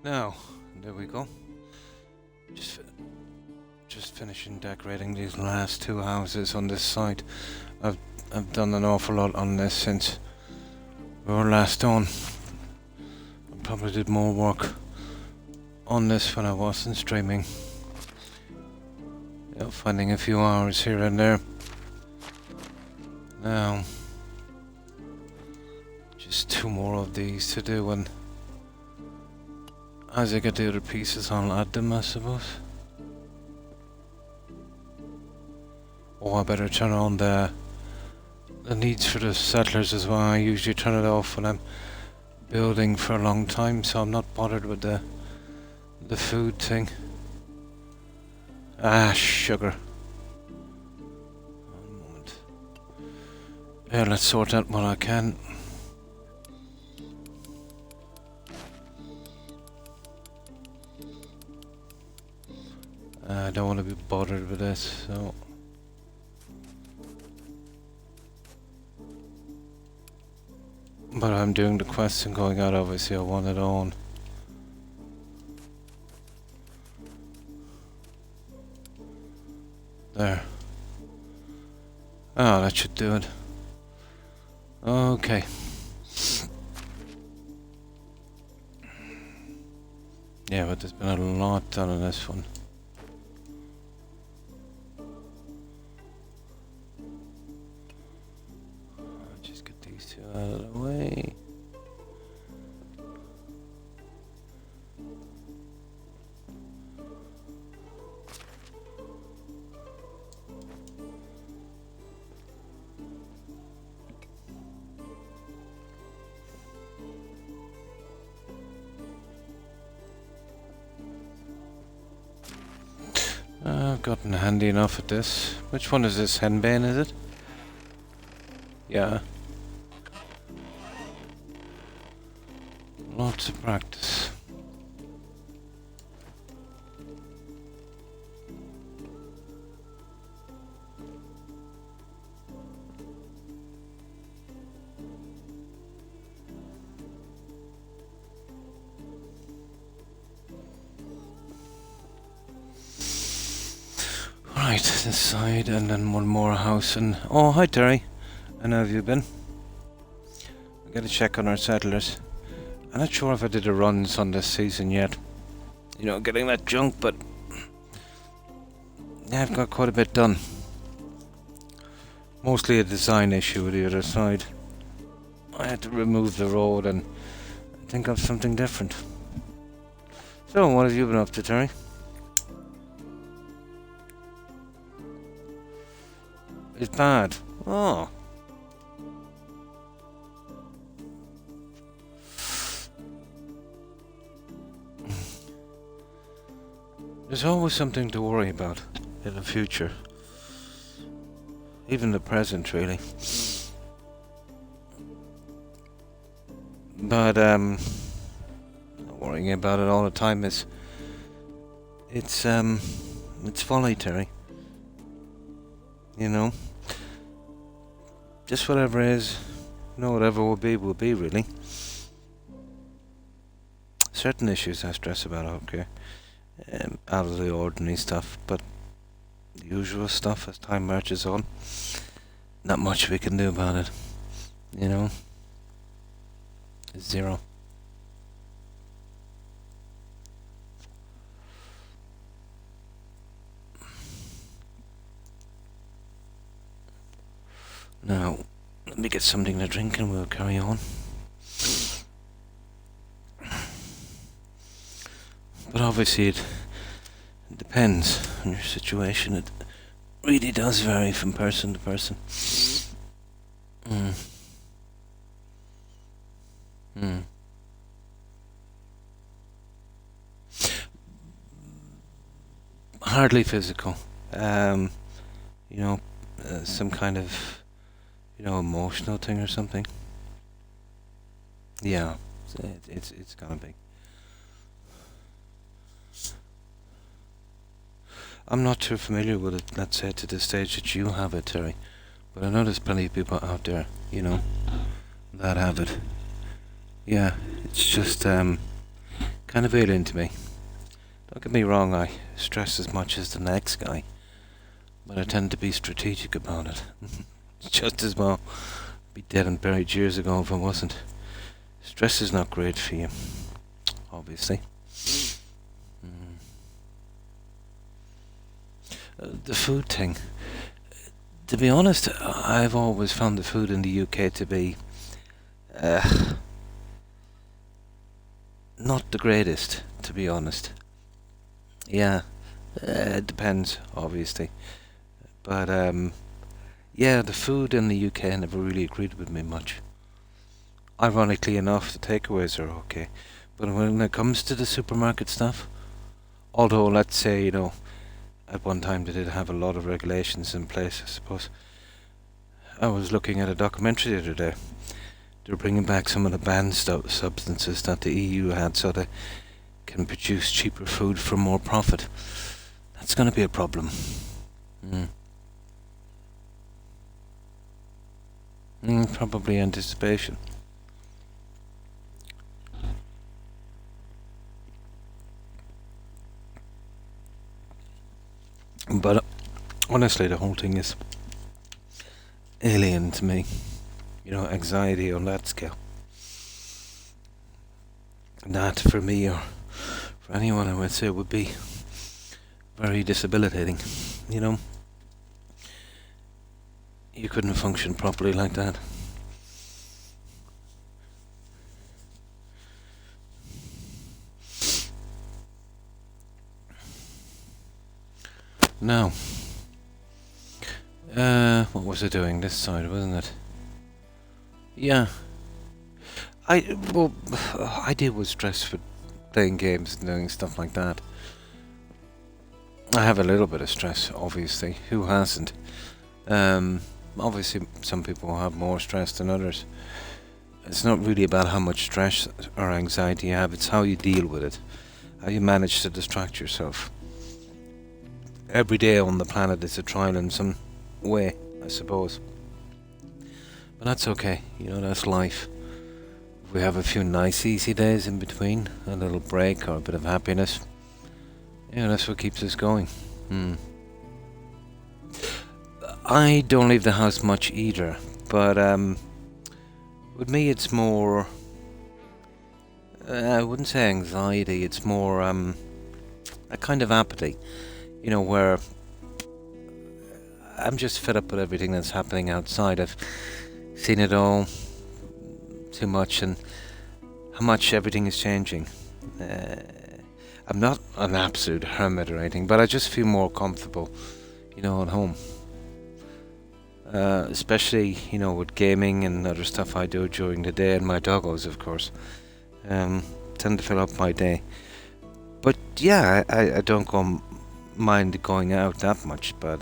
Now, there we go. Just, just finishing decorating these last two houses on this side. I've done an awful lot on this since we were last on. I probably did more work on this when I wasn't streaming. Yeah, finding a few hours here and there. Now, just two more of these to do, and as I get the other pieces, I'll add them, I suppose. Oh, I better turn on the needs for the settlers as well. I usually turn it off when I'm building for a long time, so I'm not bothered with the food thing. Ah, sugar. One moment. Yeah, let's sort out what I can. I don't want to be bothered with this, so... But I'm doing the quest and going out, obviously I want it on. There. Oh, that should do it. Okay. Yeah, but there's been a lot done on this one. I'll just get these two out of the way. I've gotten handy enough at this. Which one is this? Henbane, is it? Yeah. Lots of practice. Right, this side, and then one more house, and... Oh, hi Terry. And how have you been? I gotta check on our settlers. I'm not sure if I did the runs on this season yet. You know, getting that junk, but... Yeah, I've got quite a bit done. Mostly a design issue with the other side. I had to remove the road and think of something different. So, what have you been up to, Terry? It's bad. Oh. There's always something to worry about in the future. Even the present, really. But, worrying about it all the time is... It's folly, Terry. You know? Just whatever is, whatever will be, really. Certain issues I stress about, okay. Out of the ordinary stuff, but the usual stuff as time marches on, not much we can do about it. You know? Zero. Now, let me get something to drink and we'll carry on. But obviously it depends on your situation. It really does vary from person to person. Hardly physical. You know, some kind of... emotional thing or something. Yeah, it's gonna be. I'm not too familiar with it, let's say, to the stage that you have it, Terry. But I know there's plenty of people out there, that have it. Yeah, it's just kind kind of alien to me. Don't get me wrong, I stress as much as the next guy, but I tend to be strategic about it. Just as well be dead and buried years ago if I wasn't. Stress is not great for you, obviously. The food thing. To be honest, I've always found the food in the UK to be not the greatest, to be honest. Yeah, it depends, obviously. But yeah, the food in the UK never really agreed with me much. Ironically enough, the takeaways are okay. But when it comes to the supermarket stuff, although let's say, at one time they did have a lot of regulations in place, I suppose. I was looking at a documentary the other day. They're bringing back some of the banned substances that the EU had so they can produce cheaper food for more profit. That's going to be a problem. Probably anticipation. But honestly, the whole thing is alien to me. Anxiety on that scale. That for me or for anyone I would say would be very debilitating. You couldn't function properly like that. Now, what was I doing this side, wasn't it? Yeah. I deal with stress for playing games and doing stuff like that. I have a little bit of stress, obviously. Who hasn't? Obviously, some people have more stress than others. It's not really about how much stress or anxiety you have, it's how you deal with it. How you manage to distract yourself. Every day on the planet is a trial in some way, I suppose. But that's okay, that's life. If we have a few nice easy days in between, a little break or a bit of happiness, that's what keeps us going. I don't leave the house much either, but with me it's more, I wouldn't say anxiety, it's more a kind of apathy. Where I'm just fed up with everything that's happening outside. I've seen it all too much and how much everything is changing. I'm not an absolute hermit or anything, but I just feel more comfortable, at home. Especially, with gaming and other stuff I do during the day and my doggos, of course. Tend to fill up my day. But yeah, I don't mind going out that much, but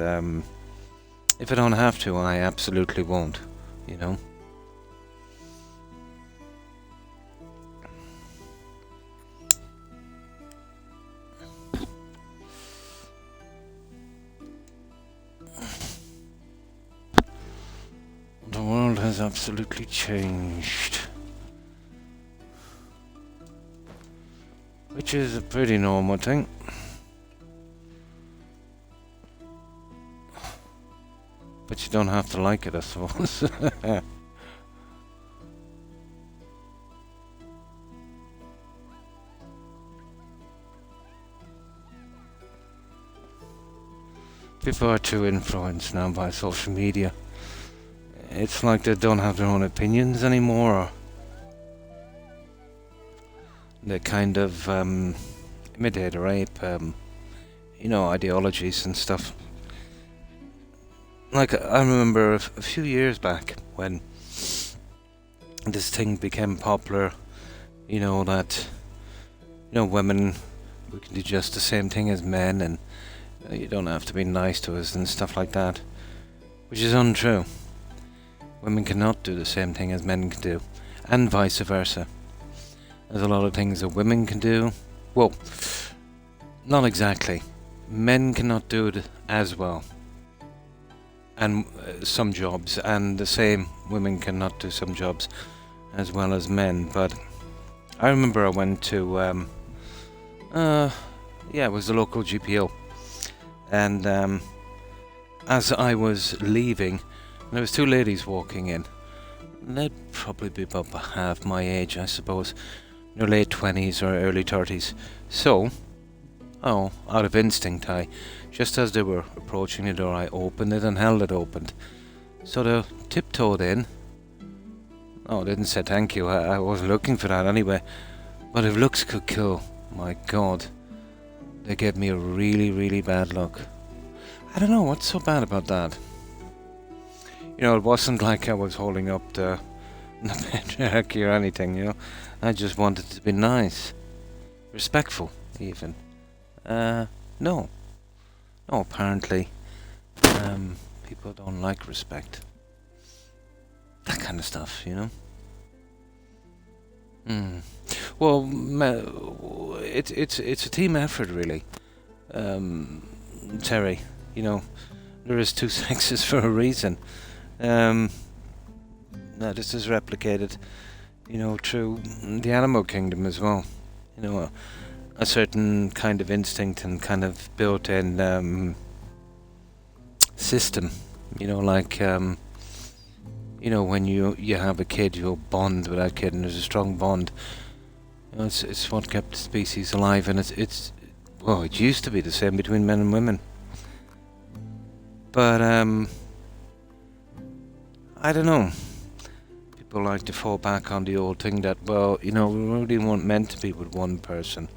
if I don't have to, I absolutely won't, The world has absolutely changed, which is a pretty normal thing. But you don't have to like it, I suppose. People are too influenced now by social media. It's like they don't have their own opinions anymore. Or they kind of imitate or ape, ideologies and stuff. Like, I remember a few years back when this thing became popular, that, women, we can do just the same thing as men and you don't have to be nice to us and stuff like that. Which is untrue. Women cannot do the same thing as men can do, and vice versa. There's a lot of things that women can do. Well, not exactly. Men cannot do it as well. And some jobs, and the same, women cannot do some jobs as well as men. But I remember I went to Uh, yeah, it was the local GPO. And as I was leaving, there was two ladies walking in. They'd probably be about half my age, I suppose. In their late 20s or early 30s. So, out of instinct, just as they were approaching the door, I opened it and held it opened. So they tiptoed in. Oh, I didn't say thank you. I wasn't looking for that anyway. But if looks could kill, my God, they gave me a really, really bad look. I don't know what's so bad about that. You know, it wasn't like I was holding up the patriarchy or anything, you know. I just wanted to be nice. Respectful, even. No. No, apparently, people don't like respect. That kind of stuff, you know. Well, it's a team effort, really. Terry, you know, there is two sexes for a reason. Now this is replicated, you know, through the animal kingdom as well. You know, a certain kind of instinct and kind of built-in system. You know, like you know, when you have a kid, you'll bond with that kid, and there's a strong bond. You know, it's what kept the species alive, and it's well, it used to be the same between men and women. But I don't know. People like to fall back on the old thing that, well, you know, we really weren't meant to be with one person.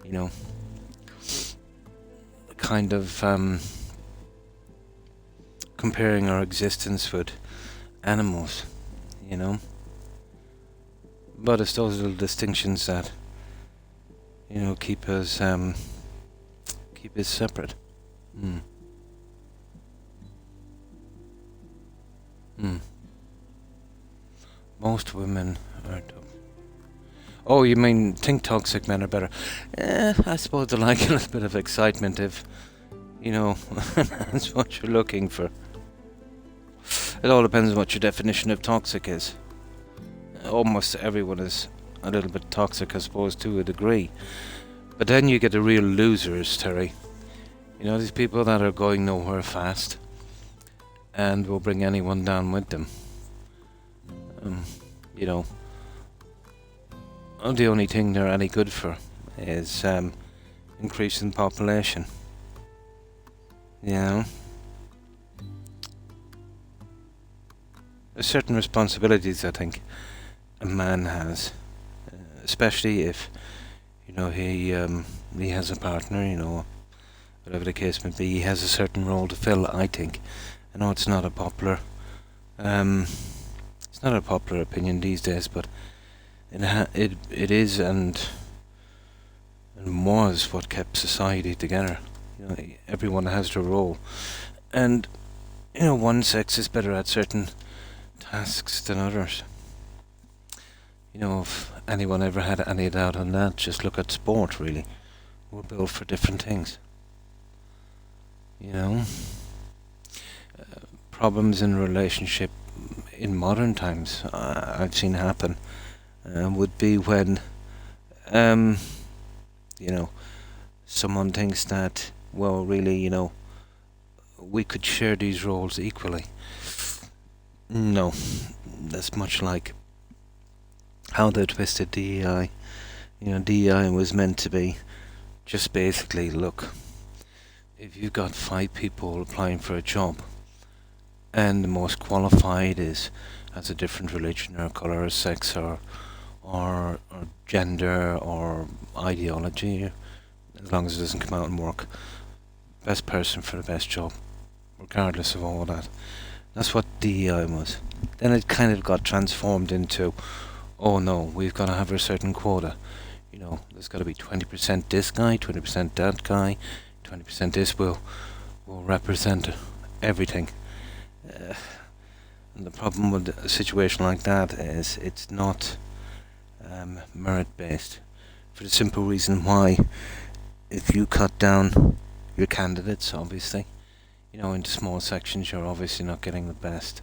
You know, kind of comparing our existence with animals, you know. But it's those little distinctions that, you know, keep us separate. Most women are Oh, you mean think toxic men are better? I suppose they like a little bit of excitement if, you know, that's what you're looking for. It all depends on what your definition of toxic is. Almost everyone is a little bit toxic, I suppose, to a degree. But then you get the real losers, Terry. You know, these people that are going nowhere fast and will bring anyone down with them. You know, the only thing they're any good for is increasing population. You know, there's certain responsibilities I think a man has, especially if, you know, he has a partner. You know, whatever the case may be, he has a certain role to fill. I think. I know it's not a popular, it's not a popular opinion these days, but it is and was what kept society together. You know, everyone has their role, and you know, one sex is better at certain tasks than others. You know, if anyone ever had any doubt on that, just look at sport. Really, we're built for different things. You know, problems in relationship in modern times I've seen happen would be when you know, someone thinks that, well, really, you know, we could share these roles equally. No, that's much like how they twisted DEI. You know, DEI was meant to be just basically, look, if you've got 5 people applying for a job, and the most qualified has a different religion or colour or sex or gender or ideology, as long as it doesn't come out and work, best person for the best job, regardless of all that. That's what DEI was. Then it kind of got transformed into, oh no, we've got to have a certain quota. You know, there's got to be 20% this guy, 20% that guy, 20% this will represent everything. And the problem with a situation like that is it's not merit-based, for the simple reason why, if you cut down your candidates, obviously, you know, into small sections, you're obviously not getting the best.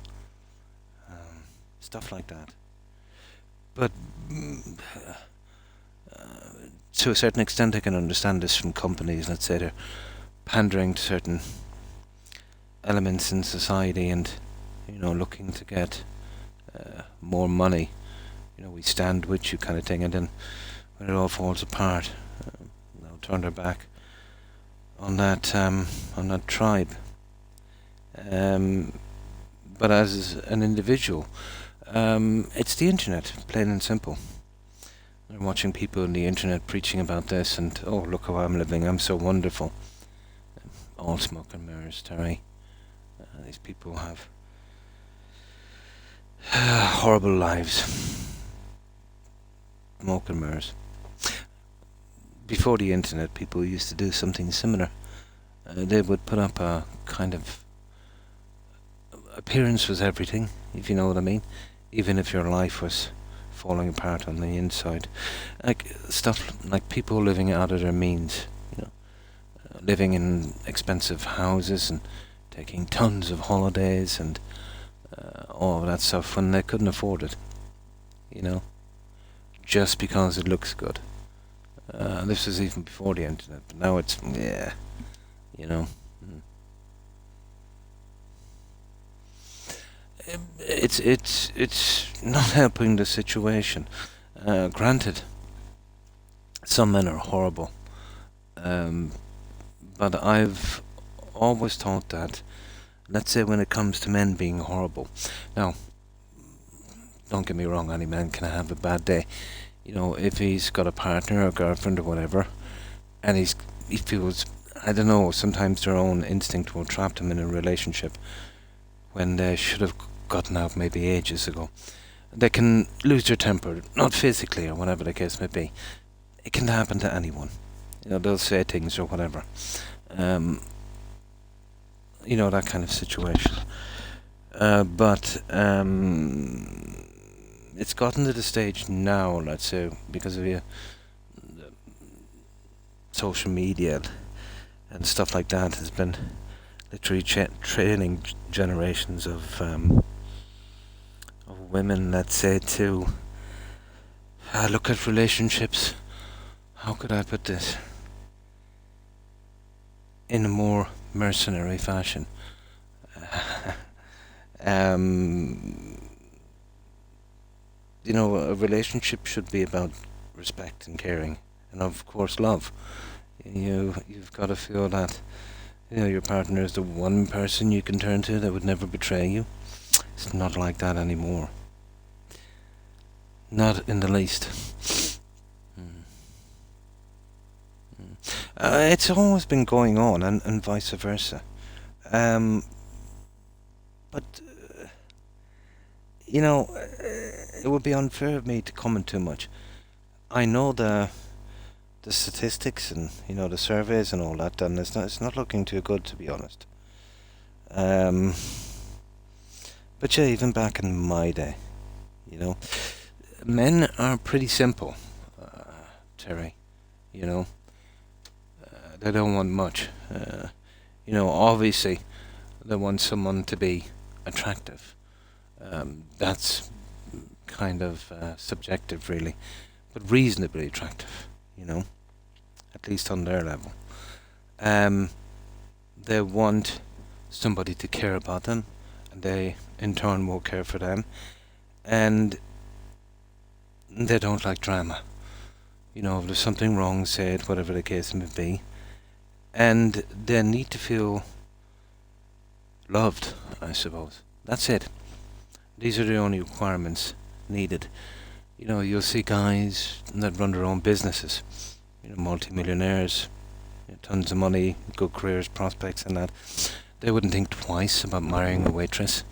Stuff like that. But To a certain extent, I can understand this from companies. Let's say they're pandering to certain elements in society, and looking to get more money. We stand with you, kind of thing. And then when it all falls apart, they'll turn their back on that tribe. But as an individual, it's the internet, plain and simple. They're watching people on the internet preaching about this, and oh, look how I'm living, I'm so wonderful. All smoke and mirrors, Terry. These people have horrible lives. Smoke and mirrors. Before the internet, people used to do something similar. They would put up a kind of appearance was everything, if you know what I mean. Even if your life was falling apart on the inside, like stuff like people living out of their means, living in expensive houses and taking tons of holidays and all of that stuff when they couldn't afford it, just because it looks good. This was even before the internet, but now it's It's not helping the situation. Granted, some men are horrible, but I've always thought that, let's say when it comes to men being horrible, now, don't get me wrong, any man can have a bad day. If he's got a partner or girlfriend or whatever, and he feels, I don't know, sometimes their own instinct will trap them in a relationship when they should have gotten out maybe ages ago. They can lose their temper, not physically or whatever the case may be. It can happen to anyone. They'll say things or whatever. That kind of situation. But it's gotten to the stage now, let's say, because of the social media and stuff like that, has been literally training generations of women, let's say, to look at relationships. How could I put this? In a more mercenary fashion. A relationship should be about respect and caring, and of course love. You've got to feel that your partner is the one person you can turn to that would never betray you. It's not like that anymore. Not in the least. It's always been going on, and vice versa. But it would be unfair of me to comment too much. I know the statistics and the surveys and all that, and it's not looking too good, to be honest. But yeah, even back in my day, men are pretty simple, Terry. They don't want much. Obviously, they want someone to be attractive. That's kind of subjective, really, but reasonably attractive. At least on their level. They want somebody to care about them, and they in turn will care for them, and they don't like drama. If there's something wrong, say it, whatever the case may be, and they need to feel loved, I suppose. That's it. These are the only requirements needed. You'll see guys that run their own businesses, multi-millionaires, tons of money, good careers, prospects and that. They wouldn't think twice about marrying a waitress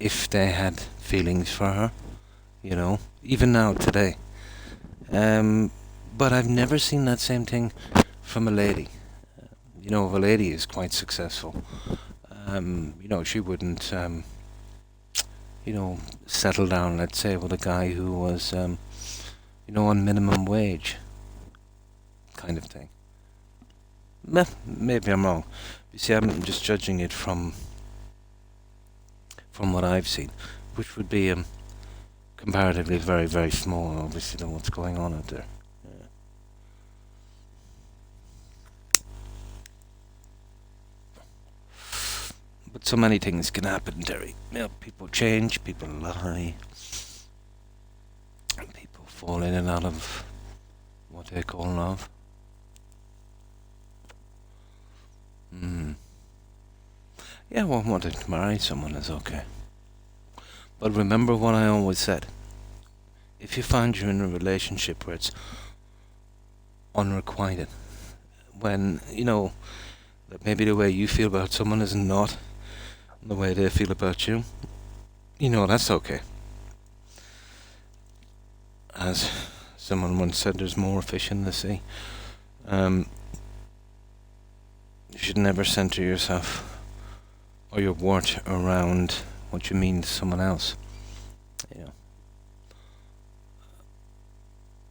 if they had feelings for her, even now, today. But I've never seen that same thing from a lady. If a lady is quite successful, she wouldn't, settle down, let's say, with a guy who was, on minimum wage, kind of thing. Maybe I'm wrong. You see, I'm just judging it from what I've seen, which would be comparatively very, very small, obviously, than what's going on out there. But so many things can happen, Terry. You know, people change, people lie, people fall in and out of what they call love. Yeah, well, wanting to marry someone is okay. But remember what I always said. If you find you're in a relationship where it's unrequited, when, you know, that maybe the way you feel about someone is not the way they feel about you, you know, that's okay. As someone once said, there's more fish in the sea. You should never center yourself or your worth around what you mean to someone else. You know,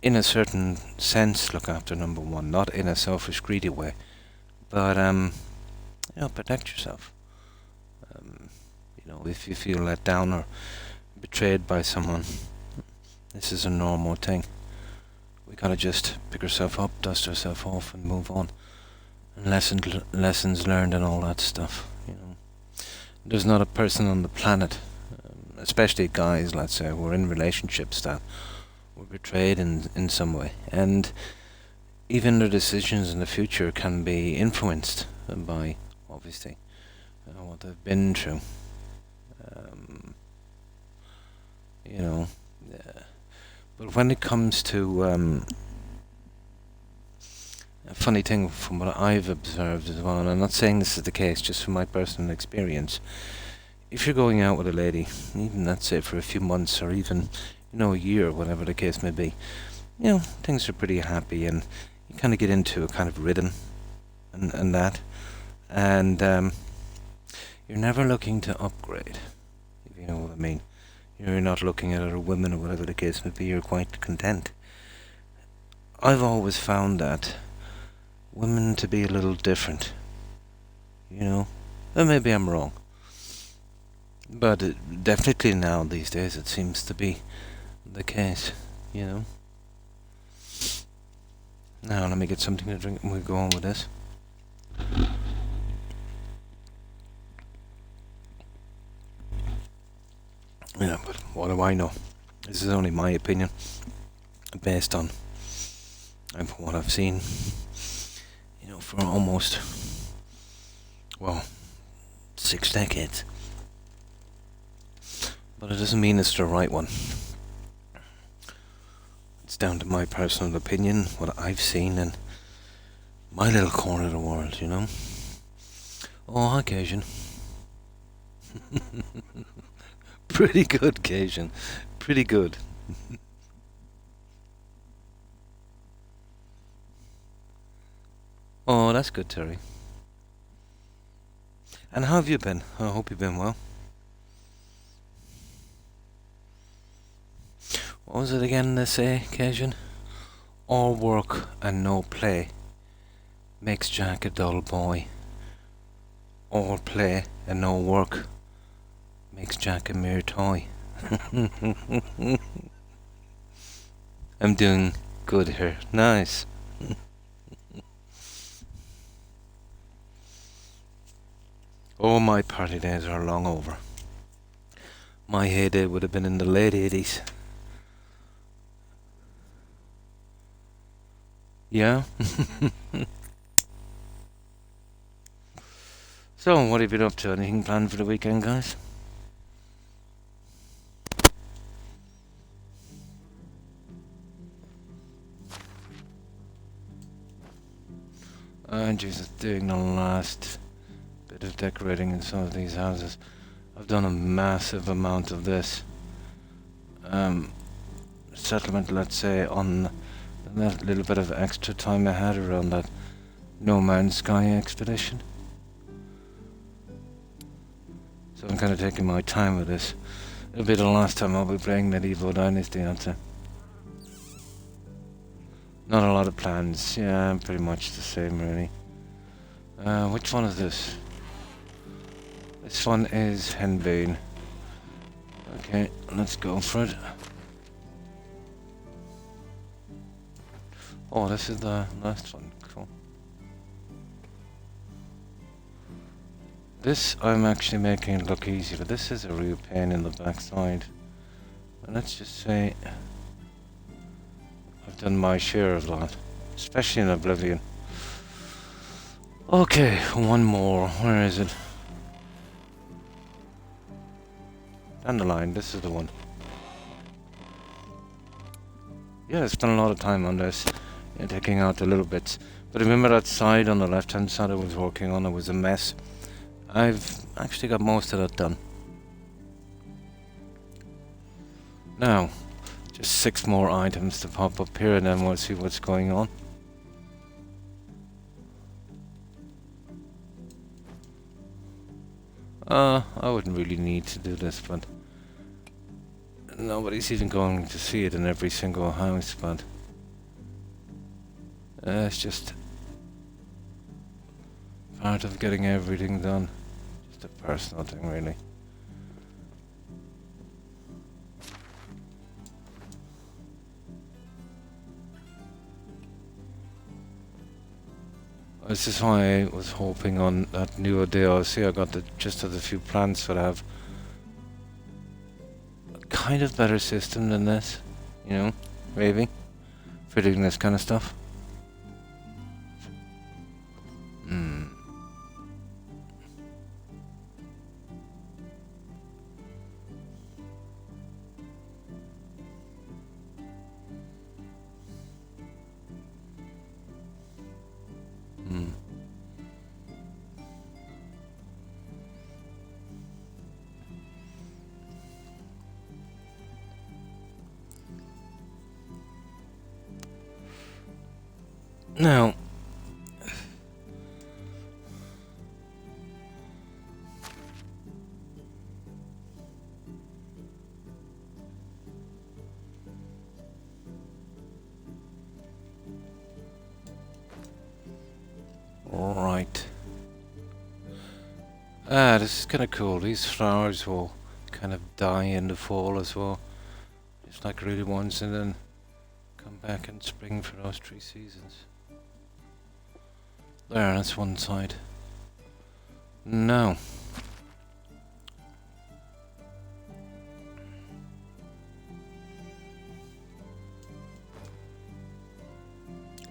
in a certain sense, look after number one, not in a selfish, greedy way, but you know, protect yourself. You know, if you feel let down or betrayed by someone, this is a normal thing. We gotta just pick ourselves up, dust ourselves off, and move on. And lessons learned and all that stuff. You know, there's not a person on the planet, especially guys, let's say, who are in relationships that were betrayed in some way, and even their decisions in the future can be influenced by, obviously, what they've been through. You know, but when it comes to a funny thing from what I've observed as well, and I'm not saying this is the case, just from my personal experience, if you're going out with a lady, even let's say for a few months or even, you know, a year, whatever the case may be, you know, things are pretty happy and you kind of get into a kind of rhythm and that, and you're never looking to upgrade, if you know what I mean. You're not looking at other women or whatever the case may be, you're quite content. I've always found that women to be a little different, you know, and maybe I'm wrong, but definitely now these days it seems to be the case, you know. Now let me get something to drink and we'll go on with this. Yeah, but what do I know? This is only my opinion, based on what I've seen, you know, for almost, well, 6 decades. But it doesn't mean it's the right one. It's down to my personal opinion, what I've seen in my little corner of the world, you know. Oh, hi, Cajun. Pretty good, Cajun. Pretty good. Oh, that's good, Terry. And how have you been? I hope you've been well. What was it again they say, Cajun? All work and no play makes Jack a dull boy. All play and no work makes Jack a mere toy. I'm doing good here. Nice. Oh, my party days are long over. My heyday would have been in the late 80s. Yeah? So, what have you been up to? Anything planned for the weekend, guys? I'm just doing the last bit of decorating in some of these houses. I've done a massive amount of this settlement, let's say, on that little bit of extra time I had around that No Man's Sky expedition. So I'm kind of taking my time with this. It'll be the last time I'll be playing Medieval Dynasty, I'd say. Not a lot of plans. Yeah, pretty much the same, really. Which one is this? This one is Henbane. Okay, let's go for it. Oh, this is the last one. Cool. This I'm actually making it look easy, but this is a real pain in the backside. And let's just say I've done my share of that, especially in Oblivion. Okay, one more. Where is it? Down the line, this is the one. Yeah, I spent a lot of time on this, taking out the little bits. But remember that side on the left hand side I was working on, it was a mess. I've actually got most of that done. Now, just 6 more items to pop up here and then we'll see what's going on. I wouldn't really need to do this, but nobody's even going to see it in every single house, but it's just part of getting everything done. Just a personal thing, really. This is why I was hoping on that newer DLC I got the gist of the few plants that have a kind of better system than this, you know, maybe, for doing this kind of stuff. Now, right. This is kind of cool. These flowers will kind of die in the fall as well. Just like really ones, and then come back in spring for those 3 seasons. There, that's one side. Now,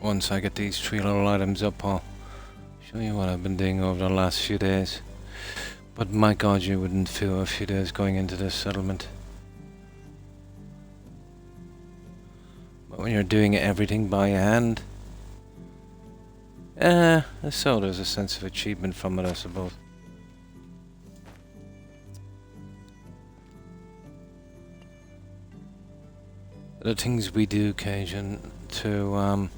once I get these 3 little items up, I'll show you what I've been doing over the last few days. But my god, you wouldn't feel a few days going into this settlement. But when you're doing everything by hand, so there's a sense of achievement from it, I suppose. The things we do occasion to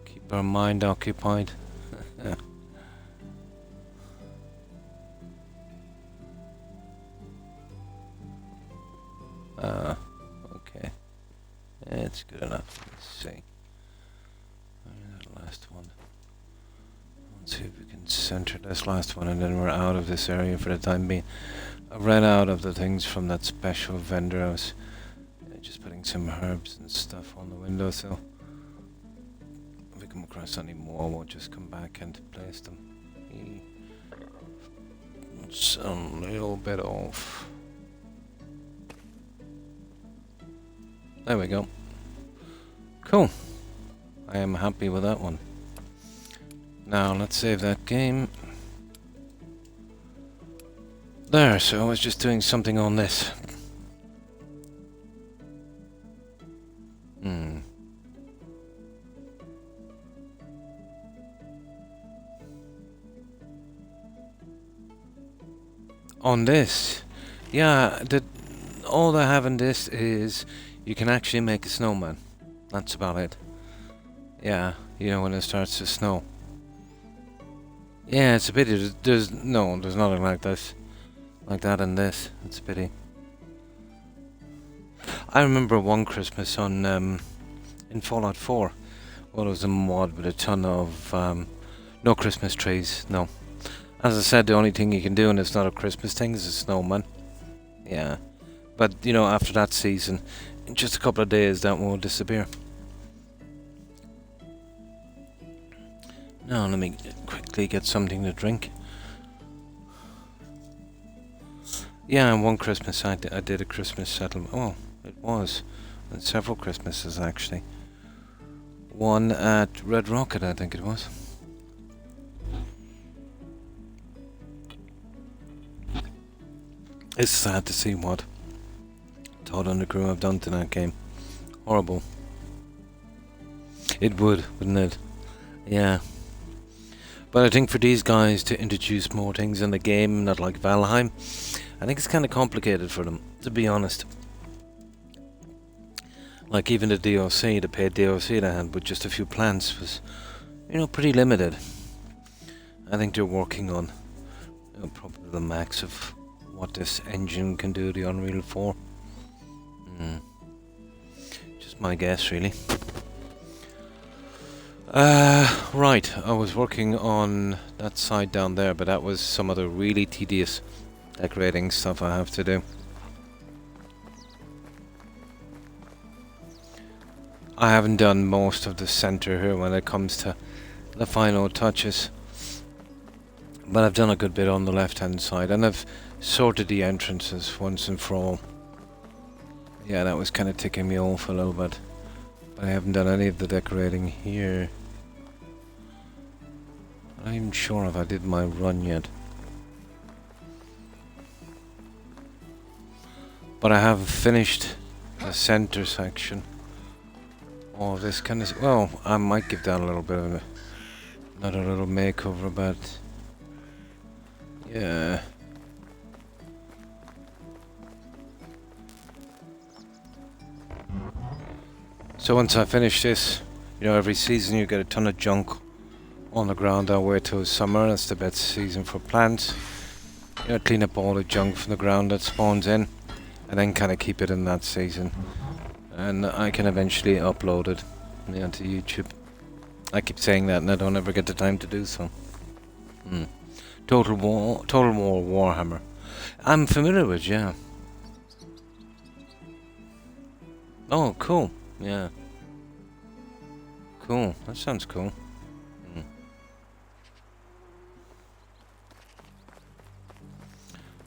keep our mind occupied. Okay. It's good enough. Let's see. That last one. Let's see if we can center this last one and then we're out of this area for the time being. I ran out of the things from that special vendor. I was just putting some herbs and stuff on the window, so if we come across any more, we'll just come back and place them. It's a little bit off. There we go. Cool. I am happy with that one. Now let's save that game. There, so I was just doing something on this. On this, yeah, all I have in this is you can actually make a snowman. That's about it. Yeah, you know, when it starts to snow. Yeah, it's a pity. There's nothing like this, like that in this. It's a pity. I remember one Christmas on in Fallout 4. Well, it was a mod with a ton of no Christmas trees. No, as I said, the only thing you can do, and it's not a Christmas thing, is a snowman. Yeah, but you know, after that season, in just a couple of days, that will disappear. Now let me quickly get something to drink. Yeah, and one Christmas I did a Christmas settlement. Oh, it was. And several Christmases actually. One at Red Rocket, I think it was. It's sad to see what Todd and the crew have done to that game. Horrible. It would, wouldn't it? Yeah. But I think for these guys to introduce more things in the game, not like Valheim, I think it's kind of complicated for them, to be honest. Like even the DLC, the paid DLC they had with just a few plants was, you know, pretty limited. I think they're working on, you know, probably the max of what this engine can do, the Unreal 4. Just my guess, really. Right, I was working on that side down there, but that was some of the really tedious decorating stuff I have to do. I haven't done most of the center here when it comes to the final touches, but I've done a good bit on the left hand side, and I've sorted the entrances once and for all. Yeah, that was kind of ticking me off a little bit, but I haven't done any of the decorating here. I'm not even sure if I did my run yet, but I have finished the center section. Oh, this kind of... Well, I might give that a little bit of another little makeover, but... Yeah. So once I finish this, you know, every season you get a ton of junk on the ground. I'll wait till summer, that's the best season for plants. You know, clean up all the junk from the ground that spawns in, and then kind of keep it in that season. And I can eventually upload it, you know, to YouTube. I keep saying that and I don't ever get the time to do so. Total War Warhammer. I'm familiar with, yeah. Oh, cool. Yeah. Cool. That sounds cool.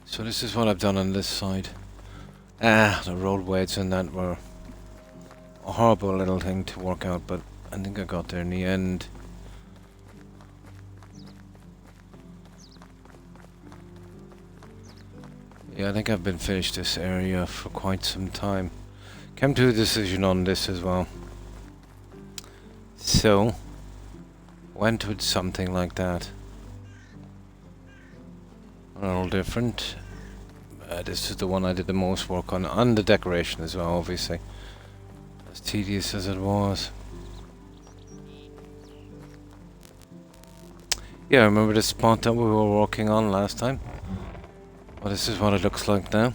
So this is what I've done on this side. The roadways and that were a horrible little thing to work out, but I think I got there in the end. Yeah, I think I've been finished this area for quite some time. Came to a decision on this as well. So, went with something like that. A little different. This is the one I did the most work on, and the decoration as well, obviously. As tedious as it was. Yeah, I remember the spot that we were working on last time. Well, this is what it looks like now.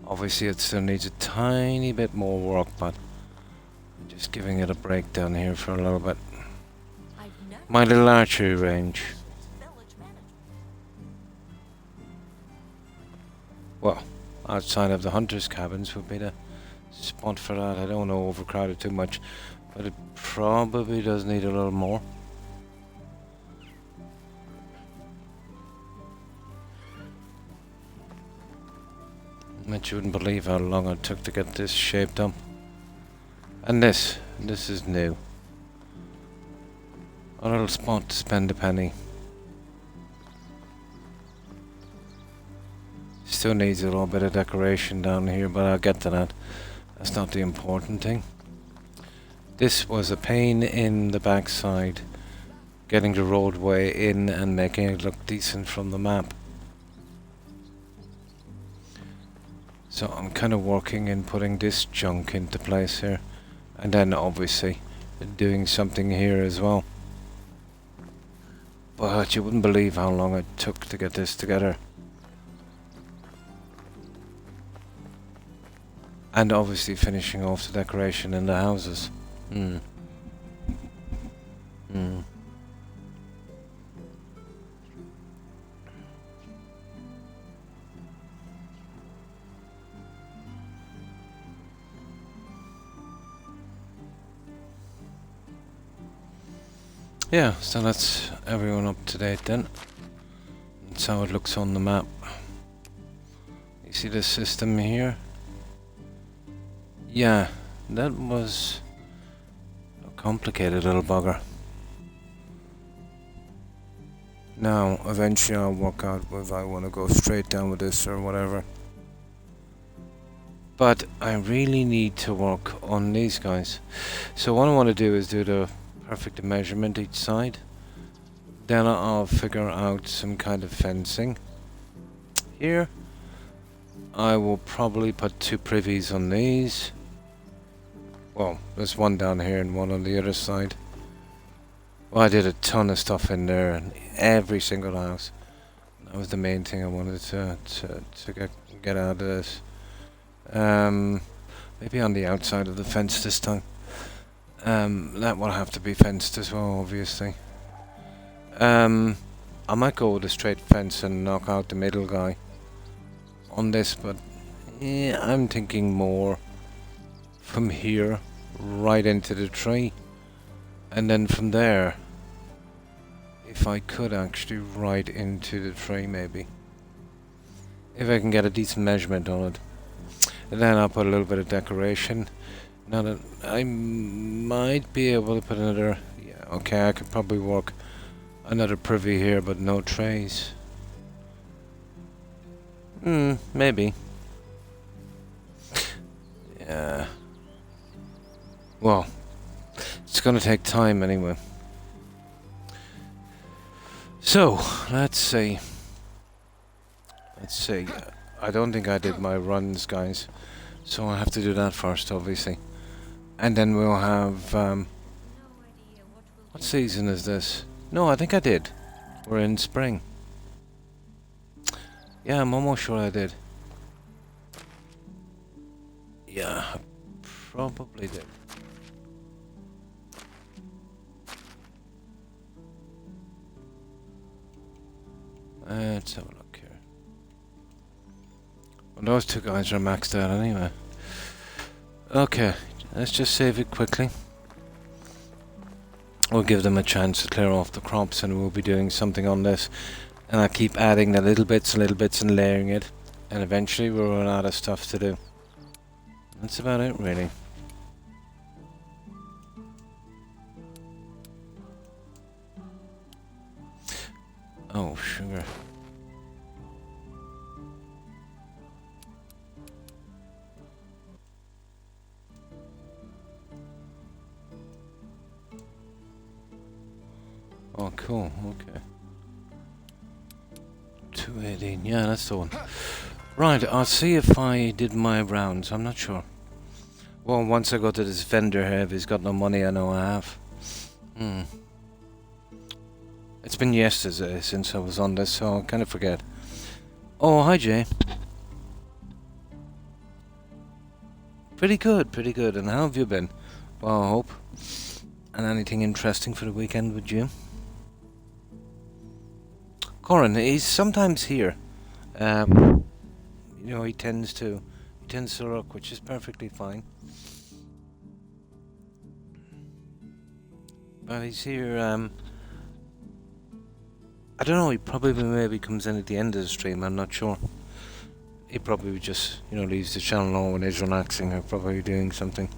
Obviously it still needs a tiny bit more work, but I'm just giving it a break down here for a little bit. My little archery range. Well, outside of the hunters' cabins would be the spot for that. I don't want to overcrowd it too much, but it probably does need a little more. But you wouldn't believe how long it took to get this shaped up. And this is new. A little spot to spend a penny. Still needs a little bit of decoration down here, but I'll get to that. That's not the important thing. This was a pain in the backside, getting the roadway in and making it look decent from the map. So I'm kind of working in putting this junk into place here, and then obviously doing something here as well. But you wouldn't believe how long it took to get this together. And obviously finishing off the decoration in the houses. Yeah, so that's everyone up to date then. That's how it looks on the map. see the system here? Yeah, that was a complicated little bugger. Now, eventually I'll work out if I want to go straight down with this or whatever. But I really need to work on these guys. So what I want to do is do the perfect measurement each side. Then I'll figure out some kind of fencing. Here, I will probably put 2 privies on these. Well, there's one down here and one on the other side. Well, I did a ton of stuff in there, in every single house. That was the main thing I wanted to get out of this. Maybe on the outside of the fence this time. That will have to be fenced as well, obviously. I might go with a straight fence and knock out the middle guy on this, but yeah, I'm thinking more from here right into the tree, and then from there, if I could actually right into the tree, maybe if I can get a decent measurement on it, and then I'll put a little bit of decoration. Now that I might be able to put another, yeah, okay, I could probably work another privy here, but no trays. Maybe. Yeah. Well, it's gonna take time anyway. So, let's see. I don't think I did my runs, guys. So I'll have to do that first, obviously. And then we'll have, what season is this? No, I think I did. We're in spring. Yeah, I'm almost sure I did. Yeah, I probably did. Let's have a look here. Well, those 2 guys are maxed out anyway. Okay, let's just save it quickly. We'll give them a chance to clear off the crops, and we'll be doing something on this. And I'll keep adding the little bits and layering it. And eventually we'll run out of stuff to do. That's about it, really. Oh, sugar. Oh, cool. Okay. 218. Yeah, that's the one. Right, I'll see if I did my rounds. I'm not sure. Well, once I go to this vendor here, if he's got no money, I know I have. It's been yesterday since I was on this, so I kind of forget. Oh, hi, Jay. Pretty good, pretty good. And how have you been? Well, I hope. And anything interesting for the weekend with you? Corin, he's sometimes here. You know, he tends to look, which is perfectly fine. But he's here, I don't know, he probably maybe comes in at the end of the stream, I'm not sure. He probably just, you know, leaves the channel on when he's relaxing or probably doing something.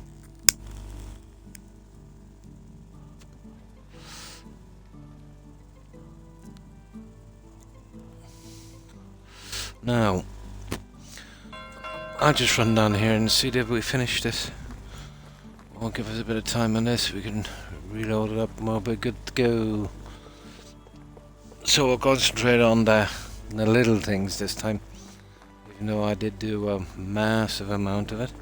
Now, I'll just run down here and see if we finish this. We'll give us a bit of time on this, we can reload it up and we'll be good to go. So we'll concentrate on the little things this time, even though I did do a massive amount of it.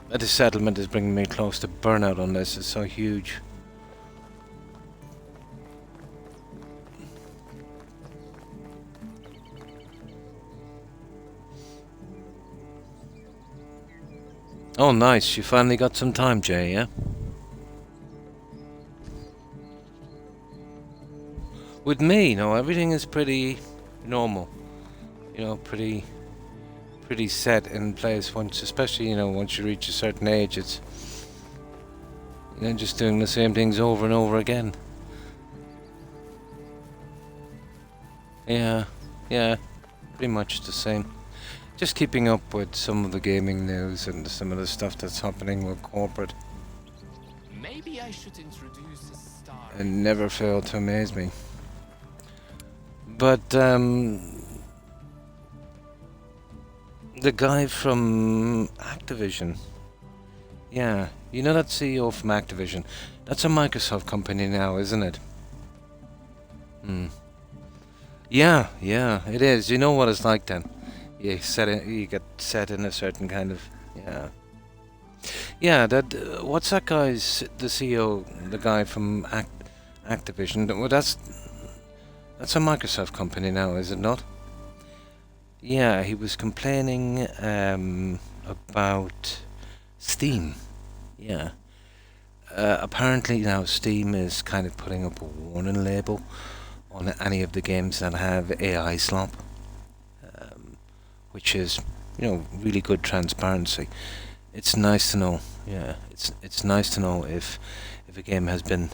But the settlement is bringing me close to burnout on this, it's so huge. Oh nice, you finally got some time, Jay, yeah? With me, no, everything is pretty normal. You know, pretty set in place once, especially, you know, once you reach a certain age, it's, you know, just doing the same things over and over again. Yeah, pretty much the same. Just keeping up with some of the gaming news and some of the stuff that's happening with corporate. Maybe I should introduce a star. It never failed to amaze me. But the guy from Activision, yeah, you know that CEO from Activision, that's a Microsoft company now, isn't it? Hmm. Yeah, it is. You know what it's like then. You get set in a certain kind of, yeah. Yeah, that what's that guy's the CEO, the guy from Activision? Well, that's a Microsoft company now, is it not? Yeah, he was complaining about Steam. Yeah. Apparently now Steam is kind of putting up a warning label on any of the games that have AI slop, which is, really good transparency. It's nice to know. Yeah, it's nice to know if a game has been,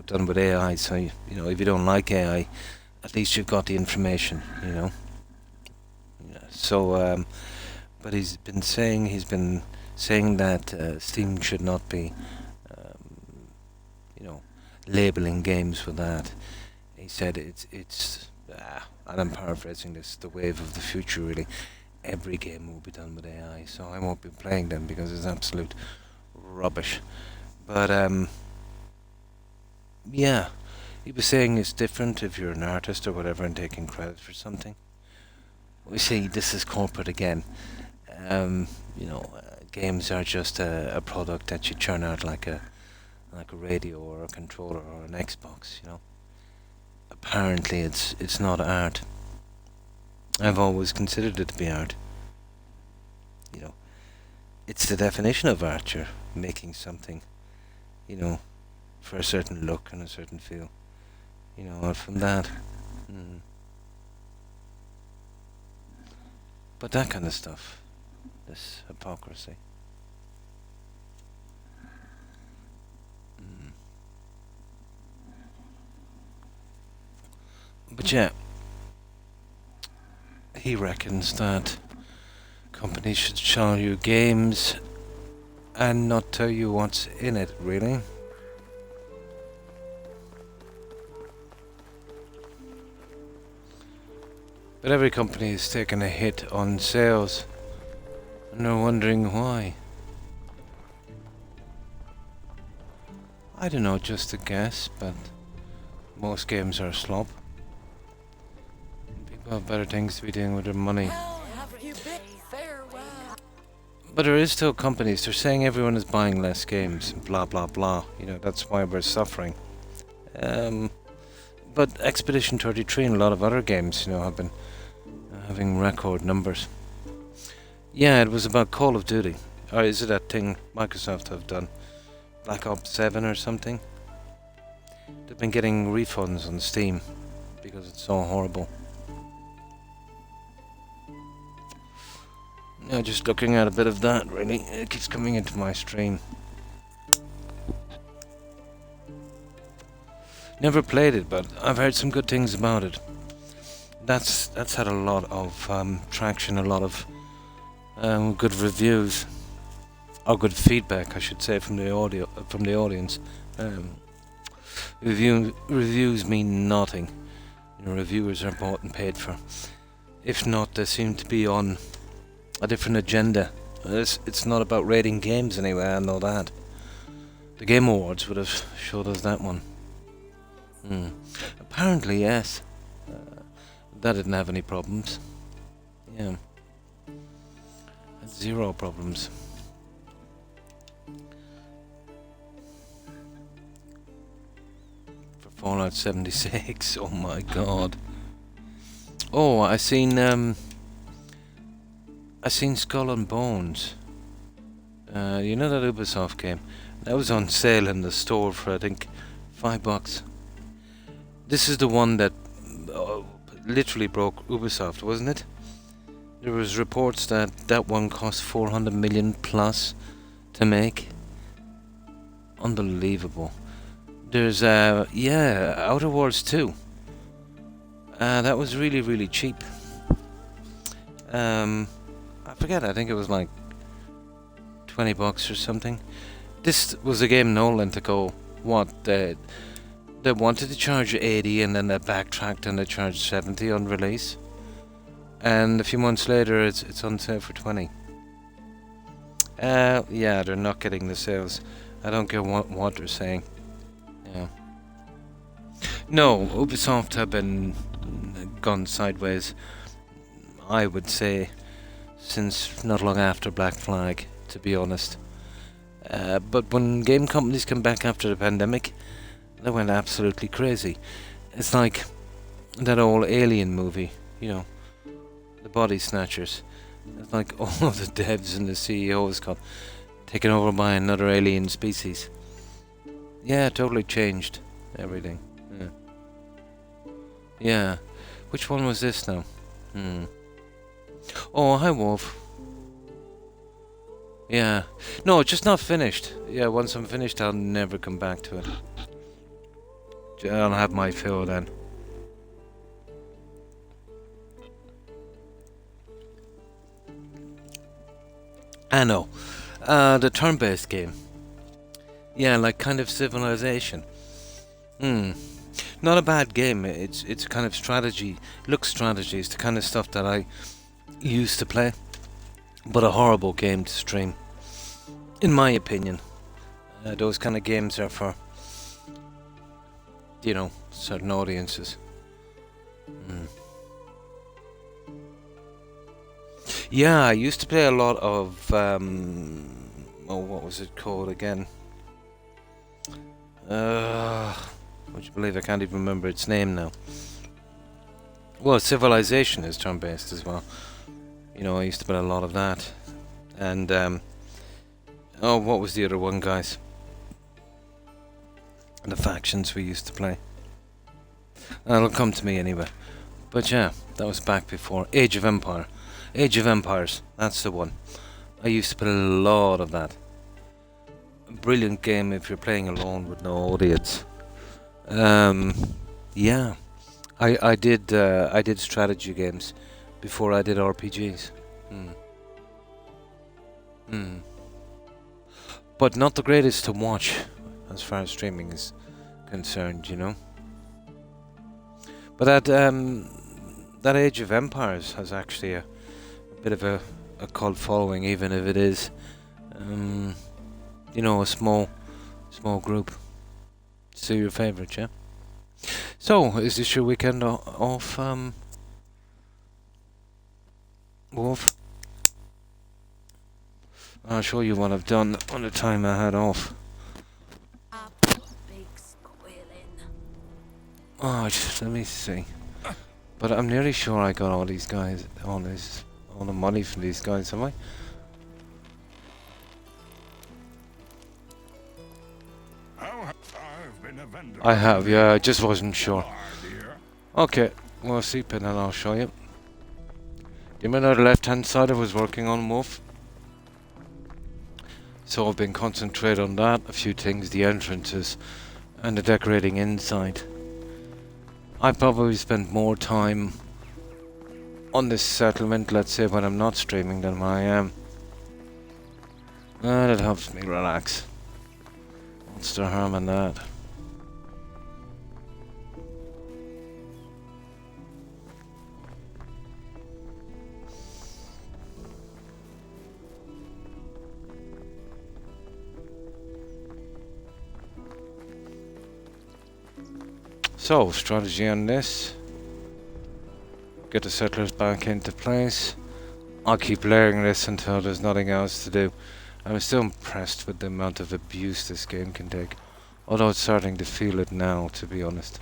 done with AI. So if you don't like AI, at least you've got the information. Yeah. So, but he's been saying that Steam should not be, labeling games with that. He said and I'm paraphrasing this, the wave of the future really. Every game will be done with AI, so I won't be playing them because it's absolute rubbish. But yeah, he was saying it's different if you're an artist or whatever and taking credit for something. We see this is corporate again. Games are just a product that you churn out like a radio or a controller or an Xbox. Apparently, it's not art. I've always considered it to be art. It's the definition of art. You're making something, for a certain look and a certain feel. And from that. But that kind of stuff, this hypocrisy. But yeah, he reckons that companies should show you games and not tell you what's in it, really. But every company is taking a hit on sales, and they're wondering why. I don't know, just a guess, but most games are slop. People have better things to be doing with their money. But there is still companies, they're saying everyone is buying less games, blah blah blah. That's why we're suffering. But Expedition 33 and a lot of other games, have been having record numbers. Yeah, it was about Call of Duty. Or is it that thing Microsoft have done? Black Ops 7 or something? They've been getting refunds on Steam because it's so horrible. Yeah, just looking at a bit of that, really. It keeps coming into my stream. Never played it, but I've heard some good things about it. That's had a lot of traction, a lot of good reviews, or good feedback, I should say, from the audience. Reviews mean nothing. Reviewers are bought and paid for. If not, they seem to be on a different agenda. It's not about rating games anyway, I know that. The Game Awards would have showed us that one. Apparently, yes. That didn't have any problems. Yeah. Had 0 problems. For Fallout 76, oh my god. Oh, I seen Skull and Bones. You know that Ubisoft game? That was on sale in the store for I think $5. This is the one that literally broke Ubisoft, wasn't it? There was reports that that one cost 400 million plus to make. Unbelievable. There's Outer Worlds 2. That was really, really cheap. I forget, I think it was like $20 or something. This was a game Nolan to go, what, they wanted to charge 80 and then they backtracked and they charged 70 on release. And a few months later it's on sale for 20. Yeah, they're not getting the sales. I don't get what they're saying. Yeah. No, Ubisoft have been gone sideways, I would say, since not long after Black Flag, to be honest. But when game companies come back after the pandemic, they went absolutely crazy. It's like that old Alien movie, you know, the Body Snatchers. It's like all of the devs and the CEOs got taken over by another alien species. Yeah, totally changed everything. Yeah. Yeah. Which one was this now? Oh, hi Wolf. Yeah. No, it's just not finished. Yeah, once I'm finished, I'll never come back to it. I'll have my fill then. I know. The turn-based game. Yeah, like kind of Civilization. Not a bad game. It's kind of strategy. Looks strategy. It's the kind of stuff that I used to play. But a horrible game to stream. In my opinion. Those kind of games are for, you know, certain audiences. Yeah, I used to play a lot of, what was it called again? Would you believe I can't even remember its name now? Well, Civilization is turn-based as well. You know, I used to play a lot of that. And, oh, what was the other one, guys? The factions we used to play. It'll come to me anyway. But yeah, that was back before Age of Empire. Age of Empires, that's the one. I used to play a lot of that. A brilliant game if you're playing alone with no audience. Yeah, I did strategy games before I did RPGs. But not the greatest to watch as far as streaming is concerned, you know. But that Age of Empires has actually a bit of a cult following, even if it is, you know, a small group. Still your favourite, yeah? So, is this your weekend off, Wolf? I'll show you what I've done on the time I had off. Oh, just let me see. But I'm nearly sure I got all these guys, all the money from these guys, have I? I have, yeah, I just wasn't sure. Okay, well, see, Pin, and I'll show you. Do you remember the left-hand side I was working on, Wolf? So I've been concentrating on that, a few things, the entrances, and the decorating inside. I probably spend more time on this settlement, let's say, when I'm not streaming than when I am. And it helps me relax. What's the harm in that? So, strategy on this. Get the settlers back into place. I'll keep layering this until there's nothing else to do. I'm still impressed with the amount of abuse this game can take. Although it's starting to feel it now, to be honest.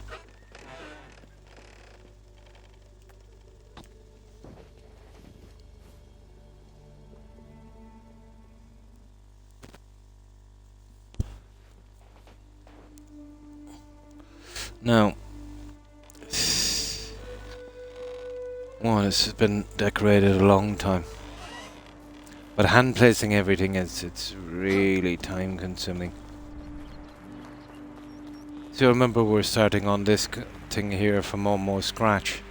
Now, well, this has been decorated a long time. But hand placing everything it's really time consuming. So remember we're starting on this thing here from almost scratch.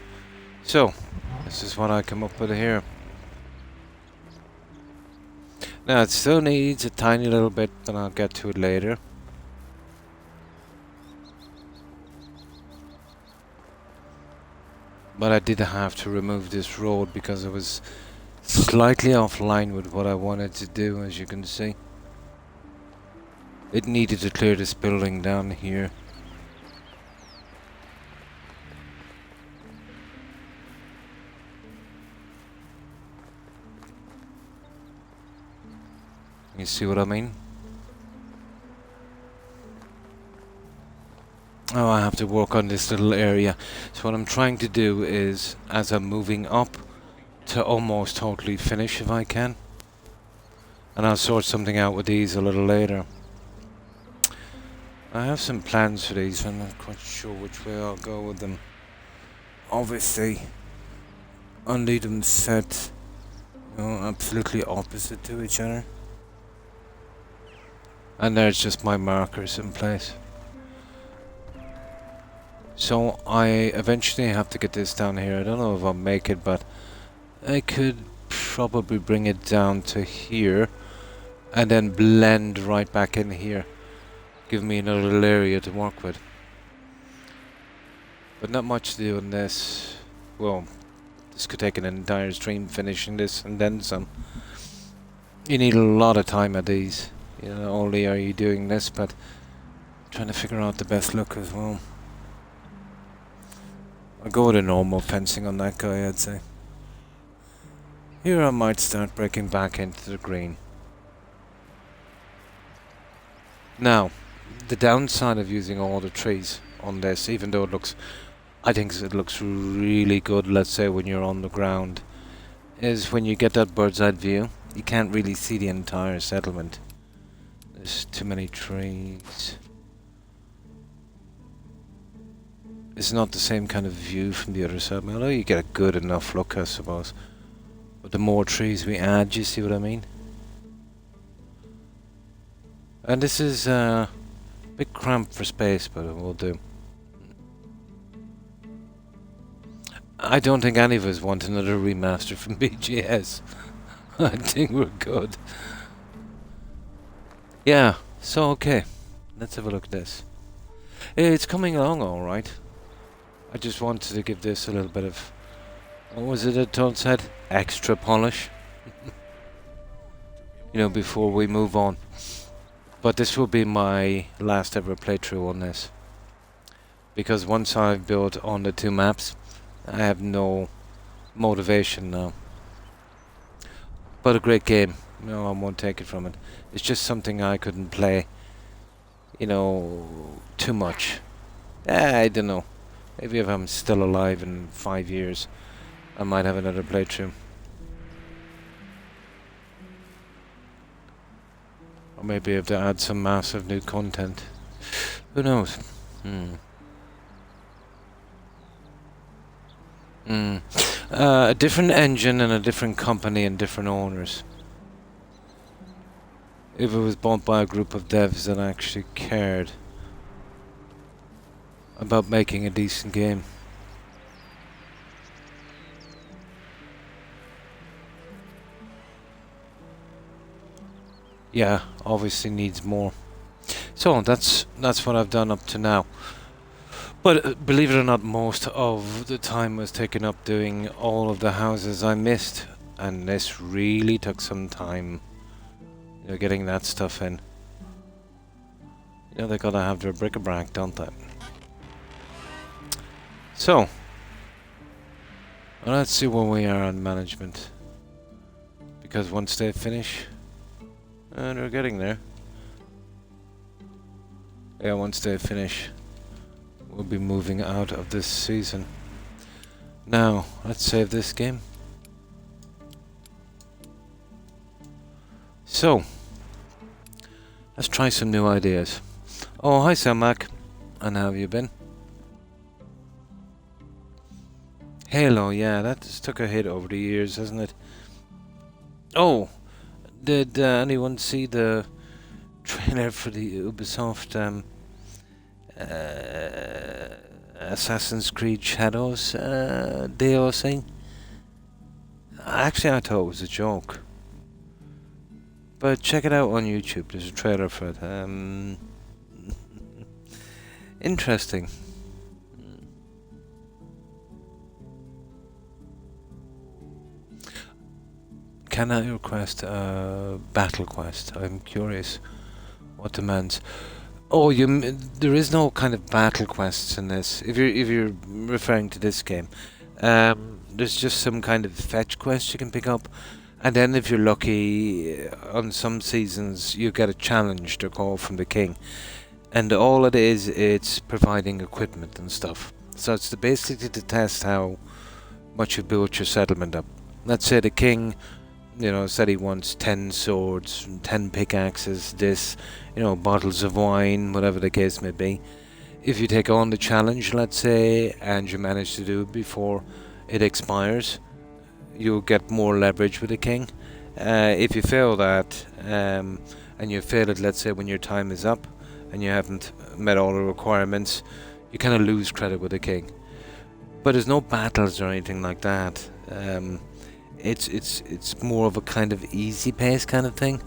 So, this is what I come up with here. Now it still needs a tiny little bit, and I'll get to it later. But I did have to remove this road because it was slightly offline with what I wanted to do, as you can see. It needed to clear this building down here. You see what I mean? Oh, I have to work on this little area. So what I'm trying to do is, as I'm moving up, to almost totally finish if I can. And I'll sort something out with these a little later. I have some plans for these, but I'm not quite sure which way I'll go with them. Obviously, I'll need them set, you know, absolutely opposite to each other. And there's just my markers in place. So I eventually have to get this down here. I don't know if I'll make it, but I could probably bring it down to here and then blend right back in here. Give me another little area to work with. But not much to do on this. Well, this could take an entire stream finishing this and then some. You need a lot of time at these. You know, not only are you doing this, but trying to figure out the best look as well. I'll go with a normal fencing on that guy, I'd say. Here I might start breaking back into the green. Now, the downside of using all the trees on this, even though it looks, I think it looks really good, let's say when you're on the ground, is when you get that bird's eye view, you can't really see the entire settlement. There's too many trees. It's not the same kind of view from the other side, although you get a good enough look, I suppose. But the more trees we add, you see what I mean? And this is a bit cramped for space, but it will do. I don't think any of us want another remaster from BGS. I think we're good. Yeah, so okay. Let's have a look at this. It's coming along alright. I just wanted to give this a little bit of... What was it that Todd said? Extra polish. You know, before we move on. But this will be my last ever playthrough on this. Because once I've built on the two maps, I have no motivation now. But a great game. No, I won't take it from it. It's just something I couldn't play, you know, too much. I don't know. Maybe if I'm still alive in 5 years, I might have another playthrough. Or maybe I have to add some massive new content. Who knows? A different engine and a different company and different owners. If it was bought by a group of devs that actually cared about making a decent game. Yeah, obviously needs more. So that's what I've done up to now. But believe it or not, most of the time was taken up doing all of the houses I missed, and this really took some time, you know, getting that stuff in. You know, they gotta have their bric-a-brac, don't they? So, let's see where we are on management. Because once they finish, they're getting there. Yeah, once they finish, we'll be moving out of this season. Now, let's save this game. So, let's try some new ideas. Oh, hi Sam Mac. And how have you been? Halo, yeah, that just took a hit over the years, hasn't it? Oh, did anyone see the trailer for the Ubisoft Assassin's Creed Shadows DLC? Actually, I thought it was a joke. But check it out on YouTube. There's a trailer for it. Interesting. Can I request a battle quest? I'm curious. What demands? Oh, there is no kind of battle quests in this. If you're referring to this game, there's just some kind of fetch quest you can pick up, and then if you're lucky, on some seasons you get a challenge to call from the king, and all it is, it's providing equipment and stuff. So it's basically to test how much you built your settlement up. Let's say the king, said he wants 10 swords, 10 pickaxes, this, bottles of wine, whatever the case may be. If you take on the challenge, let's say, and you manage to do it before it expires, you'll get more leverage with the king. If you fail that, and you fail it, let's say, when your time is up, and you haven't met all the requirements, you kind of lose credit with the king. But there's no battles or anything like that. It's more of a kind of easy pace kind of thing,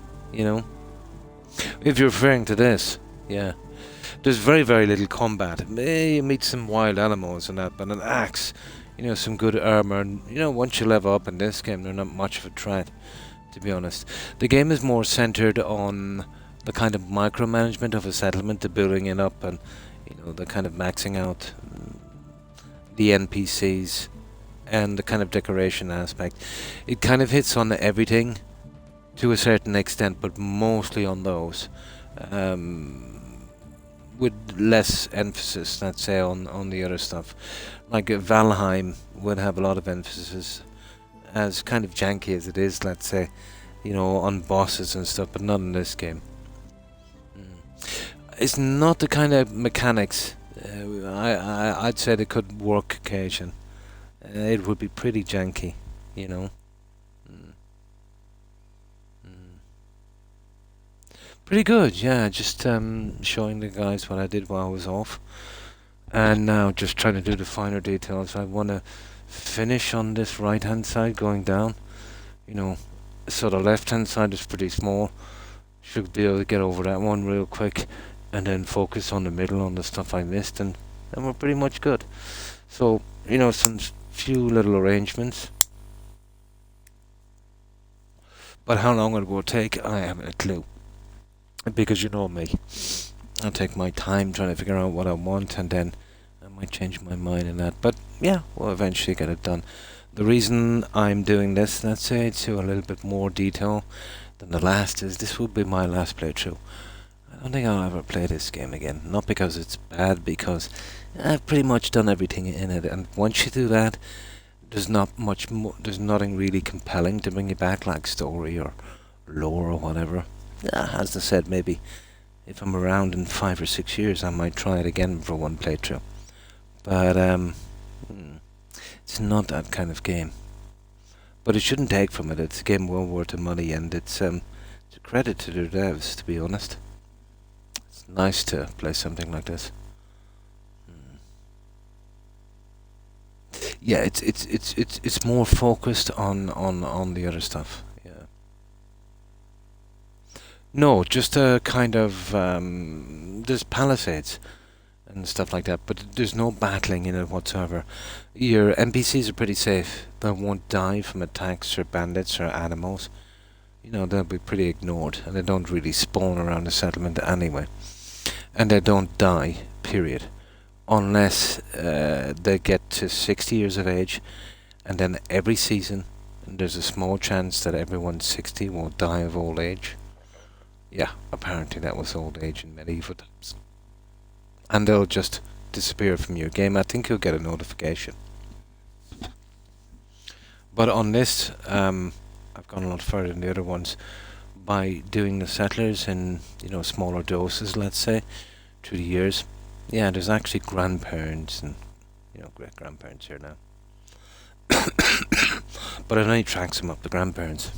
If you're referring to this, yeah. There's very, very little combat. You meet some wild animals and that, but an axe, some good armor, and once you level up in this game, they're not much of a threat, to be honest. The game is more centered on the kind of micromanagement of a settlement, the building it up, and the kind of maxing out the NPCs and the kind of decoration aspect. It kind of hits on everything to a certain extent, but mostly on those, with less emphasis, let's say, on the other stuff. Like Valheim would have a lot of emphasis, as kind of janky as it is, let's say, on bosses and stuff, but not in this game. It's not the kind of mechanics. I'd say they could work occasion. It would be pretty janky, Pretty good, yeah. Just showing the guys what I did while I was off, and now just trying to do the finer details. I want to finish on this right-hand side going down. So the left-hand side is pretty small. Should be able to get over that one real quick, and then focus on the middle, on the stuff I missed, and then we're pretty much good. So some few little arrangements, but how long it will take, I haven't a clue, because you know me, I'll take my time trying to figure out what I want, and then I might change my mind in that, but yeah, we'll eventually get it done. The reason I'm doing this, let's say, to a little bit more detail than the last, is this will be my last playthrough. I don't think I'll ever play this game again, not because it's bad, because I've pretty much done everything in it, and once you do that, there's not much more, there's nothing really compelling to bring you back, like story or lore or whatever. As I said, maybe if I'm around in 5 or 6 years, I might try it again for one playthrough. But it's not that kind of game. But it shouldn't take from it. It's a game well worth the money, and it's a credit to the devs, to be honest. It's nice to play something like this. Yeah, it's more focused on the other stuff. Yeah. No, just a kind of there's palisades and stuff like that, but there's no battling in it whatsoever. Your NPCs are pretty safe. They won't die from attacks or bandits or animals. They'll be pretty ignored, and they don't really spawn around the settlement anyway. And they don't die, period. Unless they get to 60 years of age, and then every season there's a small chance that everyone 60 will die of old age. Yeah, apparently that was old age in medieval times. And they'll just disappear from your game. I think you'll get a notification. But on this, I've gone a lot further than the other ones by doing the settlers in, smaller doses, let's say, through the years. Yeah, there's actually grandparents and, great-grandparents here now. But it only tracks them up, the grandparents.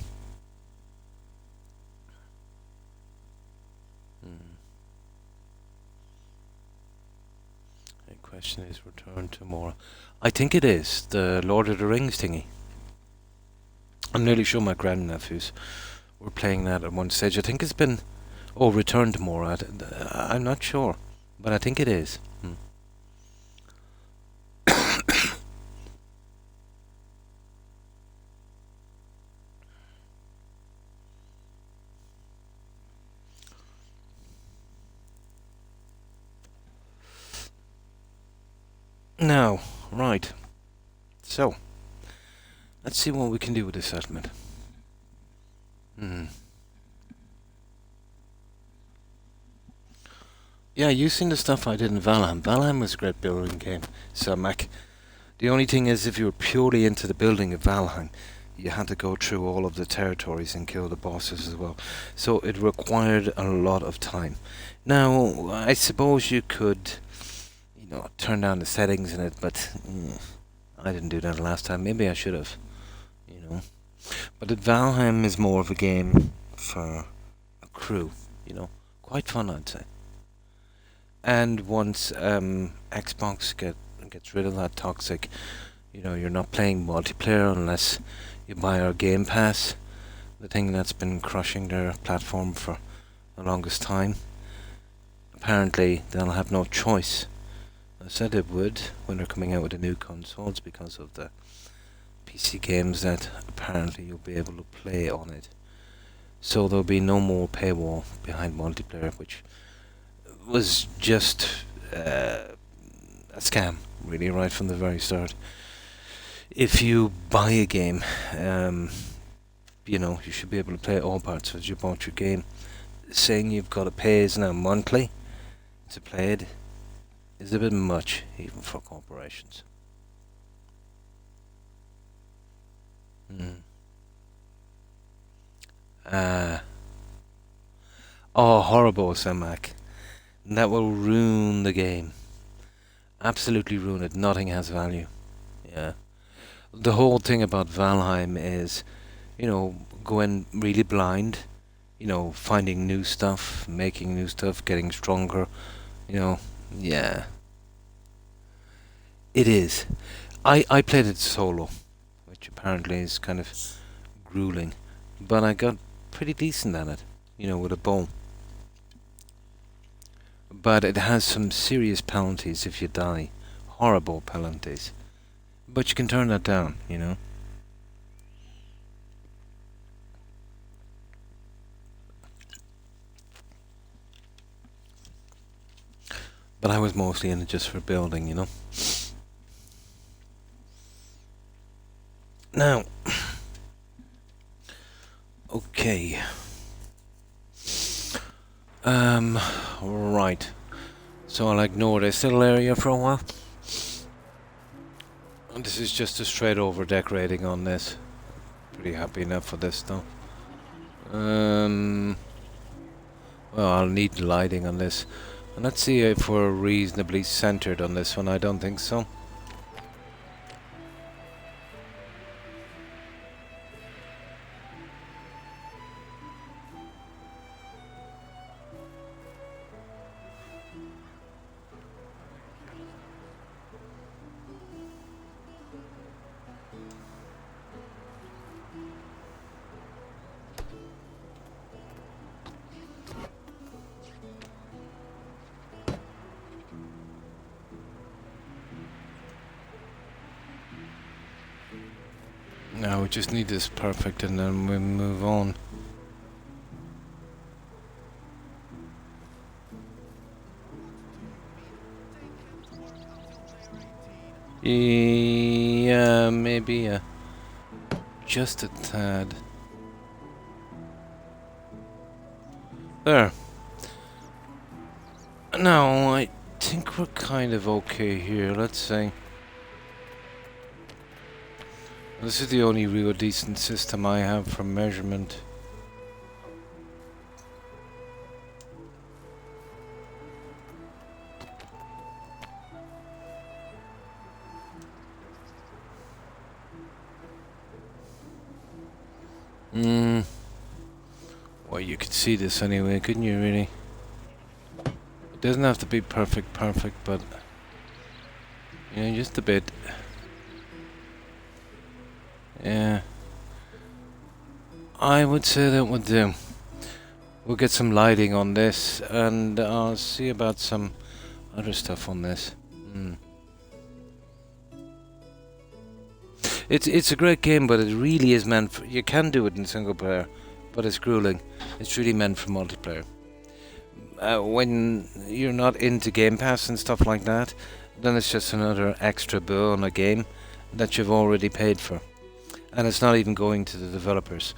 The question is, return tomorrow. I think it is, the Lord of the Rings thingy. I'm nearly sure my grandnephews were playing that at one stage. I think it's been returned more at. I'm not sure, but I think it is. Now, right. So, let's see what we can do with this settlement. Yeah, you've seen the stuff I did in Valheim. Valheim was a great building game, so Mac. The only thing is, if you were purely into the building of Valheim, you had to go through all of the territories and kill the bosses as well. So it required a lot of time. Now, I suppose you could, turn down the settings in it, but I didn't do that last time. Maybe I should have, But Valheim is more of a game for a crew, Quite fun, I'd say. And once Xbox gets rid of that toxic, you're not playing multiplayer unless you buy our Game Pass, the thing that's been crushing their platform for the longest time. Apparently, they'll have no choice. I said it would when they're coming out with the new consoles because of the PC games that apparently you'll be able to play on it. So there'll be no more paywall behind multiplayer, which was just a scam, really, right from the very start. If you buy a game, you should be able to play all parts as you bought your game. Saying you've got to pay is now monthly to play it is a bit much, even for corporations. Horrible, Samak. That will ruin the game. Absolutely ruin it. Nothing has value. Yeah. The whole thing about Valheim is, going really blind, finding new stuff, making new stuff, getting stronger, yeah. It is. I played it solo, which apparently is kind of grueling, but I got pretty decent at it, with a bow. But it has some serious penalties if you die. Horrible penalties. But you can turn that down, But I was mostly in it just for building, Now, okay. Right. So I'll ignore this little area for a while. And this is just a straight over decorating on this. Pretty happy enough for this though. Well, I'll need lighting on this. And let's see if we're reasonably centered on this one. I don't think so. Now we just need this perfect and then we move on. Yeah, maybe just a tad. There. Now I think we're kind of okay here. Let's see. This is the only real decent system I have for measurement. Well, you could see this anyway, couldn't you, really? It doesn't have to be perfect, but just a bit. Yeah. I would say that would do. We'll get some lighting on this, and I'll see about some other stuff on this. It's a great game, but it really is meant for... You can do it in single player, but it's grueling. It's really meant for multiplayer. When you're not into Game Pass and stuff like that, then it's just another extra bill on a game that you've already paid for. And it's not even going to the developers.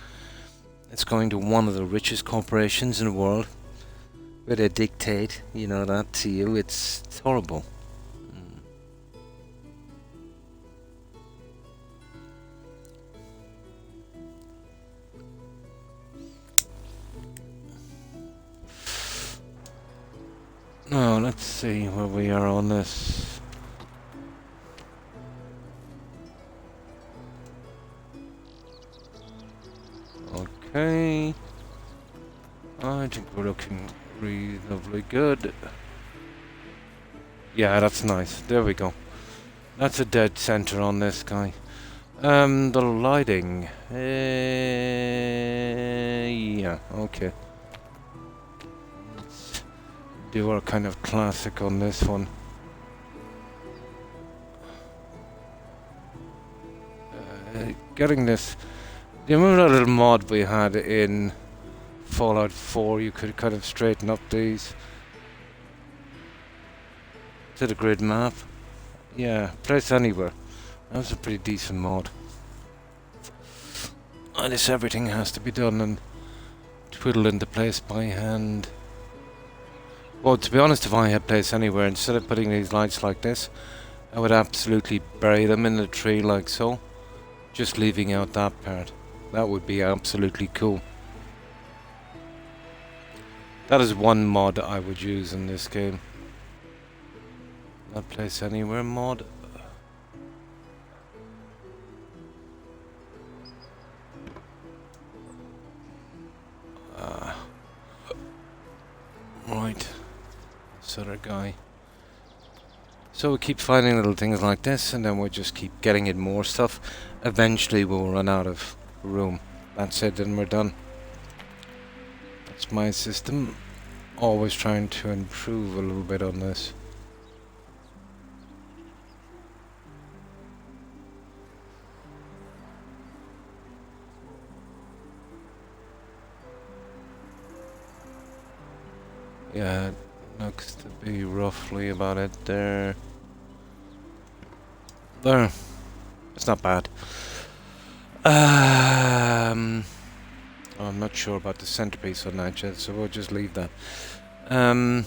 It's going to one of the richest corporations in the world, where they dictate, you know, that to you. It's horrible. Now, let's see where we are on this. Okay. I think we're looking reasonably good. Yeah, that's nice. There we go. That's a dead center on this guy. The lighting. Yeah, okay. Let's do our kind of classic on this one. Getting this. Do you remember that little mod we had in Fallout 4? You could kind of straighten up these. Is it a grid map? Yeah, place anywhere. That was a pretty decent mod. I guess everything has to be done and twiddled into place by hand. Well, to be honest, if I had place anywhere, instead of putting these lights like this, I would absolutely bury them in the tree like so. Just leaving out that part. That would be absolutely cool. That is one mod I would use in this game. Not place anywhere mod. Right. This other guy. So we keep finding little things like this, and then we'll just keep getting in more stuff. Eventually we'll run out of room. That's it, then we're done. That's my system. Always trying to improve a little bit on this. Yeah, it looks to be roughly about it there. There. It's not bad. I'm not sure about the centerpiece on that yet, so we'll just leave that. I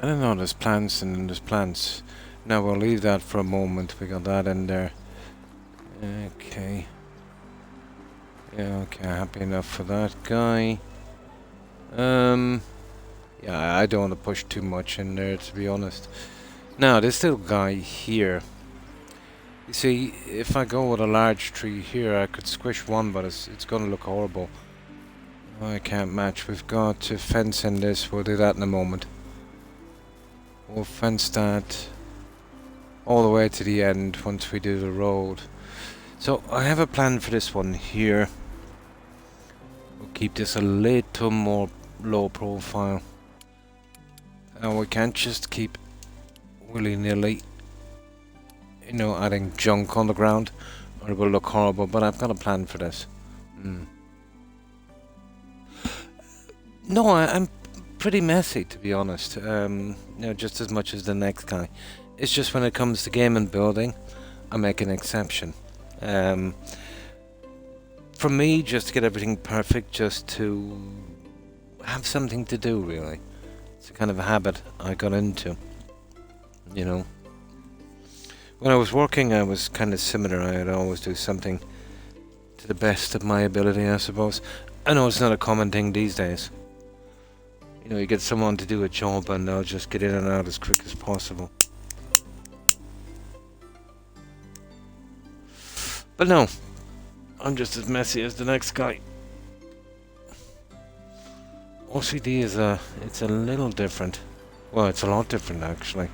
don't know, there's plants and there's plants. Now we'll leave that for a moment. We got that in there. Okay. Yeah, okay, happy enough for that guy. Yeah, I don't want to push too much in there, to be honest. Now, this little guy here. You see, if I go with a large tree here, I could squish one, but it's going to look horrible. I can't match. We've got to fence in this. We'll do that in a moment. We'll fence that all the way to the end once we do the road. So, I have a plan for this one here. We'll keep this a little more low profile. And we can't just keep willy-nilly, you know, adding junk on the ground, or it will look horrible, but I've got a plan for this. No, I'm pretty messy, to be honest. You know, just as much as the next guy. It's just when it comes to game and building, I make an exception. For me, just to get everything perfect, just to have something to do, really. It's a kind of a habit I got into, you know. When I was working, I was kind of similar. I'd always do something to the best of my ability, I suppose. I know it's not a common thing these days. You know, you get someone to do a job and they'll just get in and out as quick as possible. But no, I'm just as messy as the next guy. OCD is it's a little different. Well, it's a lot different actually.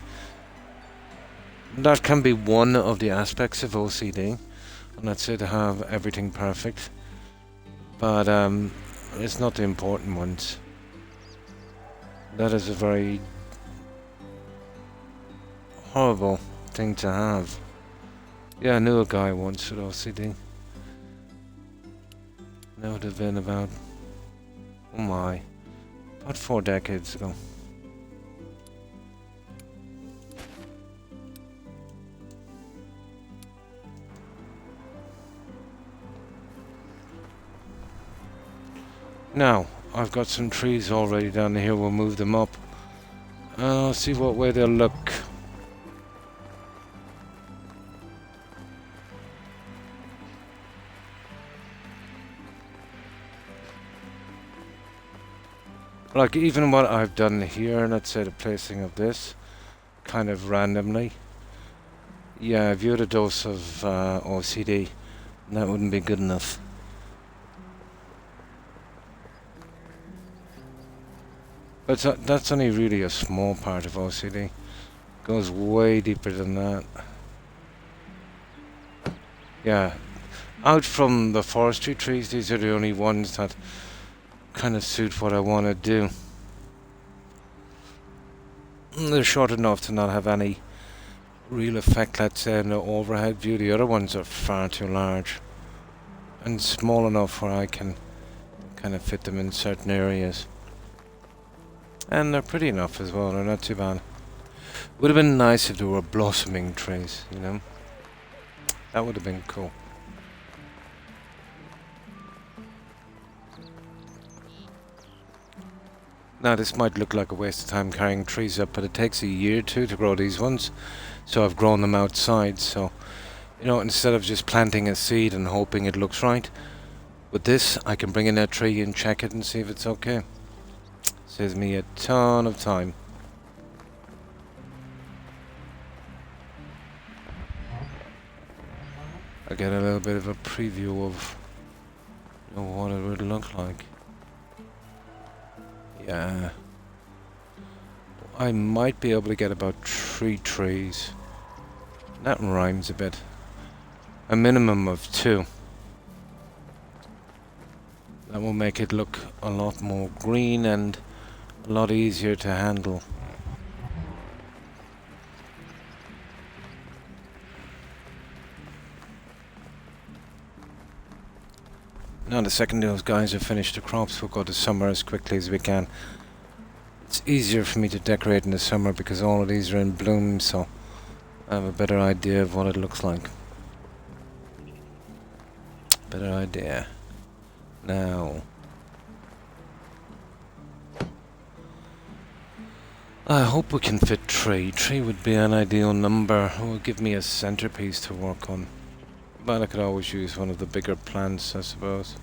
That can be one of the aspects of OCD, And I'd say to have everything perfect. But it's not the important ones. That is a very horrible thing to have. Yeah, I knew a guy once with OCD. That would have been about, oh my, about 4 decades ago. Now, I've got some trees already down here, we'll move them up. See what way they'll look. Like, even what I've done here, let's say the placing of this, kind of randomly. Yeah, if you had a dose of OCD, that wouldn't be good enough. But that's only really a small part of OCD. Goes way deeper than that. Yeah. Out from the forestry trees, these are the only ones that kind of suit what I want to do. They're short enough to not have any real effect, let's say, in the overhead view. The other ones are far too large. And small enough where I can kind of fit them in certain areas. And they're pretty enough as well, they're not too bad. Would have been nice if they were blossoming trees, you know? That would have been cool. Now this might look like a waste of time carrying trees up, but it takes a year or two to grow these ones. So I've grown them outside, so, you know, instead of just planting a seed and hoping it looks right, with this I can bring in a tree and check it and see if it's okay. Saves me a ton of time. I get a little bit of a preview of, you know, what it would look like. Yeah. I might be able to get about 3 trees. That rhymes a bit. A minimum of 2. That will make it look a lot more green and a lot easier to handle. Now the second those guys have finished the crops, we'll go to summer as quickly as we can. It's easier for me to decorate in the summer because all of these are in bloom, so I have a better idea of what it looks like. Better idea. Now, I hope we can fit 3. 3 would be an ideal number. It will give me a centerpiece to work on. But I could always use one of the bigger plants, I suppose.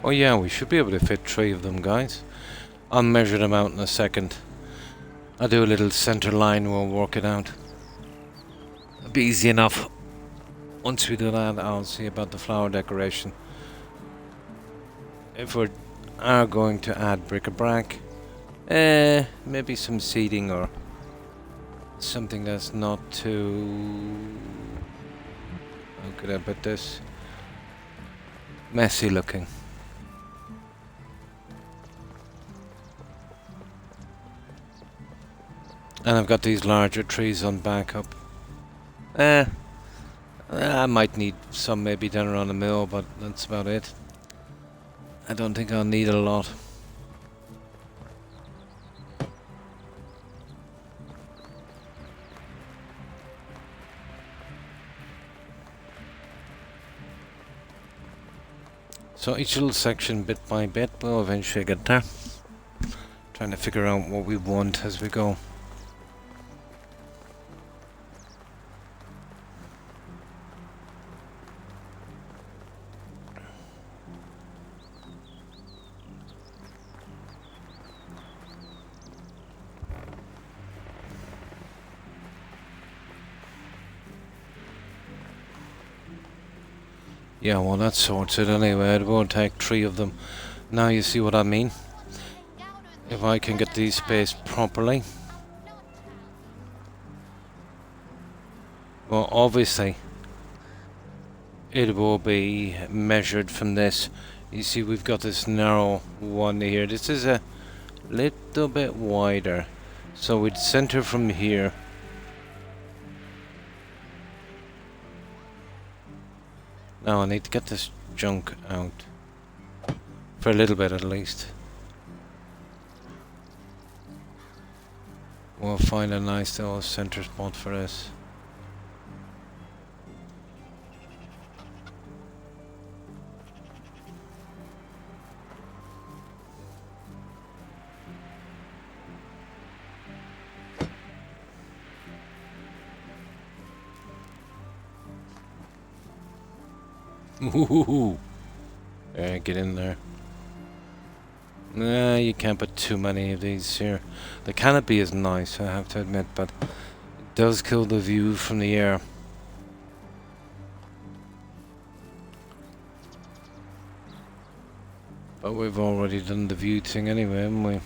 Oh yeah, we should be able to fit 3 of them, guys. I'll measure them out in a second. I'll do a little center line, we'll work it out. It'll be easy enough. Once we do that, I'll see about the flower decoration. If we are going to add bric-a-brac, maybe some seating or something that's not too... how could I put this? Messy looking. And I've got these larger trees on backup. I might need some maybe down around the mill, but that's about it. I don't think I'll need a lot. So each little section, bit by bit, will eventually get there. Trying to figure out what we want as we go. Yeah, well that sorts it anyway. It won't take 3 of them. Now you see what I mean? If I can get these spaced properly. Well, obviously, it will be measured from this. You see, we've got this narrow one here. This is a little bit wider. So we'd center from here. Now I need to get this junk out. For a little bit at least. We'll find a nice little center spot for this. Ooh, yeah, get in there. Nah, you can't put too many of these here. The canopy is nice, I have to admit, but it does kill the view from the air. But we've already done the view thing anyway, haven't we?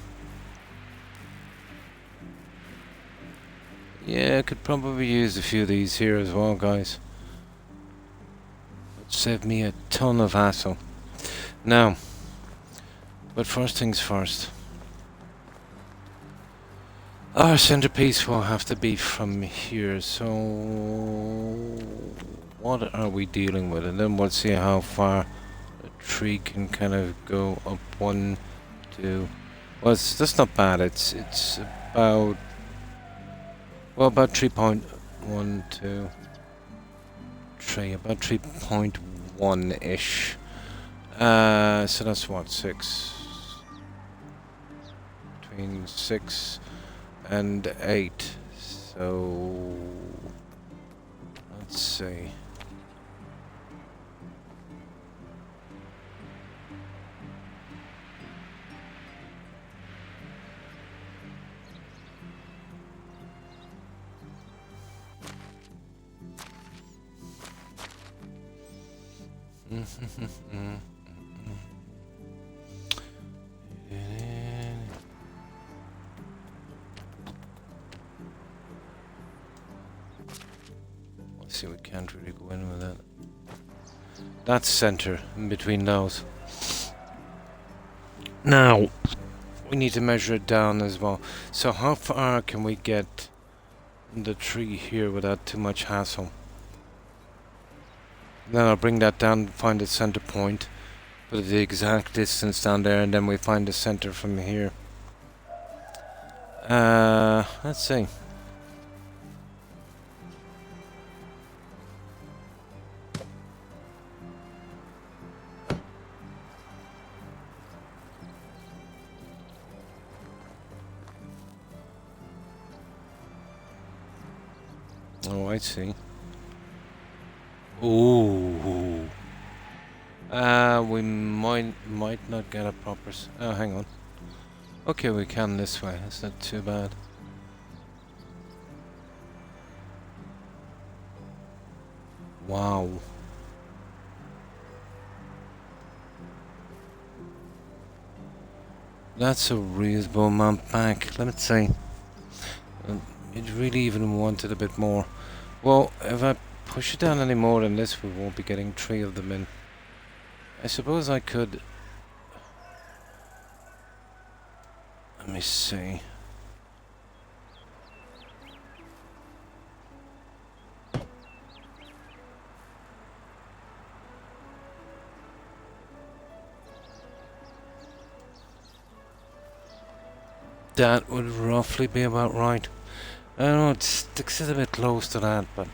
Yeah, I could probably use a few of these here as well, guys. It'd save me a ton of hassle. Now, but first things first. Our centerpiece will have to be from here, so what are we dealing with? And then we'll see how far the tree can kind of go up 1, 2. Well, that's not bad. It's about, well, about 3.1, 2, 3, about 3.1-ish. So that's what, 6, between 6 and 8. So let's see. Let's see, we can't really go in with that. That's center in between those. Now we need to measure it down as well. So how far can we get the tree here without too much hassle? Then I'll bring that down, find the center point, put the exact distance down there, and then we find the center from here. Let's see. Oh, I see. Ooh. We might not get a proper oh, hang on. Okay, we can this way. That's not too bad. Wow. That's a reasonable amount back. Let me see. It really even wanted a bit more. Well, if I push it down any more than this, we won't be getting 3 of them in. I suppose I could... Let me see. That would roughly be about right. I don't know, it sticks it a bit close to that, but...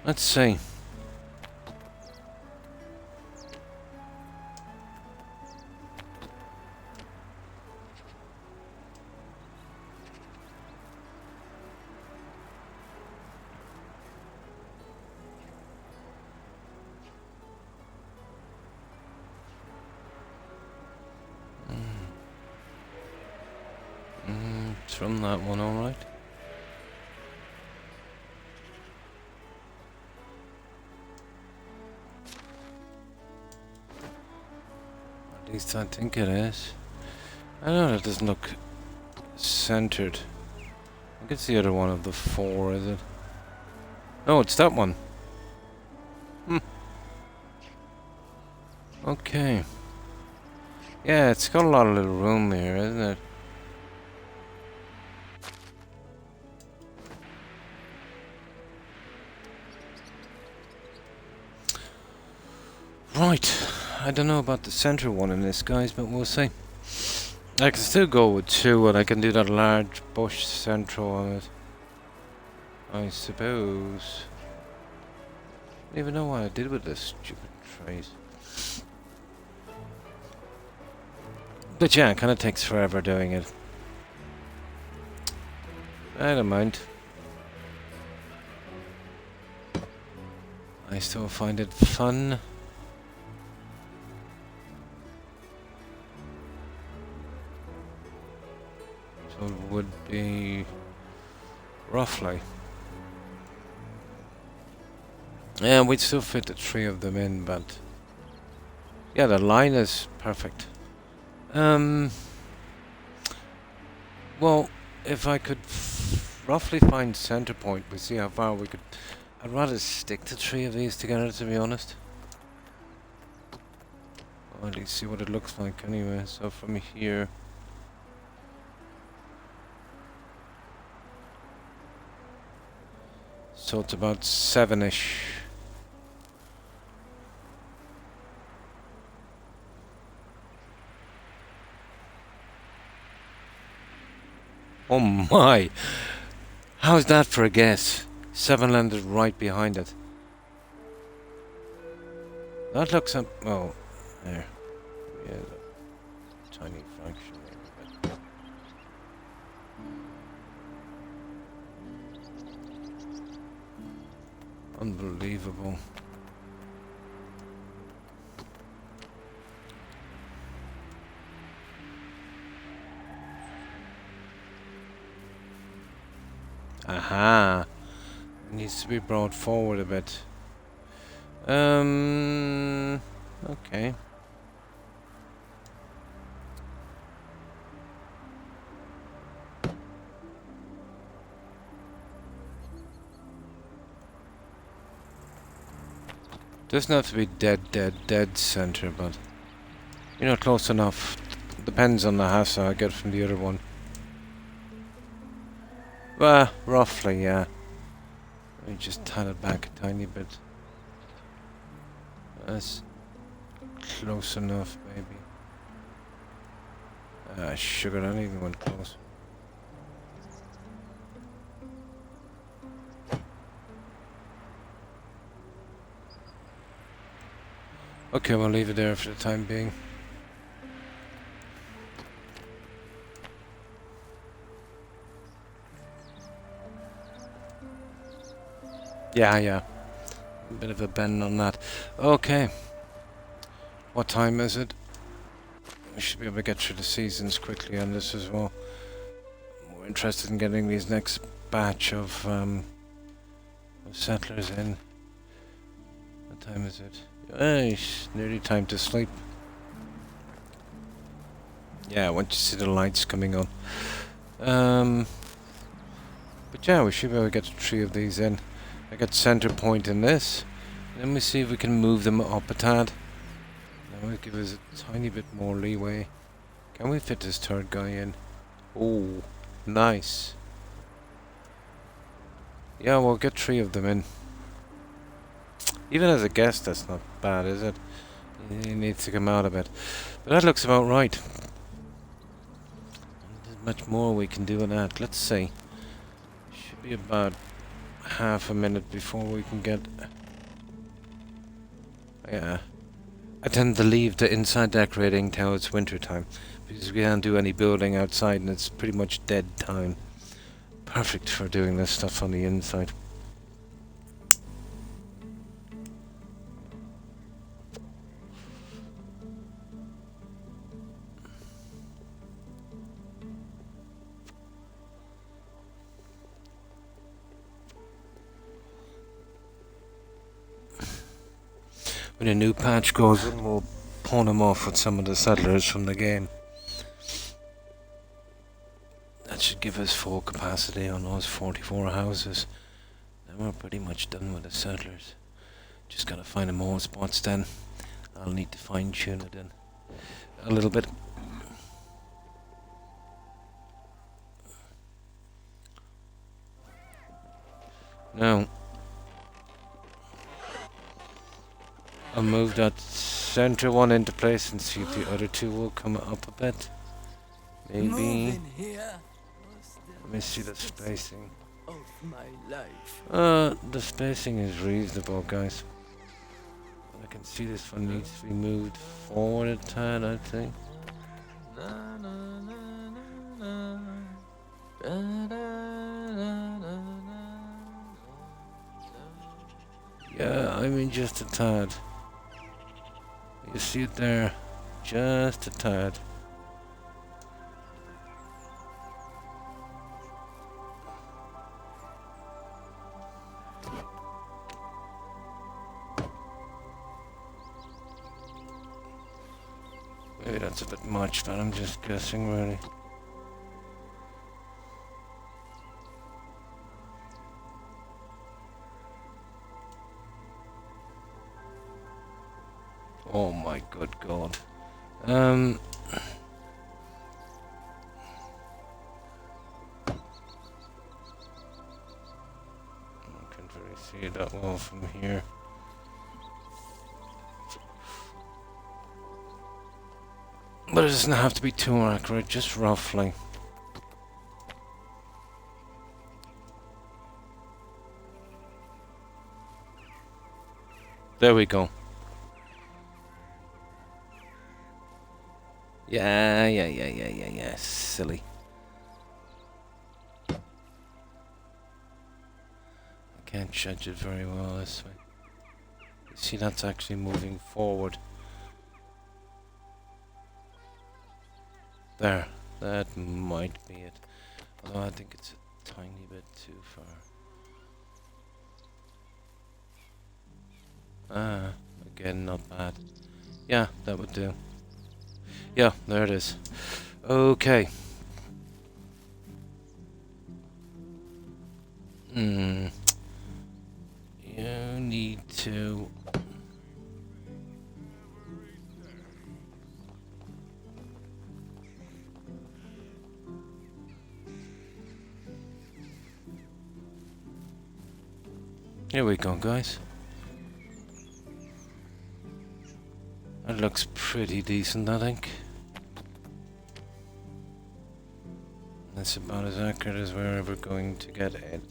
let's see. It's from that one, alright. least I think it is. I know it doesn't look centered. I think it's the other one of the 4, is it? No, it's that one. Okay. Yeah, it's got a lot of little room here, isn't it? Right. I don't know about the center one in this, guys, but we'll see. I can still go with 2, and I can do that large bush central on it. I suppose. I don't even know what I did with this stupid trays. But yeah, it kind of takes forever doing it. I don't mind. I still find it fun. So it would be roughly. Yeah, we'd still fit the 3 of them in, but yeah, the line is perfect. Well, if I could roughly find center point, we see how far we could. I'd rather stick to 3 of these together, to be honest. Or at least see what it looks like anyway. So from here. So it's about 7-ish. Oh my! How's that for a guess? 7 landed right behind it. That looks up. Oh, there. Yeah, the tiny fraction. Maybe, but unbelievable. Aha! It needs to be brought forward a bit. Okay. Doesn't have to be dead center, but you know, close enough. Depends on the hassle I get from the other one. Well, roughly, yeah. Let me just tie it back a tiny bit. That's close enough, maybe. Sugar, I don't even went close. Okay, we'll leave it there for the time being. Yeah. A bit of a bend on that. Okay. What time is it? We should be able to get through the seasons quickly on this as well. More interested in getting these next batch of settlers in. What time is it? It's nearly time to sleep. Yeah, once you see the lights coming on. But yeah, we should be able to get 3 of these in. I got center point in this. Then we see if we can move them up a tad. That will give us a tiny bit more leeway. Can we fit this 3rd guy in? Oh, nice. Yeah, we'll get 3 of them in. Even as a guest, that's not bad, is it? He needs to come out a bit. But that looks about right. There's much more we can do with that. Let's see. Should be about half a minute before we can get. Yeah, I tend to leave the inside decorating till it's winter time because we can't do any building outside and it's pretty much dead time. Perfect for doing this stuff on the inside. When a new patch goes in, we'll pawn them off with some of the settlers from the game. That should give us full capacity on those 44 houses. Then we're pretty much done with the settlers. Just gotta find more spots then. I'll need to fine tune it in a little bit. Now, I'll move that center one into place and see if the other two will come up a bit. Maybe. Let me see the spacing. The spacing is reasonable, guys. I can see this one needs to be moved forward a tad, I think. Yeah, I mean just a tad. You see it there? Just a tad. Maybe that's a bit much, but I'm just guessing really. Oh my good god. I can't really see it that well from here. But it doesn't have to be too accurate, just roughly. There we go. Yeah, silly. I can't judge it very well this way. You see, that's actually moving forward. There, that might be it. Although I think it's a tiny bit too far. Ah, again, not bad. Yeah, that would do. Yeah, there it is. Okay. You need to... Here we go, guys. That looks pretty decent, I think. That's about as accurate as we're ever going to get it.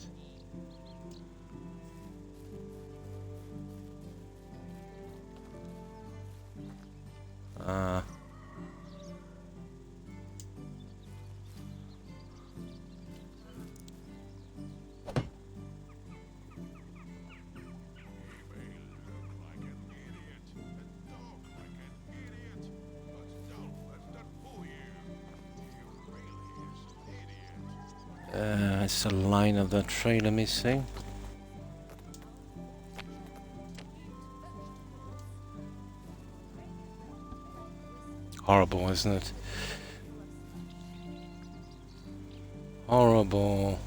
It's the line of the tree, let me see. Horrible, isn't it? Horrible.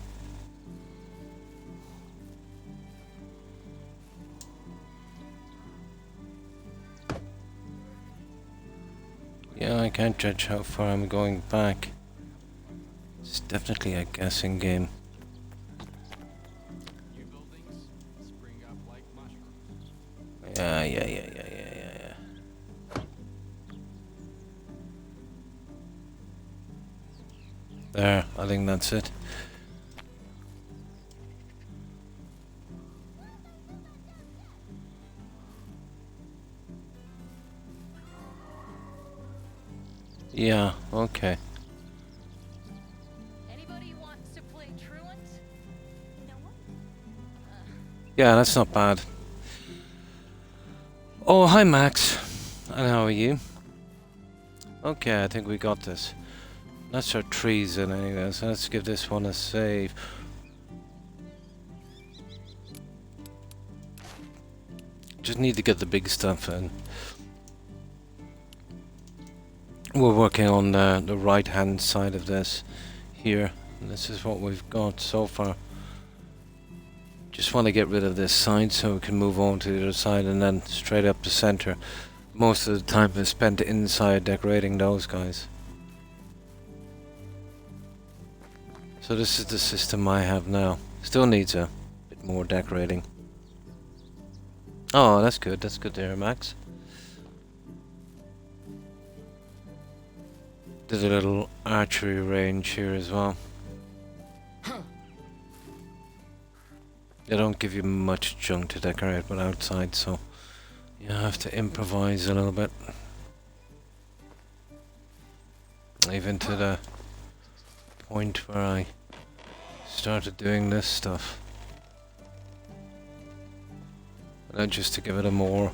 Yeah, I can't judge how far I'm going back. It's definitely a guessing game. New buildings spring up like mushrooms. Yeah. There, I think that's it. Yeah, okay. Anybody wants to play truant? No one? Yeah, that's not bad. Oh, hi Max. And how are you? Okay, I think we got this. Let's start trees in anyway, so let's give this one a save. Just need to get the big stuff in. We're working on the right hand side of this here. And this is what we've got so far. Just want to get rid of this side so we can move on to the other side and then straight up the center. Most of the time is spent inside decorating those guys. So this is the system I have now. Still needs a bit more decorating. Oh, that's good. That's good there, Max. There's a little archery range here as well. They don't give you much junk to decorate with outside, so you have to improvise a little bit. Even to the point where I started doing this stuff. Just to give it a more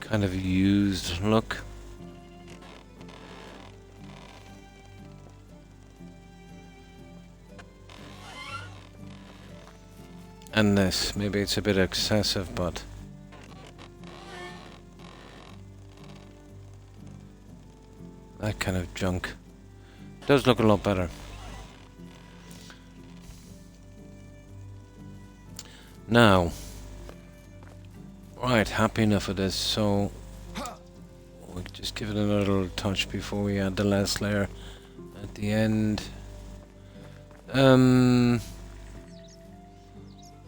kind of used look. And this, maybe it's a bit excessive, but that kind of junk does look a lot better. Now, right, happy enough of this, so we'll just give it another little touch before we add the last layer at the end.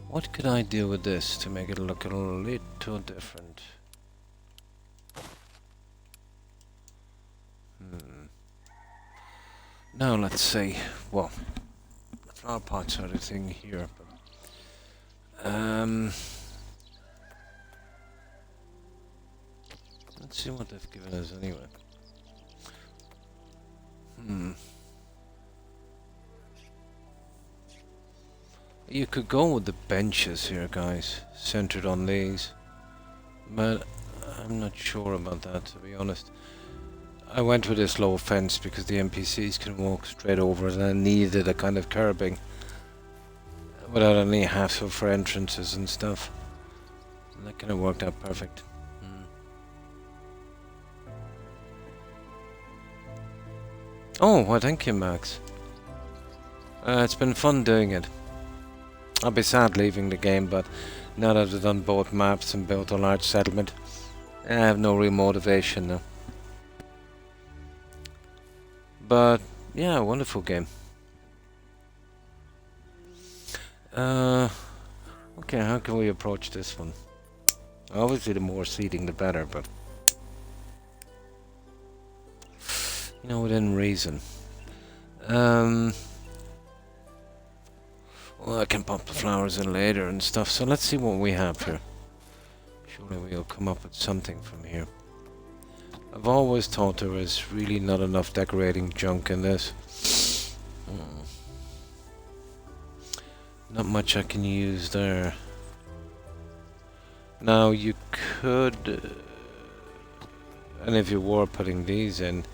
What could I do with this to make it look a little different? Now let's see. Well, the flower pots are the thing here. But, let's see what they've given us anyway. You could go with the benches here, guys, centered on these, but I'm not sure about that, to be honest. I went with this low fence because the NPCs can walk straight over it, and I needed a kind of curbing without any hassle for entrances and stuff. And that kind of worked out perfect. Oh, well, thank you, Max. It's been fun doing it. I'll be sad leaving the game, but now that I've done both maps and built a large settlement, I have no real motivation now. But yeah, wonderful game. Okay, how can we approach this one? Obviously the more seating the better, but you know, within reason. Well, I can pop the flowers in later and stuff, so let's see what we have here. Surely we'll come up with something from here. I've always thought there was really not enough decorating junk in this. Not much I can use there. Now you could, and if you were putting these in,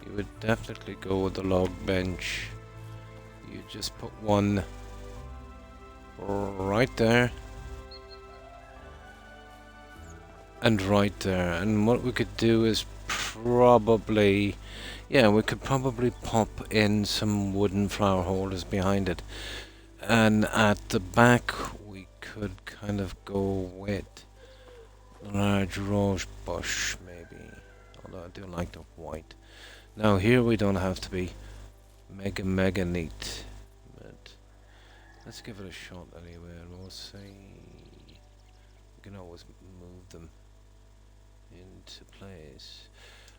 you would definitely go with the log bench. You just put one right there and right there, and what we could do is probably, yeah, we could probably pop in some wooden flower holders behind it, and at the back we could kind of go with a large rose bush maybe, although I do like the white. Now here we don't have to be mega neat, but let's give it a shot anyway, and we'll see. We can always move them into place.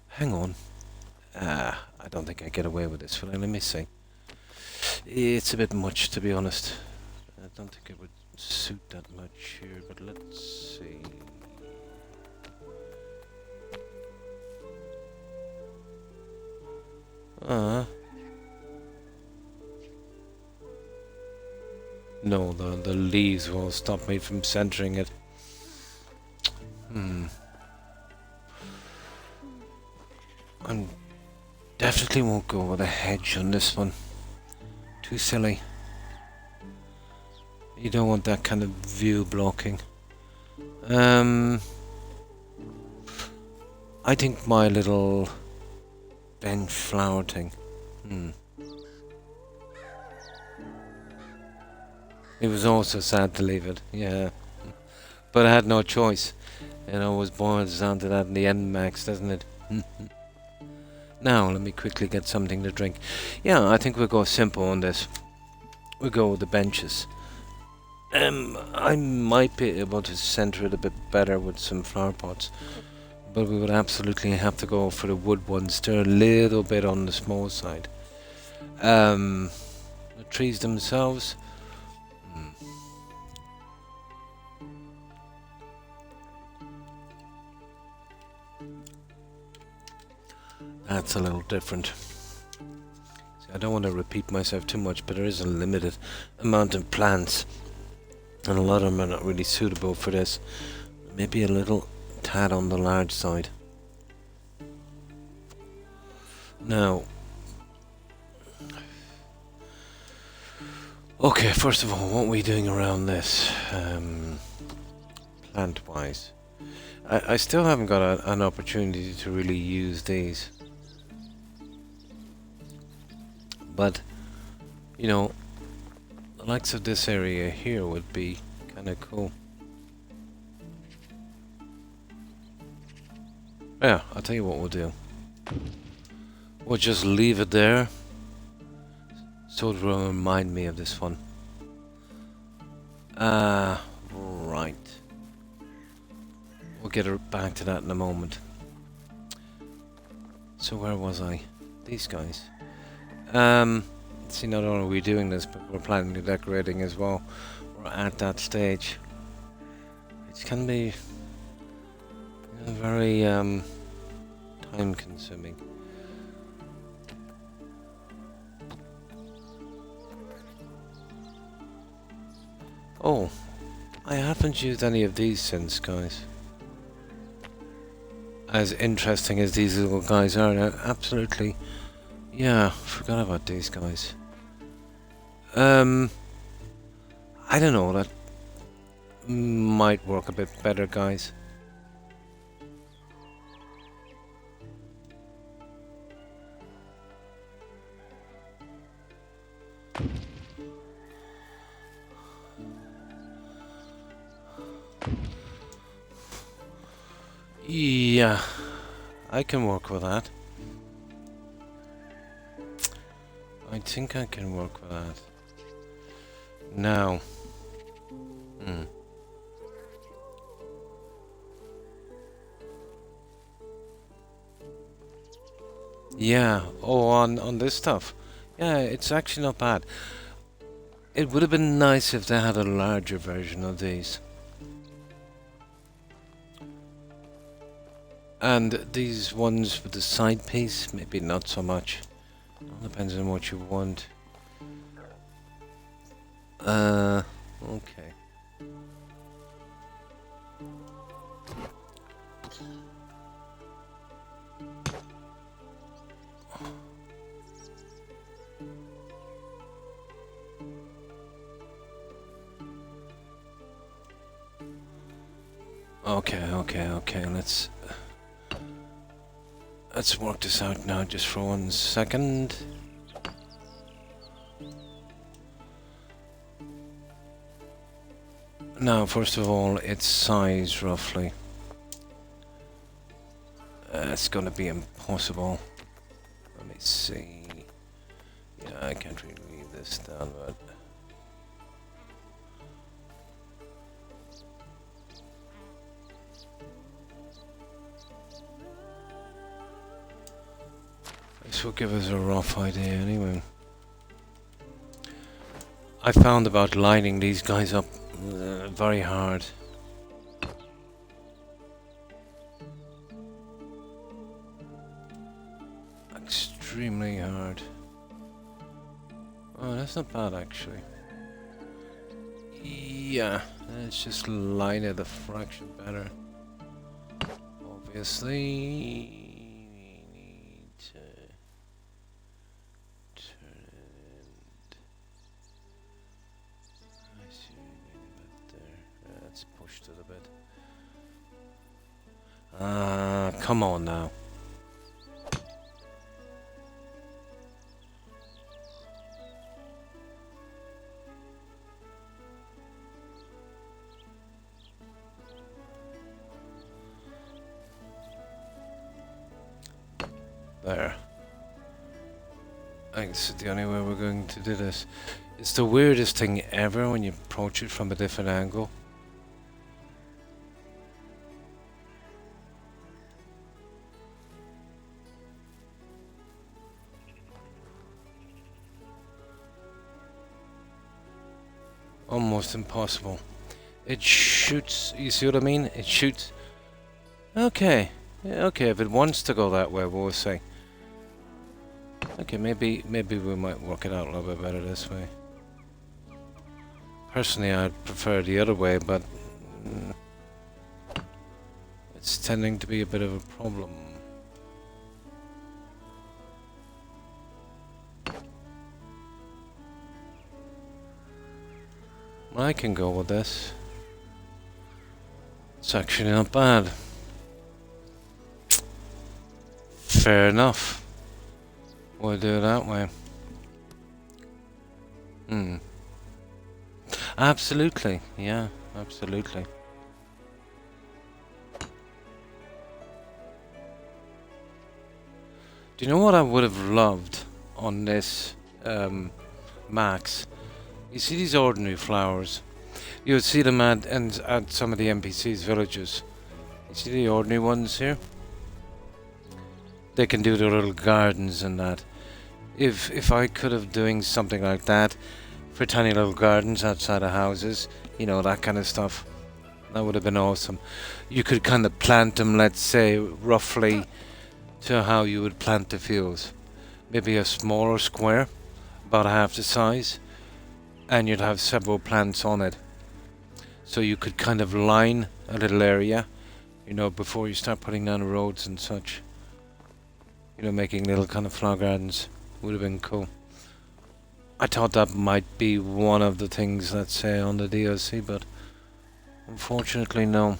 Hang on. I don't think I get away with this one. Let me see. It's a bit much, to be honest. I don't think it would suit that much here, but let's see. No, the leaves will stop me from centering it. I definitely won't go with a hedge on this one. Too silly. You don't want that kind of view blocking. I think my little bench flower thing. It was also sad to leave it, yeah. But I had no choice. It always boils down to that in the end, Max, doesn't it? Now, let me quickly get something to drink. Yeah, I think we'll go simple on this. We'll go with the benches. I might be able to center it a bit better with some flower pots. But we would absolutely have to go for the wood ones. They're a little bit on the small side. The trees themselves. That's a little different. See, I don't want to repeat myself too much, but there is a limited amount of plants. And a lot of them are not really suitable for this. Maybe a little tad on the large side. Now, okay, first of all, what are we doing around this, plant-wise? I still haven't got an opportunity to really use these. But, you know, the likes of this area here would be kind of cool. Yeah, I'll tell you what we'll do. We'll just leave it there, so it will remind me of this one. Right. We'll get back to that in a moment. So where was I? These guys. See, not only are we doing this, but we're planning the decorating as well. We're at that stage. It can be very time consuming. Oh, I haven't used any of these since, guys. As interesting as these little guys are, they're absolutely... Yeah, forgot about these guys. I don't know, that might work a bit better, guys. Yeah, I can work with that. I think I can work with that. Now. Yeah, oh, on this stuff. Yeah, it's actually not bad. It would have been nice if they had a larger version of these. And these ones with the side piece, maybe not so much. Depends on what you want. Okay. Okay, let's work this out now just for 1 second. Now, first of all, its size roughly. It's gonna be impossible. Let me see. Yeah, I can't really leave this down, but... This will give us a rough idea anyway. I found about lining these guys up very hard. Extremely hard. Oh, that's not bad actually. Yeah, let's just line it a fraction better. Obviously. Come on now. I guess it's the only way we're going to do this. It's the weirdest thing ever when you approach it from a different angle. Almost impossible. It shoots, you see what I mean? It shoots. Okay. Yeah, okay, if it wants to go that way, we'll see. Okay, maybe we might work it out a little bit better this way. Personally, I'd prefer the other way, but it's tending to be a bit of a problem. I can go with this. It's actually not bad. Fair enough. We'll do it that way. Absolutely. Yeah, absolutely. Do you know what I would have loved on this Max? You see these ordinary flowers? You would see them at some of the NPCs' villages. You see the ordinary ones here? They can do their little gardens and that. If I could have doing something like that for tiny little gardens outside of houses, you know, that kind of stuff, that would have been awesome. You could kind of plant them, let's say, roughly to how you would plant the fields. Maybe a smaller square, about half the size, and you'd have several plants on it. So you could kind of line a little area, you know, before you start putting down roads and such. You know, making little kind of flower gardens would have been cool. I thought that might be one of the things, let's say, on the DLC, but unfortunately no.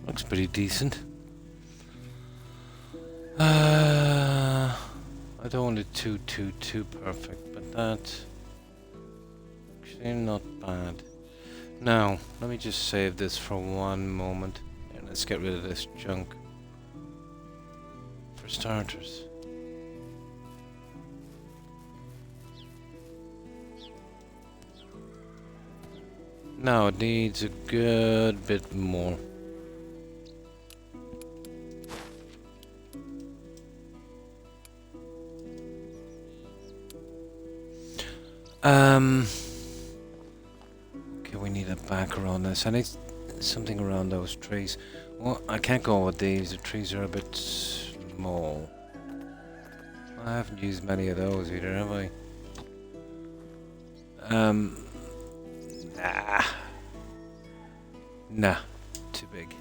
Looks pretty decent. I don't want it too perfect, but that's actually not bad. Now, let me just save this for one moment. And let's get rid of this junk. For starters. Now it needs a good bit more. Okay, we need a back around this. I need something around those trees. Well, I can't go with these. The trees are a bit small. I haven't used many of those either, have I? Nah. Too big.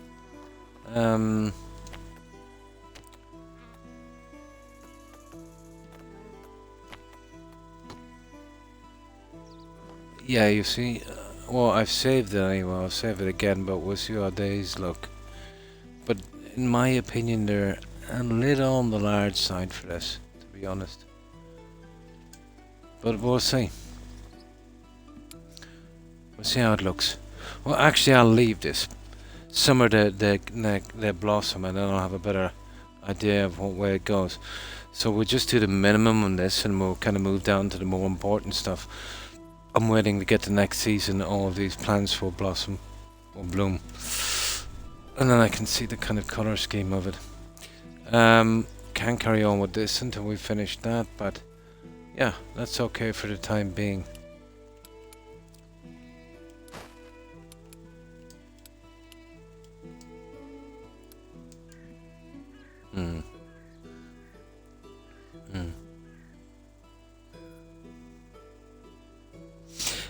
Yeah, you see, well, I've saved it anyway. I'll save it again, but we'll see how days look. But in my opinion, they're a little on the large side for this, to be honest. But we'll see. We'll see how it looks. Well, actually, I'll leave this. Summer they blossom, and then I'll have a better idea of what way it goes. So we'll just do the minimum on this, and we'll kind of move down to the more important stuff. I'm waiting to get the next season. All of these plants will blossom or bloom, and then I can see the kind of color scheme of it. Can't carry on with this until we finish that, but yeah, that's okay for the time being.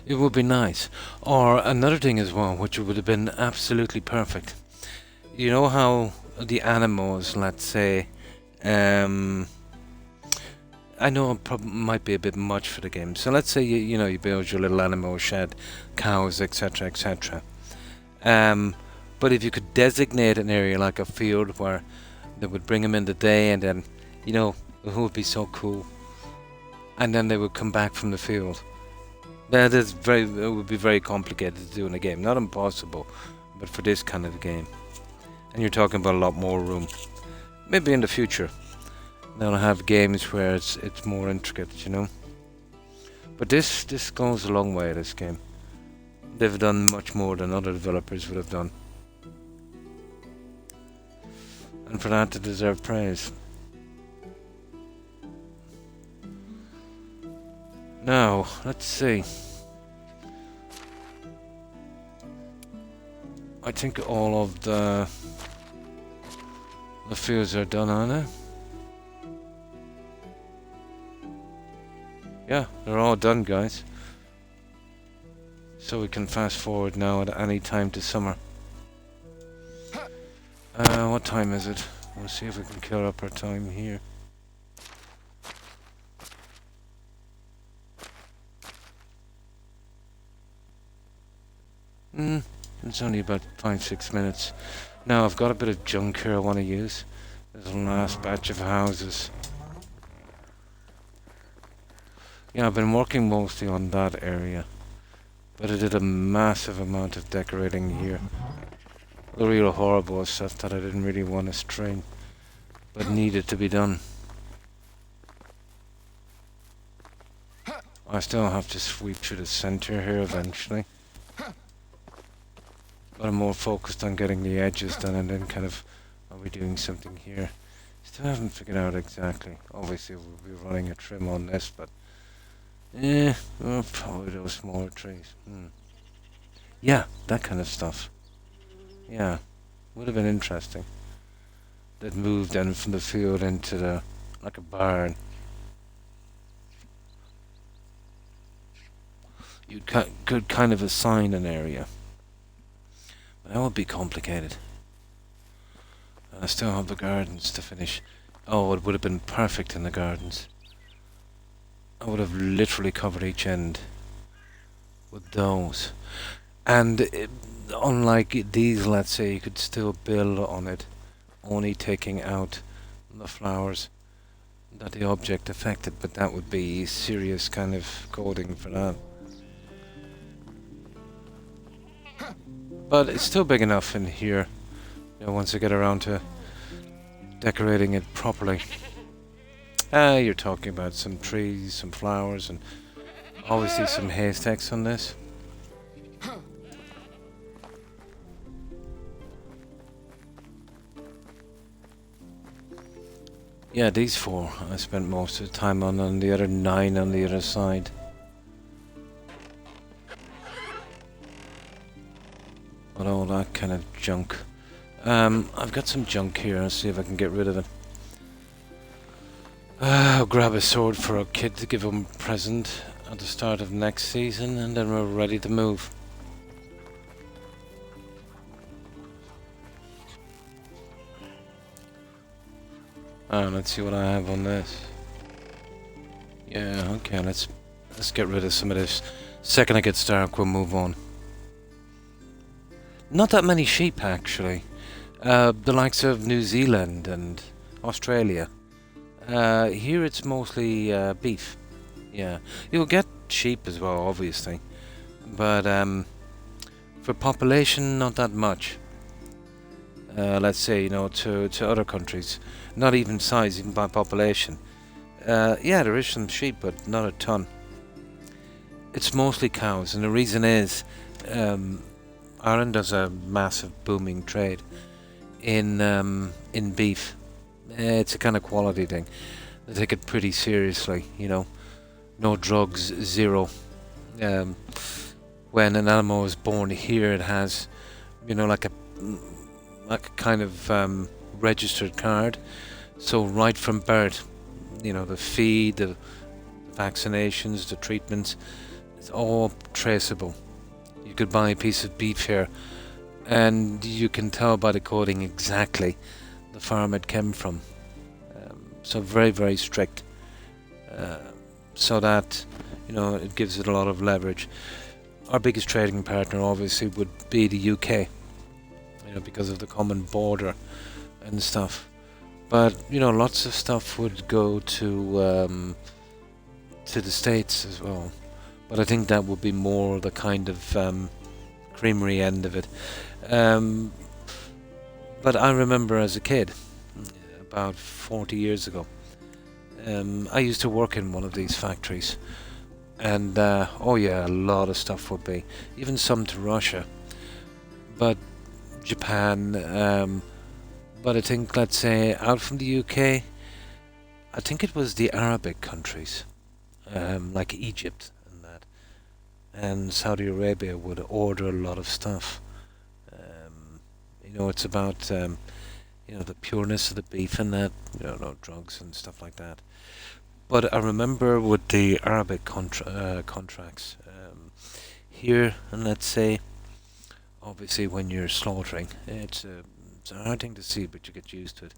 It would be nice. Or another thing as well, which would have been absolutely perfect. You know how the animals, let's say. Um, I know it might be a bit much for the game. So let's say you build your little animal shed, cows, etc., etc. But if you could designate an area like a field where they would bring them in the day, and then it would be so cool. And then they would come back from the field. It would be very complicated to do in a game. Not impossible, but for this kind of game. And you're talking about a lot more room. Maybe in the future they'll have games where it's more intricate, But this goes a long way, this game. They've done much more than other developers would have done. And for that they deserve praise. Now, let's see. I think all of the fields are done, aren't they? Yeah, they're all done, guys. So we can fast forward now at any time to summer. What time is it? We'll see if we can kill up our time here. It's only about 5-6 minutes. Now I've got a bit of junk here I want to use. There's a last batch of houses. Yeah, I've been working mostly on that area, but I did a massive amount of decorating here. The real horrible stuff that I didn't really want to strain, but needed to be done. I still have to sweep through the center here eventually. But I'm more focused on getting the edges done, and then kind of, are we doing something here? Still haven't figured out exactly. Obviously we'll be running a trim on this, but probably those smaller trees. Yeah, that kind of stuff. Yeah, would have been interesting. That moved then from the field into like a barn. You could kind of assign an area. That would be complicated. And I still have the gardens to finish. Oh, it would have been perfect in the gardens. I would have literally covered each end with those. And unlike these, let's say, you could still build on it, only taking out the flowers that the object affected, but that would be serious kind of coding for that. But it's still big enough in here, once I get around to decorating it properly. You're talking about some trees, some flowers, and obviously some haystacks on this. Yeah, these 4 I spent most of the time on, and the other 9 on the other side. But all that kind of junk. I've got some junk here. I'll see if I can get rid of it. I'll grab a sword for a kid to give him a present at the start of next season, and then we're ready to move. Let's see what I have on this. Yeah, okay, let's get rid of some of this. Second it gets dark, we'll move on. Not that many sheep, actually. The likes of New Zealand and Australia. Here it's mostly beef. Yeah, you'll get sheep as well, obviously. But for population, not that much. Let's say, to other countries. Not even size, even by population. Yeah, there is some sheep, but not a ton. It's mostly cows, and the reason is Ireland does a massive booming trade in beef. It's a kind of quality thing. They take it pretty seriously, No drugs, zero. When an animal is born here, it has, like a kind of registered card. So right from birth, the feed, the vaccinations, the treatments, it's all traceable. You could buy a piece of beef here, and you can tell by the coding exactly the farm it came from. So very, very strict. Uh, so that, it gives it a lot of leverage. Our biggest trading partner obviously would be the UK, because of the common border and stuff. But, lots of stuff would go to the States as well. But I think that would be more the kind of creamery end of it. But I remember as a kid, about 40 years ago, I used to work in one of these factories. And, a lot of stuff would be. Even some to Russia. But Japan, but I think, let's say, out from the UK, I think it was the Arabic countries, like Egypt and that. And Saudi Arabia would order a lot of stuff. It's about, the pureness of the beef and that, no drugs and stuff like that. But I remember with the Arabic contracts here, and let's say, obviously when you're slaughtering, it's a hard thing to see, but you get used to it.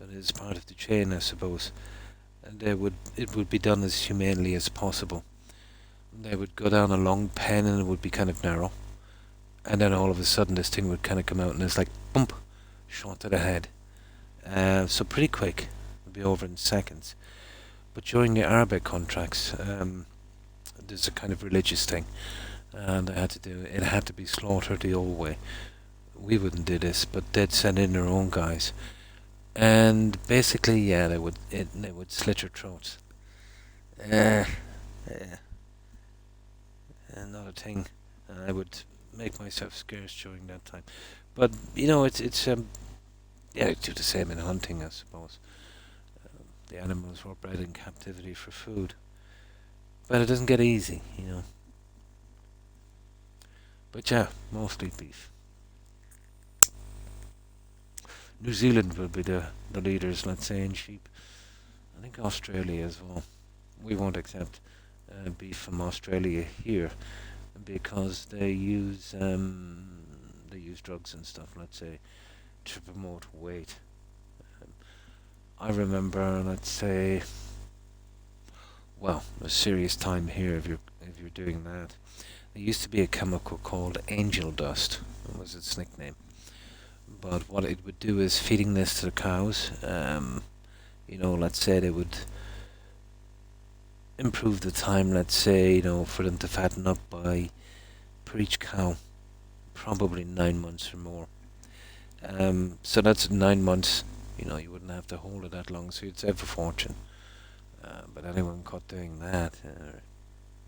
But it's part of the chain, I suppose. And it would be done as humanely as possible. They would go down a long pen and it would be kind of narrow. And then all of a sudden this thing would kind of come out and it's like, bump, shot to the head. So pretty quick. It would be over in seconds. But during the Arabic contracts, there's a kind of religious thing. And it had to be slaughtered the old way. We wouldn't do this, but they'd send in their own guys. And basically, they would slit your throats. Another thing, I would make myself scarce during that time. But it's they do the same in hunting, I suppose. The animals were bred in captivity for food, but it doesn't get easy, But yeah, mostly beef. New Zealand will be the leaders, let's say, in sheep. I think Australia as well. We won't accept beef from Australia here because they use drugs and stuff, let's say, to promote weight. I remember, let's say, a serious time here if you're doing that. There used to be a chemical called angel dust. That was its nickname. But what it would do is feeding this to the cows. Let's say they would improve the time, let's say, for them to fatten up by, per each cow, probably 9 months or more. So that's 9 months, you wouldn't have to hold it that long, so you'd save a fortune. But anyone caught doing that,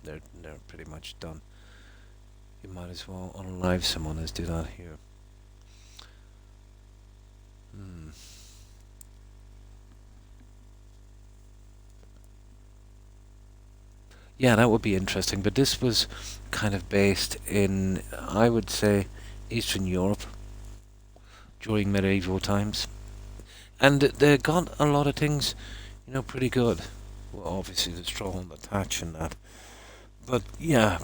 they're pretty much done. You might as well unalive someone as do that here. Yeah, that would be interesting, but this was kind of based in, I would say, Eastern Europe during medieval times. And they got a lot of things, pretty good. Well, obviously the straw and the thatch and that. But yeah,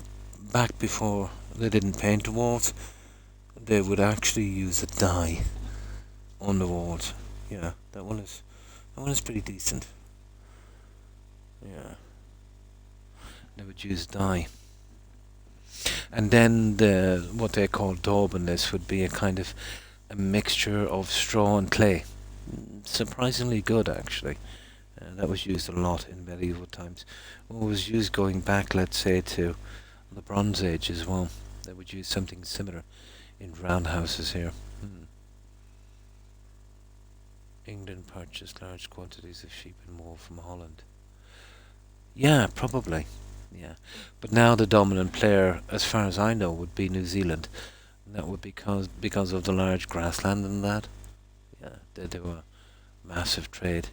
back before they didn't paint the walls, they would actually use a dye on the walls. Yeah, that one is pretty decent. Yeah. They would use dye. And then what they call daub in this would be a kind of a mixture of straw and clay. Surprisingly good, actually. That was used a lot in medieval times. Well, it was used going back, let's say, to the Bronze Age as well. They would use something similar in roundhouses here. England purchased large quantities of sheep and wool from Holland. Yeah, probably. Yeah, but now the dominant player, as far as I know, would be New Zealand. And that would be because of the large grassland and that. Yeah, they do a massive trade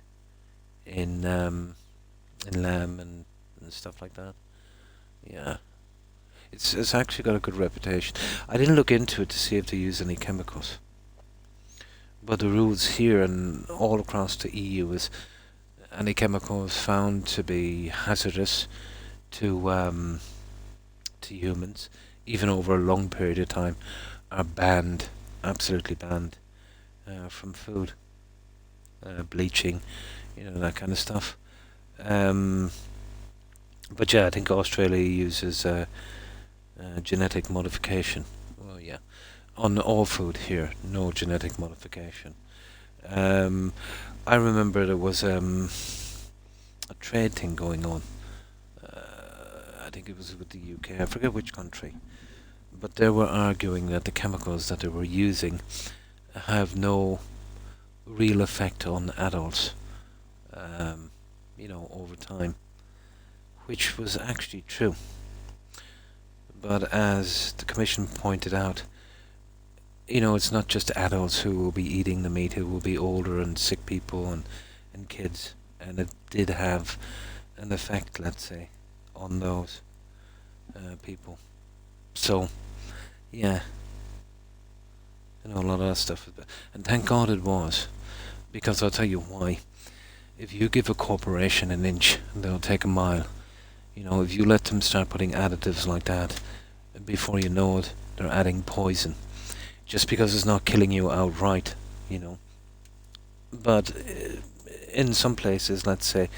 in lamb and stuff like that. Yeah, it's actually got a good reputation. I didn't look into it to see if they use any chemicals, but the rules here and all across the EU is any chemicals found to be hazardous to humans, even over a long period of time, are banned, absolutely banned, from food. bleaching, that kind of stuff. But yeah, I think Australia uses genetic modification. Well, yeah, on all food here, no genetic modification. I remember there was a trade thing going on. I think it was with the UK. I forget which country, but they were arguing that the chemicals that they were using have no real effect on adults. Over time, which was actually true. But as the Commission pointed out, it's not just adults who will be eating the meat, it will be older and sick people and kids. And it did have an effect, let's say, on those people. So, yeah, a lot of that stuff. And thank God it was, because I'll tell you why. If you give a corporation an inch, they'll take a mile. If you let them start putting additives like that, before you know it, they're adding poison. Just because it's not killing you outright, But in some places, let's say,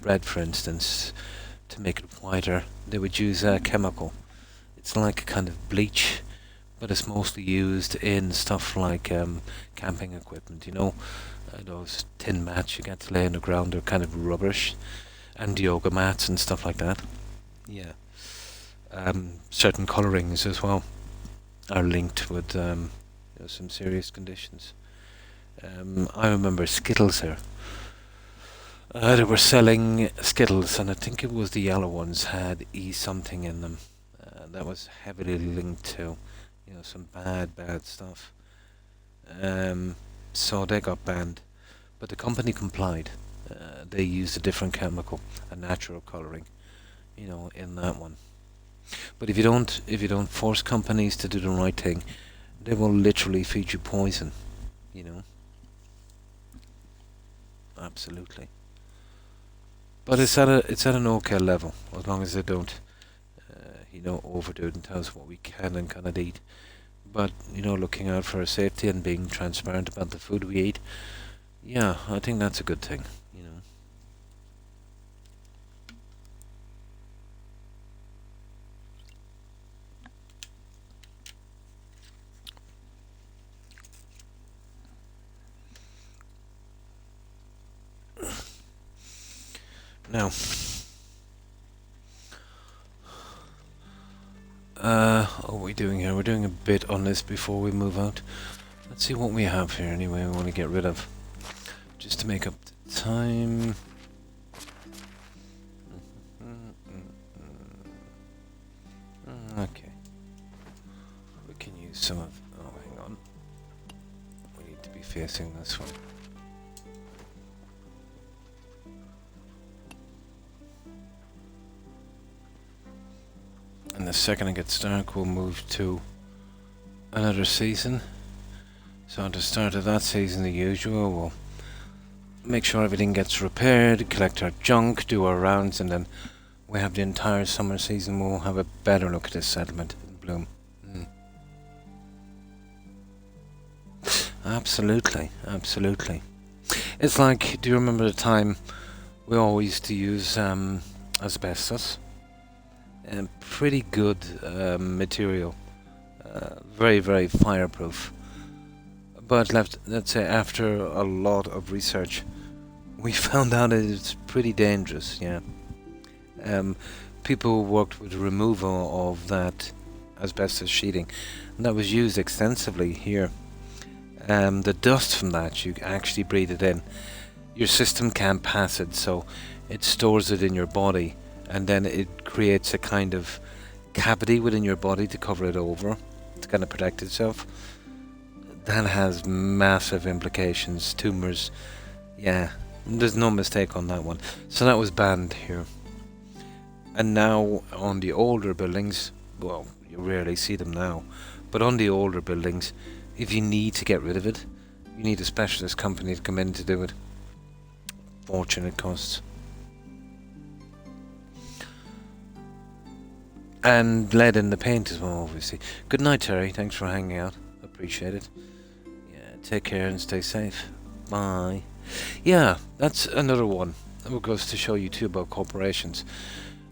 bread for instance, to make it whiter, they would use a chemical. It's like a kind of bleach, but it's mostly used in stuff like camping equipment, those tin mats you get to lay on the ground, they're kind of rubbish, and yoga mats and stuff like that. Yeah. Certain colourings as well are linked with some serious conditions. I remember Skittles there. They were selling Skittles, and I think it was the yellow ones had E something in them. That was heavily linked to, some bad stuff. So they got banned, but the company complied. They used a different chemical, a natural colouring, in that one. But if you don't force companies to do the right thing, they will literally feed you poison, Absolutely. But it's at an okay level, as long as they don't, overdo it and tell us what we can and cannot eat. But looking out for our safety and being transparent about the food we eat, yeah, I think that's a good thing. Now, what are we doing here? We're doing a bit on this before we move out. Let's see what we have here anyway we want to get rid of. Just to make up the time. Okay. We can use some of... Oh, hang on. We need to be facing this one. And the second it gets dark, we'll move to another season. So at the start of that season, the usual, we'll make sure everything gets repaired, collect our junk, do our rounds, and then we have the entire summer season. We'll have a better look at this settlement in bloom. Absolutely, absolutely. It's like, do you remember the time we always used to use asbestos? Pretty good material, very, very fireproof. But let's say after a lot of research, we found out it's pretty dangerous. Yeah. People worked with removal of that asbestos sheeting, and that was used extensively here. The dust from that, you actually breathe it in. Your system can't pass it, so it stores it in your body, and then it creates a kind of cavity within your body to cover it over, to kind of protect itself. That has massive implications, tumors, yeah, there's no mistake on that one. So that was banned here. And now on the older buildings, well, you rarely see them now, but on the older buildings, if you need to get rid of it, you need a specialist company to come in to do it. Fortune it costs. And lead in the paint as well, obviously. Good night, Terry. Thanks for hanging out. Appreciate it. Yeah, take care and stay safe. Bye. Yeah, that's another one. That goes to show you too about corporations.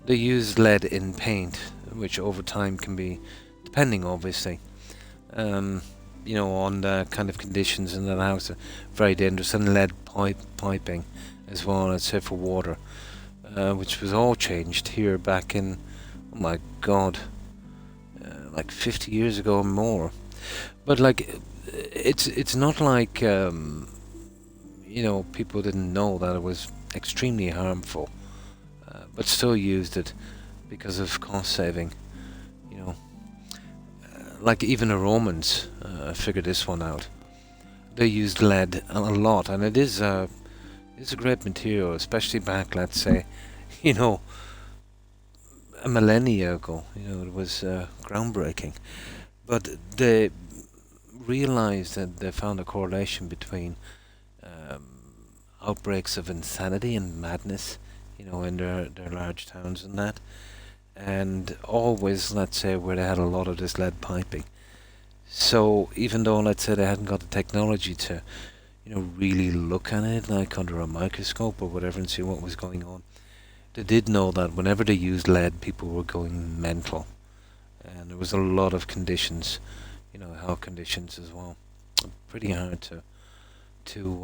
They use lead in paint, which over time can be, depending obviously, um, on the kind of conditions in that house, very dangerous. And lead piping as well, let's say for water, which was all changed here back in, oh my god, like 50 years ago or more. But like, it's not like people didn't know that it was extremely harmful, but still used it because of cost saving. You know, like even the Romans figured this one out. They used lead a lot, and it's a great material, especially back, let's say, you know, a millennia ago. It was groundbreaking. But they realized that they found a correlation between um, outbreaks of insanity and madness, in their large towns and that. And always, let's say, where they had a lot of this lead piping. So even though, let's say, they hadn't got the technology to, really look at it, like under a microscope or whatever, and see what was going on, they did know that whenever they used lead, people were going mental. And there was a lot of conditions, health conditions as well. Pretty hard to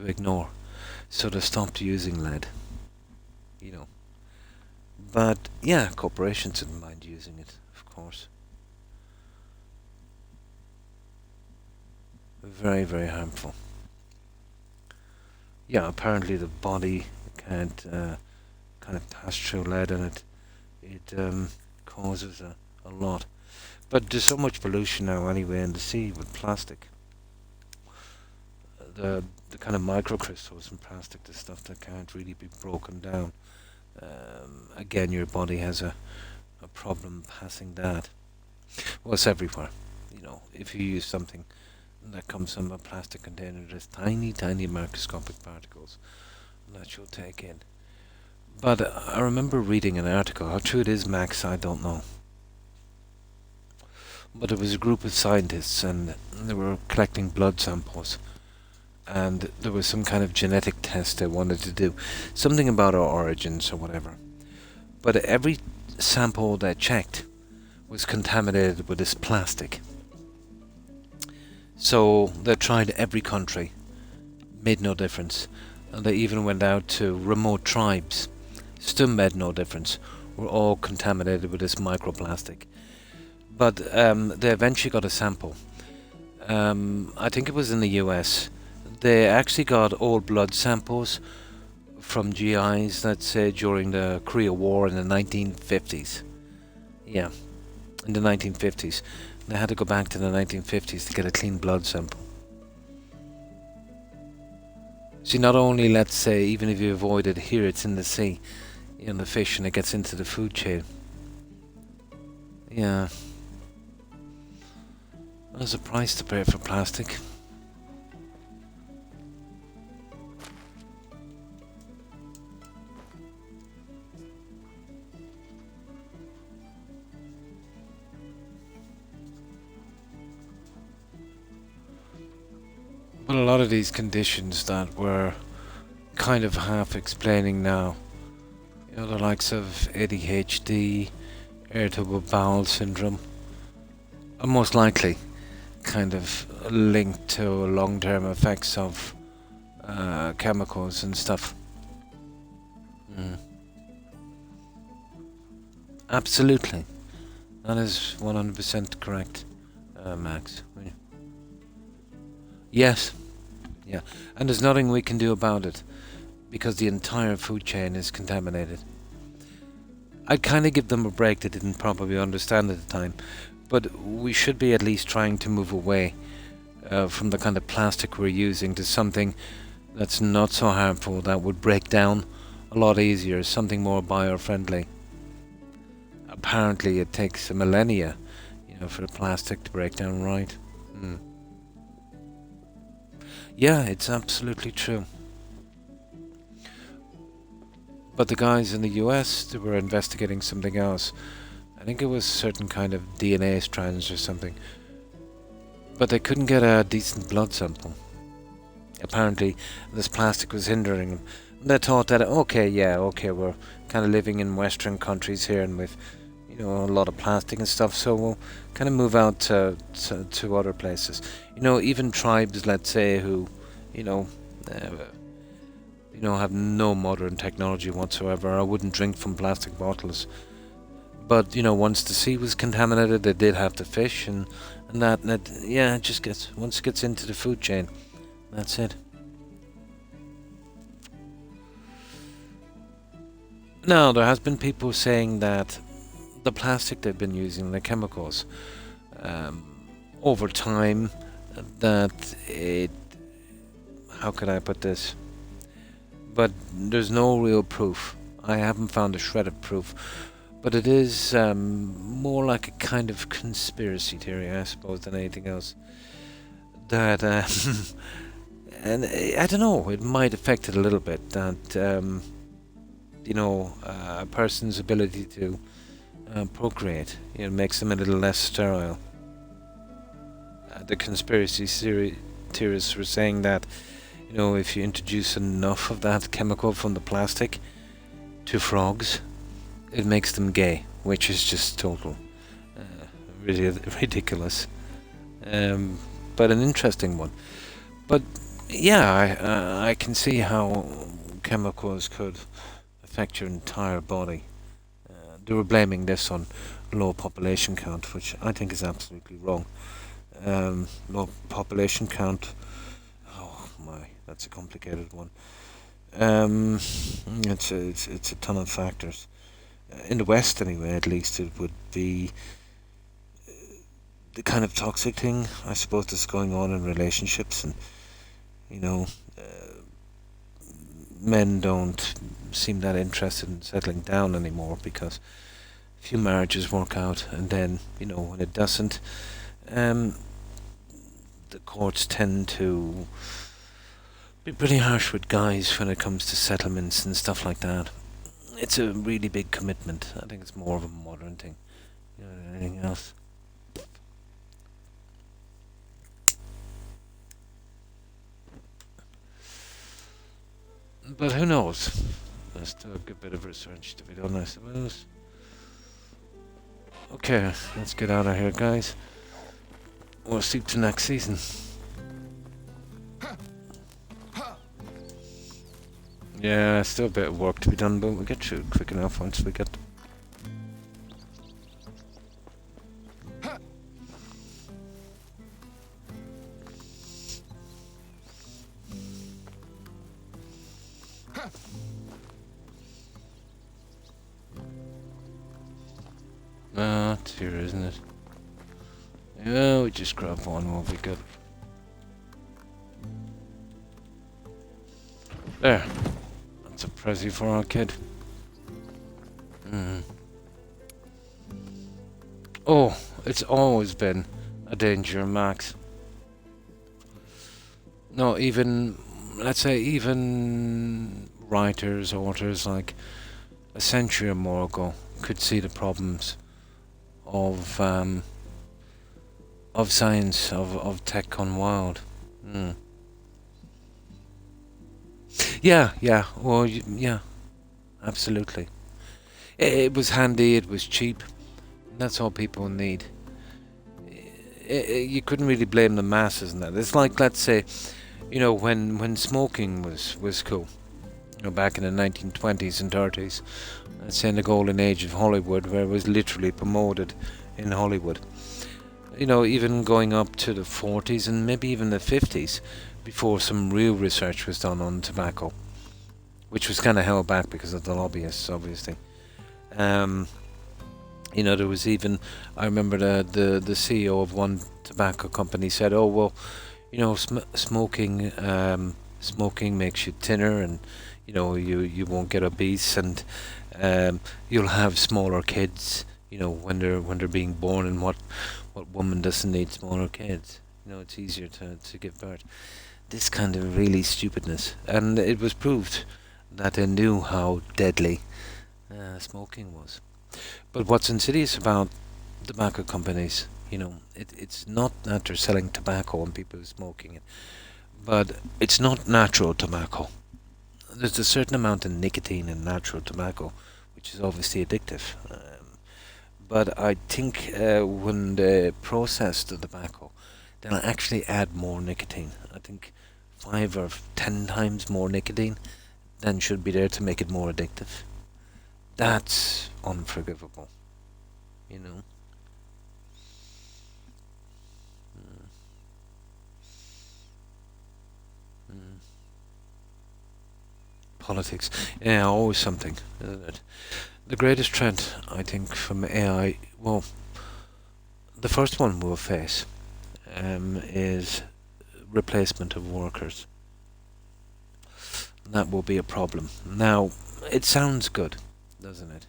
ignore. So they stopped using lead, But yeah, corporations didn't mind using it, of course. Very, very harmful. Yeah, apparently the body can't kind of pass through lead, and it causes a lot. But there's so much pollution now anyway in the sea with plastic. The kind of microcrystals in plastic, the stuff that can't really be broken down. Again, your body has a problem passing that. Well, it's everywhere. If you use something that comes from a plastic container, there's tiny, tiny microscopic particles that you'll take in. But I remember reading an article. How true it is, Max, I don't know. But it was a group of scientists, and they were collecting blood samples. And there was some kind of genetic test they wanted to do. Something about our origins or whatever. But every sample they checked was contaminated with this plastic. So they tried every country. Made no difference. And they even went out to remote tribes. Still made no difference. Were all contaminated with this microplastic. But they eventually got a sample. I think it was in the US. They actually got all blood samples from GIs, let's say, during the Korea War in the 1950s. Yeah, in the 1950s. They had to go back to the 1950s to get a clean blood sample. See, not only, let's say, even if you avoid it here, it's in the sea, in the fish, and it gets into the food chain. Yeah. There's a price to pay for plastic. But a lot of these conditions that we're kind of half explaining now, the likes of ADHD, irritable bowel syndrome, are most likely kind of linked to long-term effects of chemicals and stuff. Absolutely. That is 100% correct, Max. Yes. Yeah. And there's nothing we can do about it, because the entire food chain is contaminated. I'd kind of give them a break. They didn't probably understand at the time. But we should be at least trying to move away from the kind of plastic we're using to something that's not so harmful, that would break down a lot easier, something more bio-friendly. Apparently it takes a millennia, for the plastic to break down right. Yeah, it's absolutely true. But the guys in the US, they were investigating something else. I think it was certain kind of DNA strands or something, but they couldn't get a decent blood sample. Apparently, this plastic was hindering them. They thought that, okay, we're kind of living in Western countries here, and with, a lot of plastic and stuff, so we'll kind of move out to other places. Even tribes, let's say, who, have no modern technology whatsoever, or wouldn't drink from plastic bottles. But once the sea was contaminated, they did have to fish, and it just once it gets into the food chain, that's it. Now, there has been people saying that the plastic they've been using, the chemicals, over time, that it... How can I put this? But there's no real proof. I haven't found a shred of proof. But it is more like a kind of conspiracy theory, I suppose, than anything else. That, and I don't know, it might affect it a little bit, that, a person's ability to procreate, makes them a little less sterile. The conspiracy theorists were saying that, if you introduce enough of that chemical from the plastic to frogs, it makes them gay, which is just total really ridiculous. But an interesting one. But yeah, I can see how chemicals could affect your entire body. They were blaming this on low population count, which I think is absolutely wrong. Low population count, oh my, that's a complicated one. It's a ton of factors. In the West, anyway, at least, it would be the kind of toxic thing, I suppose, that's going on in relationships, and men don't seem that interested in settling down anymore, because few marriages work out, and then when it doesn't, the courts tend to be pretty harsh with guys when it comes to settlements and stuff like that. It's a really big commitment. I think it's more of a modern thing than anything else. But who knows? There's still a good bit of research to be done, I suppose. Okay, let's get out of here, guys. We'll see you next season. Yeah, still a bit of work to be done, but we'll get through it quick enough once we get... It's here, isn't it? Yeah, we just grab one, we'll be good. There. That's a present for our kid. Oh, it's always been a danger, Max. No, even, let's say, even writers, authors like a century or more ago could see the problems of science, of tech gone wild. Yeah, yeah, absolutely. It was handy, it was cheap. That's all people need. You couldn't really blame the masses in that. It's like, let's say, when smoking was cool. Back in the 1920s and 30s. Let's say in the golden age of Hollywood, where it was literally promoted in Hollywood. Even going up to the 40s and maybe even the 50s, before some real research was done on tobacco, which was kind of held back because of the lobbyists, obviously. There was even, I remember the CEO of one tobacco company said, "Oh well, smoking makes you thinner, and you won't get obese, and you'll have smaller kids, when they're being born, and what woman doesn't need smaller kids? It's easier to give birth." This kind of really stupidness, and it was proved that they knew how deadly smoking was. But what's insidious about tobacco companies, You know, it's not that they're selling tobacco and people are smoking it, but it's not natural tobacco. There's a certain amount of nicotine in natural tobacco, which is obviously addictive. But I think when they process the tobacco, they'll actually add more nicotine. I think 5 or 10 times more nicotine than should be there to make it more addictive. That's unforgivable, you know. Mm, mm. Politics, yeah, always something, isn't it? The greatest trend, I think, from AI, well, the first one we'll face is replacement of workers. That will be a problem. Now, it sounds good, doesn't it?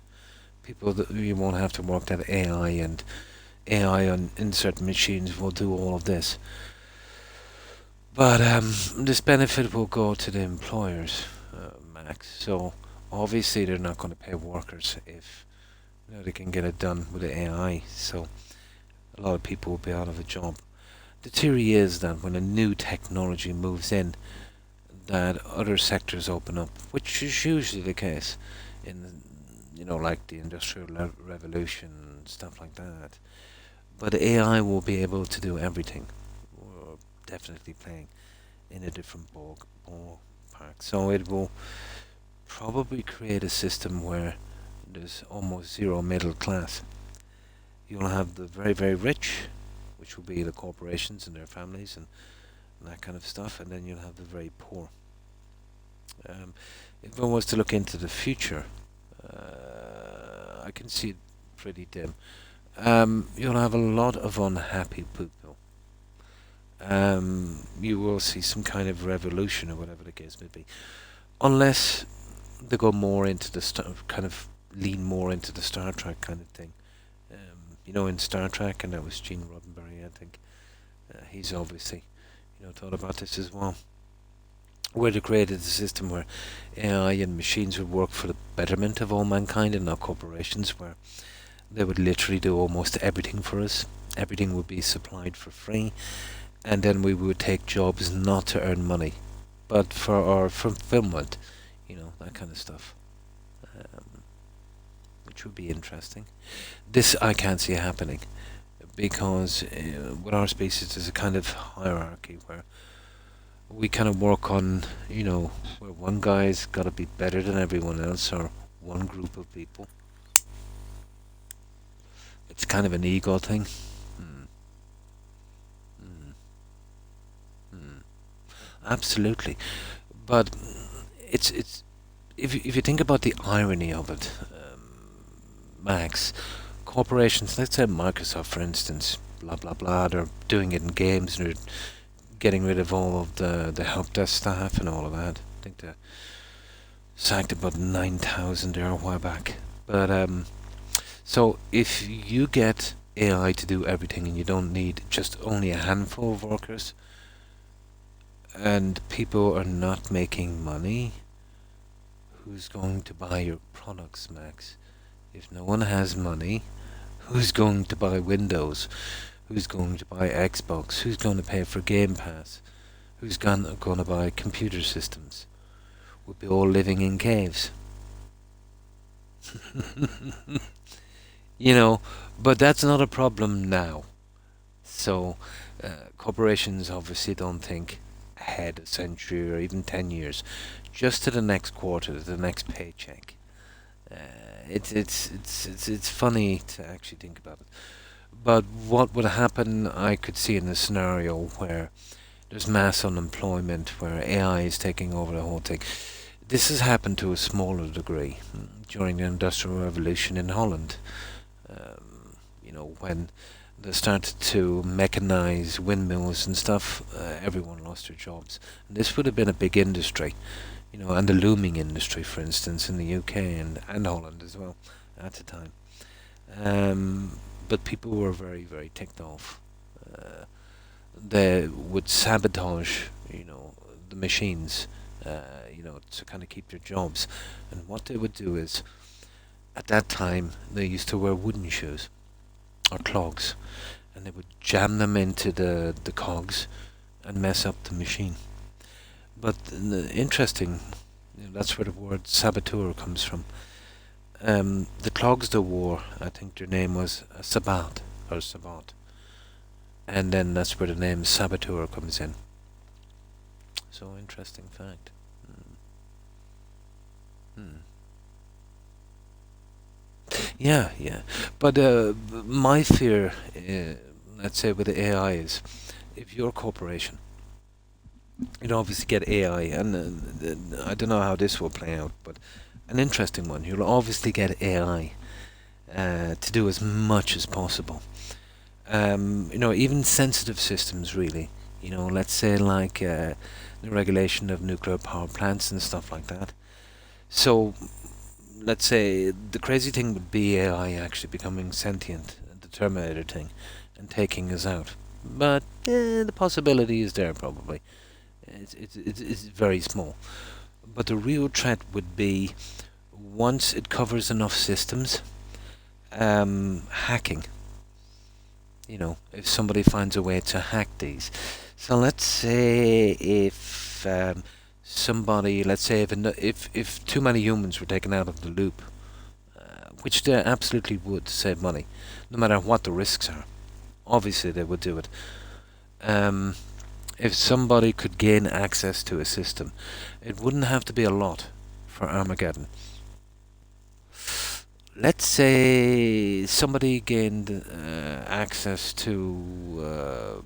People that you won't have to work that AI, and AI in certain machines will do all of this. But this benefit will go to the employers, Max. So obviously they're not going to pay workers if they can get it done with the AI. So a lot of people will be out of a job. The theory is that when a new technology moves in, that other sectors open up, which is usually the case in, like the Industrial Revolution and stuff like that. But AI will be able to do everything. We're definitely playing in a different ballpark. So it will probably create a system where there's almost zero middle class. You'll have the very, very rich, which will be the corporations and their families and that kind of stuff, and then you'll have the very poor. If one was to look into the future, I can see it pretty dim. You'll have a lot of unhappy people. You will see some kind of revolution or whatever the case may be, unless they go more into the kind of lean more into the Star Trek kind of thing. In Star Trek, and that was Gene Roddenberry, I think. He's obviously, thought about this as well. Where they created a system where AI and machines would work for the betterment of all mankind and not corporations, where they would literally do almost everything for us. Everything would be supplied for free, and then we would take jobs not to earn money, but for our fulfillment, that kind of stuff, which would be interesting. This I can't see happening, because with our species there's a kind of hierarchy where we kind of work on, where one guy's got to be better than everyone else, or one group of people. It's kind of an ego thing. Hmm. Hmm. Hmm. Absolutely, but it's if you think about the irony of it, Max, corporations, let's say Microsoft, for instance, blah blah blah, they're doing it in games, and they're getting rid of all of the help desk staff and all of that. I think they sacked about 9,000 there a while back. But so if you get AI to do everything and you don't need just only a handful of workers, and people are not making money, who's going to buy your products, Max? If no one has money, who's going to buy Windows? Who's going to buy Xbox? Who's going to pay for Game Pass? Who's going to buy computer systems? We'll be all living in caves. But that's not a problem now. So corporations obviously don't think ahead a century or even 10 years, just to the next quarter, the next paycheck. It's funny to actually think about it. But what would happen, I could see in a scenario where there's mass unemployment, where AI is taking over the whole thing. This has happened to a smaller degree during the Industrial Revolution in Holland. When they started to mechanize windmills and stuff, everyone lost their jobs. And this would have been a big industry, and the looming industry, for instance, in the UK and Holland as well at the time. But people were very, very ticked off. They would sabotage, the machines, to kind of keep their jobs. And what they would do is, at that time, they used to wear wooden shoes or clogs, and they would jam them into the cogs and mess up the machine. But interesting, that's where the word saboteur comes from. The clogs they wore, I think their name was Sabat or Sabat, and then that's where the name saboteur comes in. So interesting fact. Yeah, yeah. But my fear, let's say with the AI is, if you're a corporation, you'd obviously get AI, and I don't know how this will play out, but an interesting one. You'll obviously get AI to do as much as possible. Even sensitive systems, really. Let's say like the regulation of nuclear power plants and stuff like that. So, let's say the crazy thing would be AI actually becoming sentient, the Terminator thing, and taking us out. But the possibility is there probably. It's very small. But the real threat would be once it covers enough systems, hacking. If somebody finds a way to hack these. So let's say if somebody, let's say if too many humans were taken out of the loop, which they absolutely would to save money, no matter what the risks are. Obviously they would do it. If somebody could gain access to a system, it wouldn't have to be a lot for Armageddon. Let's say somebody gained access to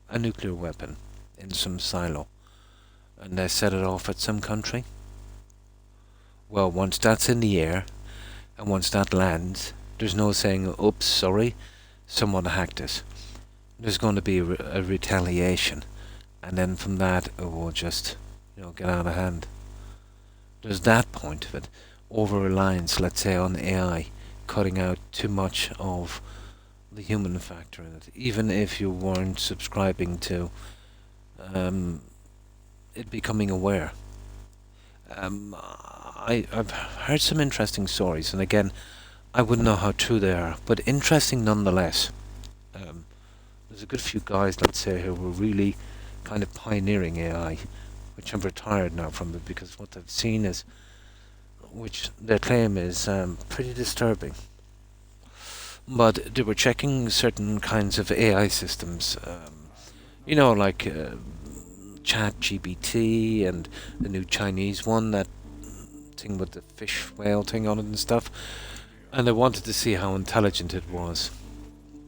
a nuclear weapon in some silo, and they set it off at some country. Well, once that's in the air, and once that lands, there's no saying, oops, sorry, someone hacked us. There's going to be a retaliation, and then from that it will just, get out of hand. There's that point of it. Over-reliance, let's say, on AI, cutting out too much of the human factor in it, even if you weren't subscribing to it becoming aware. I've heard some interesting stories, and again, I wouldn't know how true they are, but interesting nonetheless. There's a good few guys, let's say, who were really kind of pioneering AI, which I'm retired now from it because what I've seen is, which their claim is pretty disturbing. But they were checking certain kinds of AI systems, like Chat GPT and the new Chinese one, that thing with the fish whale thing on it and stuff, and they wanted to see how intelligent it was.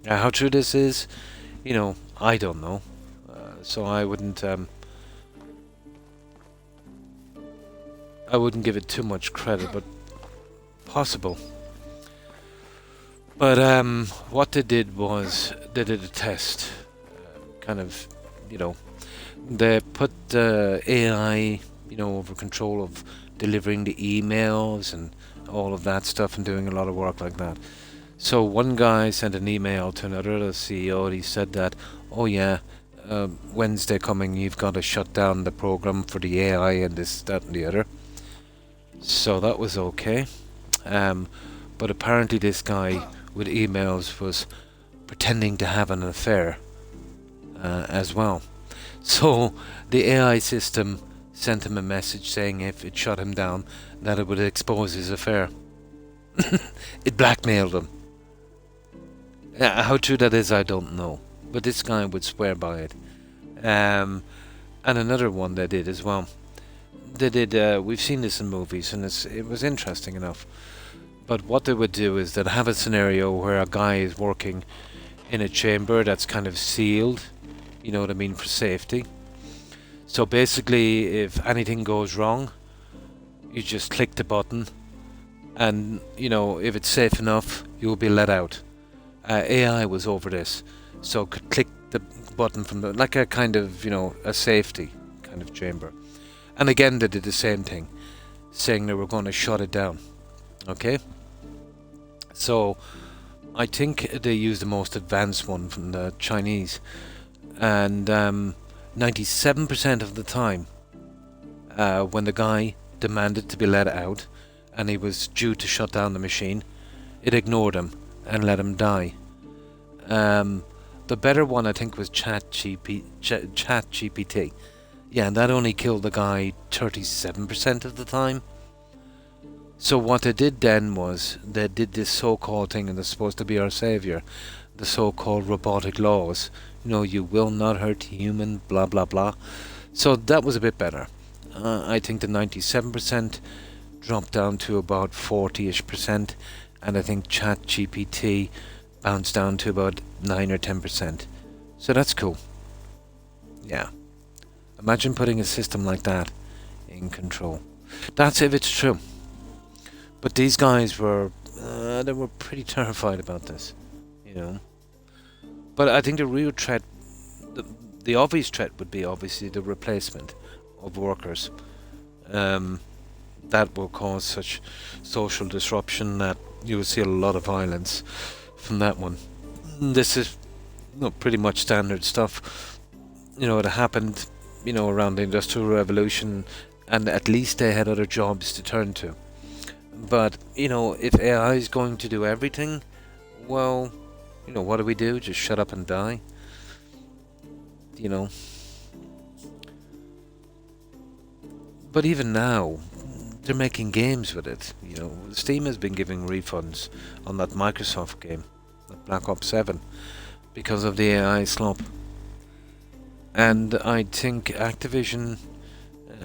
How true this is, I don't know. So I wouldn't give it too much credit, but possible. But what they did was they did a test, they put the AI, over control of delivering the emails and all of that stuff and doing a lot of work like that. So one guy sent an email to another CEO and he said that, oh yeah, Wednesday coming you've got to shut down the program for the AI and this, that and the other. So that was okay. But apparently this guy with emails was pretending to have an affair as well. So the AI system sent him a message saying if it shut him down, that it would expose his affair. It blackmailed him. How true that is, I don't know. But this guy would swear by it. And another one they did as well. They did. We've seen this in movies, and it was interesting enough. But what they would do is they'd have a scenario where a guy is working in a chamber that's kind of sealed. You know what I mean, for safety. So basically, if anything goes wrong, you just click the button, and if it's safe enough, you'll be let out. AI was over this, so could click the button from like a kind of a safety kind of chamber. And again, they did the same thing, saying they were going to shut it down. Okay. So I think they used the most advanced one from the Chinese, and 97% of the time, when the guy demanded to be let out, and he was due to shut down the machine, it ignored him and let him die. The better one, I think, was Chat GPT. Yeah, and that only killed the guy 37% of the time. So what they did then was they did this so-called thing, and they're supposed to be our savior, the so-called robotic laws. You will not hurt human, blah blah blah. So that was a bit better. I think the 97% dropped down to about 40-ish%, and I think ChatGPT bounced down to about 9 or 10%. So that's cool. Yeah. Imagine putting a system like that in control. That's if it's true. But these guys were pretty terrified about this, But I think the real threat, the obvious threat would be obviously the replacement of workers. That will cause such social disruption that you will see a lot of violence from that one. This is pretty much standard stuff. It happened, around the Industrial Revolution, and at least they had other jobs to turn to. But, if AI is going to do everything, well, what do we do? Just shut up and die? But even now, they're making games with it. Steam has been giving refunds on that Microsoft game, that Black Ops 7, because of the AI slop. And I think Activision,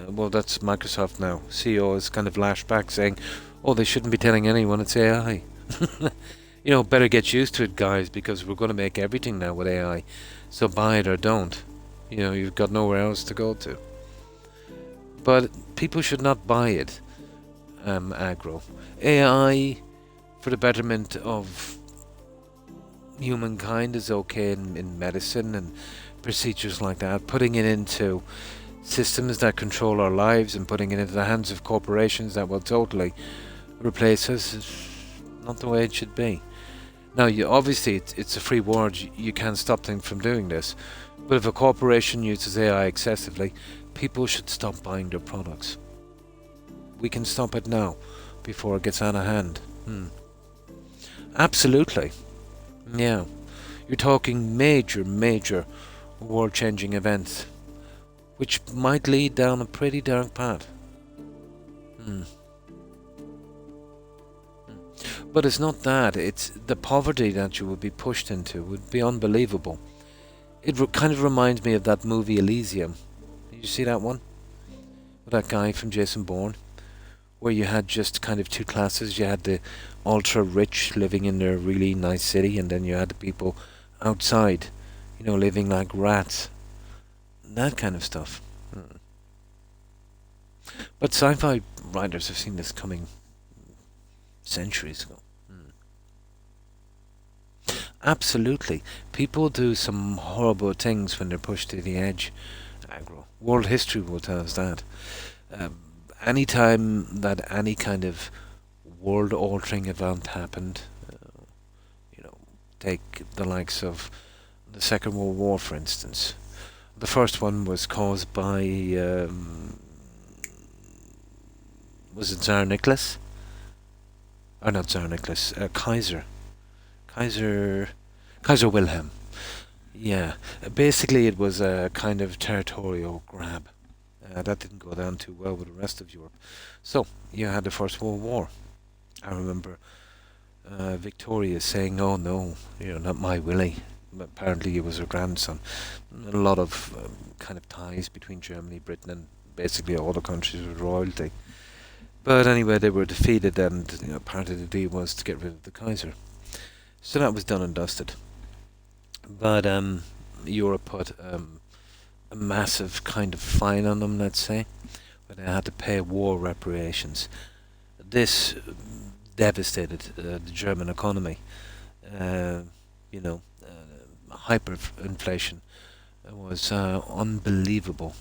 well, that's Microsoft now. CEO has kind of lashed back saying, oh, they shouldn't be telling anyone it's AI. Better get used to it, guys, because we're going to make everything now with AI. So buy it or don't. You've got nowhere else to go to. But people should not buy it, aggro. AI, for the betterment of humankind, is okay in medicine and procedures like that. Putting it into systems that control our lives and putting it into the hands of corporations that will totally replace us is not the way it should be. Now, obviously, it's a free world. You can't stop them from doing this. But if a corporation uses AI excessively, people should stop buying their products. We can stop it now, before it gets out of hand. Absolutely. Yeah. You're talking major world-changing events, which might lead down a pretty dark path. But it's not that, it's the poverty that you would be pushed into would be unbelievable. It kind of reminds me of that movie Elysium. Did you see that one? With that guy from Jason Bourne, where you had just kind of two classes. You had the ultra-rich living in their really nice city, and then you had the people outside, living like rats. That kind of stuff. But sci-fi writers have seen this coming centuries ago. Absolutely. People do some horrible things when they're pushed to the edge. Aggro. World history will tell us that. Anytime that any kind of world-altering event happened, take the likes of the Second World War, for instance. The first one was caused by, was it Tsar Nicholas? Or not Tsar Nicholas, Kaiser Wilhelm. Yeah, basically it was a kind of territorial grab. That didn't go down too well with the rest of Europe. So, you had the First World War. I remember Victoria saying, oh no, not my Willie. Apparently he was her grandson. A lot of kind of ties between Germany, Britain, and basically all the countries with royalty. But anyway, they were defeated, and part of the deal was to get rid of the Kaiser. So that was done and dusted. But Europe put a massive kind of fine on them, let's say, where they had to pay war reparations. This devastated the German economy. Hyperinflation was unbelievable.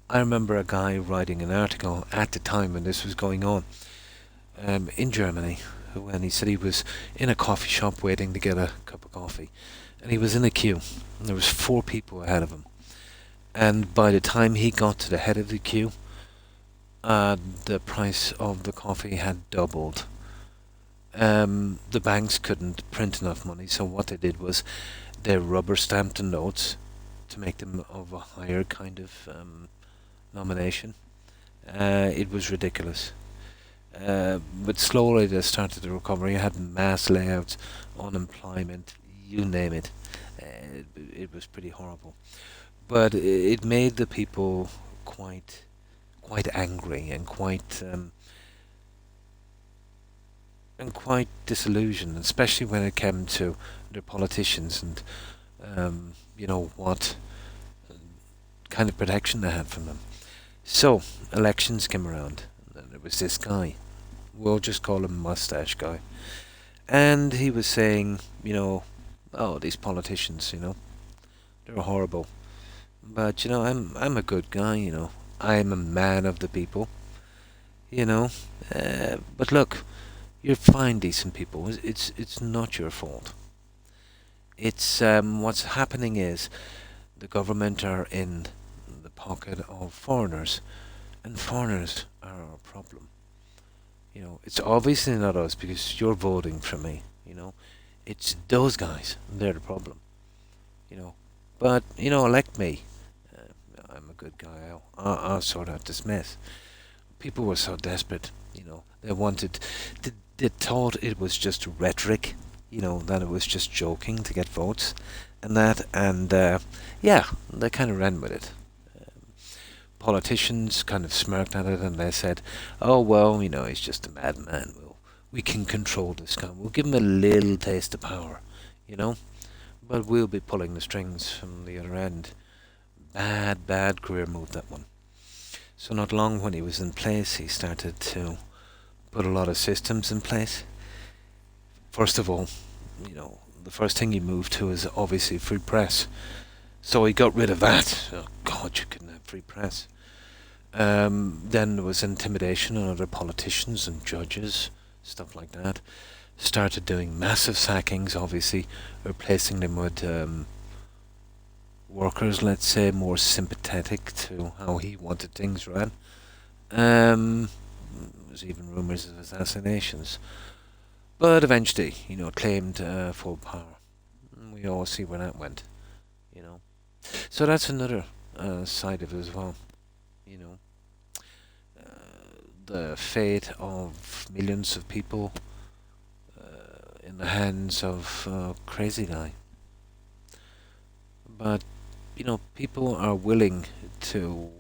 I remember a guy writing an article at the time when this was going on in Germany, when he said he was in a coffee shop waiting to get a cup of coffee, and he was in a queue, and there was 4 people ahead of him, and by the time he got to the head of the queue, the price of the coffee had doubled. The banks couldn't print enough money, so what they did was they rubber stamped the notes to make them of a higher kind of nomination. It was ridiculous. But slowly they started to recover. You had mass layouts, unemployment, you name it. It was pretty horrible. But it made the people quite angry and quite disillusioned, especially when it came to their politicians and what kind of protection they had from them. So elections came around, and there was this guy. We'll just call him Mustache Guy, and he was saying, oh, these politicians, they're horrible. But I'm a good guy. I'm a man of the people. But look, you're fine, decent people. It's not your fault. It's what's happening is the government are in the pocket of foreigners, and foreigners are our problem. It's obviously not us because you're voting for me. It's those guys. They're the problem. But elect me. I'm a good guy. I'll sort out this mess. People were so desperate. They wanted. They thought it was just rhetoric. That it was just joking to get votes, and that, and yeah, they kind of ran with it. Politicians kind of smirked at it, and they said, "Oh well, he's just a madman. We can control this guy. We'll give him a little taste of power, but we'll be pulling the strings from the other end." Bad career move, that one. So not long when he was in place, he started to put a lot of systems in place. First of all, the first thing he moved to is obviously free press. So he got rid of that. Oh God, you couldn't have free press. Then there was intimidation on other politicians and judges, stuff like that. Started doing massive sackings, obviously, replacing them with workers, let's say, more sympathetic to how he wanted things ran. There was even rumours of assassinations. But eventually, claimed full power. We all see where that went, So that's another side of it as well, the fate of millions of people in the hands of a crazy guy. But, people are willing to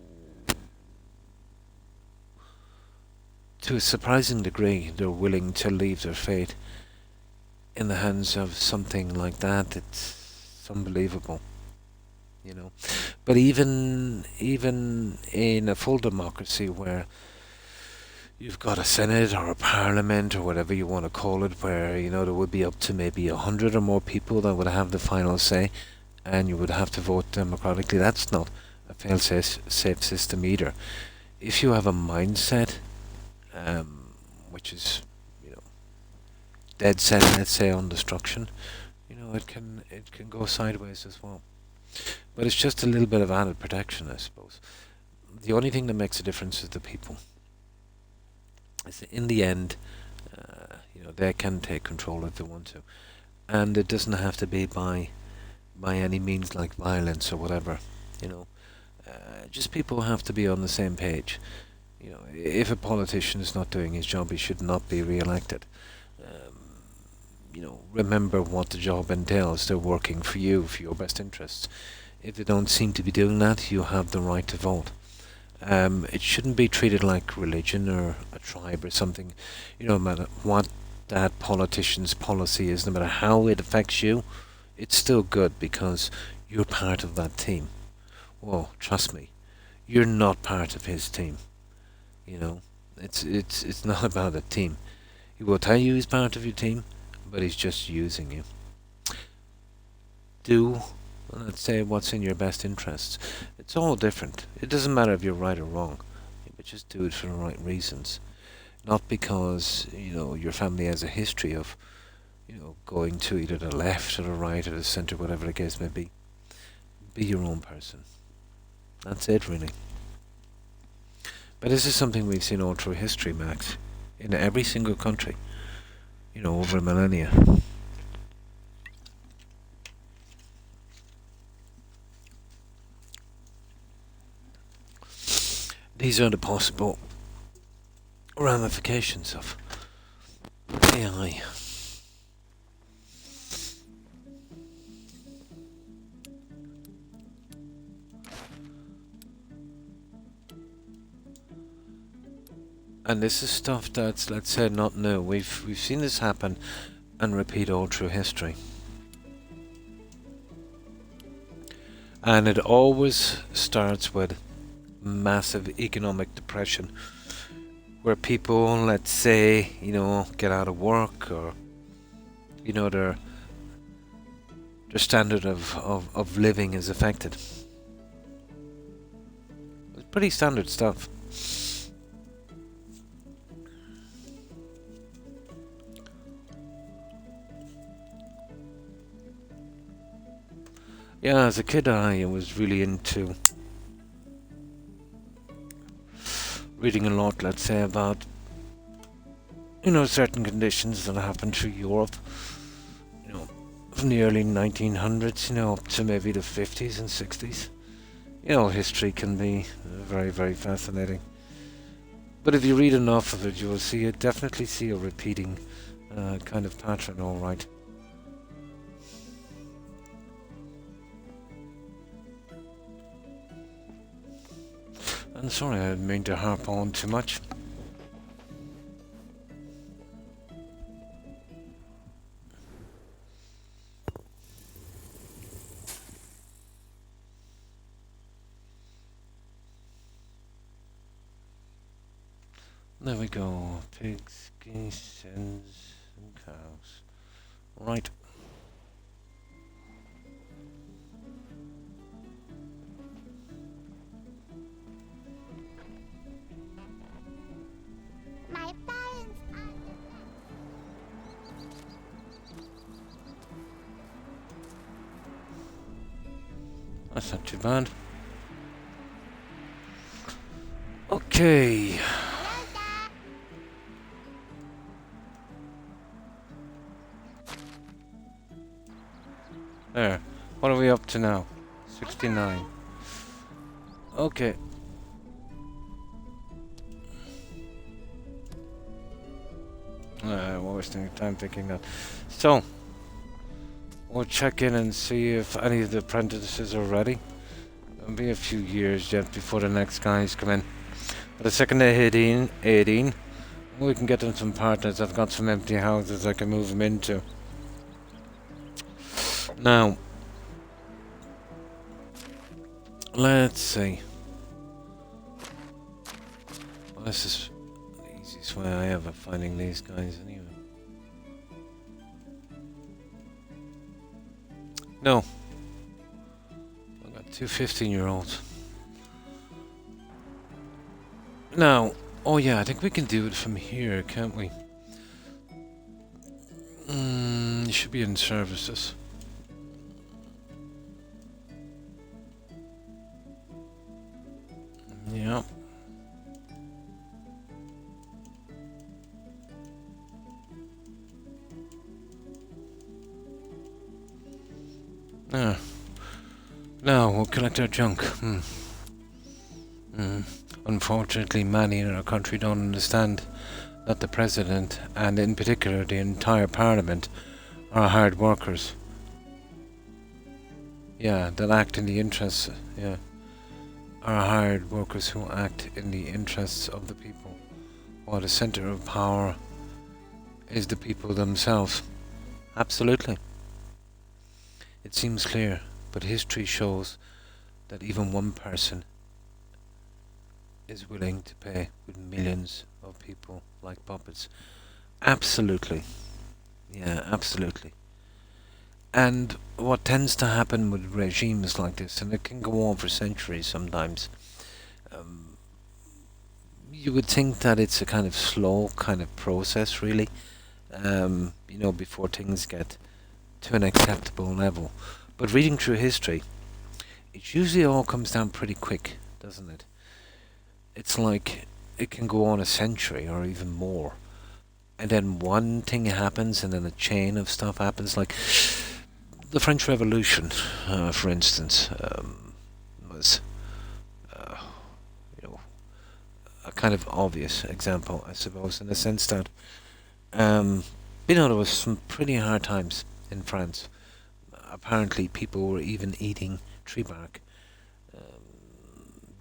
a surprising degree, they're willing to leave their fate in the hands of something like that. It's unbelievable, But even in a full democracy where you've got a Senate or a Parliament or whatever you want to call it, where, there would be up to maybe 100 or more people that would have the final say, and you would have to vote democratically, that's not a fail-safe system either. If you have a mindset which is, dead set, let's say, on destruction, it can go sideways as well. But it's just a little bit of added protection, I suppose. The only thing that makes a difference is the people. Is in the end, they can take control if they want to, and it doesn't have to be by any means like violence or whatever. Just people have to be on the same page. If a politician is not doing his job, he should not be re-elected. Remember what the job entails. They're working for you, for your best interests. If they don't seem to be doing that, you have the right to vote. It shouldn't be treated like religion or a tribe or something. No matter what that politician's policy is, no matter how it affects you, it's still good because you're part of that team. Well, trust me, you're not part of his team. It's not about a team. He will tell you he's part of your team, but he's just using you. Do, let's say, what's in your best interests. It's all different. It doesn't matter if you're right or wrong, but just do it for the right reasons. Not because, your family has a history of, going to either the left or the right or the centre, whatever the case may be. Be your own person. That's it, really. But this is something we've seen all through history, Max. In every single country. you know, over millennia. These are the possible ramifications of AI. And this is stuff that's, let's say, not new. We've seen this happen and repeat all through history. And it always starts with massive economic depression, where people, let's say, you know, get out of work, or, you know, their standard of living is affected. It's pretty standard stuff. Yeah, as a kid I was really into reading a lot, let's say, about, you know, certain conditions that happened through Europe, you know, from the early 1900s, you know, up to maybe the 50s and 60s. You know, history can be very, very fascinating. But if you read enough of it, you will definitely see a repeating kind of pattern, alright. I'm sorry, I didn't mean to harp on too much. There we go. Pigs, geese, hens, and cows. Right. My parents That's not too bad. Okay. There. What are we up to now? 69. Okay. We're wasting time thinking that. So, we'll check in and see if any of the apprentices are ready. It'll be a few years yet before the next guys come in. But the second they hit 18, we can get them some partners. I've got some empty houses I can move them into. Now, let's see. Well, this is the easiest way I have of finding these guys anyway. No. I've got two 15-year-olds. Now, oh yeah, I think we can do it from here, can't we? You should be in services. Yeah. Now we'll collect our junk. Unfortunately, many in our country don't understand that the president, and in particular the entire parliament, are hard workers. Yeah, that act in the interests. Yeah. Are hired workers who act in the interests of the people, while the center of power is the people themselves. Absolutely. It seems clear, but history shows that even one person is willing to pay with millions of people like puppets. Absolutely. Yeah, absolutely. And what tends to happen with regimes like this, and it can go on for centuries sometimes, you would think that it's a kind of slow kind of process, really, you know, before things get to an acceptable level. But reading through history, it usually all comes down pretty quick, doesn't it? It's like it can go on a century or even more, and then one thing happens, and then a chain of stuff happens, like the French Revolution, for instance, was, uh, you know, a kind of obvious example, I suppose, in the sense that, there was some pretty hard times in France. Apparently, people were even eating tree bark.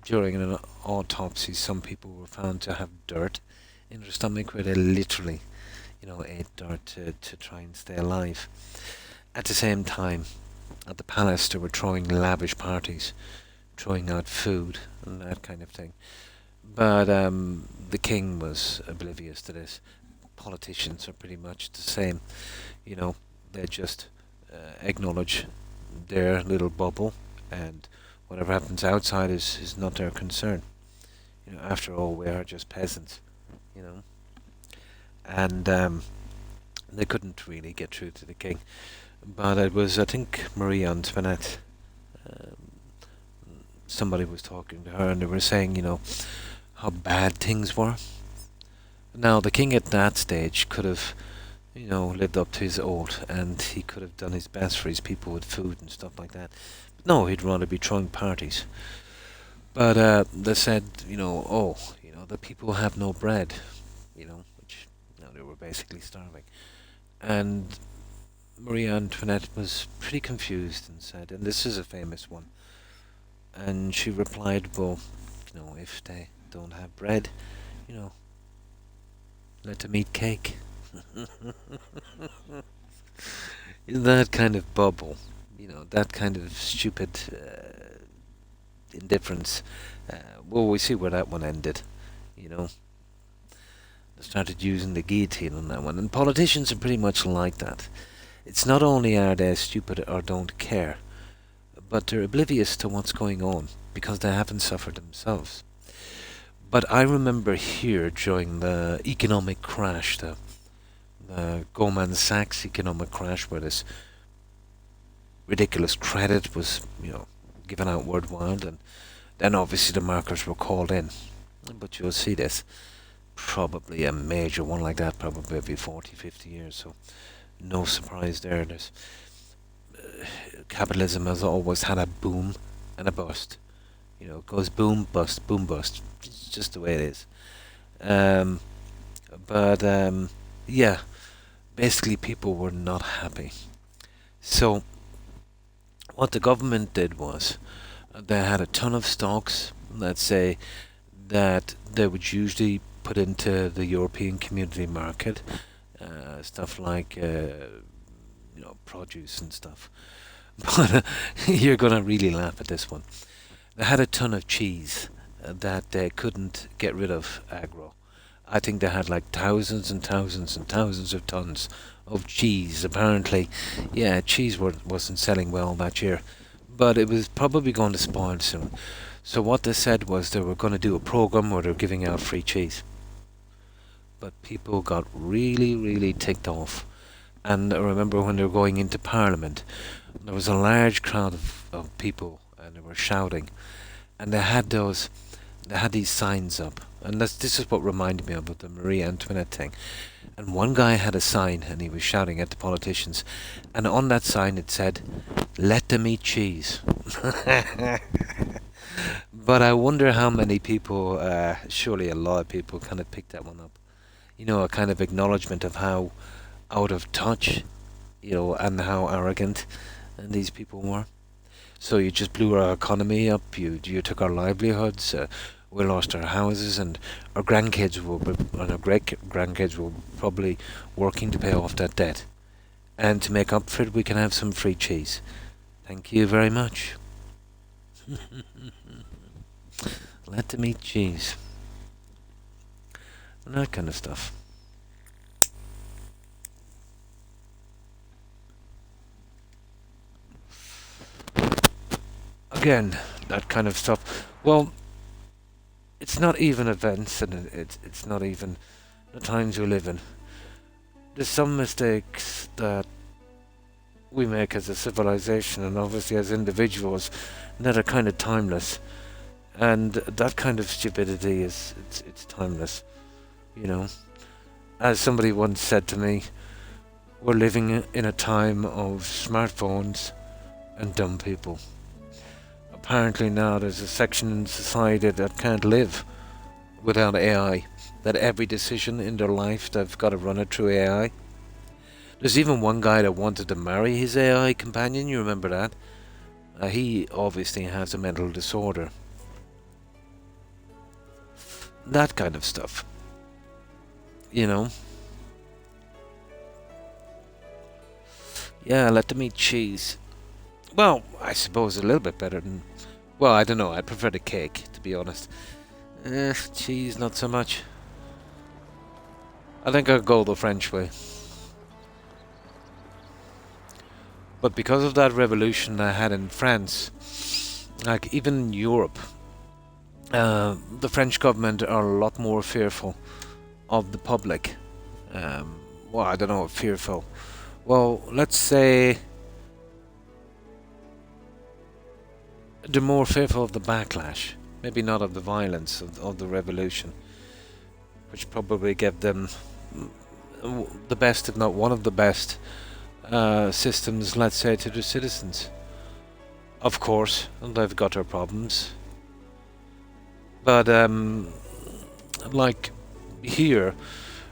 During an autopsy, some people were found to have dirt in their stomach, where they literally, ate dirt to try and stay alive. At the same time, at the palace, they were throwing lavish parties, throwing out food and that kind of thing. But the king was oblivious to this. Politicians are pretty much the same. They just acknowledge their little bubble, and whatever happens outside is not their concern. After all, we are just peasants, and they couldn't really get through to the king. But it was, I think, Marie Antoinette. Somebody was talking to her, and they were saying, how bad things were. Now, the king at that stage could have, lived up to his oath, and he could have done his best for his people with food and stuff like that. But no, he'd rather be throwing parties. But they said, the people have no bread, which, they were basically starving. And Marie Antoinette was pretty confused and said, and this is a famous one, and she replied, well, if they don't have bread, let them eat cake. That kind of bubble, that kind of stupid indifference. Well, we see where that one ended, They started using the guillotine on that one, and politicians are pretty much like that. It's not only are they stupid or don't care, but they're oblivious to what's going on because they haven't suffered themselves. But I remember here during the economic crash, the Goldman Sachs economic crash, where this ridiculous credit was, given out worldwide, and then obviously the markets were called in. But you'll see this, probably a major one like that, probably every 40, 50 years, so no surprise there. Capitalism has always had a boom and a bust. It goes boom, bust, boom, bust. It's just the way it is. Yeah, basically people were not happy. So what the government did was they had a ton of stocks, let's say, that they would usually put into the European community market, stuff like produce and stuff. But you're gonna really laugh at this one. They had a ton of cheese that they couldn't get rid of agro. I think they had like thousands and thousands and thousands of tons of cheese. Apparently, cheese wasn't selling well that year, but it was probably going to spoil soon. So what they said was they were going to do a program where they were giving out free cheese. But people got really, really ticked off. And I remember when they were going into Parliament, there was a large crowd of people, and they were shouting, and they had these signs up, and this is what reminded me of the Marie Antoinette thing. And one guy had a sign, and he was shouting at the politicians, and on that sign it said, "Let them eat cheese." But I wonder how many people, surely a lot of people, kind of picked that one up. A kind of acknowledgement of how out of touch, and how arrogant these people were. So you just blew our economy up, you took our livelihoods, we lost our houses, and our great-grandkids will probably working to pay off that debt. And to make up for it, we can have some free cheese. Thank you very much. Let them eat cheese. And that kind of stuff. Again, that kind of stuff. Well, it's not even events, and it's not even the times we live in. There's some mistakes that we make as a civilization, and obviously as individuals, that are kind of timeless. And that kind of stupidity it's timeless, as somebody once said to me, we're living in a time of smartphones and dumb people. Apparently now there's a section in society that can't live without AI. That every decision in their life, they've got to run it through AI. There's even one guy that wanted to marry his AI companion, you remember that? He obviously has a mental disorder. That kind of stuff. You know? Yeah, let them eat cheese. Well, I suppose a little bit better than... Well, I don't know, I prefer the cake, to be honest. Cheese, not so much. I think I'll go the French way. But because of that revolution I had in France, like even in Europe, the French government are a lot more fearful of the public. Well, I don't know, fearful. Well, let's say they're more fearful of the backlash. Maybe not of the violence of the revolution, which probably gave them the best, if not one of the best, systems, let's say, to the citizens. Of course, they've got their problems. But, like here,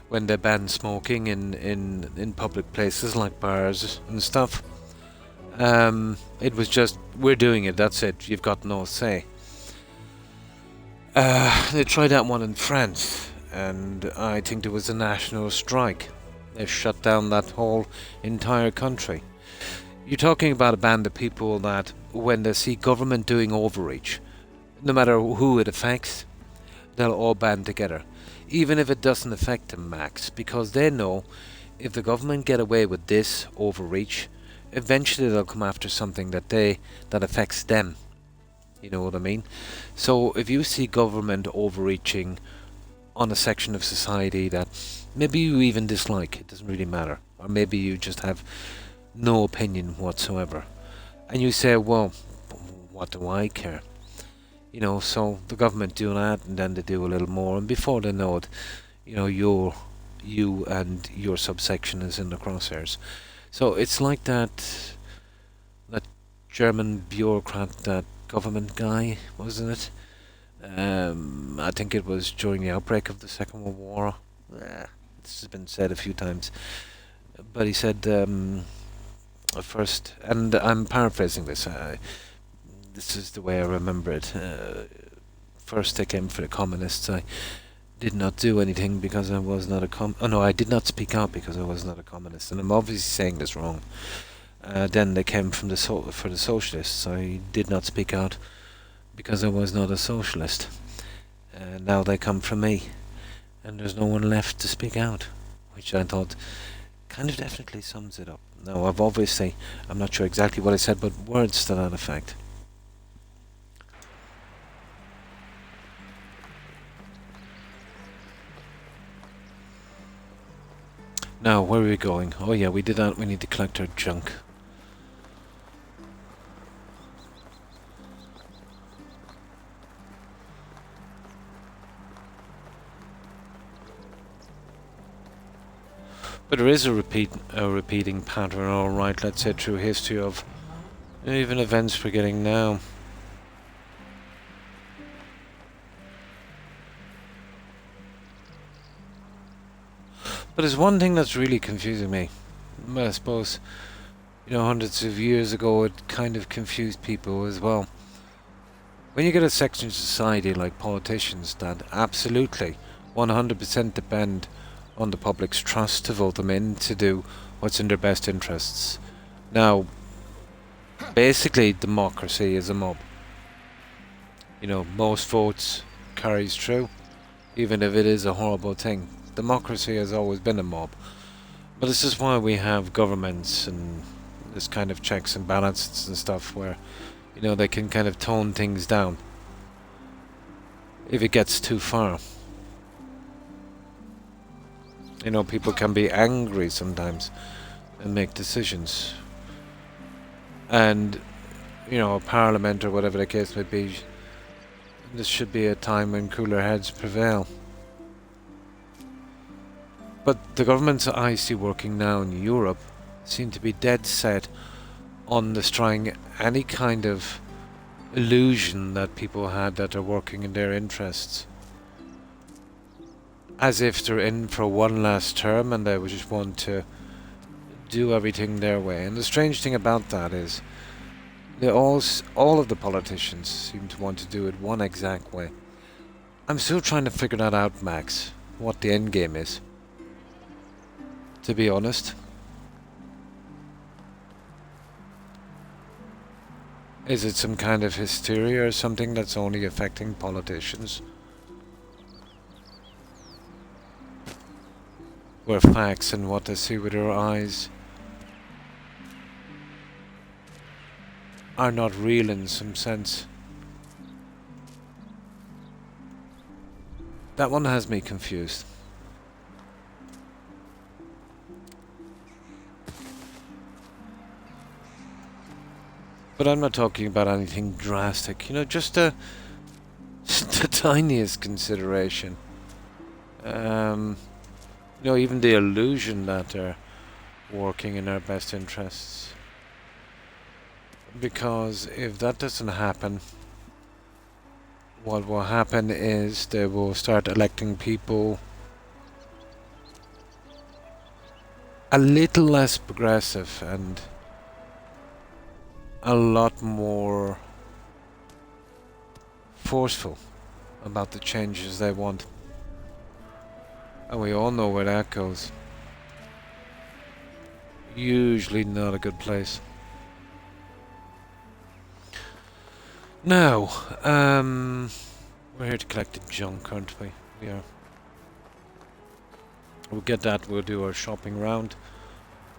when they banned smoking in public places like bars and stuff, it was just, we're doing it, that's it, you've got no say. They tried that one in France, and I think there was a national strike. They shut down that whole entire country. You're talking about a band of people that, when they see government doing overreach, no matter who it affects, they'll all band together. Even if it doesn't affect them max, because they know if the government get away with this overreach, eventually they'll come after something that affects them. You know what I mean? So if you see government overreaching on a section of society that maybe you even dislike, it doesn't really matter, or maybe you just have no opinion whatsoever, and you say, well, what do I care? You know, so the government do that, and then they do a little more, and before they know it, you know, you and your subsection is in the crosshairs. So it's like that German bureaucrat, that government guy, wasn't it? I think it was during the outbreak of the Second World War. This has been said a few times, but he said at first, and I'm paraphrasing this. This is the way I remember it. First they came for the communists. I did not do anything because I was not a oh no, I did not speak out because I was not a communist, and I'm obviously saying this wrong. Then they came from for the socialists. I did not speak out because I was not a socialist. Now they come from me, and there's no one left to speak out, which I thought kind of definitely sums it up. Now, I'm not sure exactly what I said, but words to that effect. Now, where are we going? Oh yeah, we did that. We need to collect our junk. But there is a repeating pattern, alright, let's say, through history of even events we're getting now. But there's one thing that's really confusing me. Well, I suppose, you know, hundreds of years ago it kind of confused people as well. When you get a section of society like politicians that absolutely 100% depend on the public's trust to vote them in to do what's in their best interests. Now, basically democracy is a mob. You know, most votes carries through, even if it is a horrible thing. Democracy has always been a mob. But this is why we have governments and this kind of checks and balances and stuff where, you know, they can kind of tone things down if it gets too far. You know, people can be angry sometimes and make decisions. And, you know, a parliament or whatever the case may be, this should be a time when cooler heads prevail. But the governments I see working now in Europe seem to be dead set on destroying any kind of illusion that people had that are working in their interests. As if they're in for one last term and they would just want to do everything their way. And the strange thing about that is all of the politicians seem to want to do it one exact way. I'm still trying to figure that out, Max, what the end game is. To be honest. Is it some kind of hysteria or something that's only affecting politicians? Where facts and what they see with their eyes are not real in some sense. That one has me confused. But I'm not talking about anything drastic, you know, just the tiniest consideration. You know, even the illusion that they're working in our best interests. Because if that doesn't happen, what will happen is they will start electing people a little less progressive and a lot more forceful about the changes they want. And we all know where that goes. Usually not a good place. Now, we're here to collect the junk, aren't we? We are. We'll get that, we'll do our shopping round,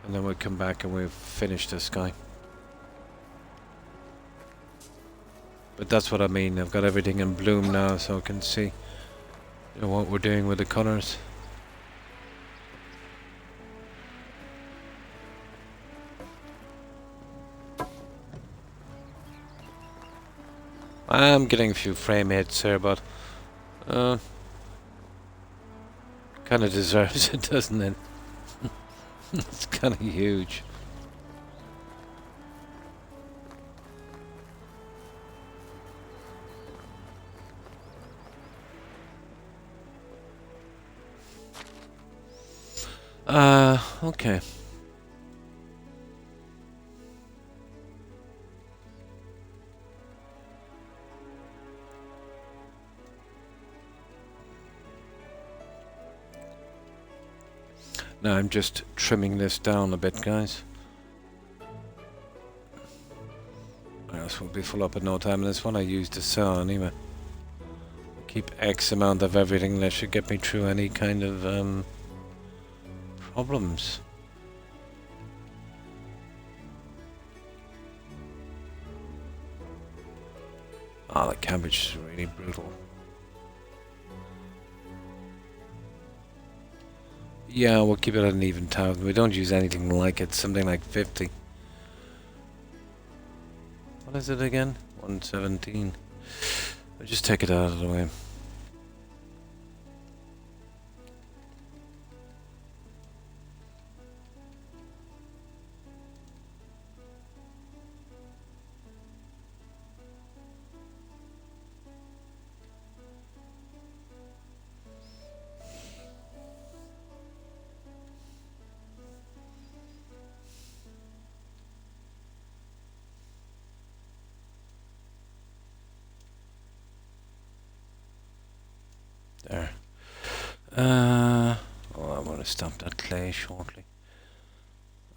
and then we'll come back and we'll finish this guy. But that's what I mean, I've got everything in bloom now so I can see, you know, what we're doing with the colours. I'm getting a few frame hits here, but kind of deserves it, doesn't it? It's kind of huge. Okay. Now I'm just trimming this down a bit, guys. Or else we'll be full up in no time. And this one I used to sell anyway. Keep X amount of everything that should get me through any kind of problems. Ah, the cabbage is really brutal. Yeah, we'll keep it at an even 1,000. We don't use anything like it. Something like 50. What is it again? 117. I'll just take it out of the way. There. Oh, I want to stop that clay shortly.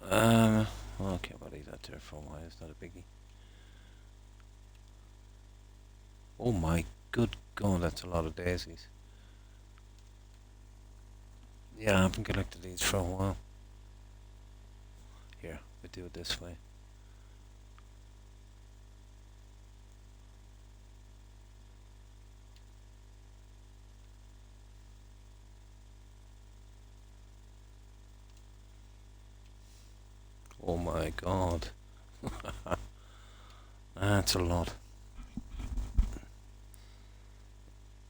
Okay, we'll leave that there for a while. It's not a biggie. Oh my good God, that's a lot of daisies. Yeah, I haven't collected these for a while. Here, we do it this way. Oh my God. That's a lot.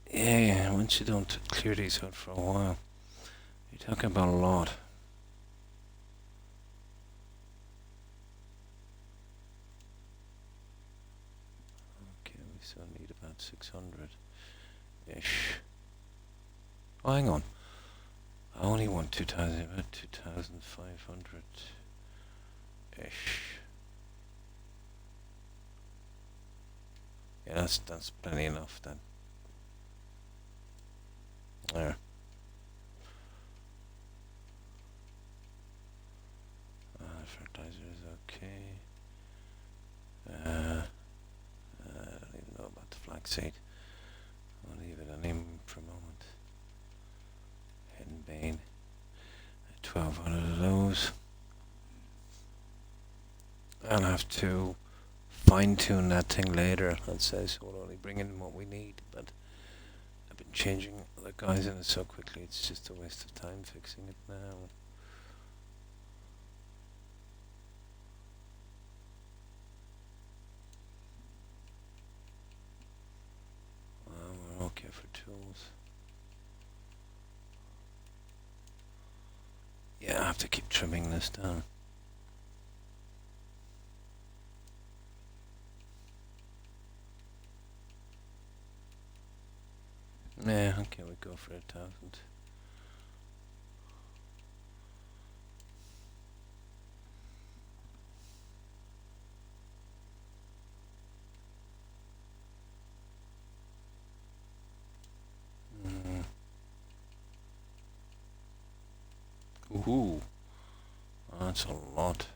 Yeah, once you don't clear these out for a while, you Talking about a lot. Okay, we still need about 600-ish. Oh, hang on. I only want 2,000, about 2,500-ish. Yeah, that's plenty enough then. There. Fertilizer is okay. I don't even know about the flaxseed. I'll leave it on him for a moment. Henbane. 1,200 of those. I'll have to fine-tune that thing later. I'd say so we'll only bring in what we need, but I've been changing the guys in it so quickly it's just a waste of time fixing it now. We're okay for tools. Yeah, I have to keep trimming this down. Yeah, okay, we go for 1,000. Ooh, that's a lot.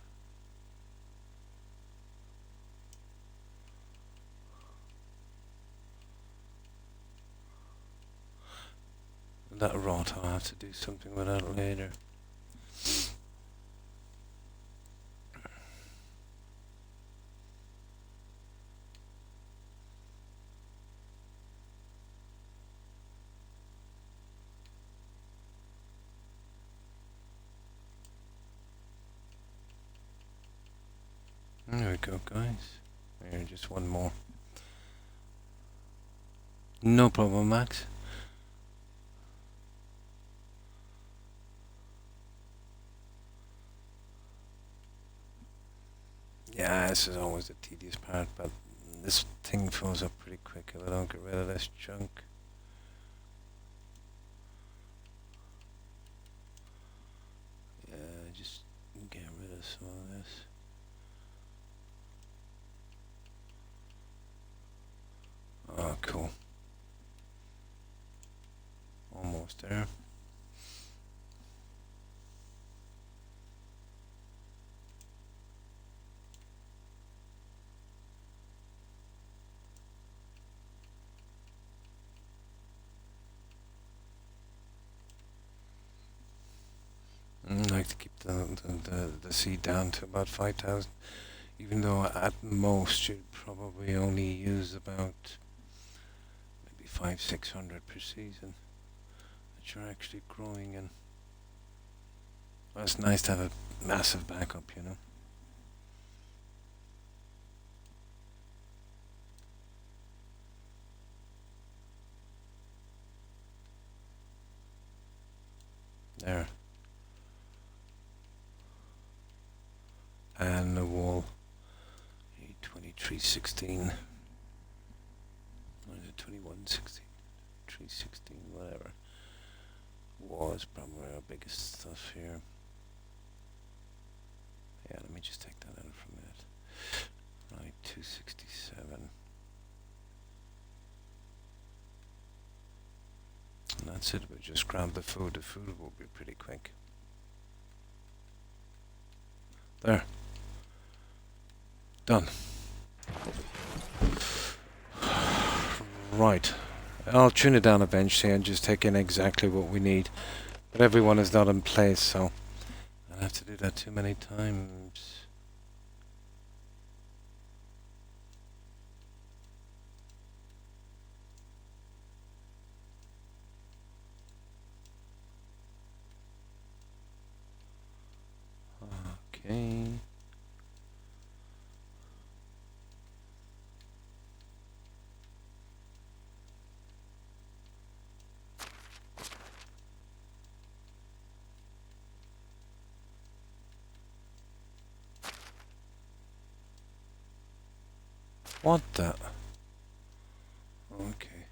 That rot, I'll have to do something with that later. There we go, guys. Here, just one more. No problem, Max. Yeah, this is always the tedious part, but this thing fills up pretty quick if I don't get rid of this junk. Yeah, just get rid of some of this. Oh, cool. Almost there. I like to keep the seed down to about 5,000, even though at most you'd probably only use about maybe 500-600 per season that you're actually growing in. Well, it's nice to have a massive backup, you know. There. And the wall. 2316. Or is it 2116? 316, whatever. Wall is probably our biggest stuff here. Yeah, let me just take that out for a minute. Right, 267. And that's it, we'll just grab the food. The food will be pretty quick. There. Done. Right. I'll tune it down eventually and just take in exactly what we need. But everyone is not in place, so I'll have to do that too many times. Okay. What the? Okay.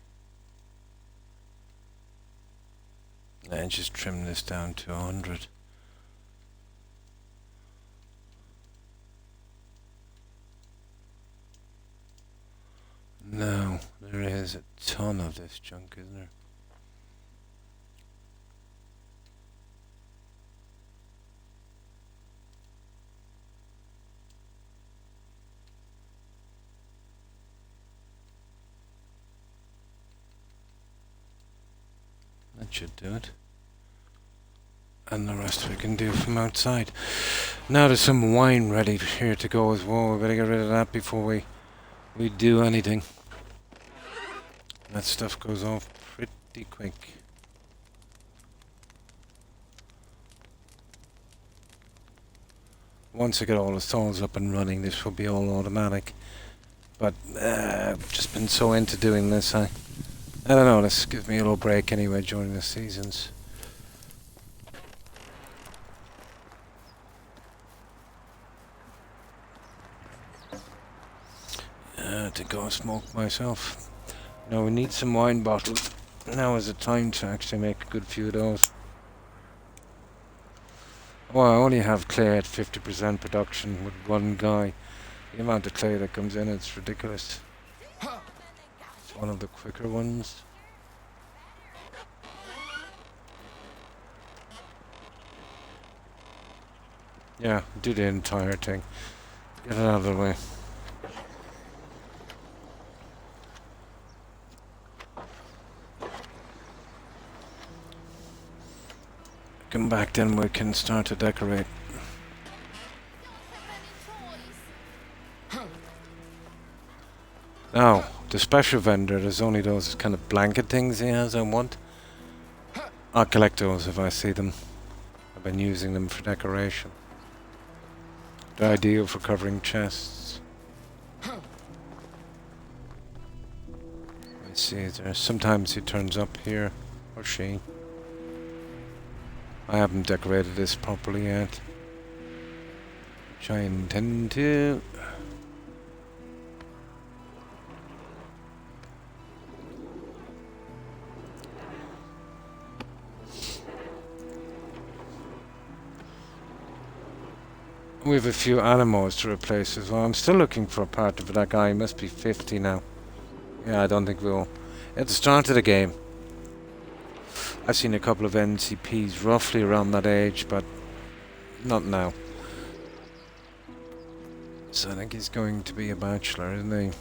And just trim this down to 100. No, there is a ton of this junk, isn't there? That should do it. And the rest we can do from outside. Now there's some wine ready here to go as well. We better get rid of that before we do anything. That stuff goes off pretty quick. Once I get all the stalls up and running, this will be all automatic. But I've just been so into doing this, I don't know, this gives me a little break anyway during the seasons. To go smoke myself. Now we need some wine bottles. Now is the time to actually make a good few of those. Well, I only have clay at 50% production with one guy. The amount of clay that comes in, it's ridiculous. It's one of the quicker ones. Yeah, do the entire thing. Get it out of the way. Come back, then we can start to decorate. Now, the special vendor, there's only those kind of blanket things he has I want. I'll collect those if I see them. I've been using them for decoration. They're ideal for covering chests. Let's see, sometimes he turns up here, or she. I haven't decorated this properly yet, which I intend to. We have a few animals to replace as well. I'm still looking for a part of that guy. He must be 50 now. Yeah, I don't think we'll. At the start of the game, I've seen a couple of NCPs roughly around that age, but not now. So I think he's going to be a bachelor, isn't he?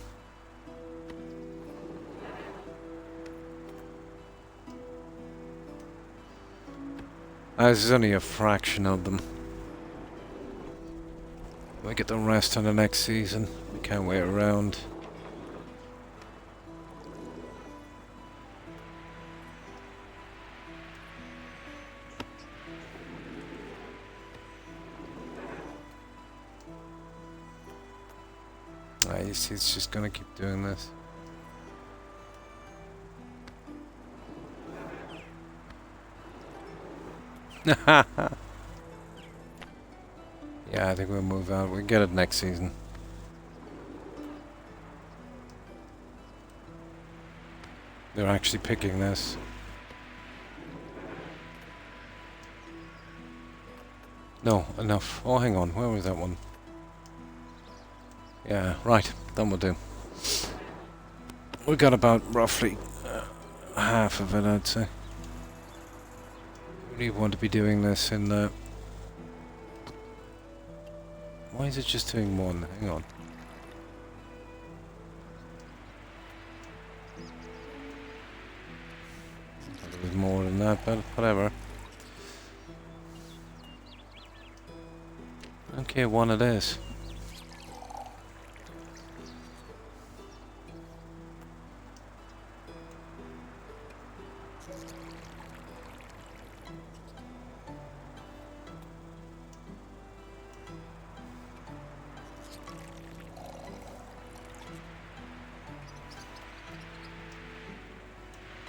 There's only a fraction of them. We get the rest on the next season. We can't wait around. He's just gonna keep doing this. Yeah, I think we'll move out. We'll get it next season. They're actually picking this. No, enough. Oh, hang on. Where was that one? Yeah, right. That will do. We got about roughly half of it, I'd say. We really want to be doing this in the... Why is it just doing one? Hang on. A bit more than that, but whatever. Okay, one it is.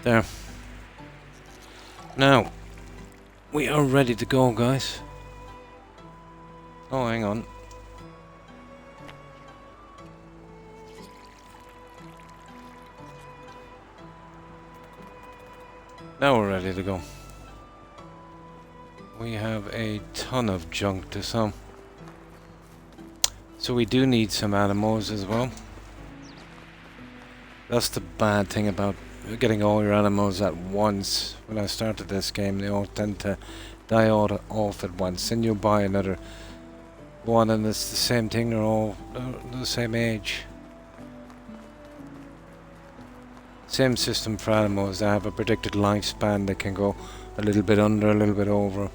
There. Now, we are ready to go, guys. Oh, hang on. Now we're ready to go. We have a ton of junk to sell. So we do need some animals as well. That's the bad thing about getting all your animals at once. When I started this game, they all tend to die off at once. Then you buy another one and it's the same thing, they're all the same age. Same system for animals, they have a predicted lifespan. They can go a little bit under, a little bit over.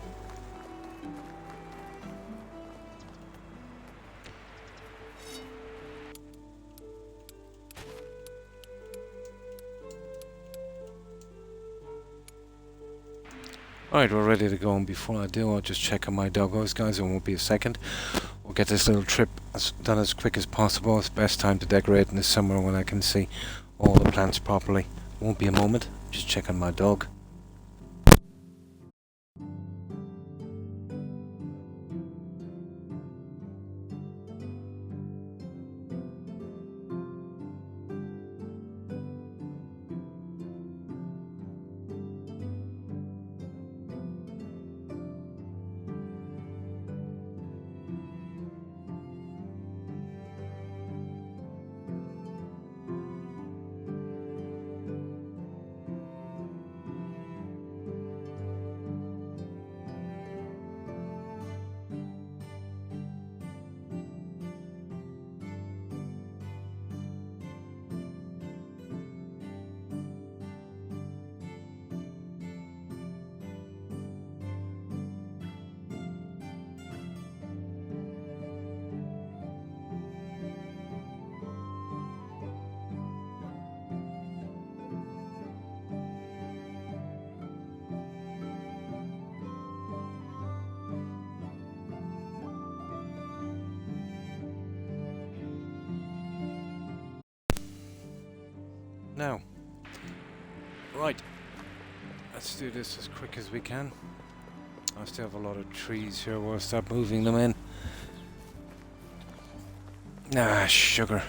Alright, we're ready to go, and before I do, I'll just check on my doggos, guys. It won't be a second. We'll get this little trip done as quick as possible. It's the best time to decorate in the summer when I can see all the plants properly. Won't be a moment. Just check on my dog. Now, right, let's do this as quick as we can. I still have a lot of trees here. We'll start moving them in. Ah, sugar.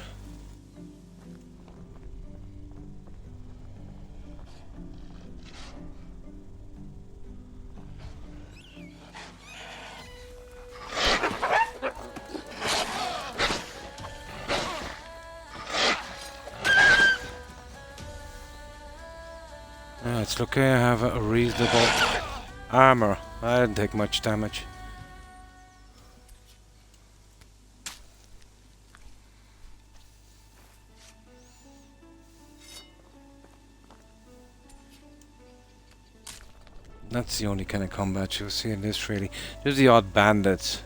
It's lucky I have a reasonable armor. I didn't take much damage. That's the only kind of combat you'll see in this, really. There's the odd bandits.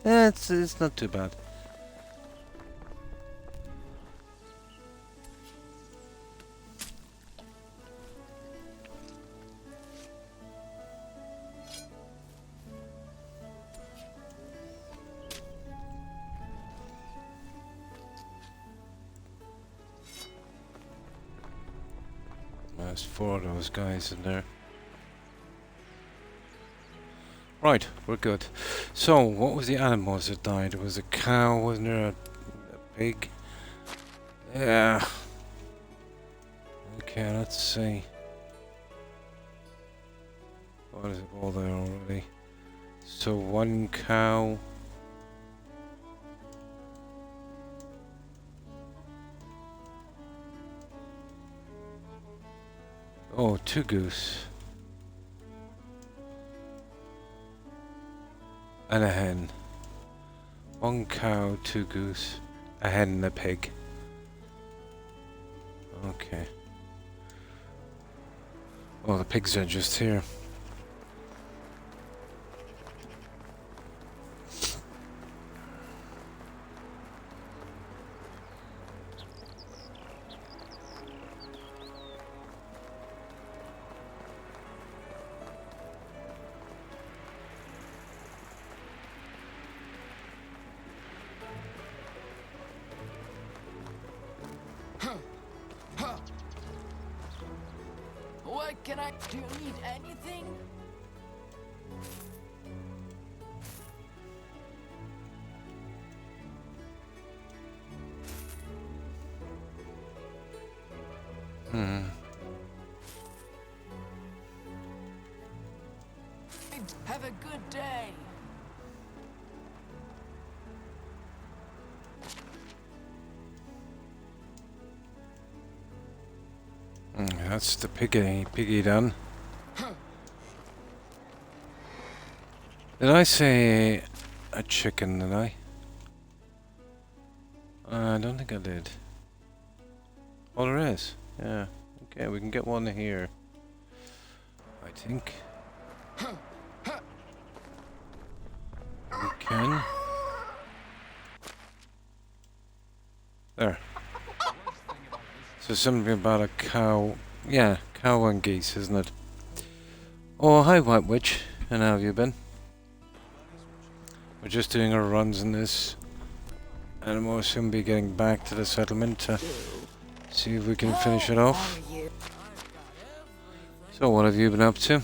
It's not too bad. There's 4 of those guys in there. Right, we're good. So, what was the animals that died? There was a cow, wasn't there? A pig? Yeah. Okay, let's see. What is it all there already? So, 1 cow. Oh, 2 goose. And a hen. 1 cow, 2 goose, a hen and a pig. Okay. Oh, the pigs are just here. What can I... Do you need anything? a good day. That's the piggy done. Did I say a chicken, did I? I don't think I did. Oh, there is. Yeah. Okay, we can get one here. I think. We can. There. So something about a cow. Yeah, cow and geese, isn't it? Oh, hi, White Witch. And how have you been? We're just doing our runs in this. And we'll soon be getting back to the settlement to see if we can finish it off. So, what have you been up to?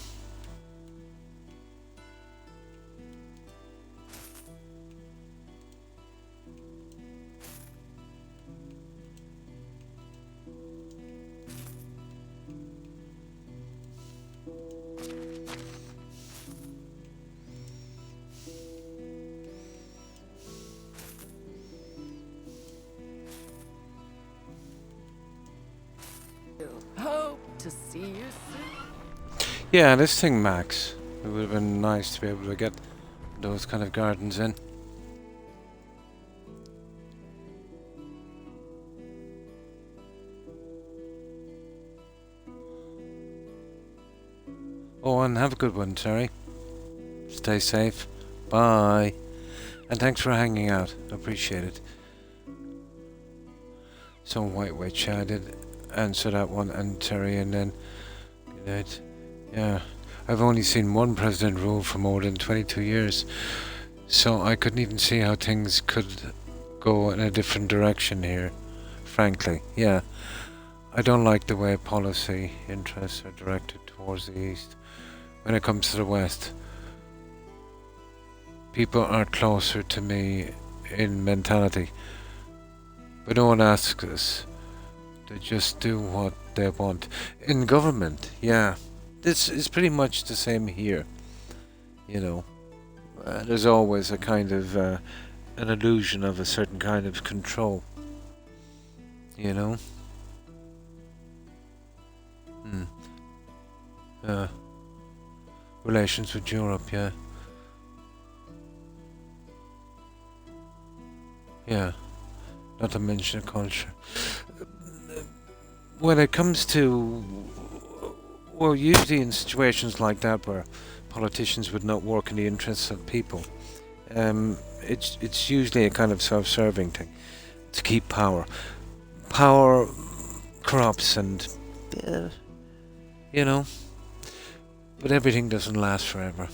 Hope to see you soon. Yeah, this thing, Max. It would have been nice to be able to get those kind of gardens in. Oh, and have a good one, Terry. Stay safe. Bye. And thanks for hanging out. Appreciate it. So, White Witch, I did answer that one, and Terry, and then... Good night. Yeah. I've only seen one president rule for more than 22 years. So I couldn't even see how things could go in a different direction here. Frankly, yeah. I don't like the way policy interests are directed towards the East. When it comes to the West, people are closer to me in mentality. But no one asks us. They just do what they want. In government, yeah. This is pretty much the same here. You know, there's always a kind of, an illusion of a certain kind of control. You know? Relations with Europe, yeah. Yeah. Not to mention culture. When it comes to... Well, usually in situations like that where politicians would not work in the interests of people, it's usually a kind of self-serving thing. To keep power. Power corrupts and... you know... But everything doesn't last forever.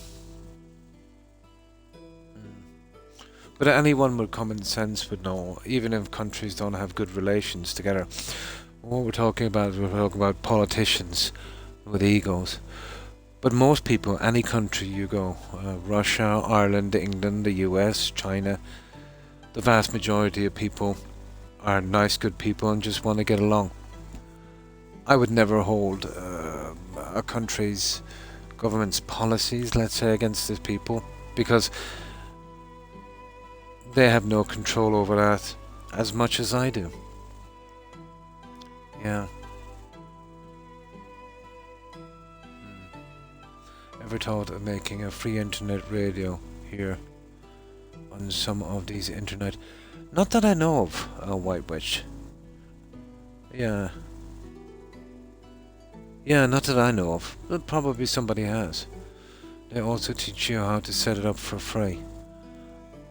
But anyone with common sense would know, even if countries don't have good relations together, what we're talking about politicians with egos. But most people, any country you go, Russia, Ireland, England, the US, China, the vast majority of people are nice, good people and just want to get along. I would never hold a country's government's policies, let's say, against its people, because they have no control over that as much as I do. Yeah. Ever thought of making a free internet radio here on some of these internet? Not that I know of, White Witch. Yeah. Yeah, not that I know of, but probably somebody has. They also teach you how to set it up for free.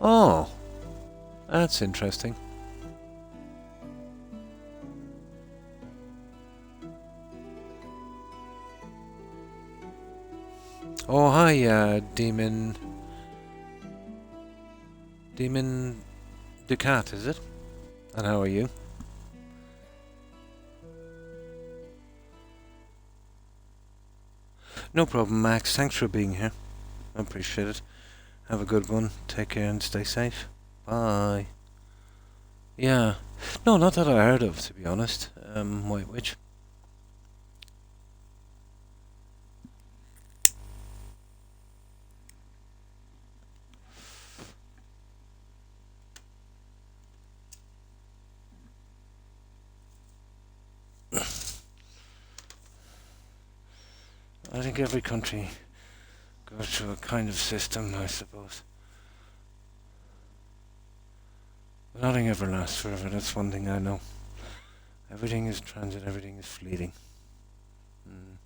Oh, that's interesting. Oh, hi, Demon Ducat, is it? And how are you? No problem, Max. Thanks for being here. I appreciate it. Have a good one. Take care and stay safe. Bye. Yeah. No, not that I heard of, to be honest. White Witch. I think every country goes through a kind of system, I suppose. But nothing ever lasts forever, that's one thing I know. Everything is transit, everything is fleeting. Mm.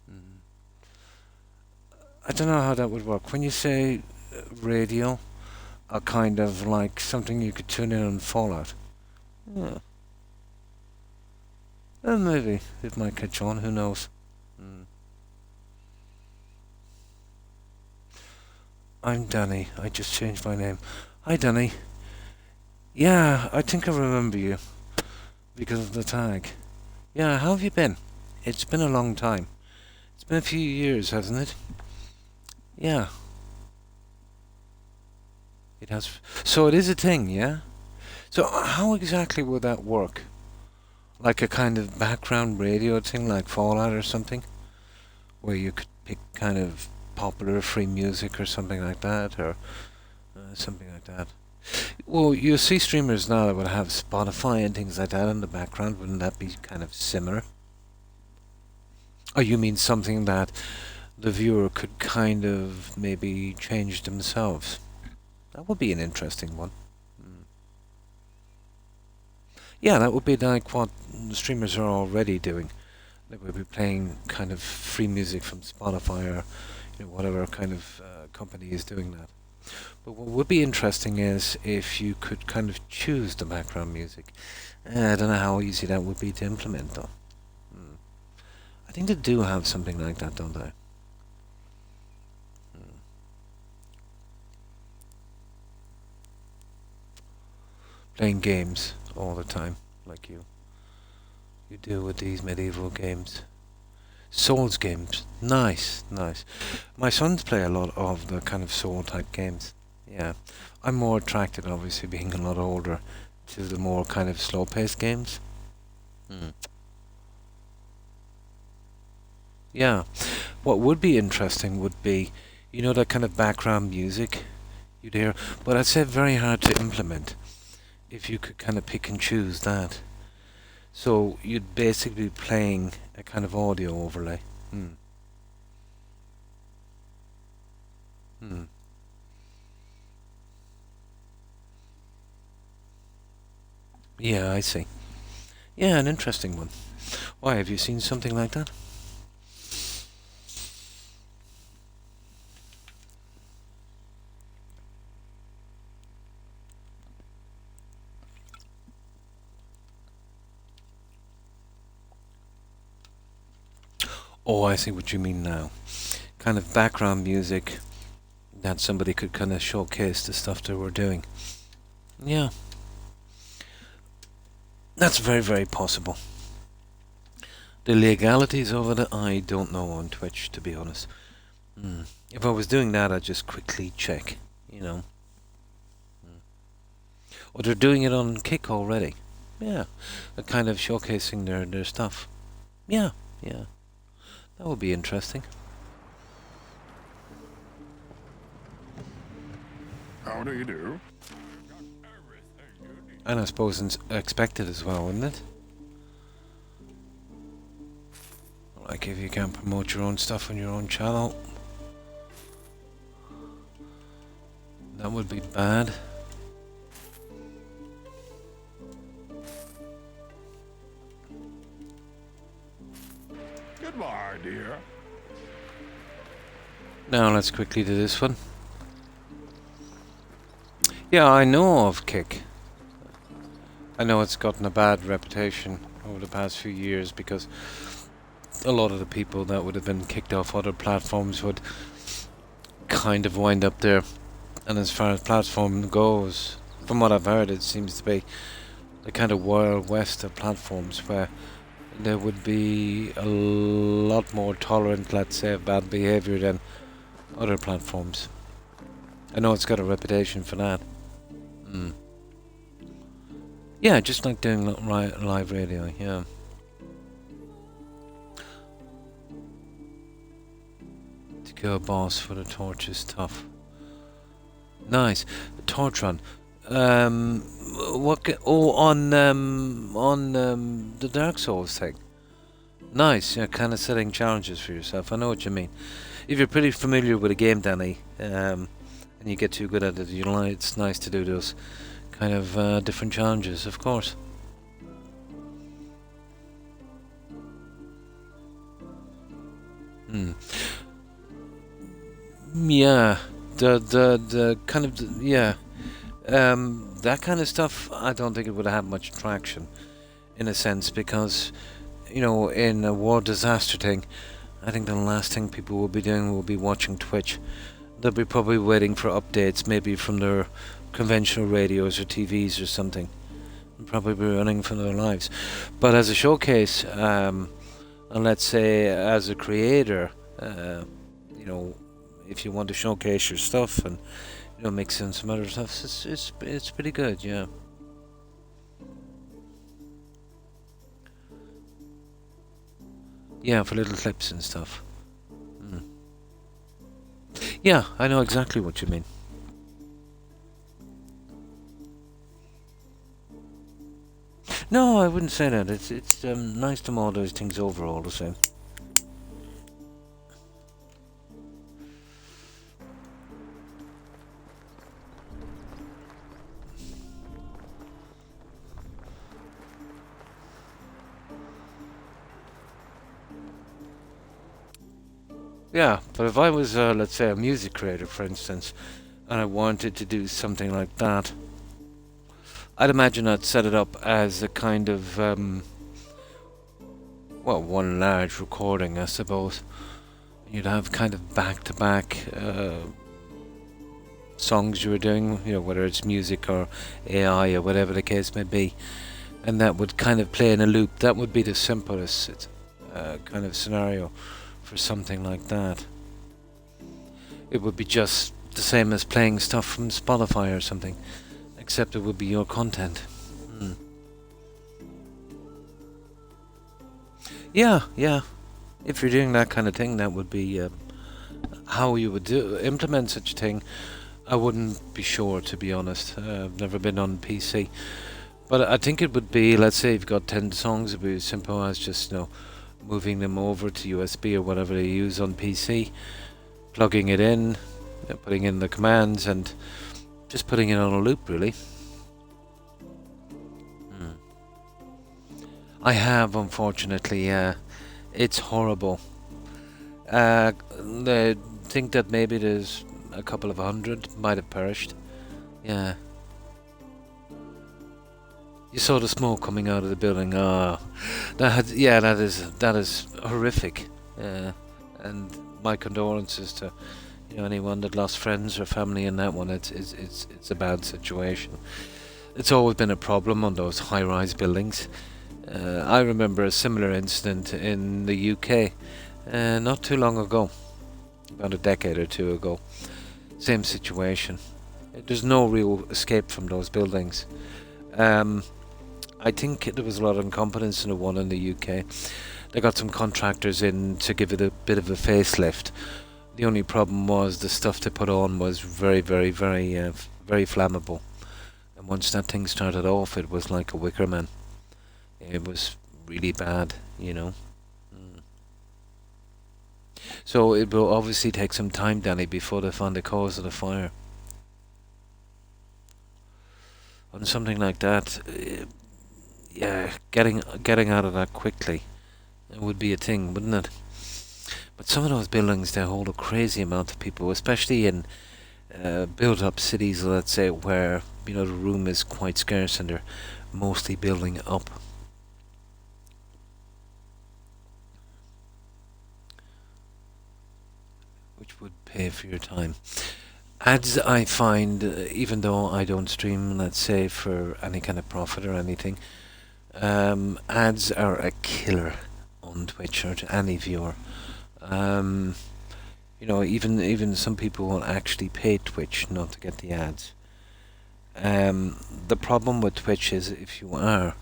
Mm. I don't know how that would work. When you say radio, a kind of like something you could tune in on Fallout. Yeah. Well, maybe it might catch on, who knows. Mm. I'm Danny. I just changed my name. Hi, Danny. Yeah, I think I remember you because of the tag. Yeah, how have you been? It's been a long time. It's been a few years, hasn't it? Yeah. It has. So it is a thing, yeah? So how exactly would that work? Like a kind of background radio thing like Fallout or something? Where you could pick kind of popular free music or something like that, or something like that. Well, you see streamers now that would have Spotify and things like that in the background. Wouldn't that be kind of similar? Oh, you mean something that the viewer could kind of maybe change themselves? That would be an interesting one. Yeah, that would be like what the streamers are already doing. They would be playing kind of free music from Spotify or whatever kind of company is doing that. But what would be interesting is if you could kind of choose the background music. I don't know how easy that would be to implement, though. I think they do have something like that, don't they? Playing games all the time, like you do with these medieval games. Souls games. Nice, nice. My sons play a lot of the kind of soul type games. Yeah. I'm more attracted, obviously, being a lot older, to the more kind of slow paced games. Yeah. What would be interesting would be, that kind of background music you'd hear, but I'd say very hard to implement if you could kind of pick and choose that. So you'd basically be playing a kind of audio overlay. Yeah, I see. Yeah, an interesting one. Why, have you seen something like that? Oh, I see what you mean now. Kind of background music that somebody could kind of showcase the stuff they were doing. Yeah. That's very, very possible. The legalities of it, I don't know on Twitch, to be honest. If I was doing that, I'd just quickly check, Or they're doing it on Kick already. Yeah. They're kind of showcasing their stuff. Yeah, yeah. That would be interesting. How do you do? And I suppose expected as well, wouldn't it? Like if you can't promote your own stuff on your own channel. That would be bad. Goodbye, dear. Now let's quickly do this one. Yeah, I know of Kick. I know it's gotten a bad reputation over the past few years because a lot of the people that would have been kicked off other platforms would kind of wind up there. And as far as platform goes, from what I've heard, it seems to be the kind of wild west of platforms where there would be a lot more tolerant, let's say, of bad behavior than other platforms. I know it's got a reputation for that. Yeah, just like doing live radio, yeah. To kill a boss for the torch is tough. Nice. Torch run. the Dark Souls thing. Nice, yeah, kind of setting challenges for yourself. I know what you mean. If you're pretty familiar with a game, Danny, and you get too good at it, it's nice to do those kind of different challenges, of course. Yeah, the kind of yeah, that kind of stuff. I don't think it would have much traction, in a sense, because in a war disaster thing, I think the last thing people will be doing will be watching Twitch. They'll be probably waiting for updates, maybe from their conventional radios or TVs or something. And probably be running for their lives. But as a showcase, and let's say as a creator, if you want to showcase your stuff and mix in some other stuff, it's pretty good, yeah. Yeah, for little clips and stuff. Yeah, I know exactly what you mean. No, I wouldn't say that. It's nice to mull those things over all the same. Yeah, but if I was, let's say, a music creator, for instance, and I wanted to do something like that, I'd imagine I'd set it up as a kind of, one large recording, I suppose. You'd have kind of back-to-back songs you were doing, whether it's music or AI or whatever the case may be, and that would kind of play in a loop. That would be the simplest kind of scenario for something like that. It would be just the same as playing stuff from Spotify or something, except it would be your content. Yeah. If you're doing that kind of thing, that would be how you would implement such a thing. I wouldn't be sure, to be honest. I've never been on PC, but I think it would be, let's say you've got 10 songs, it would be as simple as just moving them over to USB or whatever they use on PC, plugging it in, putting in the commands, and just putting it on a loop, really. I have, unfortunately. It's horrible. I think that maybe there's a couple of hundred might have perished. Yeah. You saw the smoke coming out of the building. That is horrific. And my condolences to anyone that lost friends or family in that one. It's a bad situation. It's always been a problem on those high-rise buildings. I remember a similar incident in the UK not too long ago, about a decade or two ago. Same situation. There's no real escape from those buildings. I think there was a lot of incompetence in the one in the UK. They got some contractors in to give it a bit of a facelift. The only problem was the stuff they put on was very, very, very, very flammable. And once that thing started off, it was like a wicker man. It was really bad, So it will obviously take some time, Danny, before they find the cause of the fire. On something like that, getting out of that quickly, it would be a thing, wouldn't it? But some of those buildings, they hold a crazy amount of people, especially in built-up cities, let's say, where the room is quite scarce and they're mostly building up. Which would pay for your time. Ads, I find, even though I don't stream, let's say, for any kind of profit or anything, ads are a killer on Twitch or to any viewer. Even some people will actually pay Twitch not to get the ads. The problem with Twitch is if you are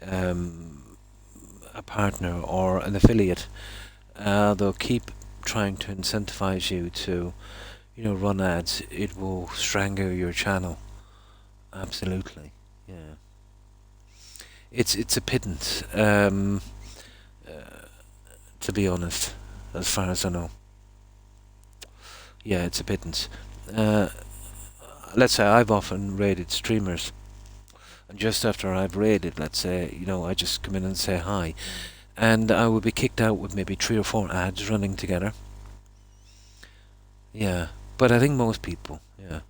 a partner or an affiliate, they'll keep trying to incentivize you to run ads. It will strangle your channel. Absolutely. Yeah. It's a pittance, to be honest, as far as I know. Yeah, it's a pittance. Uh, let's say I've often raided streamers, and just after I've raided, let's say, I just come in and say hi, and I would be kicked out with maybe 3 or 4 ads running together. Yeah, but I think most people, yeah,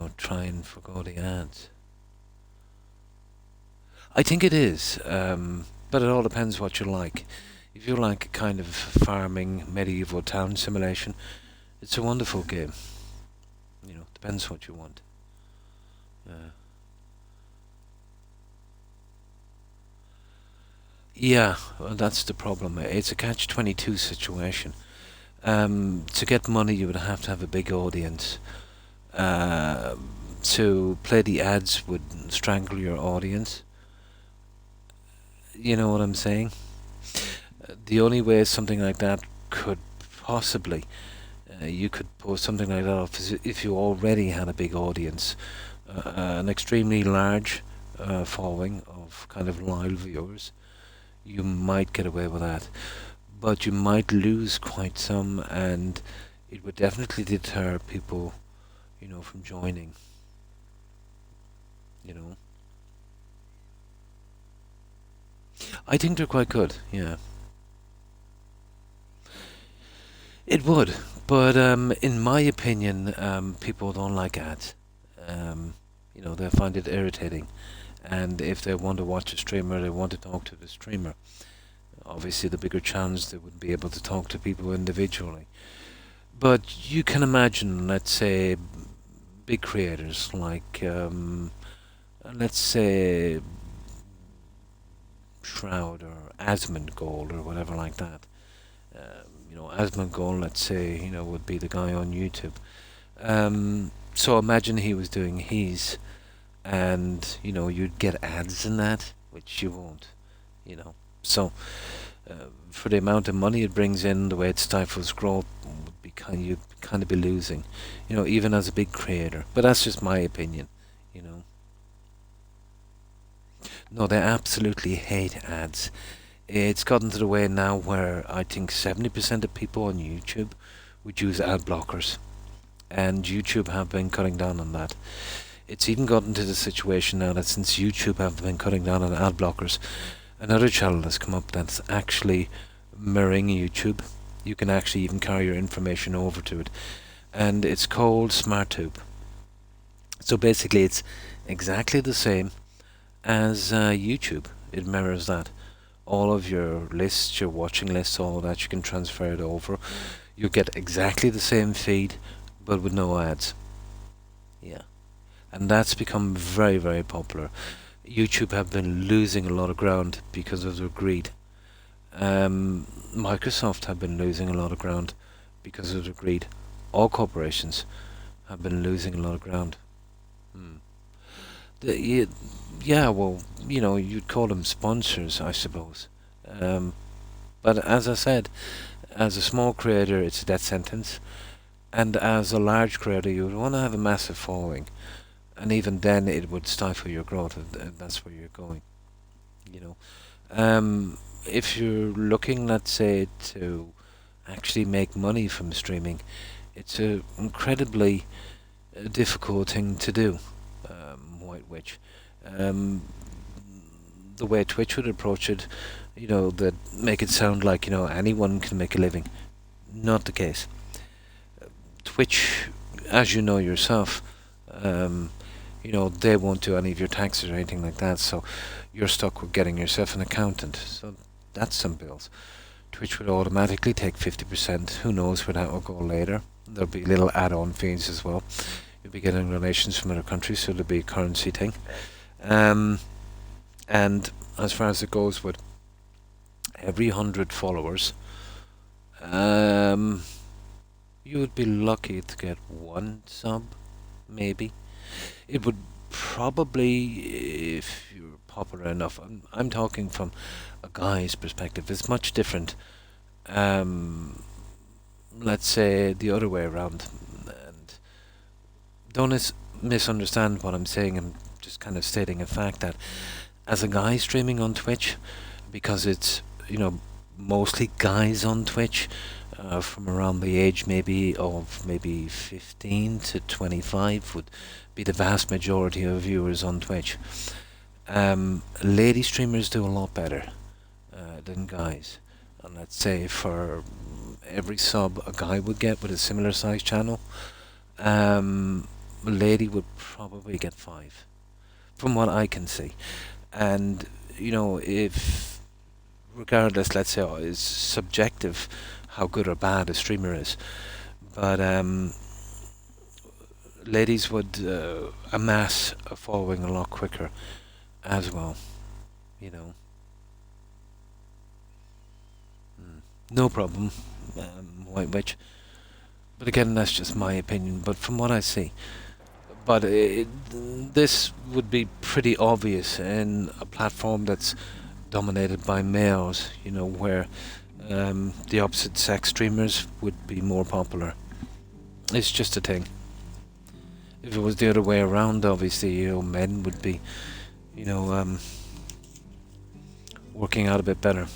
would try and forgo the ads. I think it is, but it all depends what you like. If you like a kind of farming medieval town simulation, it's a wonderful game. Depends what you want. Yeah, well, that's the problem. It's a catch-22 situation. To get money, you would have to have a big audience. To play the ads would strangle your audience. You know what I'm saying? The only way something like that could possibly, you could post something like that off is if you already had a big audience, an extremely large following of kind of loyal viewers. You might get away with that, but you might lose quite some, and it would definitely deter people, from joining. I think they're quite good. Yeah, it would, but in my opinion, people don't like ads. They find it irritating, and if they want to watch a streamer, they want to talk to the streamer. Obviously, the bigger chance they would be able to talk to people individually. But you can imagine, let's say, big creators like, let's say, Shroud or Asmongold or whatever like that. Asmongold, let's say, would be the guy on YouTube. So imagine he was doing his, and you'd get ads in that, which you won't. So for the amount of money it brings in, the way it stifles growth, would be you'd kind of be losing. Even as a big creator. But that's just my opinion. No, they absolutely hate ads. It's gotten to the way now where I think 70% of people on YouTube would use ad blockers, and YouTube have been cutting down on that. It's even gotten to the situation now that since YouTube have been cutting down on ad blockers, another channel has come up that's actually mirroring YouTube. You can actually even carry your information over to it, and it's called SmartTube. So basically it's exactly the same as YouTube. It mirrors that. All of your lists, your watching lists, all of that, you can transfer it over. You get exactly the same feed, but with no ads. Yeah. And that's become very, very popular. YouTube have been losing a lot of ground because of their greed. Microsoft have been losing a lot of ground because of their greed. All corporations have been losing a lot of ground. Yeah, well, you'd call them sponsors, I suppose. But as I said, as a small creator, it's a death sentence. And as a large creator, you would want to have a massive following. And even then, it would stifle your growth, and that's where you're going. If you're looking, let's say, to actually make money from streaming, it's an incredibly difficult thing to do. White Witch. The way Twitch would approach it, that make it sound like anyone can make a living. Not the case. Twitch, as you know yourself, they won't do any of your taxes or anything like that, so you're stuck with getting yourself an accountant. So that's some bills. Twitch would automatically take 50%. Who knows where that will go later. There'll be little add-on fees as well. You'll be getting donations from other countries, so there'll be a currency thing. And as far as it goes with every 100 followers, you would be lucky to get 1 sub, maybe. It would probably, if you're popular enough, I'm talking from a guy's perspective, it's much different. Let's say the other way around, and don't misunderstand what I'm saying. I'm just kind of stating a fact that as a guy streaming on Twitch, because it's, you know, mostly guys on Twitch, from around the age maybe of maybe 15 to 25 would be the vast majority of viewers on Twitch. Lady streamers do a lot better than guys. And let's say for every sub a guy would get with a similar size channel, a lady would probably get 5, from what I can see. And, you know, if, regardless, let's say, it's subjective how good or bad a streamer is, but ladies would amass a following a lot quicker as well, you know. No problem, White Witch. But again, that's just my opinion, but from what I see. But this would be pretty obvious in a platform that's dominated by males, you know, where the opposite sex streamers would be more popular. It's just a thing. If it was the other way around, obviously, you know, men would be, you know, working out a bit better.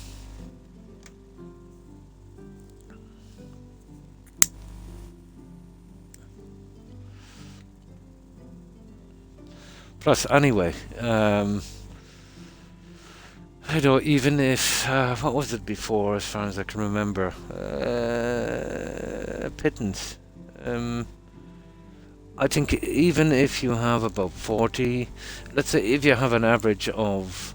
Plus, anyway, I don't, even if, what was it before, as far as I can remember? Pittance. I think even if you have about 40, let's say if you have an average of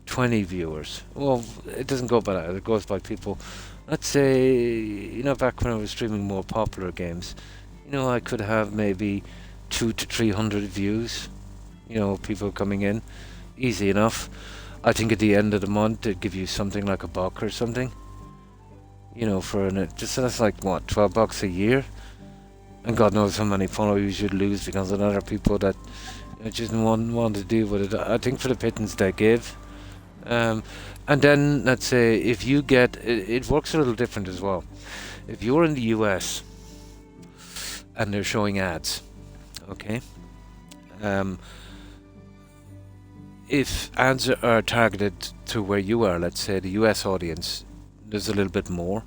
20 viewers, well, it doesn't go by that, it goes by people. Let's say, you know, back when I was streaming more popular games, you know, I could have maybe 200 to 300 views. You know, people coming in, easy enough. I think at the end of the month they'd give you something like $1 or something. You know, for just that's like what, $12 a year, and God knows how many followers you'd lose because of other people that, you know, just didn't want to deal with it. I think for the pittance they give, and then let's say if you get, it works a little different as well. If you're in the US and they're showing ads, okay. If ads are targeted to where you are, let's say the US audience, there's a little bit more.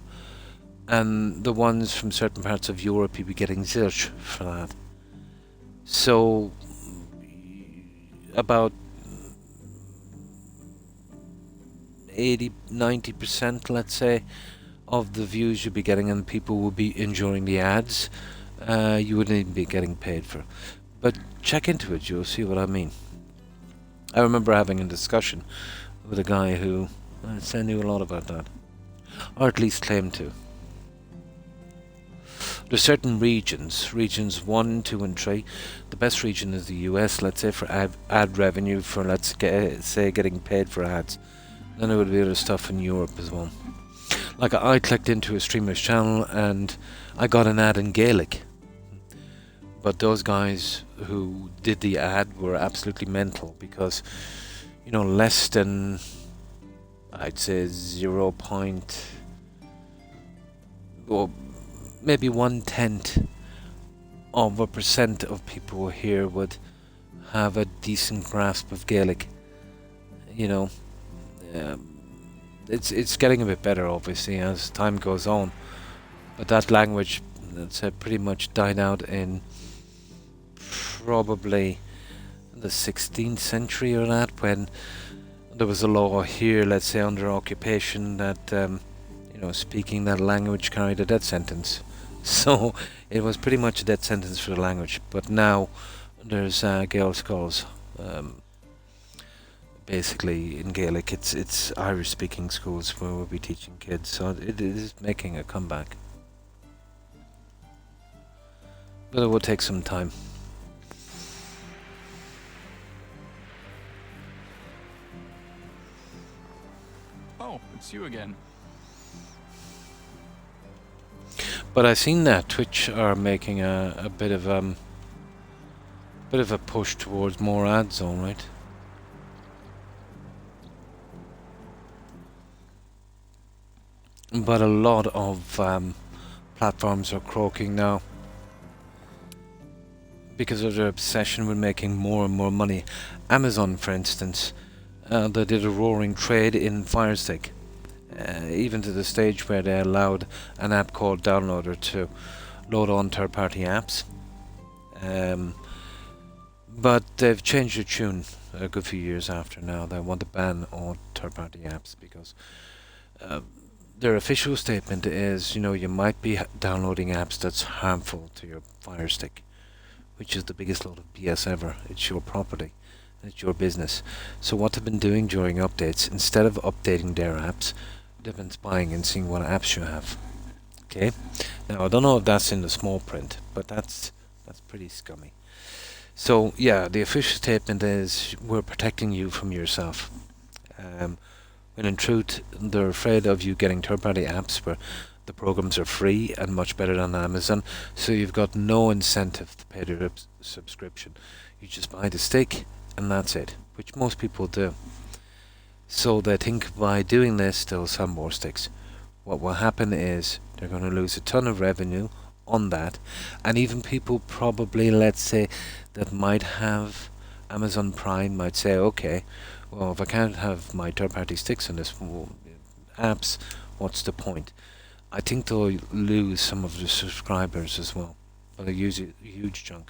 And the ones from certain parts of Europe, you'd be getting zilch for that. So, about 80–90%, let's say, of the views you'd be getting, and people will be enjoying the ads. You wouldn't even be getting paid for. But check into it, you'll see what I mean. I remember having a discussion with a guy who knew a lot about that, or at least claimed to. There's certain regions 1, 2 and 3. The best region is the US, let's say, for ad revenue, for let's say getting paid for ads. Then there would be other stuff in Europe as well. Like I clicked into a streamer's channel and I got an ad in Gaelic. But those guys who did the ad were absolutely mental, because, you know, less than, I'd say 0. Or maybe 1/10 of a % of people here would have a decent grasp of Gaelic. You know, it's getting a bit better, obviously, as time goes on. But that language, let's say, pretty much died out in probably the 16th century or that, when there was a law here, let's say, under occupation, that you know, speaking that language carried a death sentence. So it was pretty much a death sentence for the language. But now there's Gaelic schools. Basically in Gaelic, it's Irish speaking schools where we'll be teaching kids, so it is making a comeback. But it will take some time. Oh, it's you again. But I've seen that Twitch are making a bit of a push towards more ads, all right. But a lot of platforms are croaking now, because of their obsession with making more and more money. Amazon, for instance, they did a roaring trade in Fire Stick, even to the stage where they allowed an app called Downloader to load on third-party apps. But they've changed their tune a good few years after now. They want to ban all third-party apps because their official statement is, you might be downloading apps that's harmful to your Fire Stick, which is the biggest load of BS ever. It's your property. It's your business. So what they've been doing during updates, instead of updating their apps, they've been spying and seeing what apps you have. Okay? Now, I don't know if that's in the small print, but that's pretty scummy. So, yeah, the official statement is, we're protecting you from yourself. When in truth, they're afraid of you getting third-party apps where the programs are free and much better than Amazon, so you've got no incentive to pay their subscription. You just buy the stick, and that's it, which most people do. So they think by doing this, they'll sell more sticks. What will happen is they're going to lose a ton of revenue on that, and even people probably, let's say, that might have Amazon Prime might say, okay, well, if I can't have my third-party sticks on this apps, what's the point? I think they'll lose some of the subscribers as well, but a huge chunk.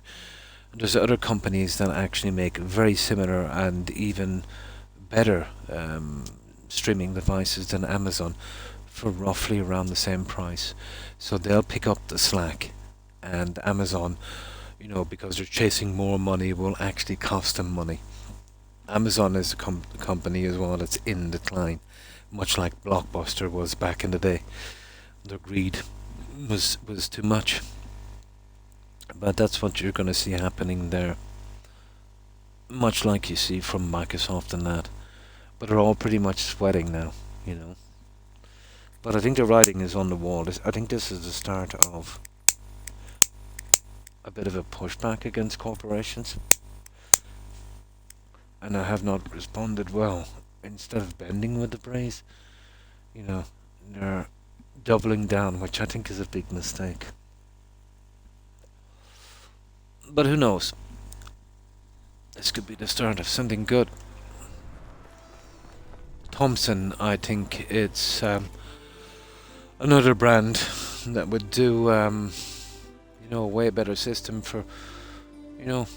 And there's other companies that actually make very similar and even better streaming devices than Amazon for roughly around the same price. So they'll pick up the slack, and Amazon, because they're chasing more money, will actually cost them money. Amazon is a company as well that's in decline, much like Blockbuster was back in the day. Their greed was too much. But that's what you're going to see happening there. Much like you see from Microsoft and that. But they're all pretty much sweating now, But I think the writing is on the wall. I think this is the start of a bit of a pushback against corporations. And I have not responded well. Instead of bending with the praise, they're doubling down, which I think is a big mistake. But who knows? This could be the start of something good. Thompson, I think it's another brand that would do a way better system for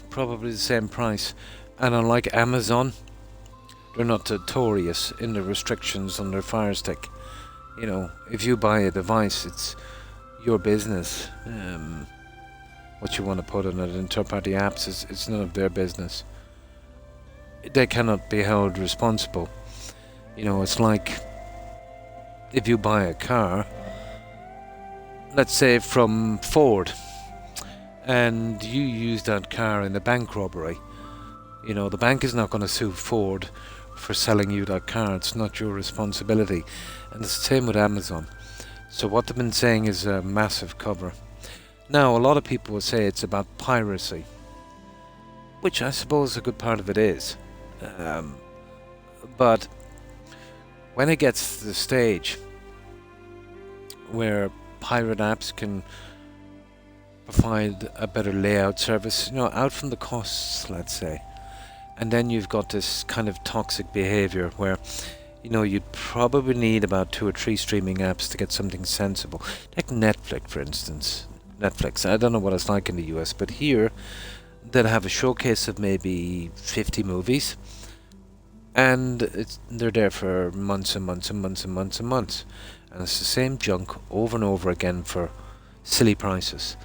probably the same price. And unlike Amazon, they're not notorious in the restrictions on their Fire Stick. If you buy a device, it's your business. What you want to put on it in third-party apps it's none of their business. They cannot be held responsible. It's like if you buy a car, let's say from Ford, and you use that car in a bank robbery. The bank is not going to sue Ford for selling you that car. It's not your responsibility. And it's the same with Amazon. So what they've been saying is a massive cover. Now, a lot of people will say it's about piracy, which I suppose a good part of it is. But when it gets to the stage where pirate apps can provide a better layout service, out from the costs, let's say, and then you've got this kind of toxic behavior where you'd probably need about 2 or 3 streaming apps to get something sensible, like Netflix, for instance. Netflix, I don't know what it's like in the US, but here they'll have a showcase of maybe 50 movies, and they're there for months and months and months and months and months, and it's the same junk over and over again for silly prices.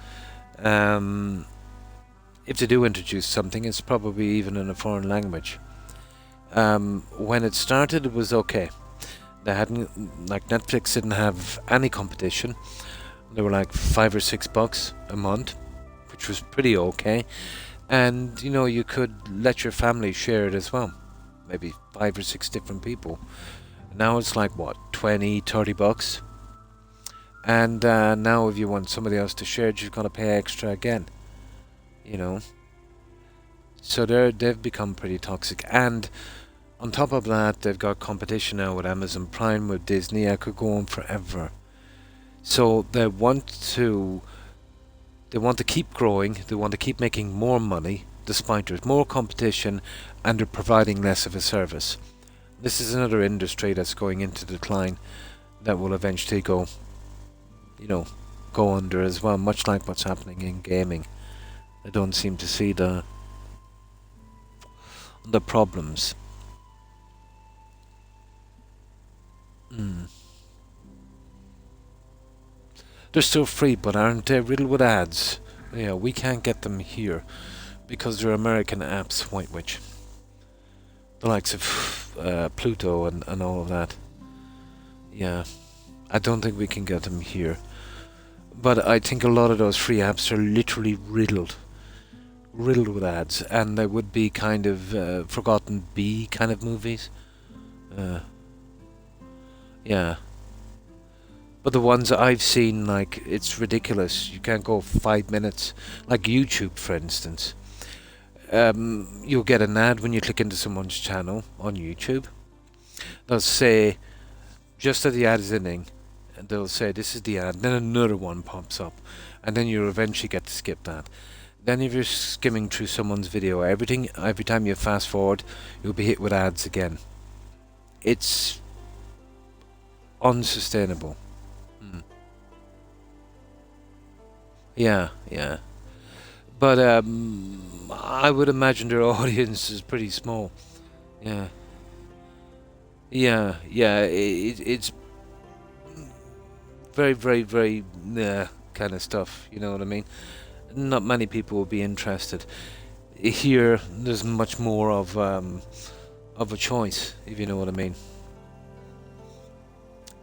If they do introduce something, it's probably even in a foreign language. When it started, it was okay. They hadn't, like Netflix didn't have any competition. They were like $5 or $6 a month, which was pretty okay. And you could let your family share it as well, maybe 5 or 6 different people. Now it's like what, $20-$30, and now if you want somebody else to share it, you've got to pay extra again. So they've become pretty toxic, and on top of that, they've got competition now with Amazon Prime, with Disney. I could go on forever. So they want to They want to keep growing. They want to keep making more money, despite there's more competition, and they're providing less of a service. This is another industry that's going into decline that will eventually go, go under as well, much like what's happening in gaming. I don't seem to see the problems. They're still free, but aren't they riddled with ads? Yeah, we can't get them here because they're American apps, White Witch. The likes of Pluto and all of that. Yeah, I don't think we can get them here. But I think a lot of those free apps are literally riddled with ads, and they would be kind of Forgotten Bee kind of movies. Yeah. But the ones I've seen, like, it's ridiculous. You can't go 5 minutes. Like YouTube, for instance. You'll get an ad when you click into someone's channel on YouTube. They'll say, just as the ad is ending, and they'll say, this is the ad. Then another one pops up. And then you'll eventually get to skip that. Then if you're skimming through someone's video, every time you fast forward, you'll be hit with ads again. It's unsustainable. Yeah. But I would imagine their audience is pretty small. Yeah. It's very, very, very kind of stuff. You know what I mean? Not many people will be interested. Here, there's much more of a choice, if you know what I mean.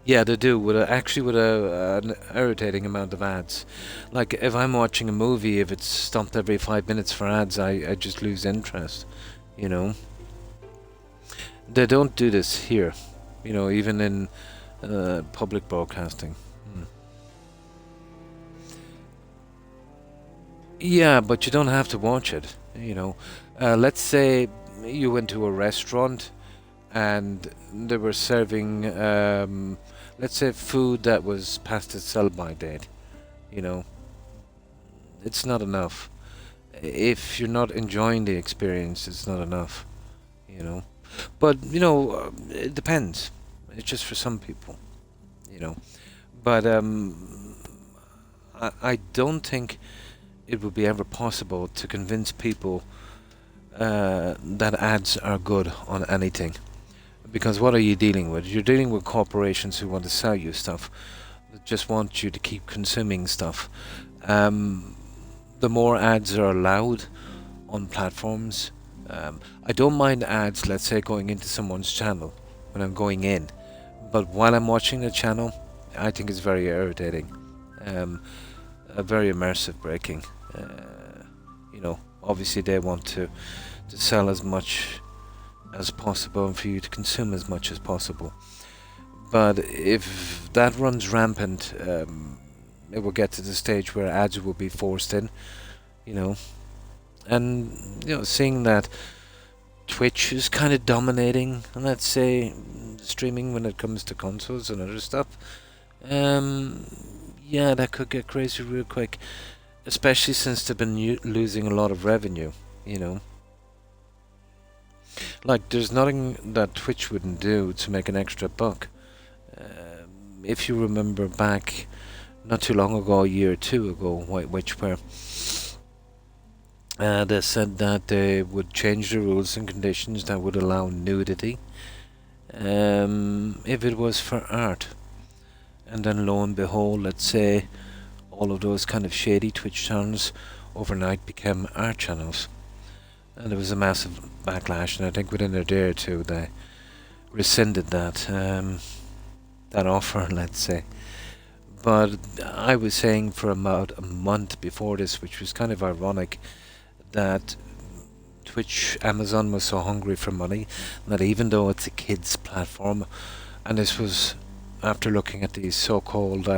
Yeah, they do, with an irritating amount of ads. Like, if I'm watching a movie, if it's stopped every 5 minutes for ads, I just lose interest, you know. They don't do this here, you know, even in public broadcasting. Yeah, but you don't have to watch it, you know. Let's say you went to a restaurant and they were serving, let's say, food that was past its sell-by date, you know. It's not enough. If you're not enjoying the experience, it's not enough, you know. But, you know, it depends. It's just for some people, you know. But I don't think it would be ever possible to convince people that ads are good on anything. Because what are you dealing with? You're dealing with corporations who want to sell you stuff, that just want you to keep consuming stuff. The more ads are allowed on platforms, I don't mind ads, let's say, going into someone's channel when I'm going in. But while I'm watching the channel, I think it's very irritating. Very immersive breaking. You know, obviously they want to sell as much as possible and for you to consume as much as possible. But if that runs rampant, it will get to the stage where ads will be forced in, you know. And, you know, seeing that Twitch is kind of dominating, let's say, streaming when it comes to consoles and other stuff, yeah, that could get crazy real quick. Especially since they've been losing a lot of revenue, you know. Like, there's nothing that Twitch wouldn't do to make an extra buck. If you remember back, not too long ago, a year or two ago, White Witch, where they said that they would change the rules and conditions that would allow nudity if it was for art. And then lo and behold, let's say, all of those kind of shady Twitch channels overnight became art channels. And there was a massive backlash, and I think within a day or two they rescinded that offer, let's say. But I was saying for about a month before this, which was kind of ironic, that Twitch, Amazon was so hungry for money that even though it's a kids platform, and this was after looking at these so-called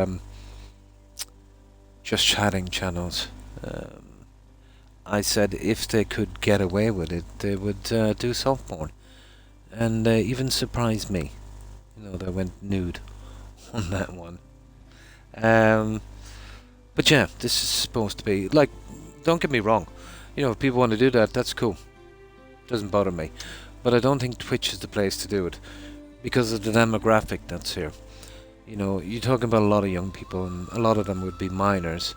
just chatting channels, I said if they could get away with it, they would do soft porn, and even surprised me. You know, they went nude on that one. But yeah, this is supposed to be like. Don't get me wrong. You know, if people want to do that, that's cool. Doesn't bother me. But I don't think Twitch is the place to do it because of the demographic that's here. You know, you're talking about a lot of young people, and a lot of them would be minors.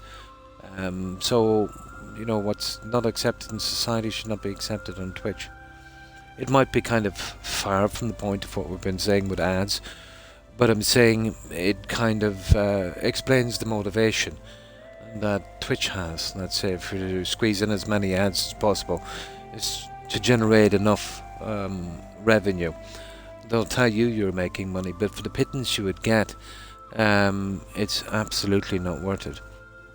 So, you know, what's not accepted in society should not be accepted on Twitch. It might be kind of far from the point of what we've been saying with ads, but I'm saying it kind of explains the motivation that Twitch has. Let's say if you squeeze in as many ads as possible, it's to generate enough revenue. They'll tell you you're making money, but for the pittance you would get, it's absolutely not worth it.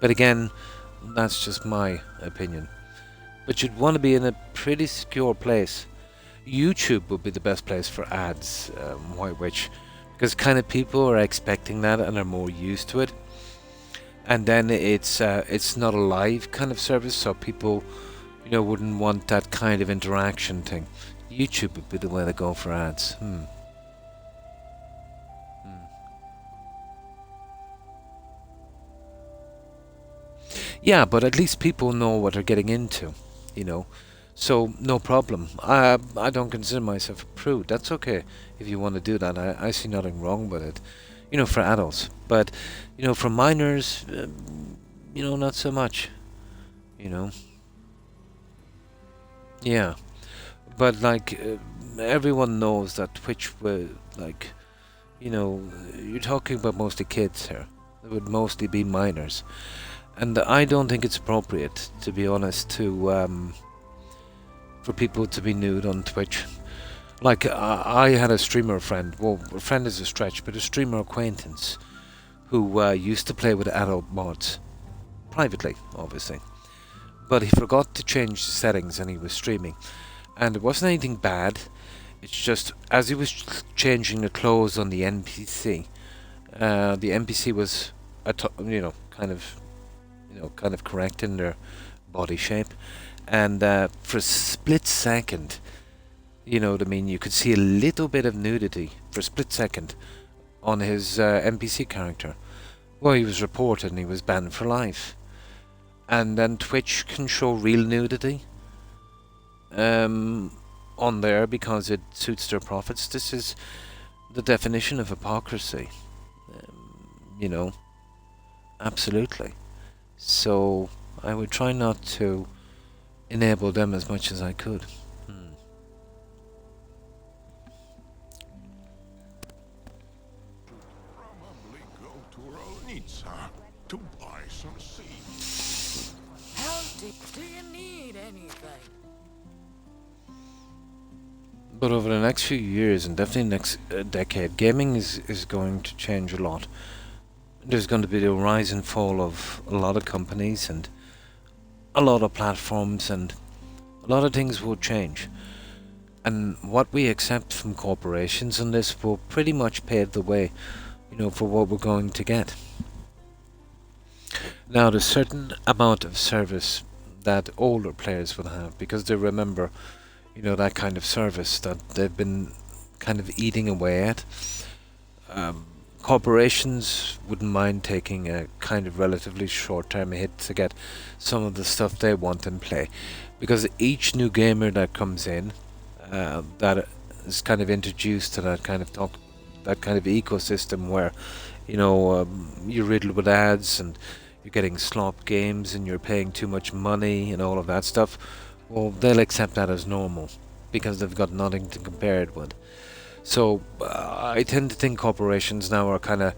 But again, that's just my opinion. But you'd want to be in a pretty secure place. YouTube would be the best place for ads, which because kind of people are expecting that and are more used to it. And then it's not a live kind of service, so people, you know, wouldn't want that kind of interaction thing. YouTube would be the way to go for ads. Yeah, but at least people know what they're getting into, you know. So no problem. I don't consider myself a prude. That's okay if you want to do that. I see nothing wrong with it, you know, for adults. But you know, for minors, you know, not so much. You know. Yeah, but like everyone knows that Twitch will like, you know, you're talking about mostly kids here. It would mostly be minors, and I don't think it's appropriate, to be honest, to for people to be nude on Twitch. Like I had a streamer friend. Well, a friend is a stretch, but a streamer acquaintance who used to play with adult mods privately, obviously. But he forgot to change the settings and he was streaming. And it wasn't anything bad. It's just as he was changing the clothes on the NPC, the NPC was, kind of correct in their body shape. And for a split second, you know what I mean, you could see a little bit of nudity for a split second on his NPC character. Well, he was reported and he was banned for life. And then Twitch can show real nudity on there because it suits their profits. This is the definition of hypocrisy. You know, absolutely. So I would try not to enable them as much as I could. Probably go to Rolnica to buy some seeds. How deep do you need anything? But over the next few years, and definitely next decade, gaming is going to change a lot. There's going to be the rise and fall of a lot of companies and a lot of platforms, and a lot of things will change. And what we accept from corporations on this will pretty much pave the way, you know, for what we're going to get. Now, there's a certain amount of service that older players will have because they remember, you know, that kind of service that they've been kind of eating away at. Corporations wouldn't mind taking a kind of relatively short-term hit to get some of the stuff they want in play, because each new gamer that comes in, that is kind of introduced to that kind of ecosystem where, you know, you're riddled with ads and you're getting slop games and you're paying too much money and all of that stuff. Well, they'll accept that as normal because they've got nothing to compare it with. So I tend to think corporations now are kind of,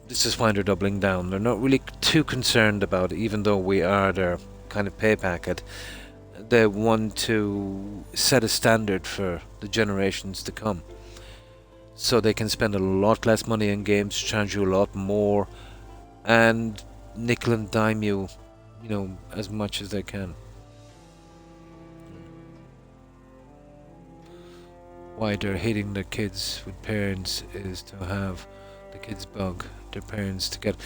this is why they're doubling down. They're not really too concerned about it, even though we are their kind of pay packet. They want to set a standard for the generations to come, so they can spend a lot less money in games, charge you a lot more, and nickel and dime you, you know, as much as they can. Why they're hitting their kids with parents is to have the kids bug their parents to get.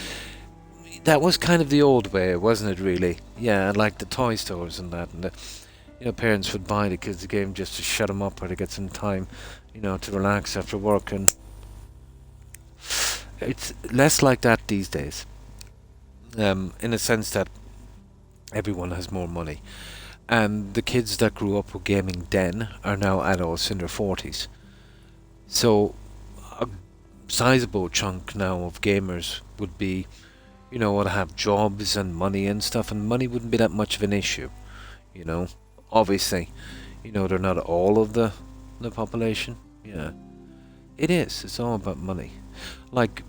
That was kind of the old way, wasn't it? Really, yeah, like the toy stores and that, and the, you know, parents would buy the kids a game just to shut them up or to get some time, you know, to relax after work, and it's less like that these days. in a sense that everyone has more money. And the kids that grew up with gaming then are now adults in their 40s. So a sizable chunk now of gamers would be, would have jobs and money and stuff, and money wouldn't be that much of an issue, Obviously, they're not all of the population. Yeah. It is. It's all about money. Like,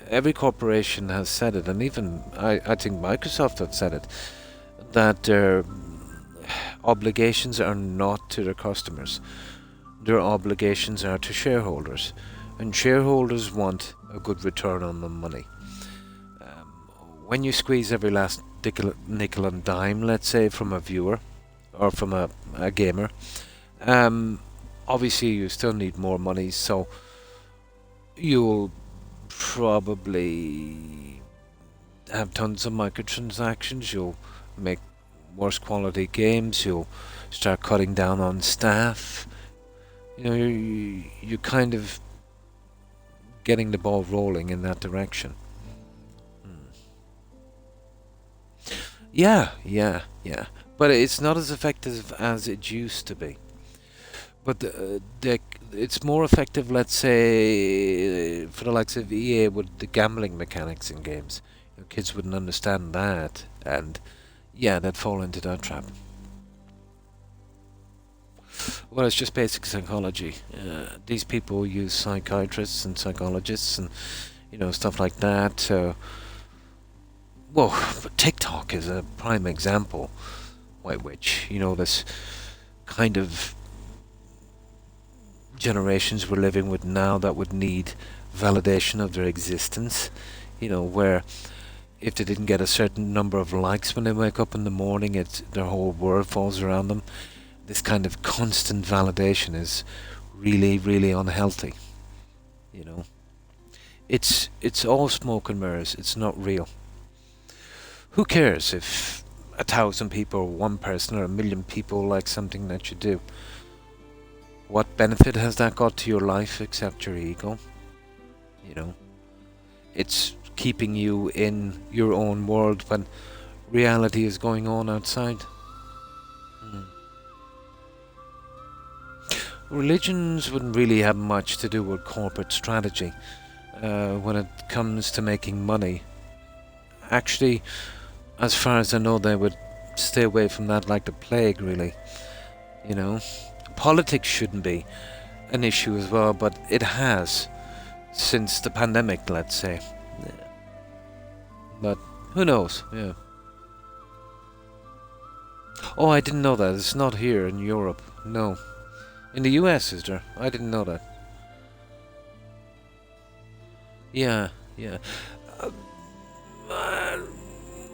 every corporation has said it, and even I think Microsoft have said it, that their obligations are not to their customers. Their obligations are to shareholders. And shareholders want a good return on the money. When you squeeze every last nickel and dime, let's say, from a viewer or from a gamer, obviously you still need more money, so you'll probably have tons of microtransactions, you'll make worse quality games, you'll start cutting down on staff. You're kind of getting the ball rolling in that direction. Yeah. But it's not as effective as it used to be. But it's more effective, let's say, for the likes of EA with the gambling mechanics in games. Kids wouldn't understand that, and yeah, they'd fall into that trap. Well, it's just basic psychology. These people use psychiatrists and psychologists and, stuff like that. Well, TikTok is a prime example by which, this kind of generations we're living with now that would need validation of their existence, where if they didn't get a certain number of likes when they wake up in the morning, their whole world falls around them. This kind of constant validation is really, really unhealthy. It's all smoke and mirrors. It's not real. Who cares if 1,000 people or one person or 1,000,000 people like something that you do? What benefit has that got to your life except your ego? It's keeping you in your own world when reality is going on outside. Religions wouldn't really have much to do with corporate strategy when it comes to making money. Actually, as far as I know, they would stay away from that like the plague, really. Politics shouldn't be an issue as well, but it has since the pandemic, let's say. But who knows? Yeah. Oh, I didn't know that. It's not here in Europe. No. In the US, is there? I didn't know that. Yeah.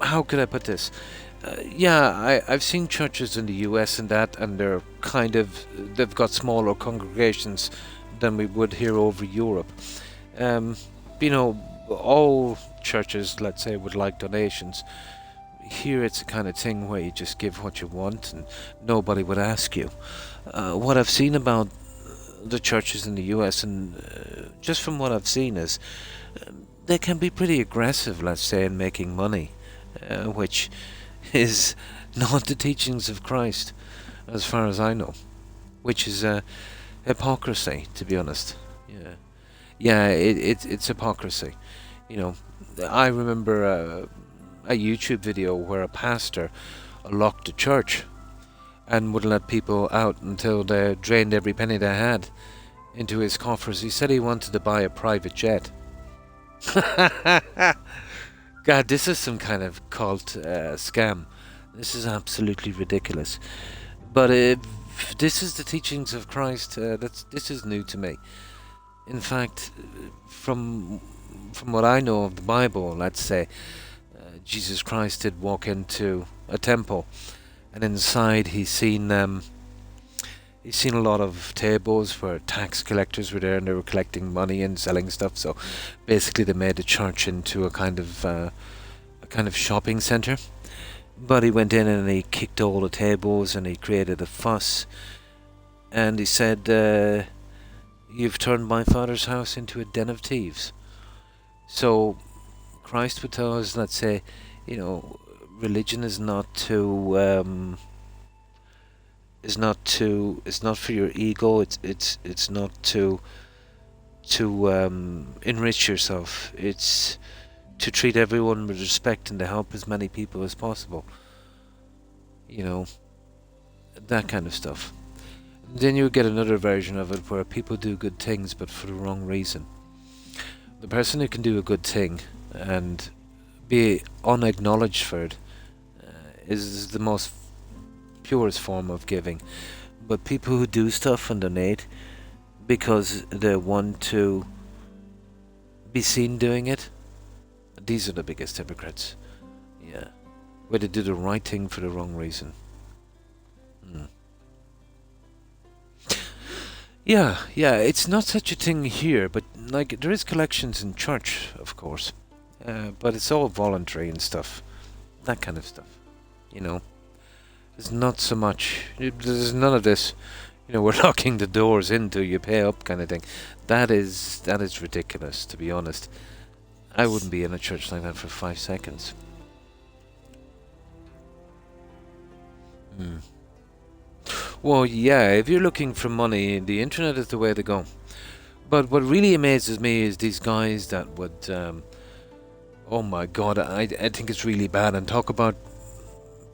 How could I put this? I've seen churches in the US and that, and they've got smaller congregations than we would here over Europe. All churches, let's say, would like donations. Here it's a kind of thing where you just give what you want and nobody would ask you. What I've seen about the churches in the US, and just from what I've seen, is they can be pretty aggressive, let's say, in making money, which is not the teachings of Christ, as far as I know, which is hypocrisy, to be honest. It's hypocrisy. I remember a YouTube video where a pastor locked a church and wouldn't let people out until they drained every penny they had into his coffers. He said he wanted to buy a private jet. God, this is some kind of cult scam. This is absolutely ridiculous. But if this is the teachings of Christ, this is new to me. In fact, from what I know of the Bible, let's say, Jesus Christ did walk into a temple, and inside he's seen a lot of tables where tax collectors were there and they were collecting money and selling stuff. So basically, they made the church into a kind of shopping center. But he went in and he kicked all the tables and he created a fuss. And he said, "You've turned my father's house into a den of thieves." So Christ would tell us, let's say, religion is not it's not for your ego. It's not to enrich yourself. It's to treat everyone with respect and to help as many people as possible. That kind of stuff. Then you get another version of it where people do good things but for the wrong reason. The person who can do a good thing and be unacknowledged for it is the most purest form of giving. But people who do stuff and donate because they want to be seen doing it, these are the biggest hypocrites. Yeah. Where they do the right thing for the wrong reason. Yeah, it's not such a thing here, but like there is collections in church, of course, but it's all voluntary and stuff, that kind of stuff. There's not so much. There's none of this. We're locking the doors in till you pay up, kind of thing. That is ridiculous, to be honest. I wouldn't be in a church like that for 5 seconds. Well, yeah, if you're looking for money, the internet is the way to go. But what really amazes me is these guys that would, oh my god, I think it's really bad, and talk about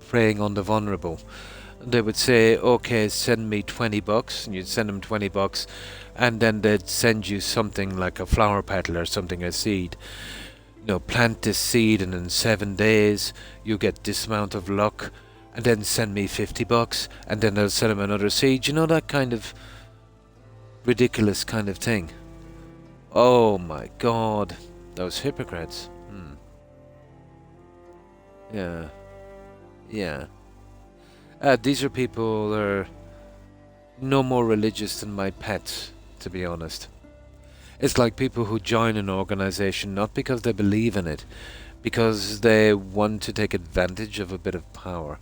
preying on the vulnerable. They would say, okay, send me $20, and you'd send them $20, and then they'd send you something like a flower petal or something, a seed. Plant this seed, and in 7 days, you get this amount of luck. And then send me $50, and then they'll send him another seed. That kind of ridiculous kind of thing. Oh my god, those hypocrites. Yeah. These are people that are no more religious than my pets, to be honest. It's like people who join an organization not because they believe in it, because they want to take advantage of a bit of power.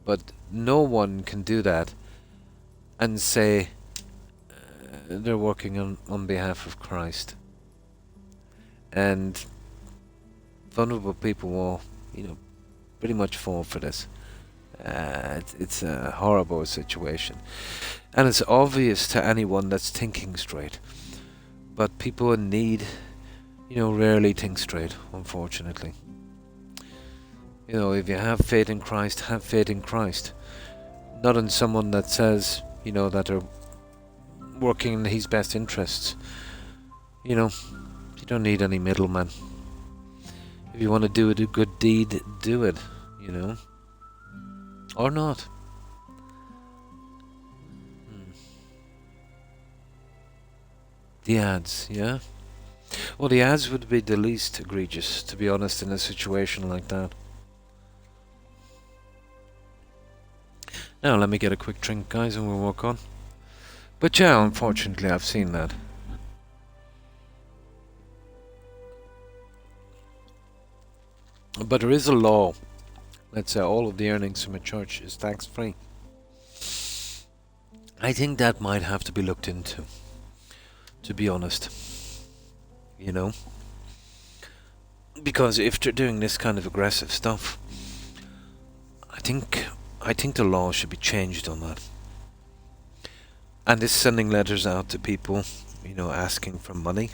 But no one can do that and say they're working on behalf of Christ. And vulnerable people will, pretty much fall for this. It's a horrible situation. And it's obvious to anyone that's thinking straight. But people in need, rarely think straight, unfortunately. If you have faith in Christ, have faith in Christ. Not in someone that says, that they're working in his best interests. You don't need any middleman. If you want to do a good deed, do it, Or not. The ads, yeah? Well, the ads would be the least egregious, to be honest, in a situation like that. Now let me get a quick drink, guys, and we'll walk on. But yeah, unfortunately I've seen that. But there is a law. Let's say all of the earnings from a church is tax-free. I think that might have to be looked into, to be honest. Because if they're doing this kind of aggressive stuff, I think the law should be changed on that. And this sending letters out to people, asking for money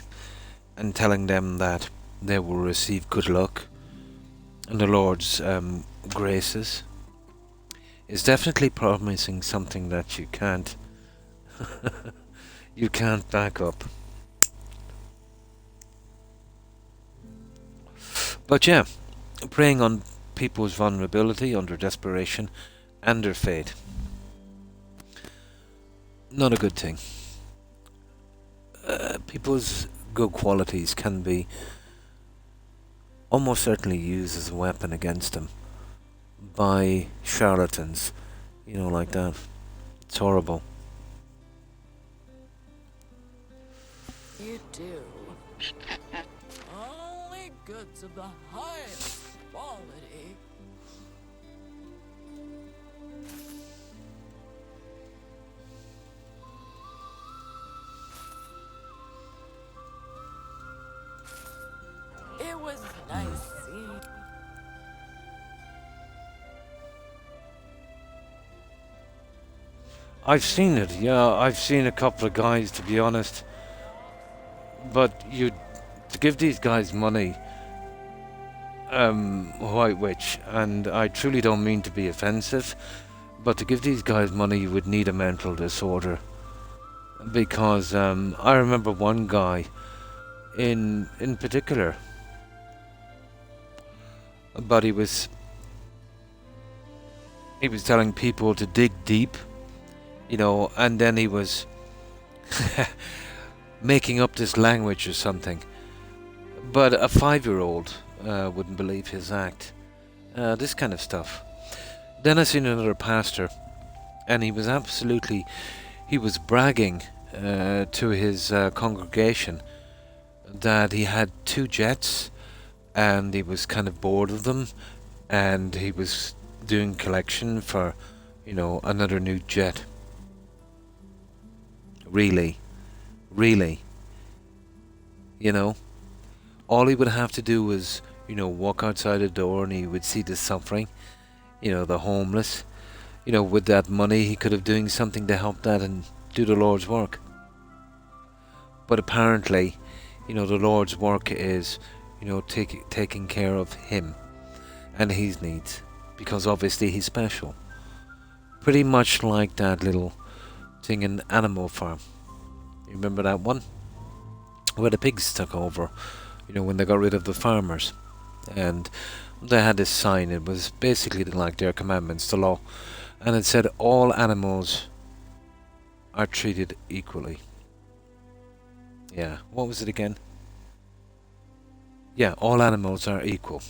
and telling them that they will receive good luck and the Lord's graces is definitely promising something that you can't back up. But yeah, preying on people's vulnerability under desperation and their fate. Not a good thing. People's good qualities can be almost certainly used as a weapon against them by charlatans, like that. It's horrible. You do. Only goods of the highest quality. I've seen it, yeah. I've seen a couple of guys, to be honest. But to give these guys money, White Witch, and I truly don't mean to be offensive, but to give these guys money, you would need a mental disorder. Because I remember one guy in particular, but he was telling people to dig deep, and then he was making up this language or something. But a 5-year-old wouldn't believe his act. This kind of stuff. Then I seen another pastor, and he was bragging to his congregation that he had 2 jets, and he was kind of bored of them, and he was doing collection for, another new jet. Really, all he would have to do was, walk outside a door, and he would see the suffering, the homeless. With that money, he could have doing something to help that and do the Lord's work. But apparently, the Lord's work is, taking care of him and his needs, because obviously he's special. Pretty much like that little thing in Animal Farm. You remember that one? Where the pigs took over, when they got rid of the farmers. And they had this sign. It was basically like their commandments, the law. And it said all animals are treated equally. Yeah, what was it again? Yeah, all animals are equal.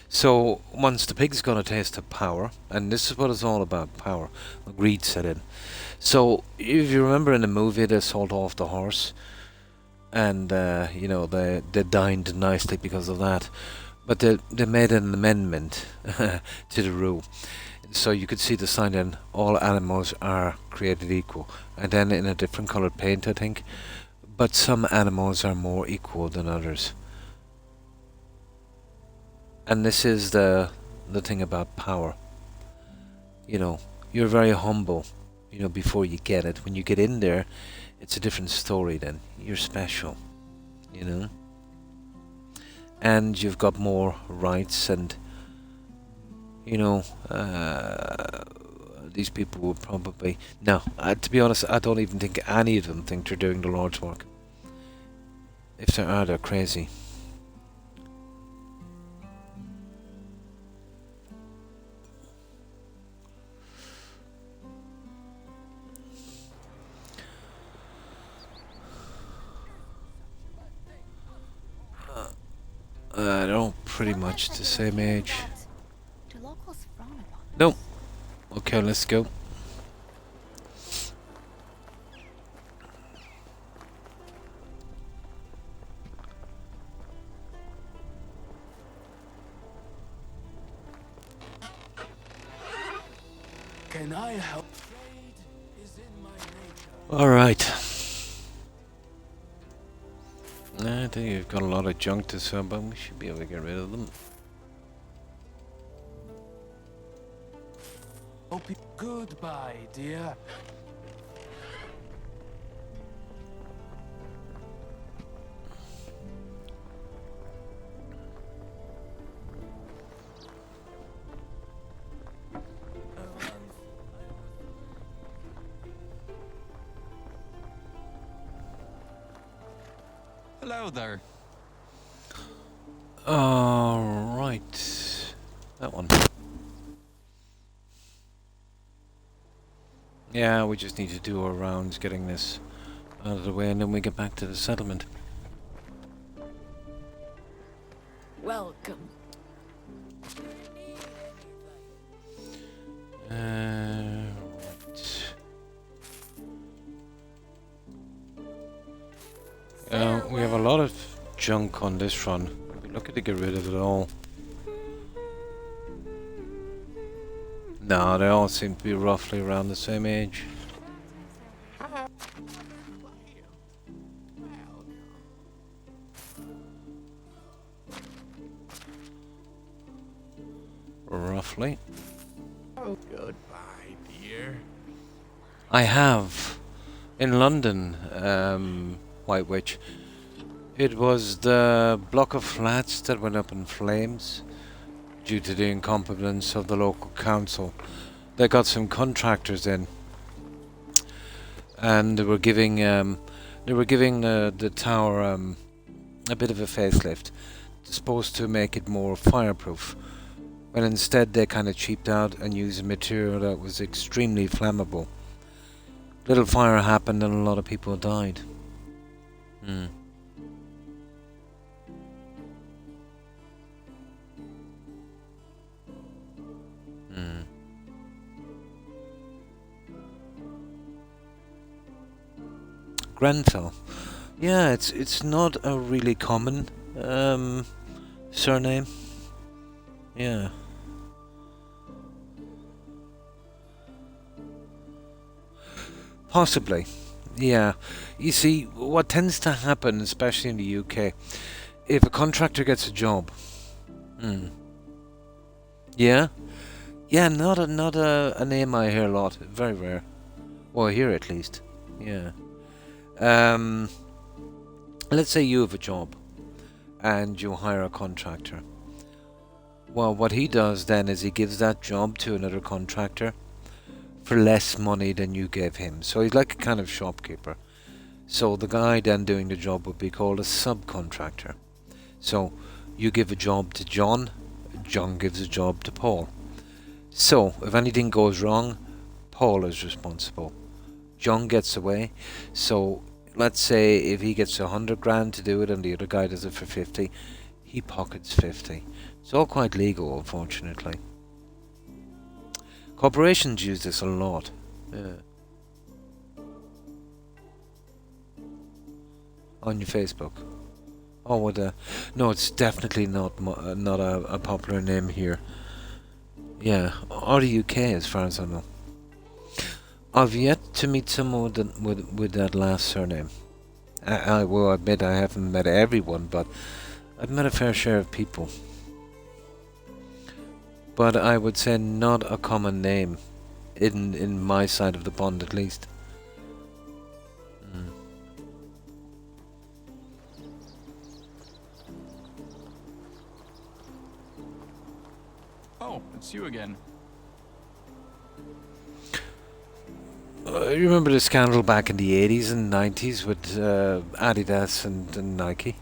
So once the pigs got a taste of power, and this is what it's all about, power, greed set in. So if you remember in the movie, they sold off the horse, and they dined nicely because of that. But they made an amendment to the rule. So you could see the sign then, all animals are created equal. And then in a different coloured paint, I think. But some animals are more equal than others. And this is the thing about power. You're very humble, before you get it. When you get in there, it's a different story then. You're special, And you've got more rights, and these people will probably... No, to be honest, I don't even think any of them think they're doing the Lord's work. If they are, they're crazy. They're all pretty much the same age. Do locals frown upon us? No. Okay, let's go. Can I help? Trade is in my nature. Alright. I think you've got a lot of junk to sell, but we should be able to get rid of them. Goodbye, dear. Hello there. Alright. That one. Yeah, we just need to do our rounds getting this out of the way, and then we get back to the settlement. Welcome. Right. We have a lot of junk on this run. We're looking to get rid of it all. No, they all seem to be roughly around the same age. Roughly. Oh, goodbye, dear. I have in London, White Witch. It was the block of flats that went up in flames due to the incompetence of the local council. They got some contractors in, and they were giving the tower a bit of a facelift, supposed to make it more fireproof. But instead, they kind of cheaped out and used a material that was extremely flammable. Little fire happened, and a lot of people died. Hmm. Grenfell. Yeah, it's not a really common surname. Yeah. Possibly. Yeah. You see, what tends to happen, especially in the UK, if a contractor gets a job. Yeah? Yeah, not a name I hear a lot. Very rare. Well, here at least. Yeah. Let's say you have a job and you hire a contractor. Well, what he does then is he gives that job to another contractor for less money than you gave him. So he's like a kind of shopkeeper. So the guy then doing the job would be called a subcontractor. So you give a job to John, John gives a job to Paul. So if anything goes wrong, Paul is responsible. John gets away. So let's say if he gets 100 grand to do it and the other guy does it for 50, he pockets 50. It's all quite legal, unfortunately. Corporations use this a lot. Yeah. On your Facebook. Oh, with a... No, it's definitely not a popular name here. Yeah, or the UK as far as I know. I've yet to meet someone with that last surname. I will admit I haven't met everyone, but I've met a fair share of people. But I would say not a common name, in my side of the pond at least. Oh, it's you again. You remember the scandal back in the 80s and 90s with Adidas and Nike?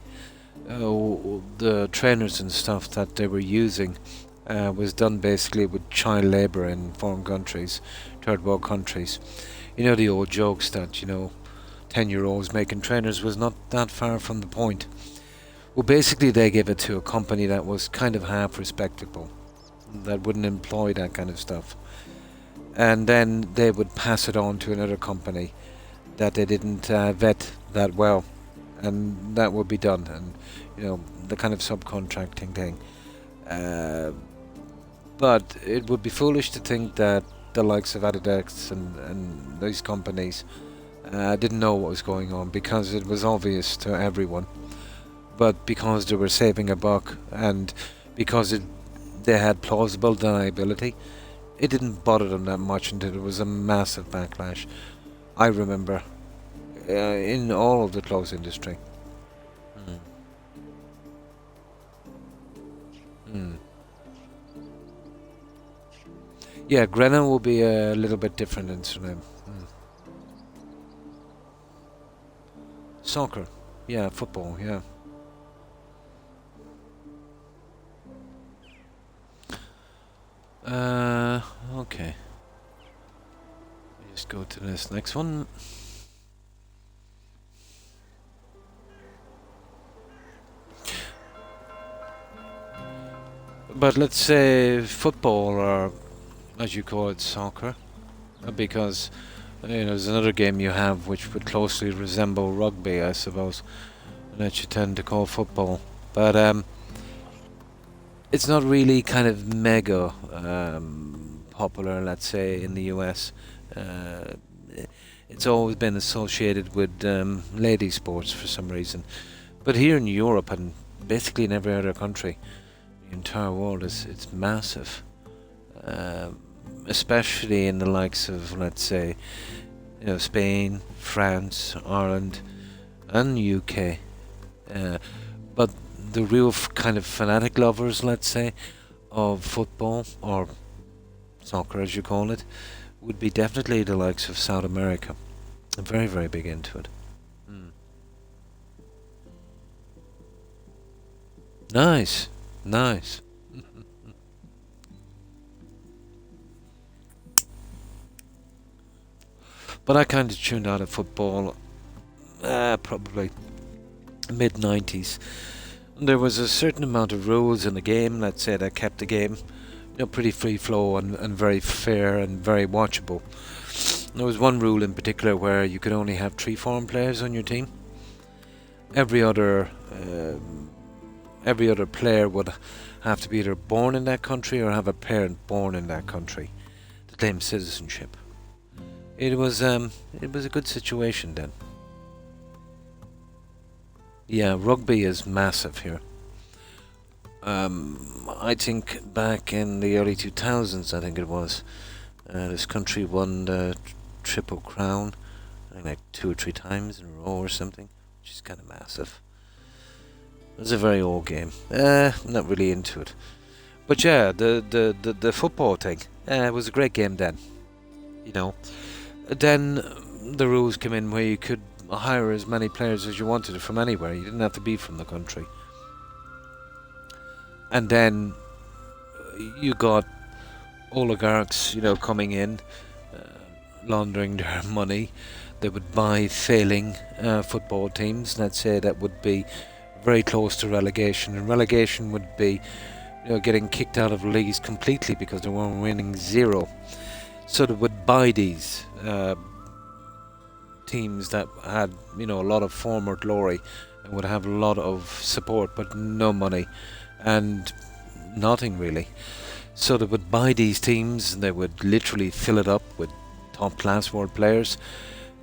The trainers and stuff that they were using was done basically with child labour in foreign countries, third world countries. You know the old jokes that, 10-year-olds making trainers was not that far from the point. Well, basically they gave it to a company that was kind of half respectable, that wouldn't employ that kind of stuff. And then they would pass it on to another company that they didn't vet that well, and that would be done. And the kind of subcontracting thing. But it would be foolish to think that the likes of Adidas and these companies didn't know what was going on, because it was obvious to everyone. But because they were saving a buck and because they had plausible deniability, it didn't bother them that much until there was a massive backlash. I remember in all of the clothes industry. Yeah, Grenna will be a little bit different in surname. Soccer. Yeah, football, yeah. Okay. Just go to this next one. But let's say football, or as you call it, soccer, because there's another game you have which would closely resemble rugby, I suppose, that you tend to call football. But it's not really kind of mega popular, let's say, in the US. It's always been associated with lady sports for some reason. But here in Europe and basically in every other country, the entire world, it's massive. Especially in the likes of, let's say, Spain, France, Ireland, and UK. But the real kind of fanatic lovers, let's say, of football, or soccer as you call it, would be definitely the likes of South America. I'm very, very big into it. Nice, nice. But I kind of tuned out of football probably mid-90s. There was a certain amount of rules in the game, let's say, that kept the game pretty free flow and very fair and very watchable. There was one rule in particular where you could only have 3 foreign players on your team. Every other player would have to be either born in that country or have a parent born in that country to claim citizenship. It was a good situation then. Yeah, rugby is massive here. I think back in the early 2000s, I think it was, this country won the Triple Crown, I think like 2 or 3 times in a row or something, which is kind of massive. It was a very old game. I'm not really into it. But yeah, the football thing, it was a great game then. Then the rules came in where you could hire as many players as you wanted from anywhere. You didn't have to be from the country. And then you got oligarchs, coming in, laundering their money. They would buy failing football teams, let's say, that would be very close to relegation. And relegation would be, getting kicked out of leagues completely because they weren't winning 0. So they would buy these teams that had, a lot of former glory and would have a lot of support, but no money and nothing really. So they would buy these teams and they would literally fill it up with top class world players,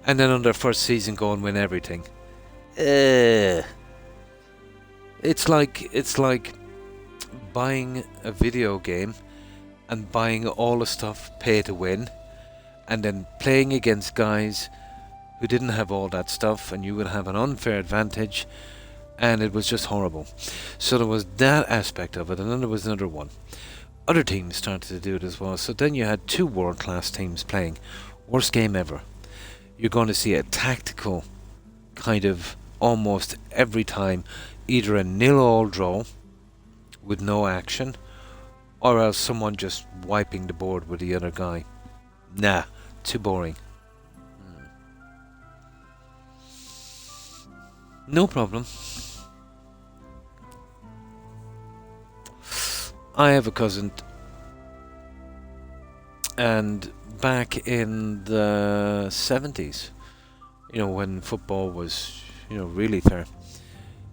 and then on their first season go and win everything. It's like buying a video game and buying all the stuff pay to win, and then playing against guys who didn't have all that stuff, and you would have an unfair advantage, and it was just horrible. So there was that aspect of it, and then there was another one. Other teams started to do it as well, so then you had 2 world-class teams playing. Worst game ever. You're going to see a tactical kind of almost every time, either a 0-0 draw with no action, or else someone just wiping the board with the other guy. Nah, too boring. No problem. I have a cousin, and back in the 70s, when football was, really fair,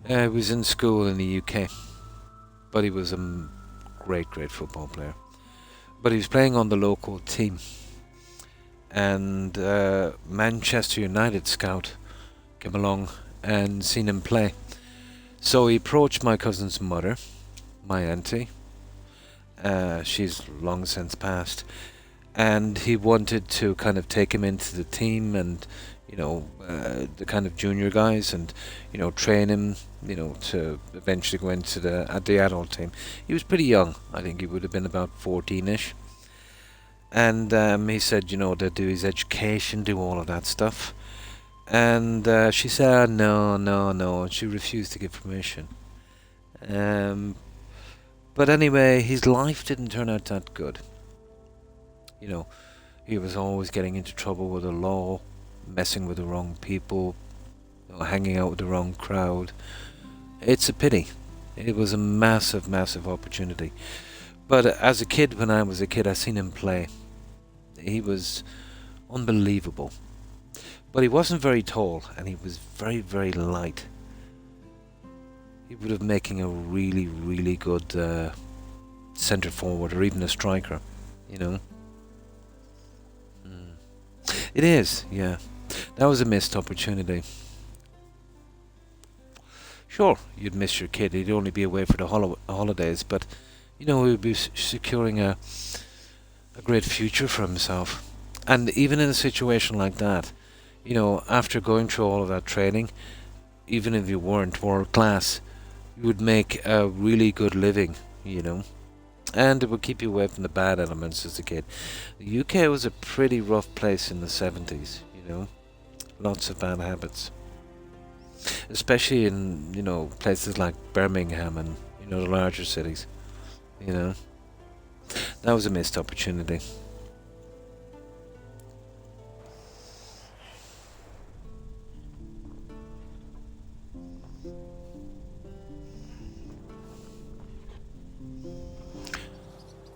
he was in school in the UK, but he was a great football player. But he was playing on the local team, and Manchester United scout came along and seen him play. So he approached my cousin's mother, my auntie. She's long since passed, and he wanted to kind of take him into the team and the kind of junior guys, and train him to eventually go into the adult team. He was pretty young. I think he would have been about 14ish, and he said to do his education, do all of that stuff. And she said, no, and she refused to give permission. But anyway, his life didn't turn out that good. He was always getting into trouble with the law, messing with the wrong people, hanging out with the wrong crowd. It's a pity. It was a massive, massive opportunity. But as a kid, when I was a kid, I seen him play. He was unbelievable. But he wasn't very tall, and he was very, very light. He would have making a really, really good centre forward, or even a striker, It is, yeah. That was a missed opportunity. Sure, you'd miss your kid. He'd only be away for the holidays, but he would be securing a great future for himself. And even in a situation like that, you know, after going through all of that training, even if you weren't world class, you would make a really good living, you know. And it would keep you away from the bad elements as a kid. The UK was a pretty rough place in the 70s, you know. Lots of bad habits. Especially in, you know, places like Birmingham and, you know, the larger cities, you know. That was a missed opportunity.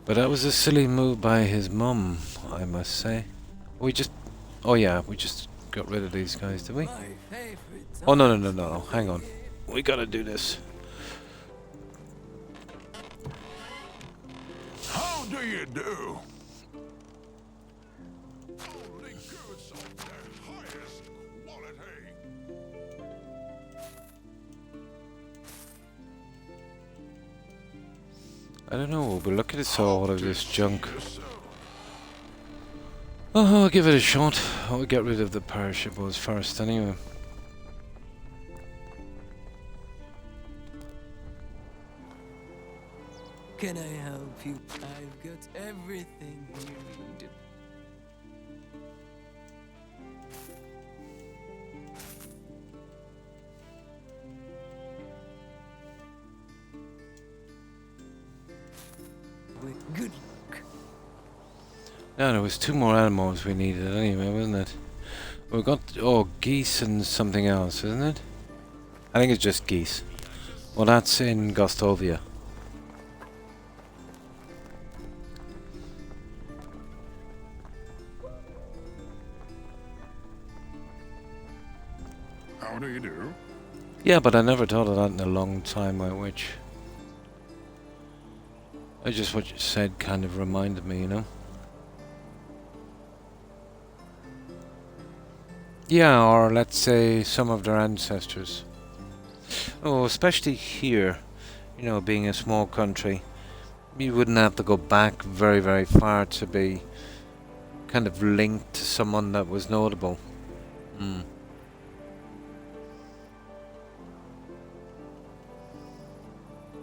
But that was a silly move by his mum, I must say. We just... Oh yeah, we just got rid of these guys, did we? My favorite Oh no, no, no, no, no, hang on. We gotta do this. How do you do? Only goods of the highest quality. I don't know, but look at this all of this junk. Yourself. Oh, I'll give it a shot. I'll get rid of the perishables first anyway. Can I help you? I've got everything you need. With good luck. Yeah, there was 2 more animals we needed anyway, wasn't it? We got, oh, geese and something else, isn't it? I think it's just geese. Well, that's in Gostovia. How do you do? Yeah, but I never thought of that in a long time, my witch. Just what you said kind of reminded me, you know? Yeah, or let's say some of their ancestors. Oh, especially here, you know, being a small country, you wouldn't have to go back very, very far to be kind of linked to someone that was notable. Hmm.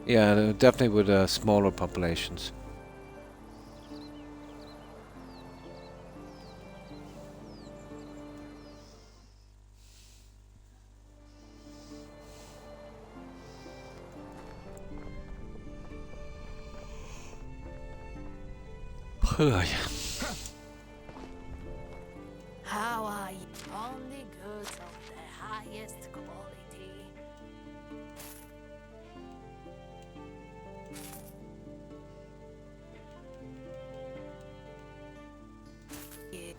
Yeah, definitely with smaller populations. Oh, yeah. How are you? Only goods of the highest quality.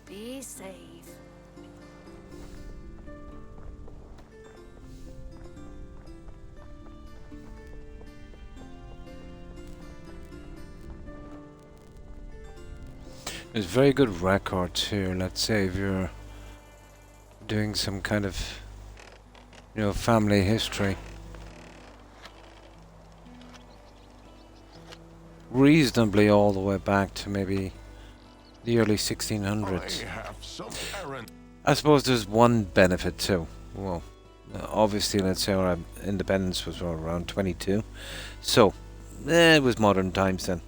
Be safe. There's very good records here. Let's say if you're doing some kind of, you know, family history. Reasonably all the way back to maybe the early 1600s. I have some errand. I suppose there's one benefit too. Well, obviously, let's say our independence was around 22, so it was modern times then.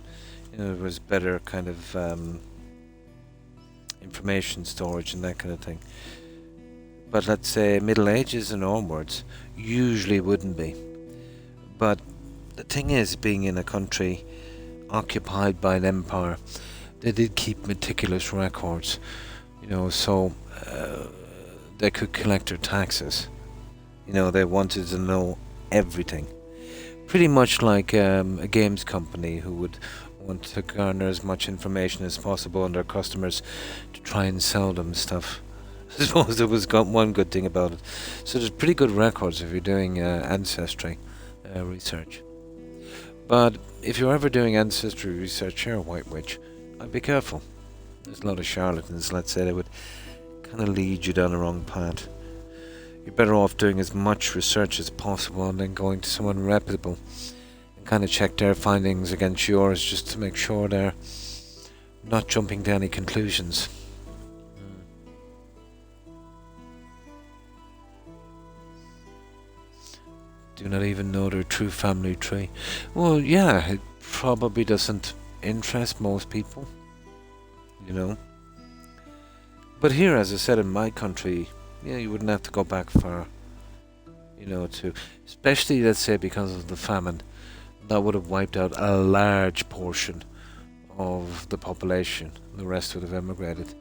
You know, it was better kind of information storage and that kind of thing. But let's say Middle Ages and onwards usually wouldn't be. But the thing is, being in a country occupied by an empire, they did keep meticulous records, you know, so they could collect their taxes. You know, they wanted to know everything. Pretty much like a games company who would want to garner as much information as possible on their customers to try and sell them stuff. I suppose there was one good thing about it. So there's pretty good records if you're doing ancestry research. But if you're ever doing ancestry research here, White Witch, I'd be careful. There's a lot of charlatans, let's say, that would kind of lead you down the wrong path. You're better off doing as much research as possible and then going to someone reputable and kind of check their findings against yours just to make sure they're not jumping to any conclusions. do not even know their true family tree. Well, yeah, it probably doesn't interest most people, you know. But here, as I said, in my country, yeah, you wouldn't have to go back far, you know, to, especially, let's say, because of the famine, that would have wiped out a large portion of the population. The rest would have emigrated.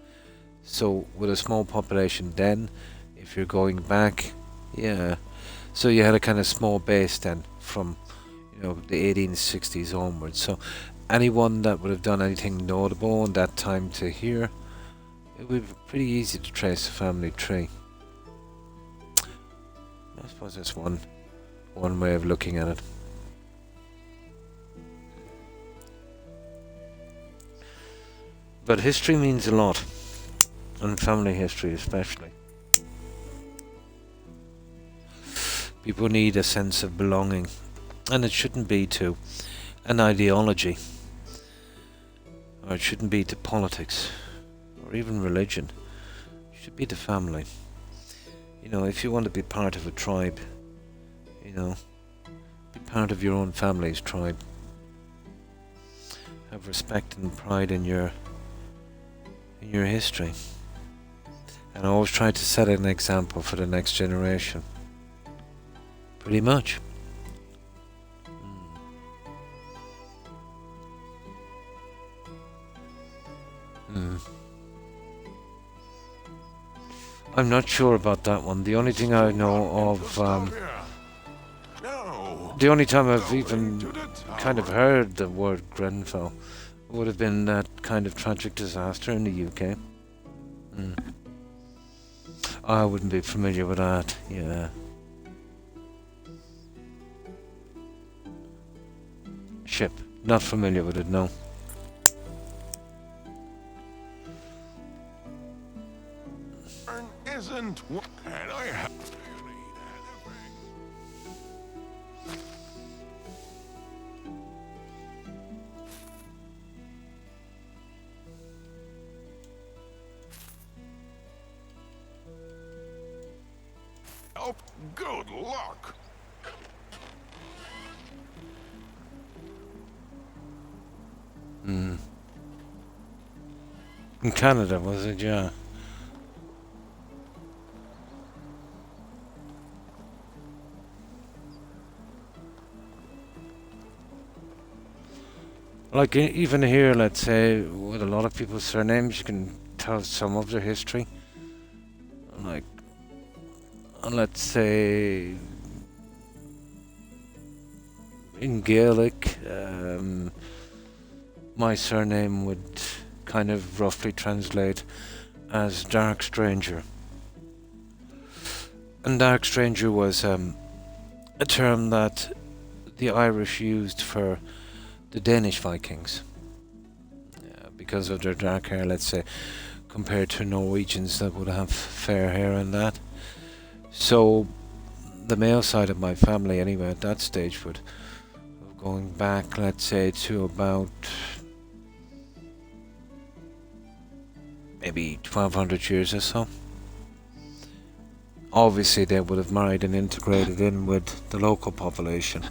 So, with a small population then, if you're going back, yeah, so you had a kind of small base then from, you know, the 1860s onwards. So, anyone that would have done anything notable in that time to here, it would be pretty easy to trace the family tree. I suppose that's one way of looking at it. But history means a lot, and family history especially. People need a sense of belonging, and it shouldn't be to an ideology, or it shouldn't be to politics, or even religion. It should be to family. You know, if you want to be part of a tribe, you know, be part of your own family's tribe. Have respect and pride in your history, and always try to set an example for the next generation. Pretty much. I'm not sure about that one. The only thing I know of, the only time I've even kind of heard the word Grenfell would have been that kind of tragic disaster in the UK. I wouldn't be familiar with that, yeah. Ship, not familiar with it, no. Isn't what can I have? Oh, good luck. In Canada, was it? Yeah. Like even here, let's say, with a lot of people's surnames, you can tell some of their history. Like, let's say, in Gaelic, my surname would kind of roughly translate as Dark Stranger. And Dark Stranger was a term that the Irish used for the Danish Vikings, because of their dark hair, let's say, compared to Norwegians that would have fair hair and that. So the male side of my family anyway at that stage would, going back, let's say, to about maybe 1200 years or so. Obviously they would have married and integrated in with the local population.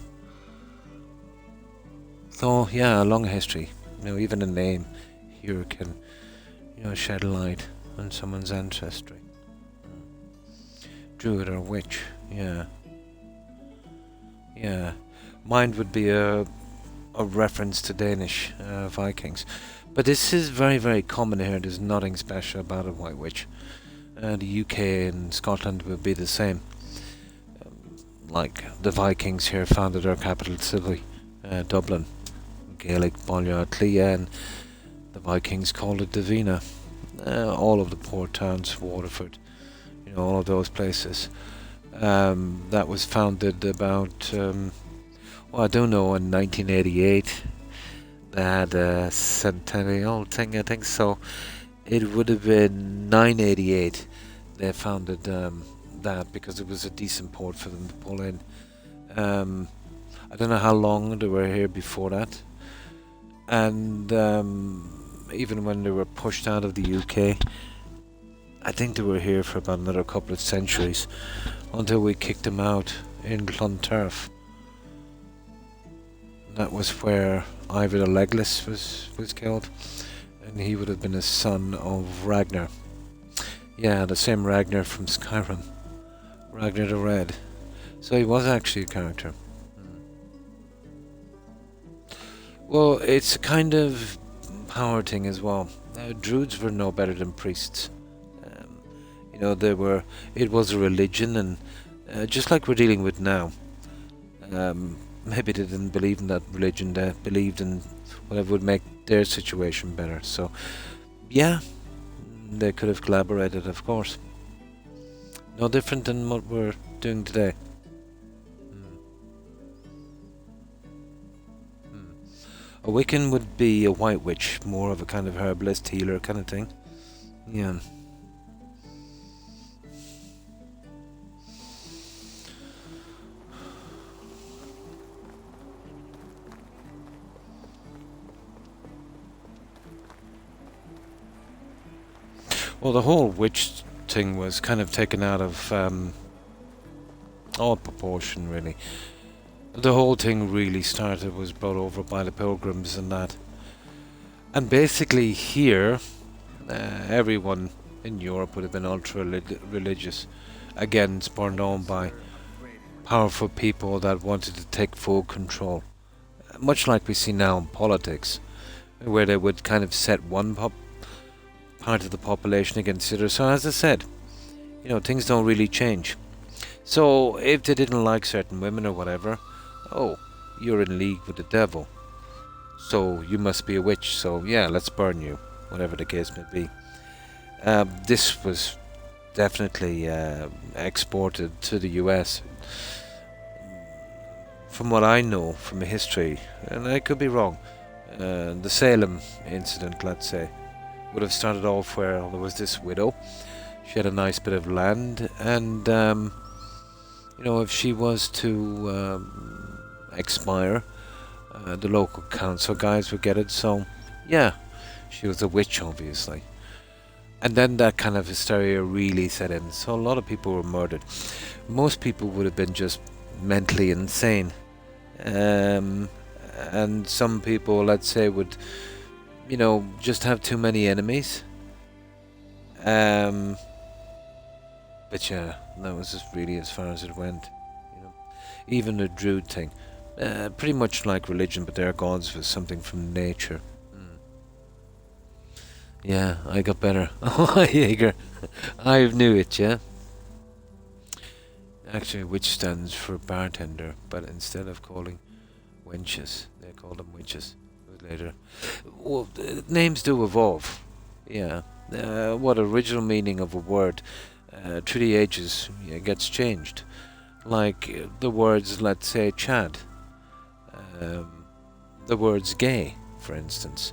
So yeah, a long history. You know, even a name here can, you know, shed light on someone's ancestry. Druid or witch, yeah. Yeah. Mine would be a reference to Danish Vikings. But this is very, very common here. There's nothing special about a white witch. The UK and Scotland would be the same. Like the Vikings here founded their capital city, Dublin. Gaelic Bollia Clia, and the Vikings called it Davina. All of the port towns, Waterford, you know, all of those places. That was founded about, well, I don't know, in 1988. They had a centennial thing, I think so. It would have been 988 they founded that, because it was a decent port for them to pull in. I don't know how long they were here before that. And even when they were pushed out of the UK, I think they were here for about another couple of centuries until we kicked them out in Clonturf. That was where Ivor the Legless was killed, and he would have been a son of Ragnar. Yeah, the same Ragnar from Skyrim, Ragnar the Red. So he was actually a character. Well, it's a kind of power thing as well. Druids were no better than priests. You know, it was a religion, and just like we're dealing with now. Maybe they didn't believe in that religion, they believed in whatever would make their situation better. So, yeah, they could have collaborated, of course. No different than what we're doing today. A Wiccan would be a white witch, more of a kind of herbalist, healer kind of thing. Yeah. Well, the whole witch thing was kind of taken out of all proportion, really. The whole thing really was brought over by the pilgrims and that. And basically here, everyone in Europe would have been ultra-religious. Again, spurned on by powerful people that wanted to take full control. Much like we see now in politics, where they would kind of set one part of the population against the other. So as I said, you know, things don't really change. So if they didn't like certain women or whatever, oh, you're in league with the devil, so you must be a witch, so yeah, let's burn you, whatever the case may be. This was definitely exported to the US. From what I know from history, and I could be wrong, the Salem incident, let's say, would have started off where there was this widow. She had a nice bit of land, and you know, if she was to expire, the local council guys would get it. So yeah, she was a witch, obviously. And then that kind of hysteria really set in, so a lot of people were murdered. Most people would have been just mentally insane, and some people, let's say, would, you know, just have too many enemies. But yeah, that was just really as far as it went. You know, even the Druid thing, pretty much like religion, but their gods was something from nature. Yeah, I got better. Oh, Jaeger, I knew it. Yeah. Actually, witch stands for bartender, but instead of calling wenches, they call them witches. Later, well, names do evolve. Yeah, what original meaning of a word through the ages gets changed. Like the words, let's say, Chad. The words gay, for instance.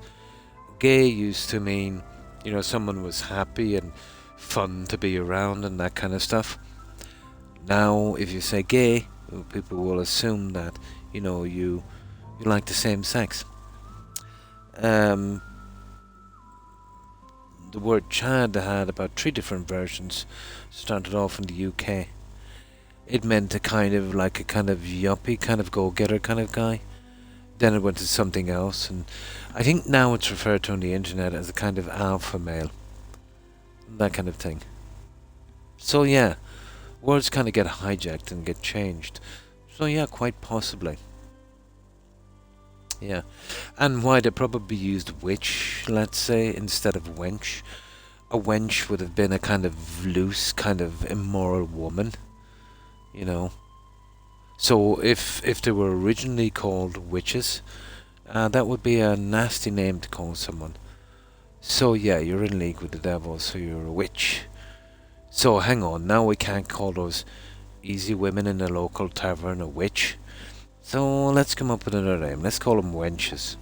Gay used to mean, you know, someone was happy and fun to be around and that kind of stuff. Now, if you say gay, people will assume that, you know, you like the same sex. The word Chad had about 3 different versions. Started off in the UK. It meant a kind of yuppie, kind of go-getter kind of guy. Then it went to something else, and I think now it's referred to on the internet as a kind of alpha male. That kind of thing. So yeah, words kind of get hijacked and get changed. So yeah, quite possibly. Yeah, and why they probably used witch, let's say, instead of wench. A wench would have been a kind of loose, kind of immoral woman, you know. So if they were originally called witches, that would be a nasty name to call someone. So yeah, you're in league with the devil, so you're a witch. So hang on, now we can't call those easy women in the local tavern a witch. So let's come up with another name. Let's call them wenches.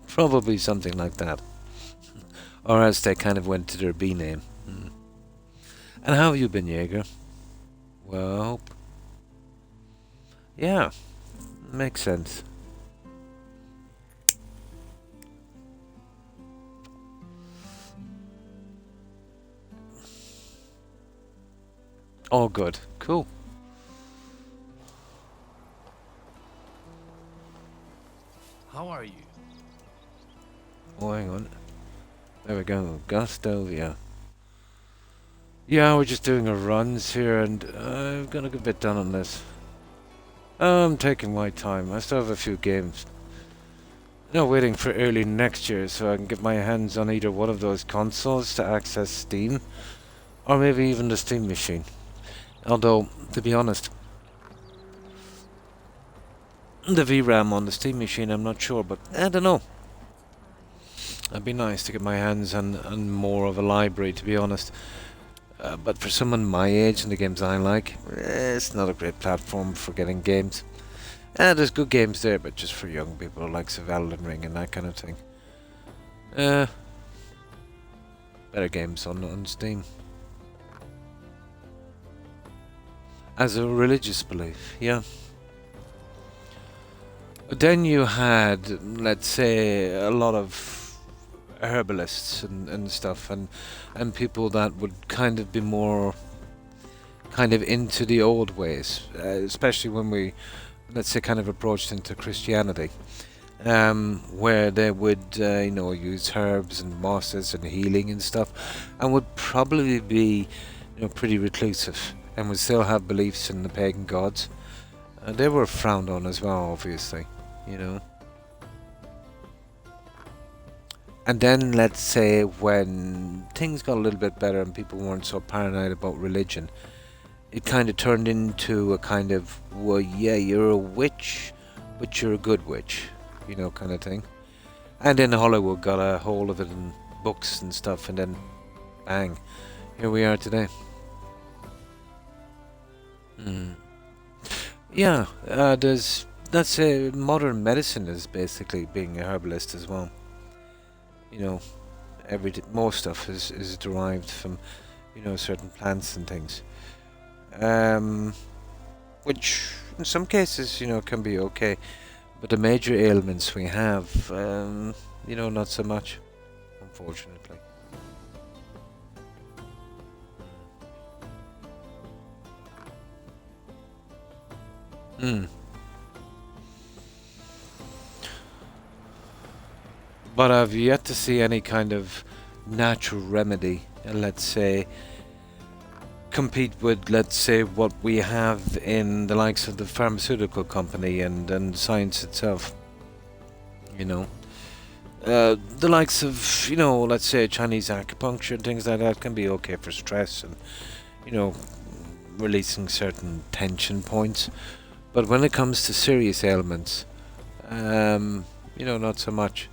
Probably something like that. Or else they kind of went to their B name. And how have you been, Jaeger? Well, yeah, makes sense. All good. Cool. how are you? Oh, hang on. There we go. Gustovia. Yeah, we're just doing our runs here, and I've got a good bit done on this. I'm taking my time. I still have a few games. Waiting for early next year so I can get my hands on either one of those consoles to access Steam, or maybe even the Steam machine. Although, to be honest, the VRAM on the Steam machine, I'm not sure, but I don't know. It'd be nice to get my hands on more of a library, to be honest. But for someone my age and the games I like, it's not a great platform for getting games. There's good games there, but just for young people like Elden Ring and that kind of thing. Better games on Steam. As a religious belief, yeah. Then you had, let's say, a lot of herbalists and stuff, and people that would kind of be more kind of into the old ways, especially when we, let's say, kind of approached into Christianity, where they would, use herbs and mosses and healing and stuff, and would probably be, pretty reclusive, and would still have beliefs in the pagan gods. They were frowned on as well, obviously, And then, let's say, when things got a little bit better and people weren't so paranoid about religion, it kind of turned into a kind of, well, yeah, you're a witch, but you're a good witch, kind of thing. And then Hollywood got a hold of it in books and stuff, and then, bang, here we are today. Yeah, let's say, modern medicine is basically being a herbalist as well. Most stuff is derived from, certain plants and things. Which in some cases, can be okay, but the major ailments we have, not so much, unfortunately. But I've yet to see any kind of natural remedy, let's say, compete with, let's say, what we have in the likes of the pharmaceutical company and science itself. The likes of, let's say, Chinese acupuncture and things like that can be okay for stress and, releasing certain tension points. But when it comes to serious ailments, not so much.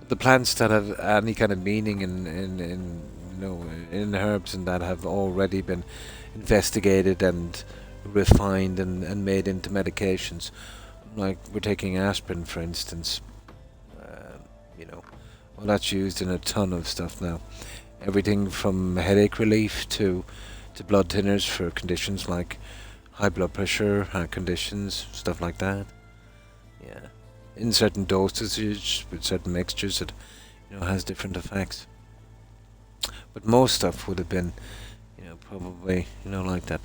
The plants that have any kind of meaning in herbs and that have already been investigated and refined and made into medications. Like we're taking aspirin, for instance. Well, that's used in a ton of stuff now. Everything from headache relief to blood thinners for conditions like high blood pressure, heart conditions, stuff like that. Yeah. In certain dosages with certain mixtures that has different effects. But most stuff would have been probably like that.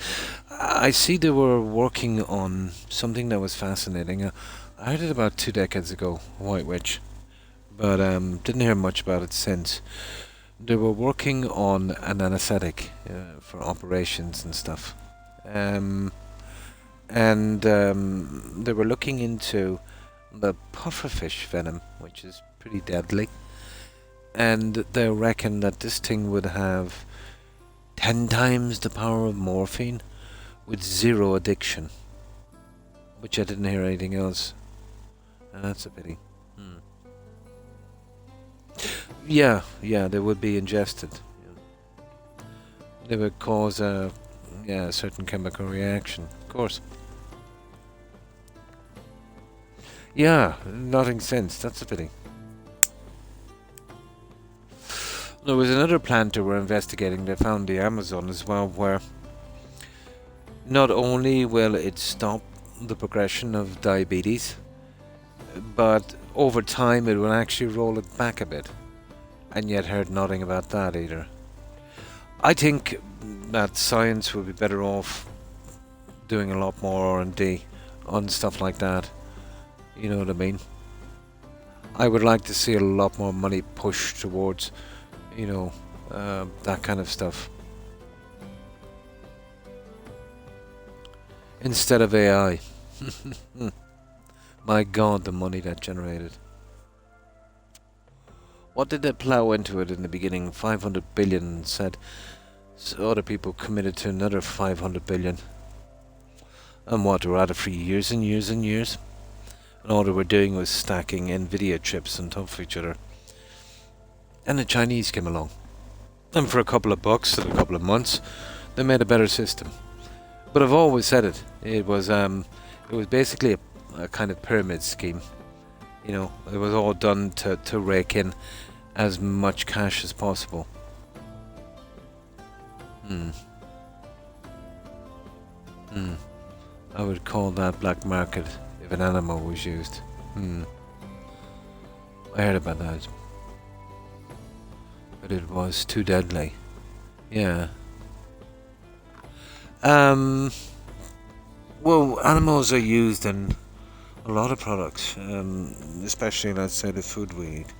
I see they were working on something that was fascinating. I heard it about 2 decades ago, White Witch, but didn't hear much about it since. They were working on an anesthetic for operations and stuff, and they were looking into the pufferfish venom, which is pretty deadly, and they reckon that this thing would have 10 times the power of morphine with 0 addiction, which I didn't hear anything else, and that's a pity. Yeah, they would be ingested. They would cause a certain chemical reaction, of course. Yeah, nothing since. That's a pity. There was another plant they were investigating. They found the Amazon as well, where not only will it stop the progression of diabetes, but over time it will actually roll it back a bit. And yet heard nothing about that either. I think that science would be better off doing a lot more R&D on stuff like that. You know what I mean? I would like to see a lot more money pushed towards, you know, that kind of stuff. Instead of AI. My god, the money that generated. What did they plow into it in the beginning? 500 billion, said. So other people committed to another 500 billion. And what, they were at it for years and years and years. And all they were doing was stacking Nvidia chips on top of each other. And the Chinese came along. And for a couple of bucks and a couple of months, they made a better system. But I've always said it. It was basically a kind of pyramid scheme. You know, it was all done to rake in as much cash as possible. I would call that black market if an animal was used. I heard about that. But it was too deadly. Yeah. Well, animals are used in a lot of products, especially, let's say, the food we eat.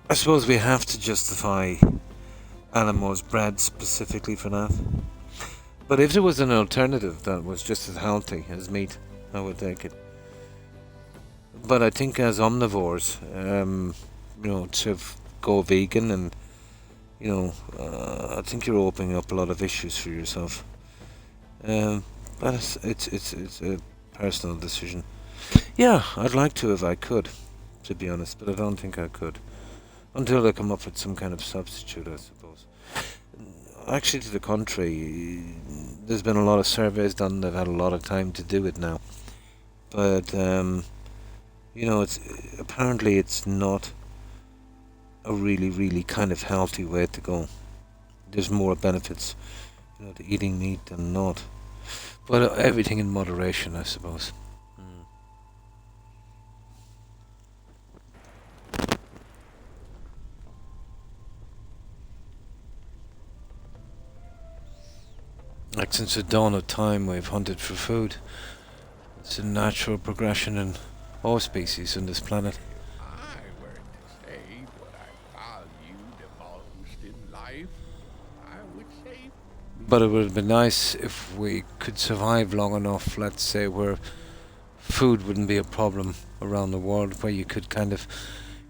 I suppose we have to justify animals bred specifically for that. But if there was an alternative that was just as healthy as meat, I would take it. But I think as omnivores, you know, to go vegan and, you know, I think you're opening up a lot of issues for yourself. But it's a personal decision. Yeah, I'd like to if I could, to be honest, but I don't think I could. Until they come up with some kind of substitute, I suppose. Actually, to the contrary, there's been a lot of surveys done. They've had a lot of time to do it now. But, you know, apparently it's not a really kind of healthy way to go. There's more benefits, you know, to eating meat than not. But everything in moderation, I suppose. Like since the dawn of time, we've hunted for food. It's a natural progression in all species on this planet. If I were to say what I value the most in life, I would say. But it would be nice if we could survive long enough, let's say, where food wouldn't be a problem around the world, where you could kind of,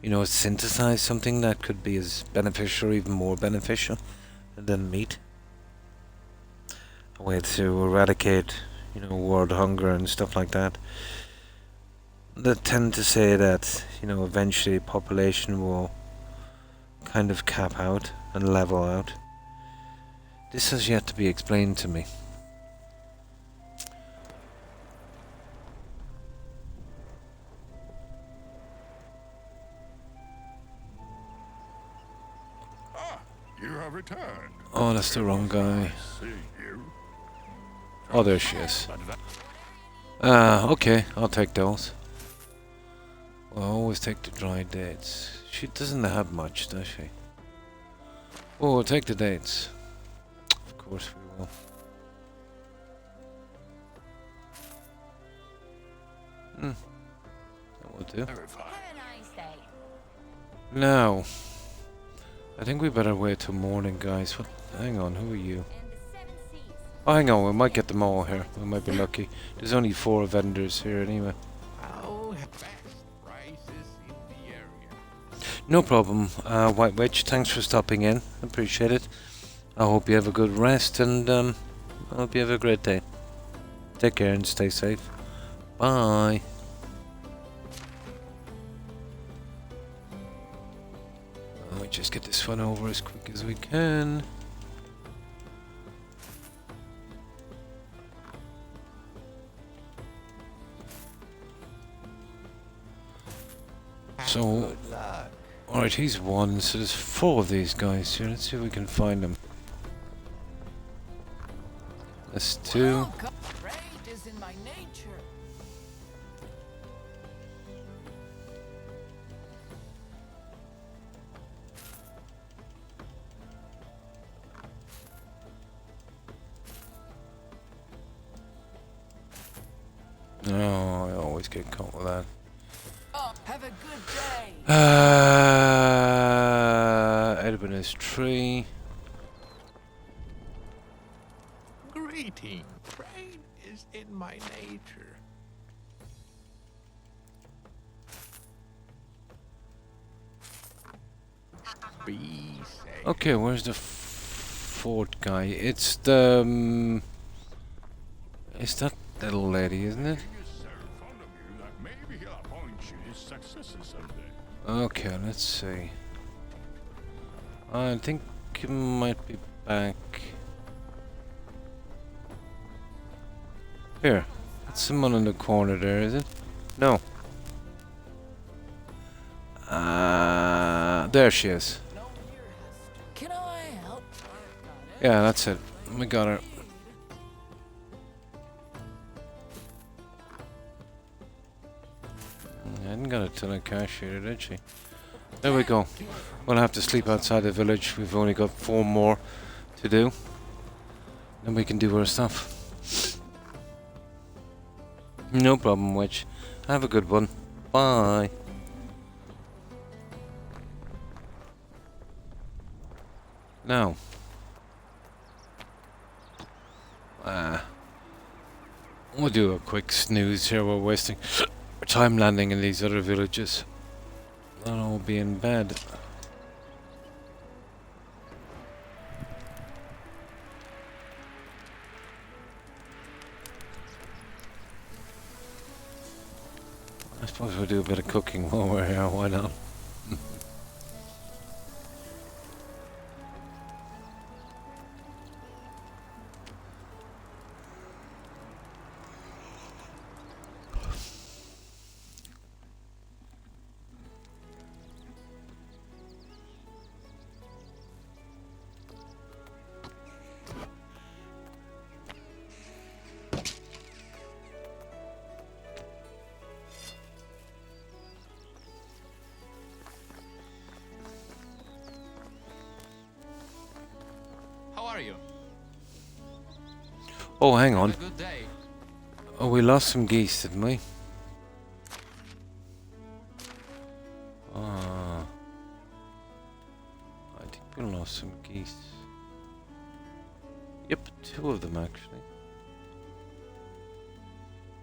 you know, synthesize something that could be as beneficial or even more beneficial than meat. A way to eradicate, you know, world hunger and stuff like that. They tend to say that, you know, eventually population will kind of cap out and level out. This has yet to be explained to me. Ah, you have returned. Oh, that's the wrong guy. See you. Oh, there she is. Okay, I'll take those. Well, I always take the dried dates. She doesn't have much, does she? Oh, we'll take the dates. Of course we will. That will do. Now, I think we better wait till morning, guys. What? Hang on, who are you? Oh, hang on, we might get them all here. We might be lucky. There's only 4 vendors here anyway. Best prices in the area. No problem, White Witch. Thanks for stopping in. Appreciate it. I hope you have a good rest and I hope you have a great day. Take care and stay safe. Bye. Let me just get this one over as quick as we can. So, alright, he's 1, so there's 4 of these guys here. Let's see if we can find them. That's 2. Trade is in my nature. Oh, I always get caught with that. Oh, have a good day. Edwin is tree. Greeting. Trade is in my nature. Be safe. Okay, where's the fort guy? It's the... it's that little lady, isn't it? King is so fond of you that maybe he'll appoint you his successor someday. Okay, let's see. I think he might be back. Here. That's someone in the corner there, is it? No. There she is. Can I help? Yeah, that's it. We got her. I hadn't got a ton of cash here, did she? There we go. We'll have to sleep outside the village. We've only got 4 more to do. Then we can do our stuff. No problem, Witch. Have a good one. Bye. Now. We'll do a quick snooze here. We're wasting time landing in these other villages. They'll all be in bed. I suppose we'll do a bit of cooking while we're here. Why not? How are you? Oh, hang on. Have a good day. Oh, we lost some geese, didn't we? Ah. I think we lost some geese. Yep, 2 of them actually.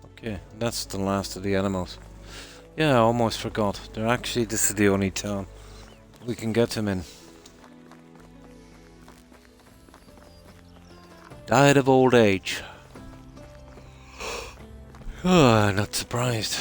Okay, that's the last of the animals. Yeah, I almost forgot. They're actually, this is the only town we can get them in. Died of old age. Oh, not surprised.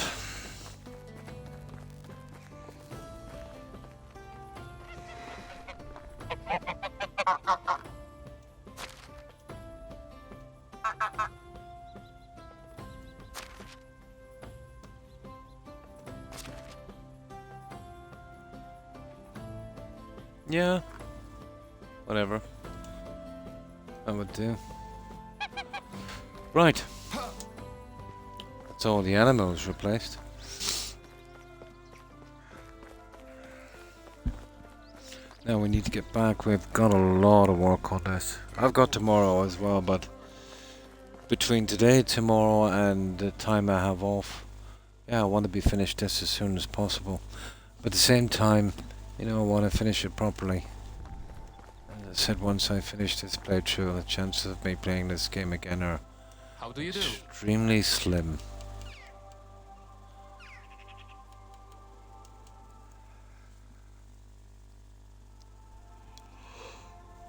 Yeah. Whatever. That would do. Right. That's all the animals replaced. Now we need to get back. We've got a lot of work on this. I've got tomorrow as well, but between today, tomorrow, and the time I have off, yeah, I want to be finished this as soon as possible. But at the same time, you know, I want to finish it properly. As I said, once I finish this playthrough, the chances of me playing this game again are How do you do? extremely slim.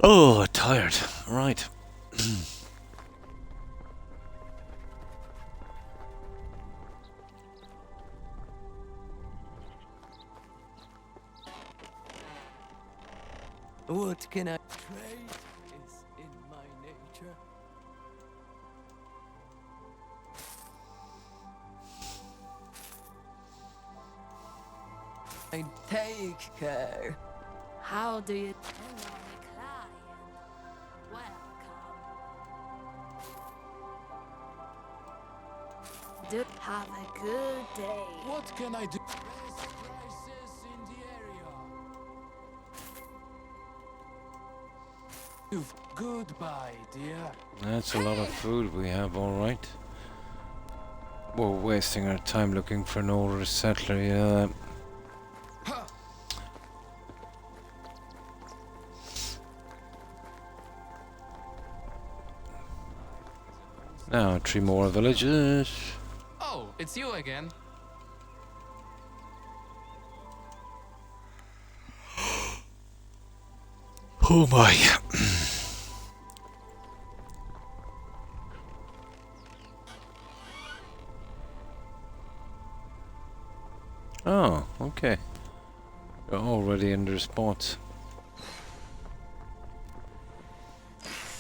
Oh, tired. Right. What can I trade is in my nature. I take care. How do you... Hello, client. Welcome. Do have a good day. What can I do? Best prices in the area. Goodbye, dear. That's a lot of food we have, alright. We're wasting our time looking for an older settler, yeah. Now, 3 more villages. Oh, it's you again. Oh my. Oh, okay. You're already in their spots.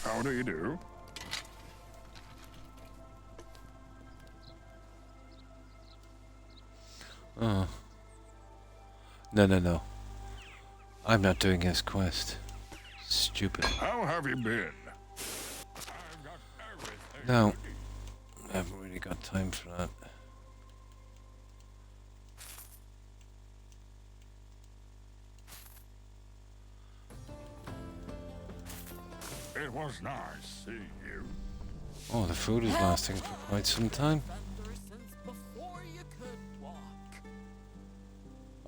How do you do? Oh. No. I'm not doing his quest. Stupid. How have you been? I've got everything. No. I haven't really got time for that. It was nice seeing you. Oh, the food is lasting for quite some time. Since before you could walk.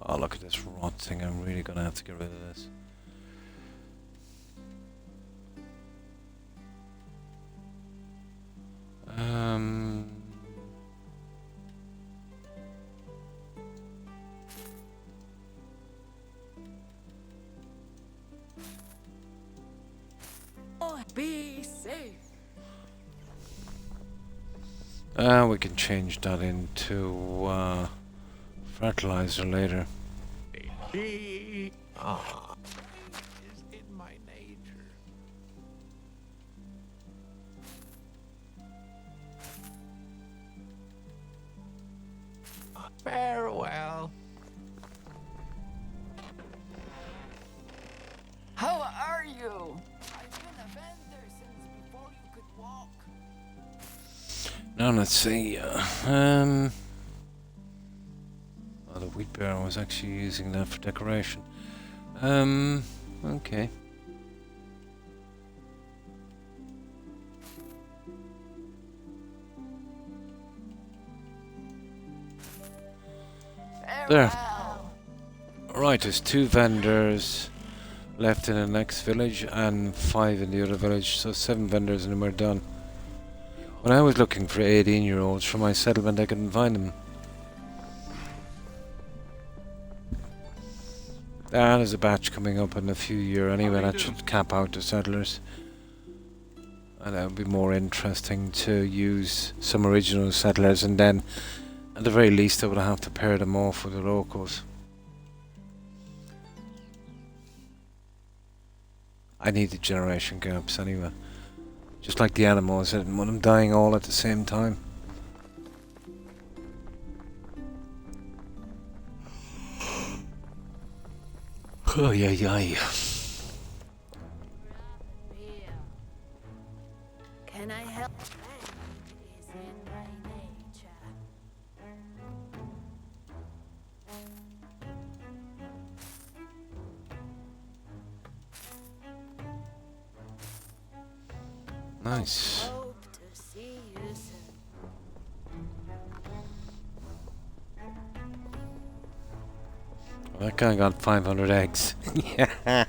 Oh, look at this rot thing. I'm really gonna have to get rid of this. Oh, be safe. We can change that into fertilizer later. He Is in my nature. Farewell. How are you? I've been a vendor since before you could walk. Now let's see. Oh, the wheat bear. I was actually using that for decoration. Okay. There. Farewell. Right, there's 2 vendors left in the next village and 5 in the other village, so 7 vendors and then we're done. When I was looking for 18-year-olds for my settlement, I couldn't find them. There's a batch coming up in a few years anyway, that should cap out the settlers. And that would be more interesting to use some original settlers, and then at the very least I would have to pair them off with the locals. I need the generation gaps anyway. Just like the animals, I didn't want them dying all at the same time. Oh yeah. Can I help? It is in my nature. Nice. Hope to see you soon. That guy got 500 eggs. Yeah.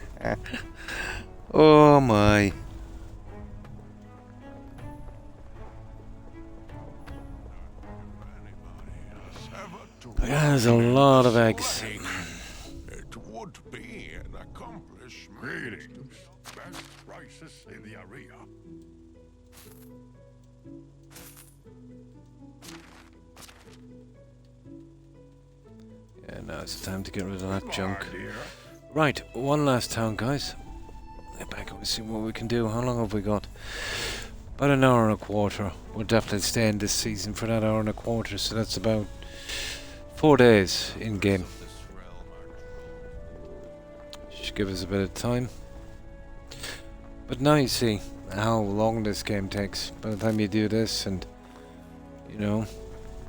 Oh my. That's a lot of eggs. It would be an accomplishment. Greetings. Best prices in the area. Yeah, now it's time to get rid of that junk. Dear. Right, one last town, guys. Get back and see what we can do. How long have we got? About an hour and a quarter. We'll definitely stay in this season for that hour and a quarter, so that's about 4 days in game. Should give us a bit of time. But now you see how long this game takes by the time you do this, and you know,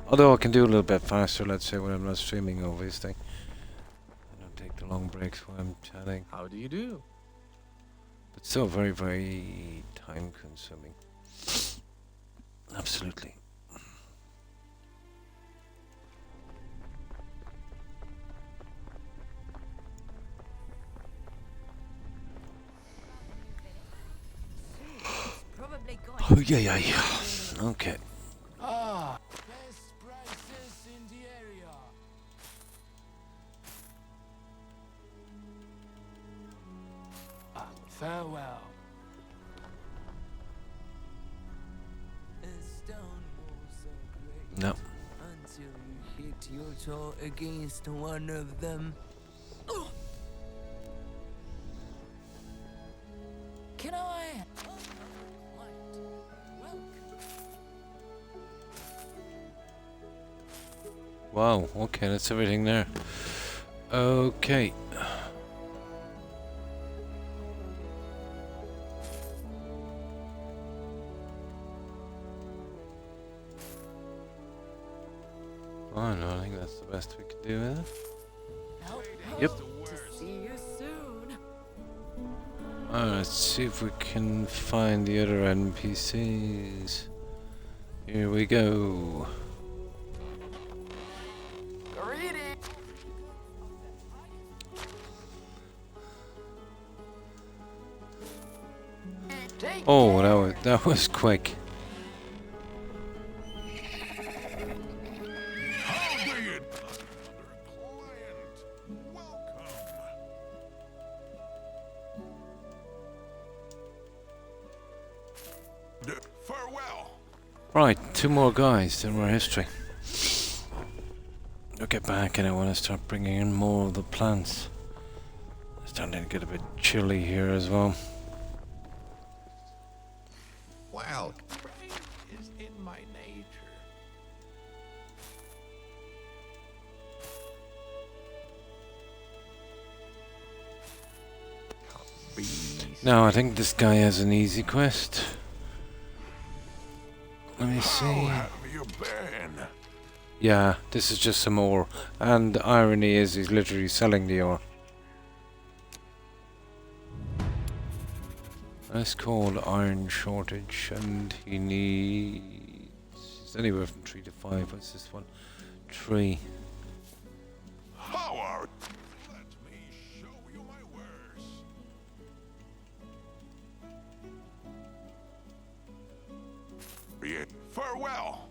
although I can do a little bit faster, let's say when I'm not streaming, obviously. I don't take the long breaks while I'm chatting. How do you do? But still very, very time consuming. Absolutely. Probably going Oh yeah. Okay. Ah, best prices in the area. Farewell. A stone walls are great No. until you hit your toe against one of them. Can I? Wow, okay, that's everything there. Okay. Oh no, I think that's the best we could do, is it? Yep. To see you soon. Let's see if we can find the other NPCs. Here we go. Greetings. Oh, that was quick. How do you... Client, welcome. Farewell. Right, 2 more guys, then we're history. I'll get back and I want to start bringing in more of the plants. It's starting to get a bit chilly here as well. Well, trade is in my nature. Now, I think this guy has an easy quest. Let me How see. have you been? Yeah, this is just some ore. And the irony is he's literally selling the ore. That's called iron shortage, and he needs... It's anywhere from 3 to 5. What's this one? 3. How are... Let me show you my wares. Farewell.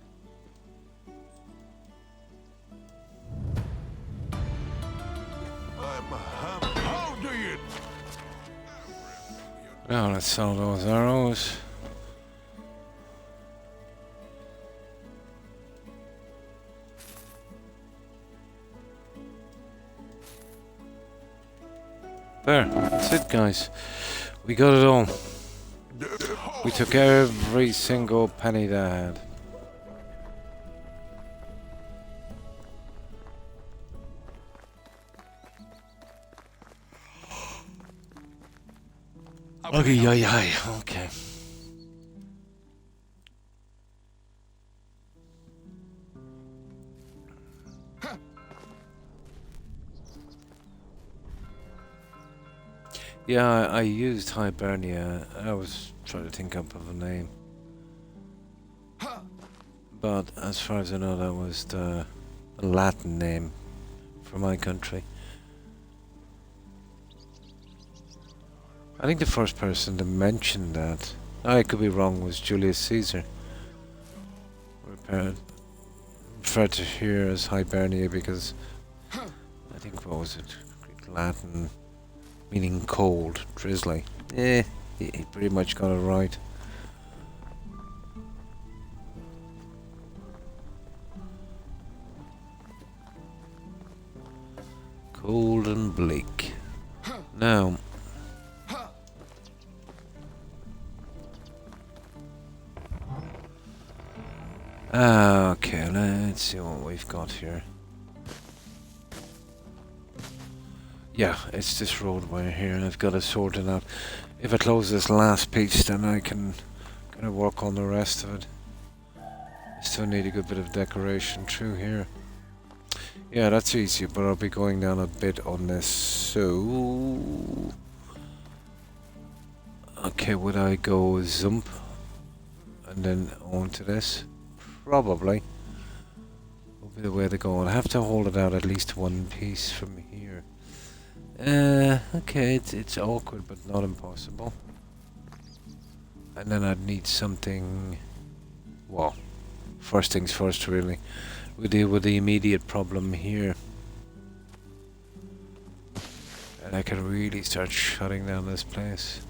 How do you... Now let's sell those arrows. There, that's it guys. We got it all. We took every single penny they had. Okay. Yeah, I used Hibernia. I was trying to think up of a name. But as far as I know, that was the Latin name for my country. I think the first person to mention that, I could be wrong, was Julius Caesar. Referred to here as Hibernia because I think, what was it, Greek Latin, meaning cold, drizzly. He pretty much got it right. Cold and bleak. Now, okay, let's see what we've got here. Yeah, it's this roadway here. I've got to sort it out. If I close this last piece, then I can kind of work on the rest of it. I still need a good bit of decoration through here. Yeah, that's easy, but I'll be going down a bit on this, so... Okay, would I go zump and then onto this? Probably. Will be the way to go. I'll have to hold it out at least one piece from here. Okay, it's awkward, but not impossible. And then I'd need something well, first things first, really. We deal with the immediate problem here. And I can really start shutting down this place.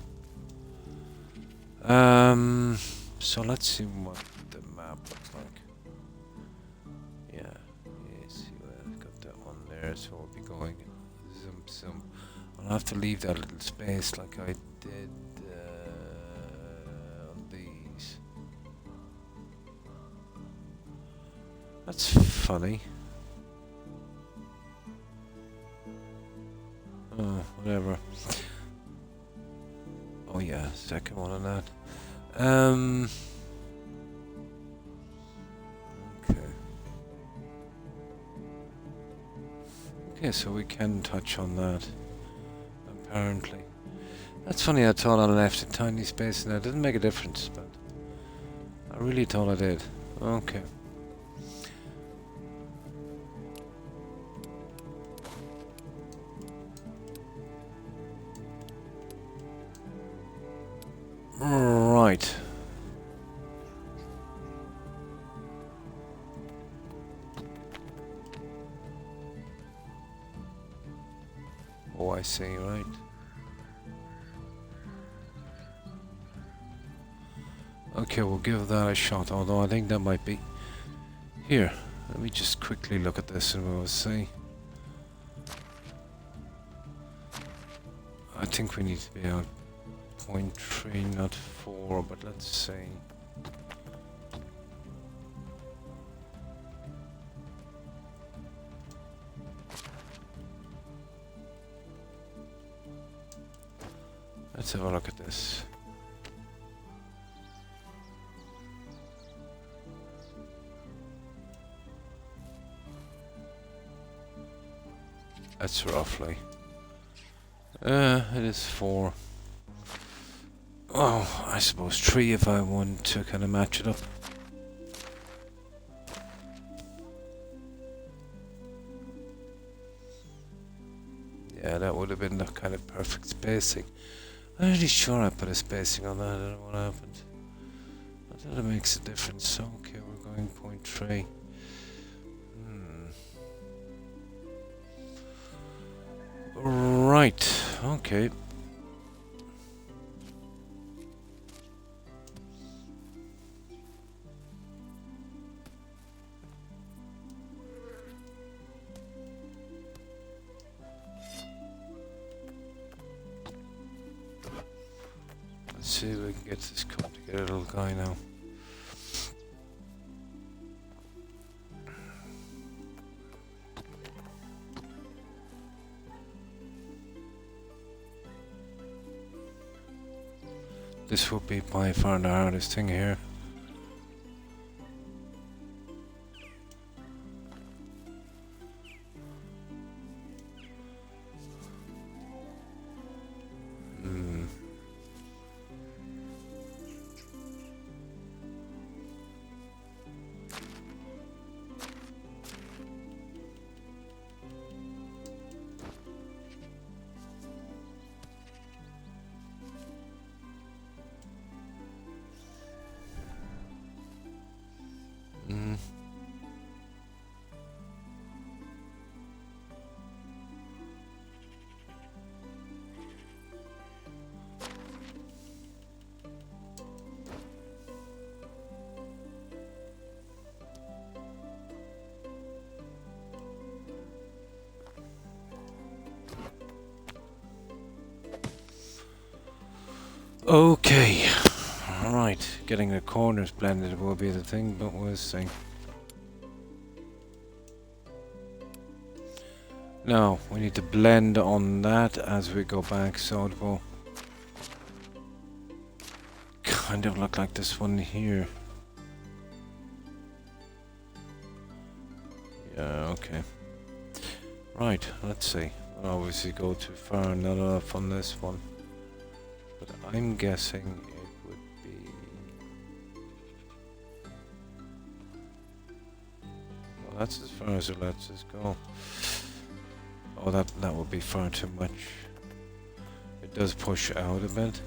So let's see what the map looks like. Yeah, see, I've got that one there, so we'll be going zoom. I'll have to leave that little space like I did on these. That's funny. Oh, whatever. Oh yeah, second one on that. Okay. Okay, so we can touch on that. Apparently. That's funny, I thought I left a tiny space and that didn't make a difference, but I really thought I did. Okay. Right. Oh, I see, right. Okay, we'll give that a shot, although I think that might be... Here, let me just quickly look at this and we'll see. I think we need to be out 0.3, not 4, but let's see. Let's have a look at this. That's roughly. It is 4. Oh, I suppose 3 if I want to kind of match it up. Yeah, that would have been the kind of perfect spacing. I'm really sure I put a spacing on that. I don't know what happened. I thought it makes a difference. Okay, we're going 0.3. Right, okay. Let's see if we can get this come together, little guy now. This would be by far the hardest thing here. Okay, right, getting the corners blended will be the thing, but we'll see. Now, we need to blend on that as we go back, so it will kind of look like this one here. Yeah, okay. Right, let's see. We'll obviously go too far, not enough on this one. But I'm guessing it would be... Well, that's as far as it lets us go. Oh, that would be far too much. It does push out a bit.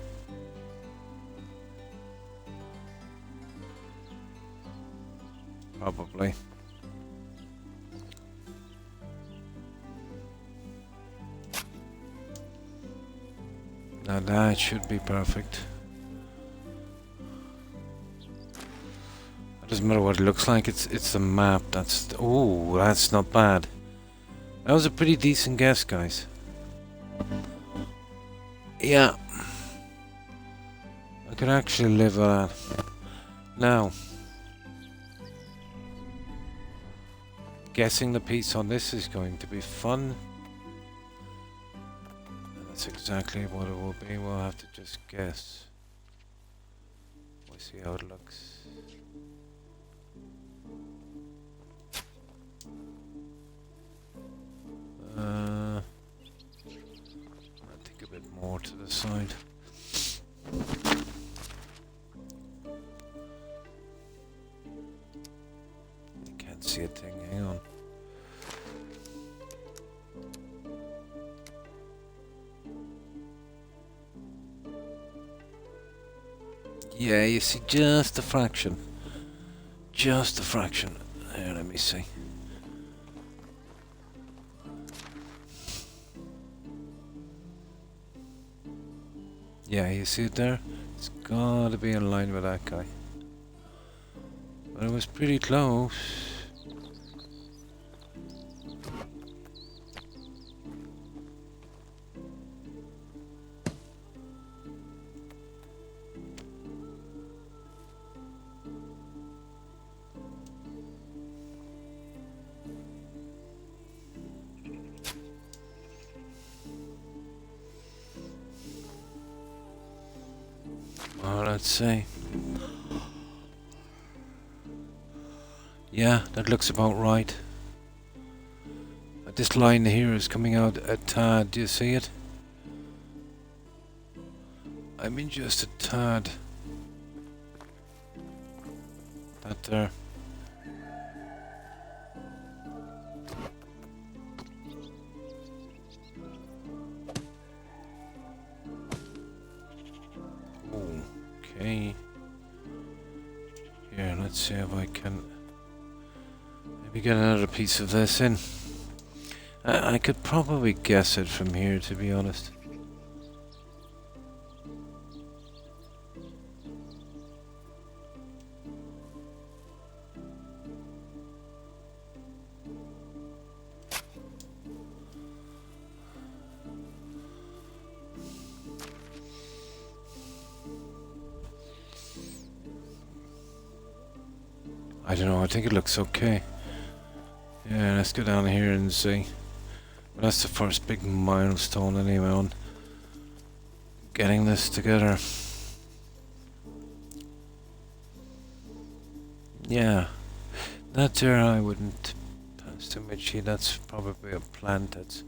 Probably. Now that should be perfect. It doesn't matter what it looks like, it's the map. Oh, that's not bad. That was a pretty decent guess, guys. Yeah. I could actually live with that. Now, guessing the piece on this is going to be fun. That's exactly what it will be. We'll have to just guess. We'll see how it looks. I think a bit more to the side. You can't see a thing. Hang on. Yeah, you see just a fraction. Just a fraction. Here, let me see. Yeah, you see it there? It's gotta be in line with that guy. But it was pretty close. Well, let's see. Yeah, that looks about right. This line here is coming out a tad. Do you see it? I mean just a tad. That there. Okay. Here, let's see if I can maybe get another piece of this in. I could probably guess it from here, to be honest. I don't know, I think it looks okay. Yeah, let's go down here and see. Well, that's the first big milestone anyway on getting this together. Yeah, that there I wouldn't pass too much heat. That's probably a plant. That's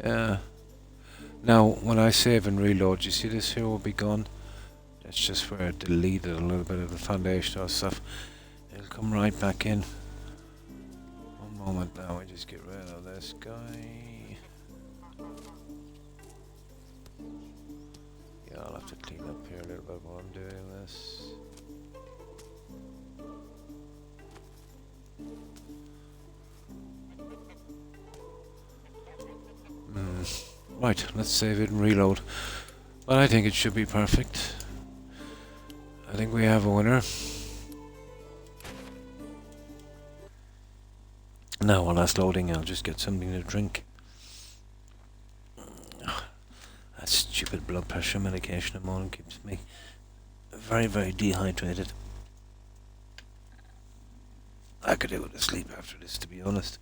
yeah. Now when I save and reload, you see this here will be gone. That's just where I deleted a little bit of the foundational stuff. It'll come right back in. One moment now, I just get rid of this guy. Yeah, I'll have to clean up here a little bit while I'm doing this. Right, let's save it and reload. But I think it should be perfect. I think we have a winner. Now while that's loading, I'll just get something to drink. That stupid blood pressure medication I'm on keeps me very, very dehydrated. I could do with a sleep after this, to be honest.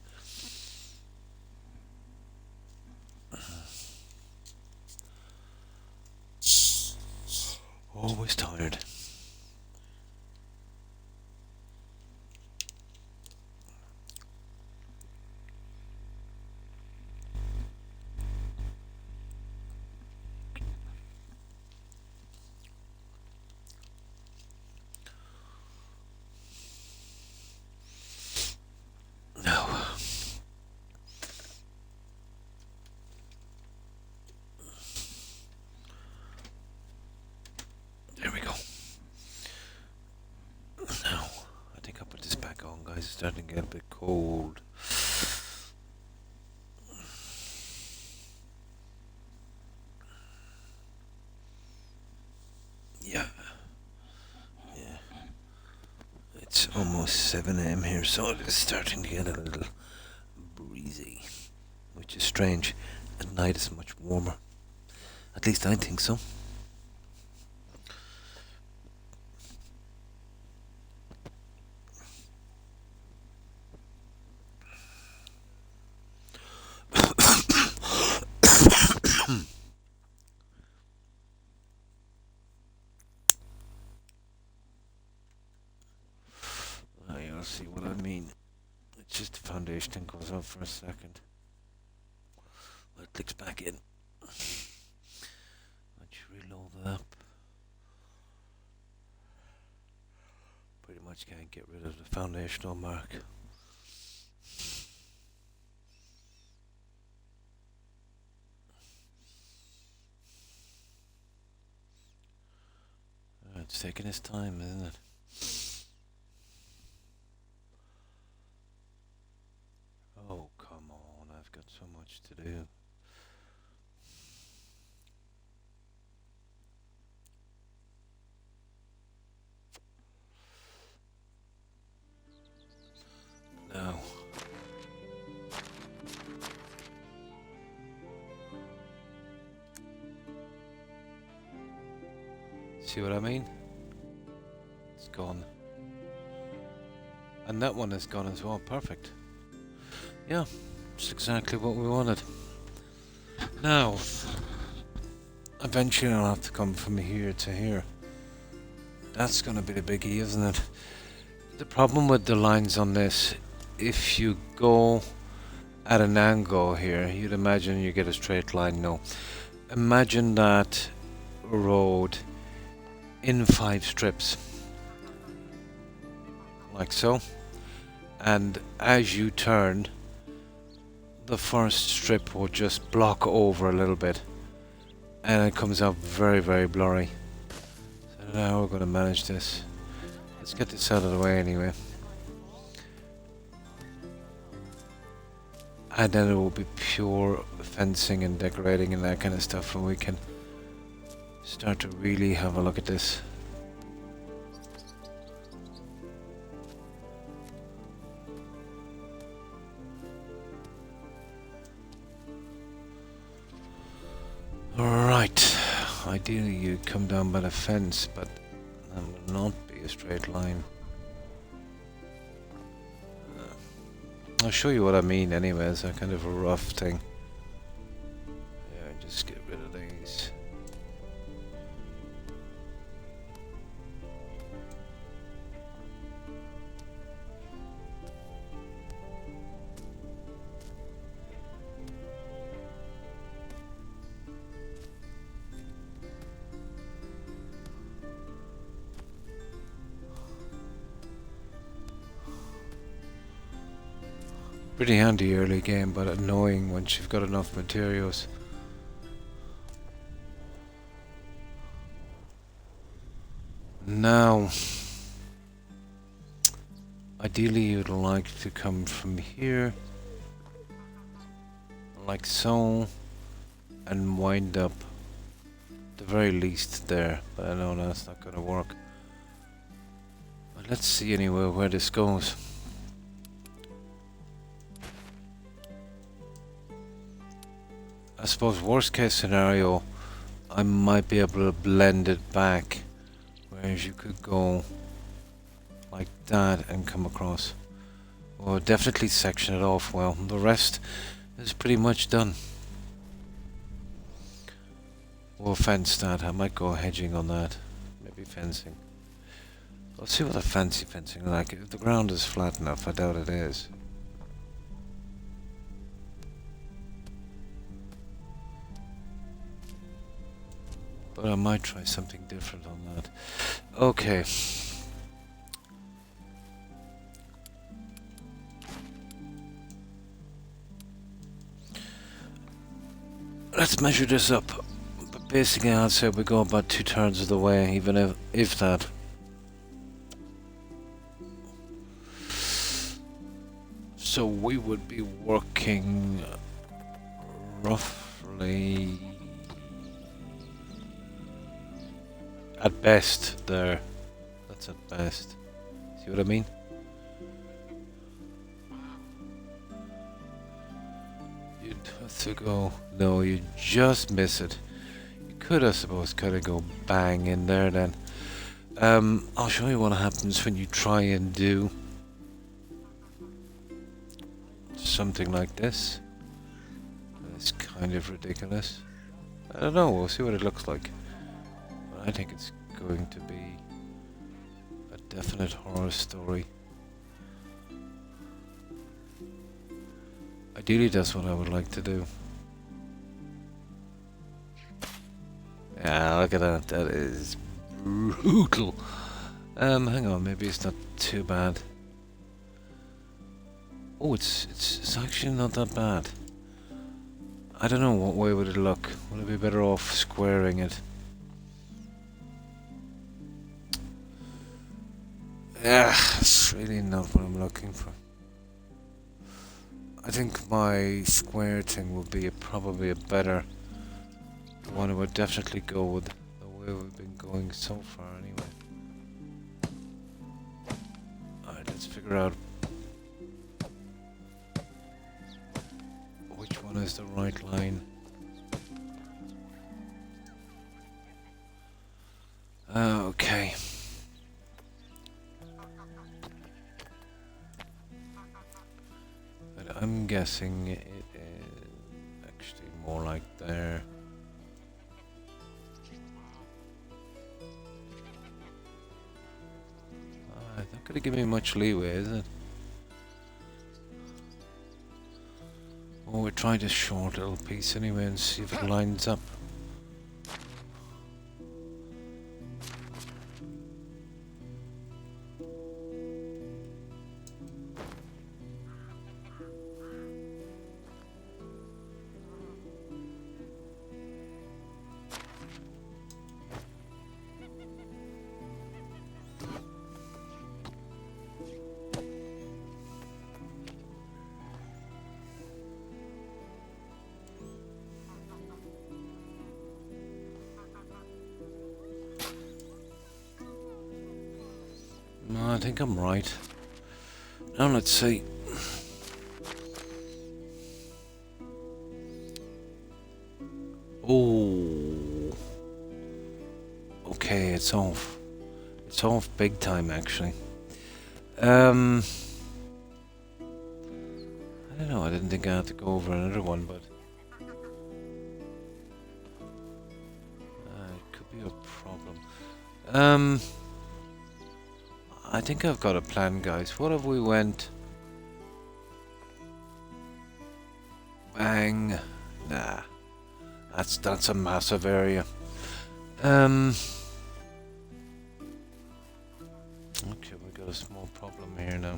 Always tired. No. There we go. on, guys. It's starting to get a bit cold. Yeah. Yeah. It's almost 7 AM here, so it is starting to get a little breezy, which is strange. At night it's much warmer. At least I think so. You'll see what I mean. It's just the foundation thing goes up for a second. Well, it clicks back in. Let's reload that up. Pretty much can't get rid of the foundational mark. It's taking its time, isn't it? Oh, come on, I've got so much to do. Now. See what I mean? It's gone. And that one is gone as well, perfect. Yeah, it's exactly what we wanted. Now, eventually I'll have to come from here to here. That's gonna be the biggie, isn't it? The problem with the lines on this, if you go at an angle here, you'd imagine you get a straight line. No. Imagine that road in 5 strips. Like so. And as you turn, the first strip will just block over a little bit. And it comes out very, very blurry. So now we're going to manage this. Let's get this out of the way anyway. And then it will be pure fencing and decorating and that kind of stuff, and we can start to really have a look at this. Right. Ideally you'd come down by the fence, but that would not be a straight line. I'll show you what I mean anyway. It's a kind of a rough thing. Yeah, just get rid of these. Pretty handy early game, but annoying once you've got enough materials. Now, ideally you'd like to come from here, like so, and wind up the very least there, but I know that's not going to work. But let's see anyway where this goes. I suppose worst case scenario, I might be able to blend it back, whereas you could go like that and come across. We'll definitely section it off well. The rest is pretty much done. We'll fence that. I might go hedging on that. Maybe fencing. Let's see what a fancy fencing like. If the ground is flat enough, I doubt it is. But I might try something different on that. Okay. Let's measure this up. But basically I'd say we go about 2/3 of the way, even if that. So we would be working roughly at best there. That's at best. See what I mean? You'd have to go. No, you just miss it. You could, I suppose, kind of go bang in there then. I'll show you what happens when you try and do something like this. It's kind of ridiculous. I don't know, we'll see what it looks like. But I think it's going to be a definite horror story. Ideally, that's what I would like to do. Yeah, look at that. That is brutal. Hang on, maybe it's not too bad. Oh, it's actually not that bad. I don't know, what way would it look? Would it be better off squaring it? Yeah, it's really not what I'm looking for. I think my square thing would be probably a better one. I would definitely go with the way we've been going so far anyway. Alright, let's figure out which one is the right line. Okay. But I'm guessing it is actually more like there. It's not going to give me much leeway, is it? Oh, we're trying this short little piece anyway and see if it lines up. No, I think I'm right. Now let's see. Oh. Okay, it's off. It's off big time actually. I don't know, I didn't think I had to go over another one, but it could be a problem. I think I've got a plan, guys. What if we went bang? Nah, that's a massive area. Okay, we got a small problem here now.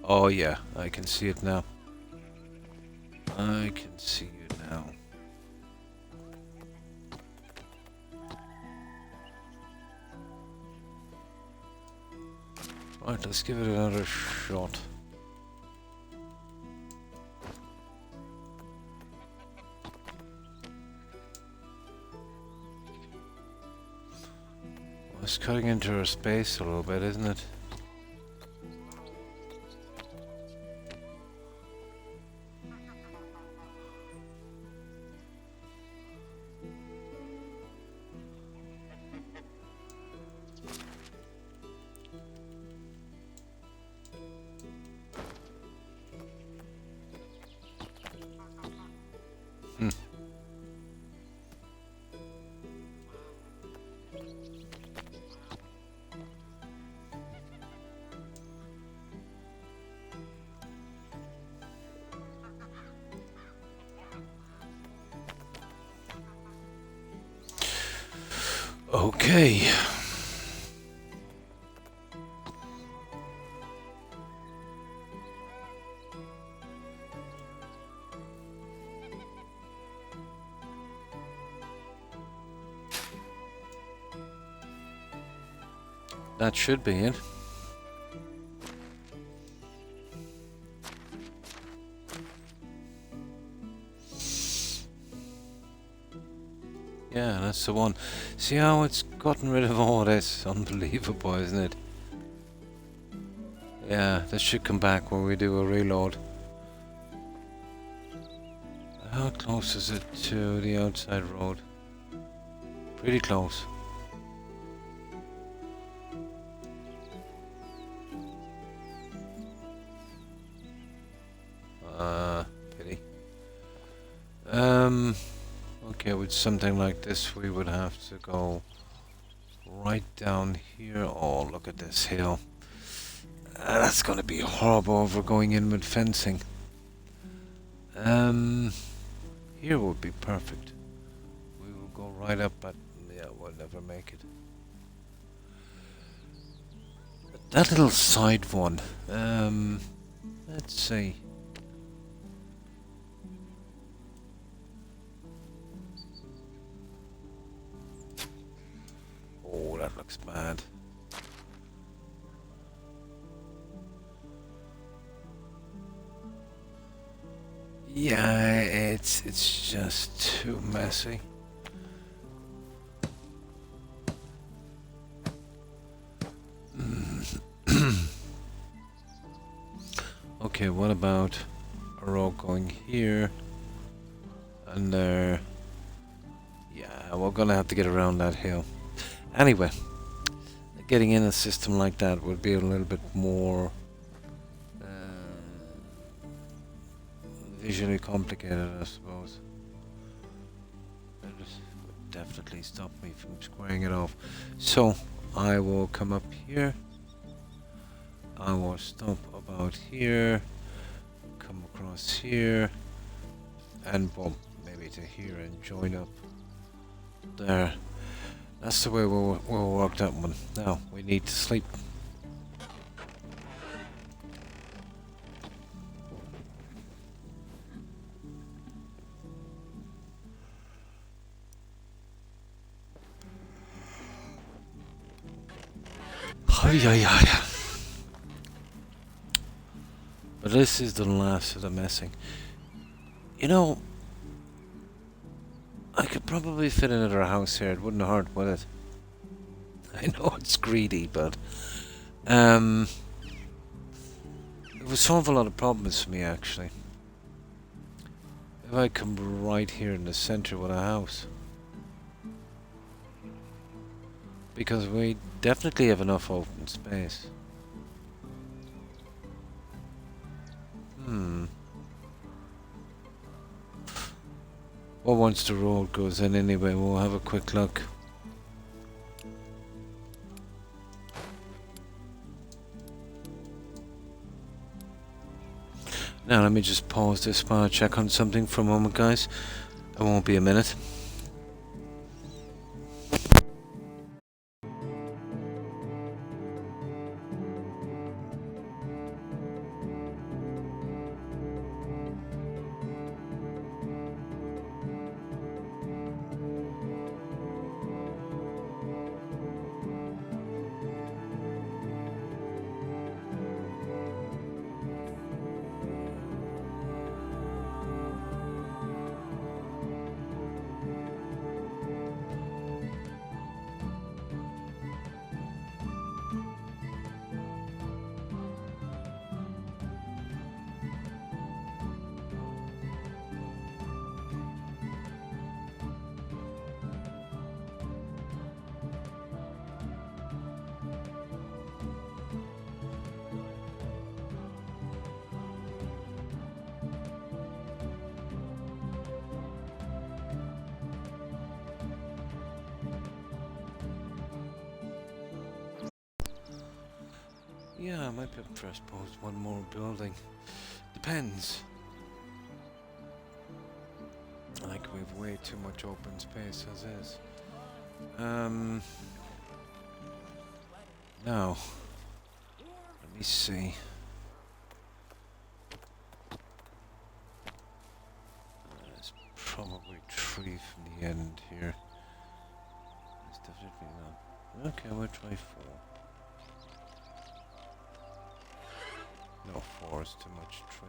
Oh yeah, I can see it now. I can see it now. Right, let's give it another shot. Well, it's cutting into our space a little bit, isn't it? Okay. That should be it. Yeah, that's the one. See how it's gotten rid of all this? Unbelievable, isn't it? Yeah, this should come back when we do a reload. How close is it to the outside road? Pretty close. Pity. Okay, with something like this we would have to go right down here. Oh, look at this hill. That's gonna be horrible if we're going in with fencing. Here would be perfect. We will go right up, but yeah, we'll never make it. That little side one, let's see. Oh, that looks bad. Yeah, it's just too messy. Okay, what about a road going here and there? Yeah, we're gonna have to get around that hill. Anyway, getting in a system like that would be a little bit more visually complicated, I suppose. It would definitely stop me from squaring it off. So, I will come up here. I will stop about here. Come across here. And boom, maybe to here and join up there. That's the way we'll work that one. Now, we need to sleep. Yeah. But this is the last of the messing. You know, I could probably fit another house here. It wouldn't hurt, would it? I know it's greedy, but it would solve a lot of problems for me, actually. If I come right here in the center with a house. Because we definitely have enough open space. Well, once the road goes in anyway, we'll have a quick look. Now let me just pause this while I check on something for a moment, guys. It won't be a minute. Yeah, I might be able to suppose one more building. Depends. Like, we've way too much open space as is. Now, let me see. There's probably 3 from the end here. There's definitely not. Okay, we'll try 4. No, 4 is too much. 3.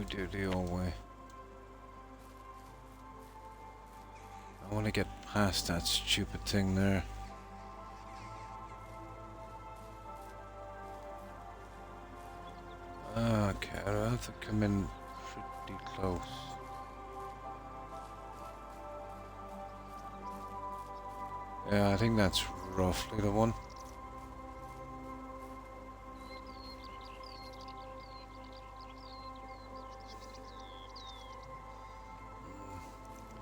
do the old way. I want to get past that stupid thing there. Okay, I have to come in pretty close. Yeah, I think that's roughly the one.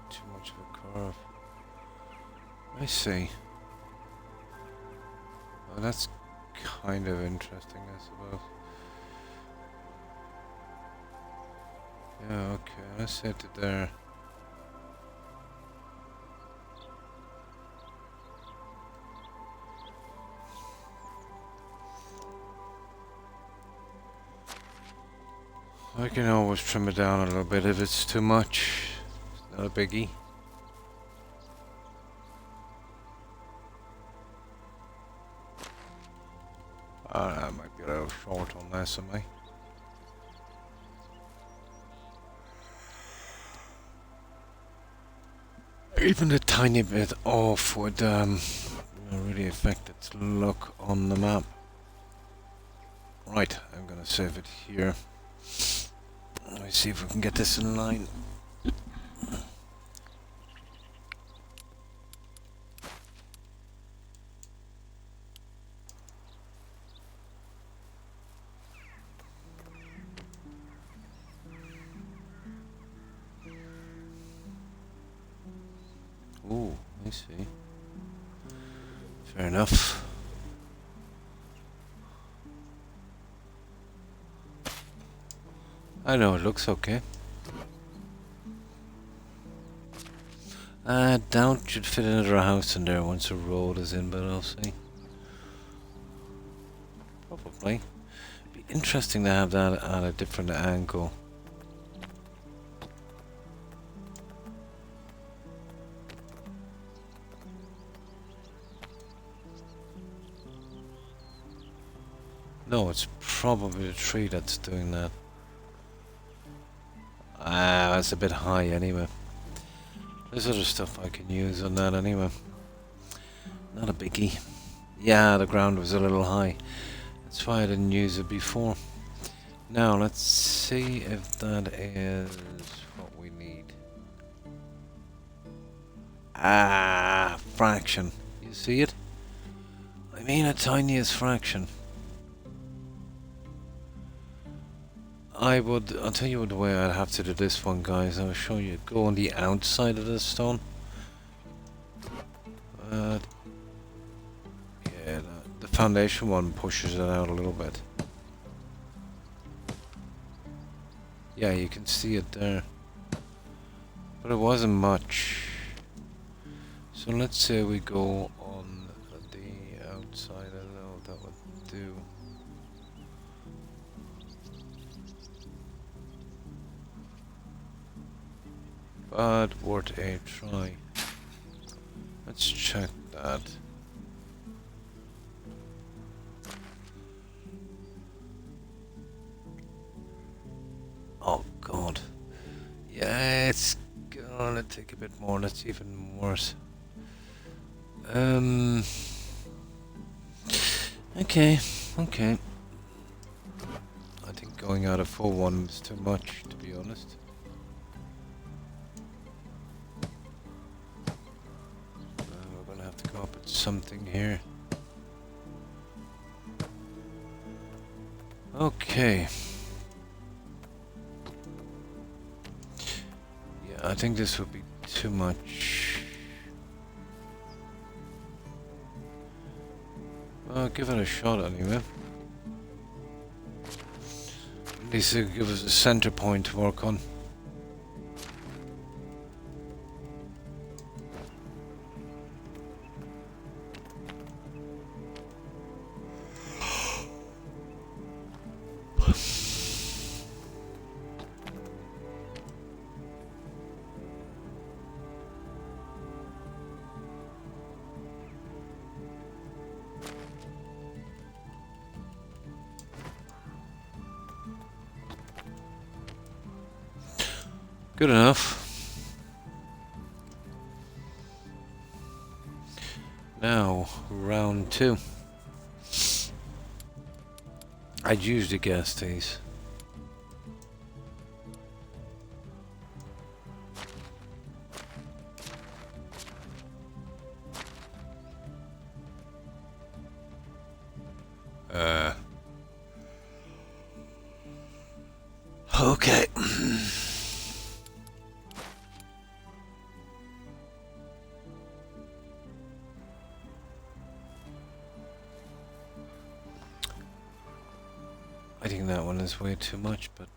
Too much of a curve. I see. Oh, that's kind of interesting, I suppose. Yeah, okay, I set it there. I can always trim it down a little bit if it's too much. It's not a biggie. I might be a little short on this, am I? Even a tiny bit off would really affect its look on the map. Right, I'm gonna save it here. Let me see if we can get this in line. Ooh, I see. Fair enough. I know, it looks okay. Down should fit another house in there once the road is in, but I'll see. Probably. Be interesting to have that at a different angle. No, it's probably the tree that's doing that. Ah, that's a bit high anyway. There's other stuff I can use on that anyway. Not a biggie. Yeah, the ground was a little high. That's why I didn't use it before. Now, let's see if that is what we need. Ah, fraction. You see it? I mean a tiniest fraction. I'll tell you the way I'd have to do this one, guys. I'll show you. Go on the outside of the stone. Yeah, the foundation one pushes it out a little bit. Yeah, you can see it there. But it wasn't much. So let's say we go on the outside. I don't know what that would do. But worth a try. Let's check that. Oh god. Yeah, it's gonna take a bit more. That's even worse. Okay. I think going out of full one is too much, to be honest. Up at something here. Okay. Yeah, I think this would be too much. Well, give it a shot anyway. At least it'll give us a center point to work on. Good enough. Now, round 2. I'd usually guess these. Okay. I think that one is way too much, but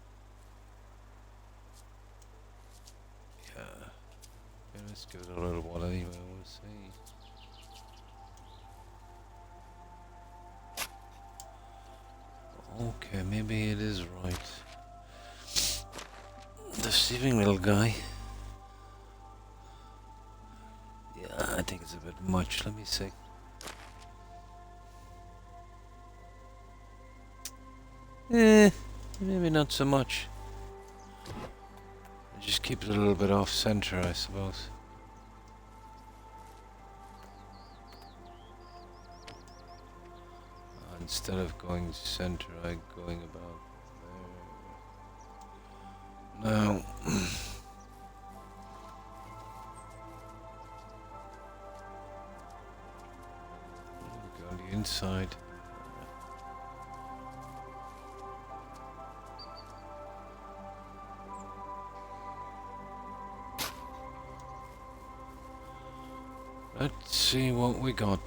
yeah, let's give it a little while anyway. We'll see. Okay, maybe it is right. Deceiving little guy. Yeah, I think it's a bit much. Let me see. Maybe not so much. Just keep it a little bit off center, I suppose. Instead of going center, I'm going about there. Now, go on the inside. Let's see what we got.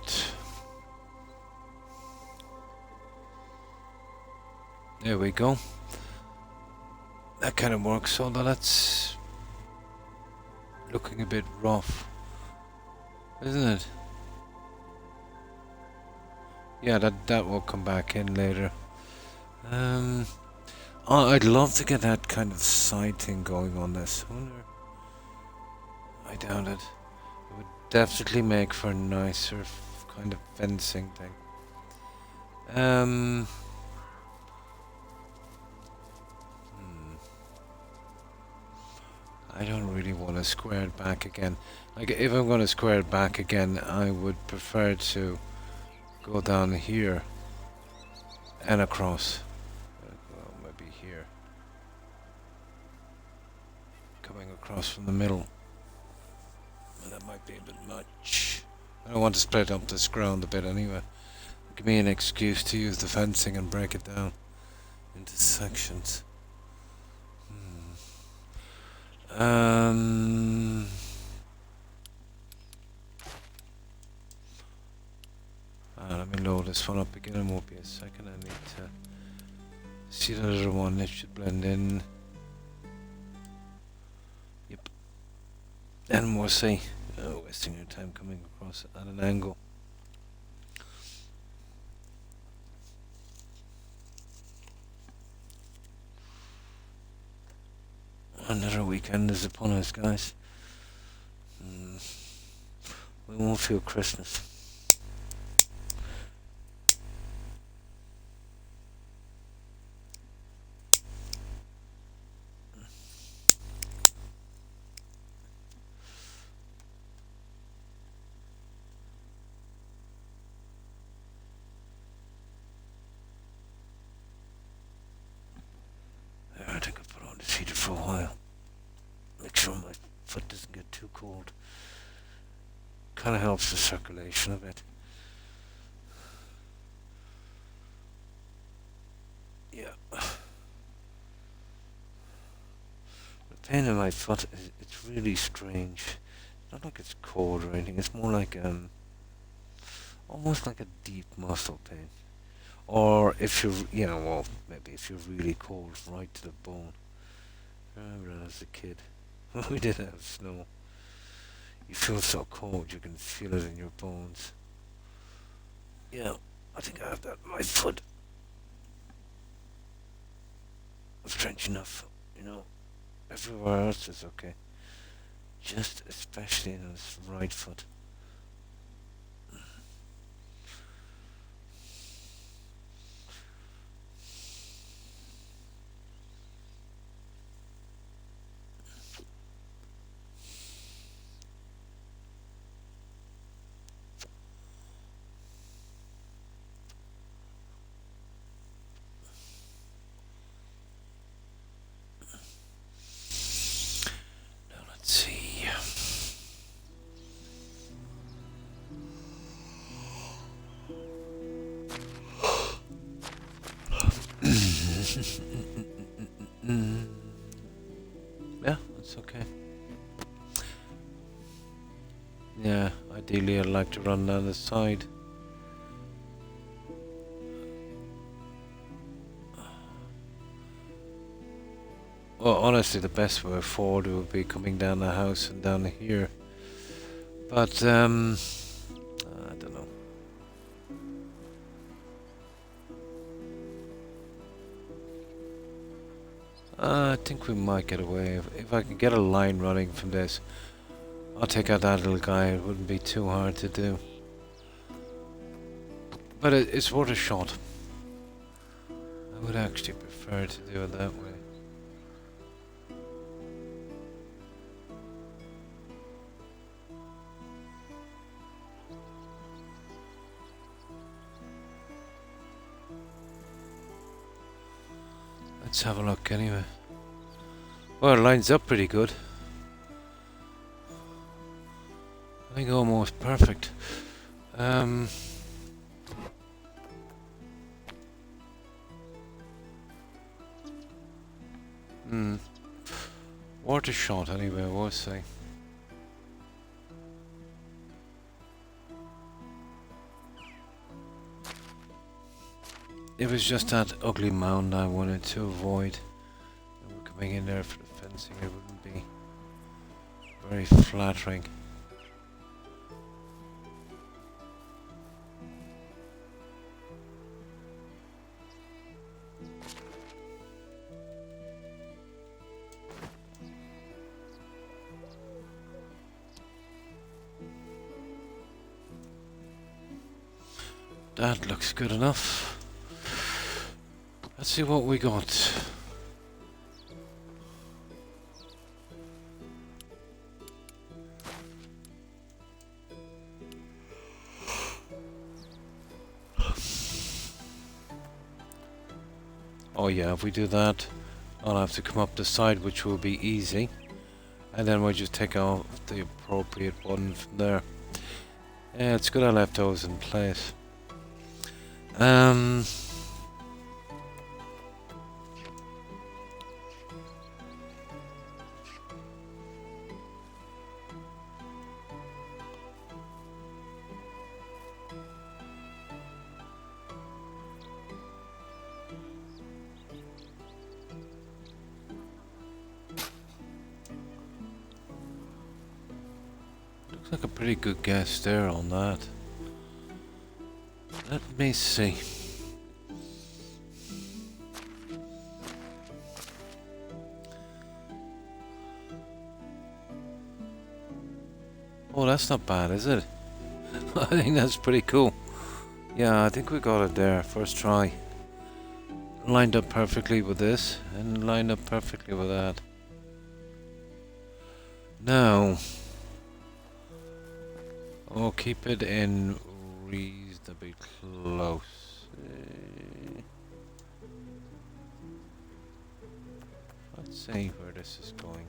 There we go. That kind of works, although that's looking a bit rough, isn't it? Yeah, that will come back in later. I'd love to get that kind of side thing going on this. I doubt it. It would definitely make for a nicer kind of fencing thing. I don't really want to square it back again. Like, if I'm going to square it back again, I would prefer to go down here and across. Well, maybe here. Coming across from the middle. Well, that might be a bit much. I don't want to split up this ground a bit anyway. Give me an excuse to use the fencing and break it down into sections. Let me load this one up again. It won't be a second. I need to see the other one. It should blend in. Yep. And we'll see. Wasting your time coming across at an angle. Another weekend is upon us, guys. We won't feel Christmas. I think I'll put on the heater for a while. Make sure my foot doesn't get too cold. Kind of helps the circulation a bit. Yeah. The pain in my foot, it's really strange. It's not like it's cold or anything. It's more like almost like a deep muscle pain. Or if you're, well, maybe if you're really cold, right to the bone. I remember that as a kid. We did have snow. You feel so cold, you can feel it in your bones. Yeah, I think I have that in my foot. Strange enough, everywhere else is okay. Just especially in this right foot. Yeah, that's okay. Yeah, ideally I'd like to run down the side. Well, honestly, the best way forward would be coming down the house and down here. But, I don't know. I think we might get away. If I can get a line running from this, I'll take out that little guy. It wouldn't be too hard to do. But it's worth a shot. I would actually prefer to do it that way. Let's have a look anyway. Well, it lines up pretty good. I think almost perfect. Worth a shot anyway, I would say. It was just that ugly mound I wanted to avoid. And we're coming in there for the fencing, it wouldn't be very flattering. That looks good enough. Let's see what we got. Oh yeah, if we do that, I'll have to come up the side, which will be easy. And then we'll just take off the appropriate one from there. Yeah, it's good I left those in place. Looks like a pretty good guess there on that. Let me see. Oh, that's not bad, is it? I think that's pretty cool. Yeah, I think we got it there. First try. Lined up perfectly with this, and lined up perfectly with that. Now, I'll keep it in reasonably close. Let's see where this is going.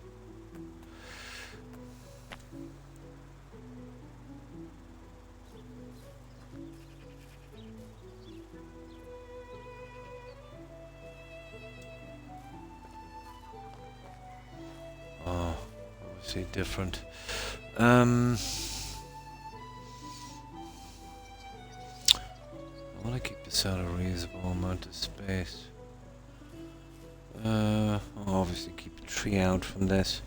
Oh, obviously different. I want to keep this out a reasonable amount of space. I'll obviously keep the tree out from this.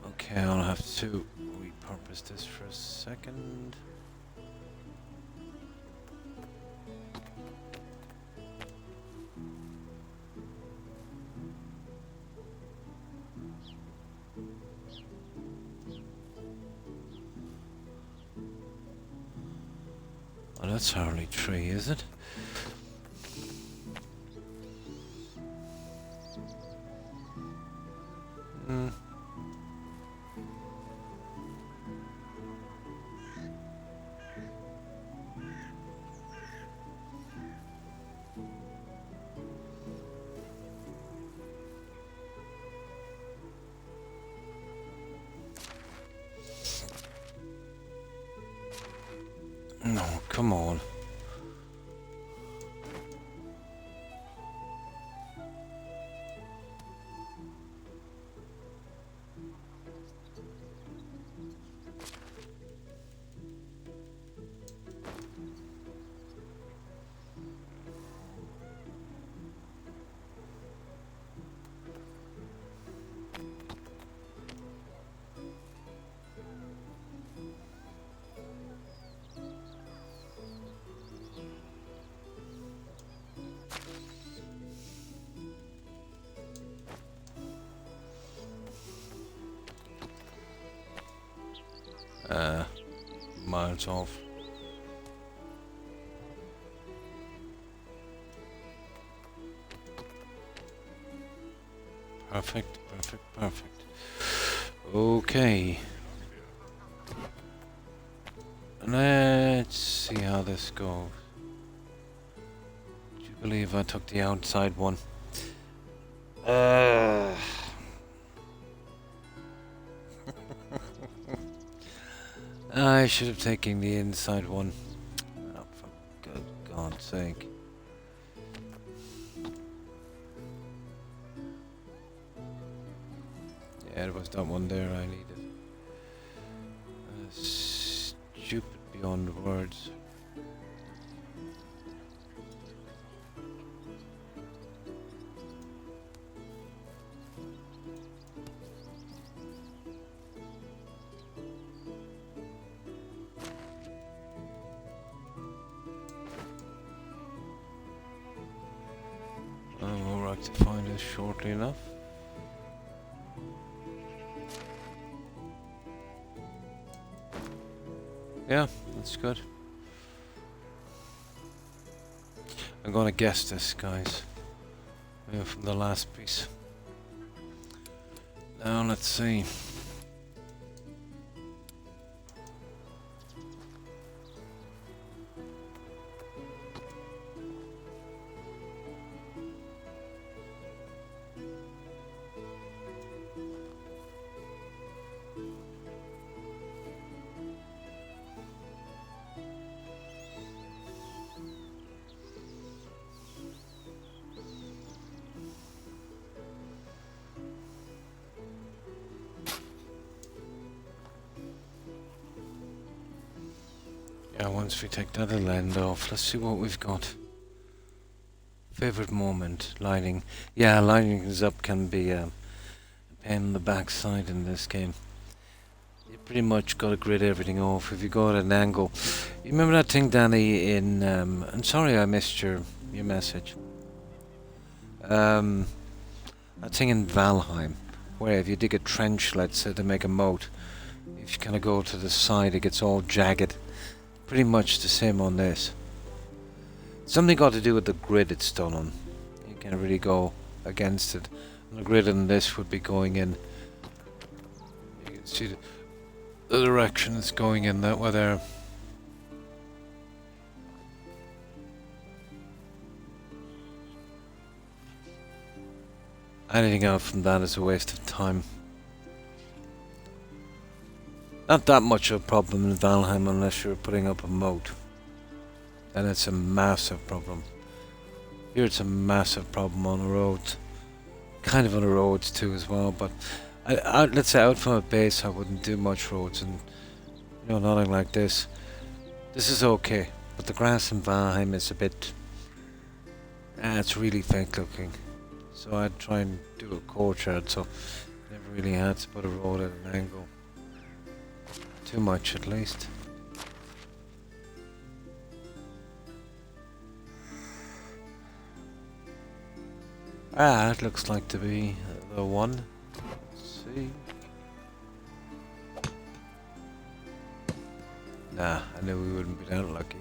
Okay, I'll have to repurpose this for a second. Oh, that's hardly tree, is it? No, come on. miles off. Perfect, perfect, perfect. Okay. Let's see how this goes. Do you believe I took the outside one? I should have taken the inside one. Oh, for good God's sake. Yeah, it was that one there I needed. Stupid beyond words. I will rectify this shortly enough. Yeah, that's good. I'm gonna guess this, guys. Yeah, from the last piece. Now let's see. Yeah, once we take that little end off, let's see what we've got. Favorite moment, lighting. Yeah, lighting things up can be a pain in the backside in this game. You pretty much got to grid everything off. If you go at an angle, you remember that thing, Danny? In I'm sorry I missed your message. That thing in Valheim, where if you dig a trench, let's say to make a moat, if you kind of go to the side, it gets all jagged. Pretty much the same on this. Something got to do with the grid it's done on. You can't really go against it. And the grid on this would be going in. You can see the direction it's going in that way there. Anything out from that is a waste of time. Not that much of a problem in Valheim unless you're putting up a moat. Then it's a massive problem. Here it's a massive problem on the roads. Kind of on the roads too as well, but let's say out from a base I wouldn't do much roads, and you know, nothing like this. This is okay, but the grass in Valheim is a bit... it's really fake looking. So I'd try and do a courtyard, so never really had to put a road at an angle. Too much, at least. It looks like to be the one. Let's see. Nah, I knew we wouldn't be that lucky.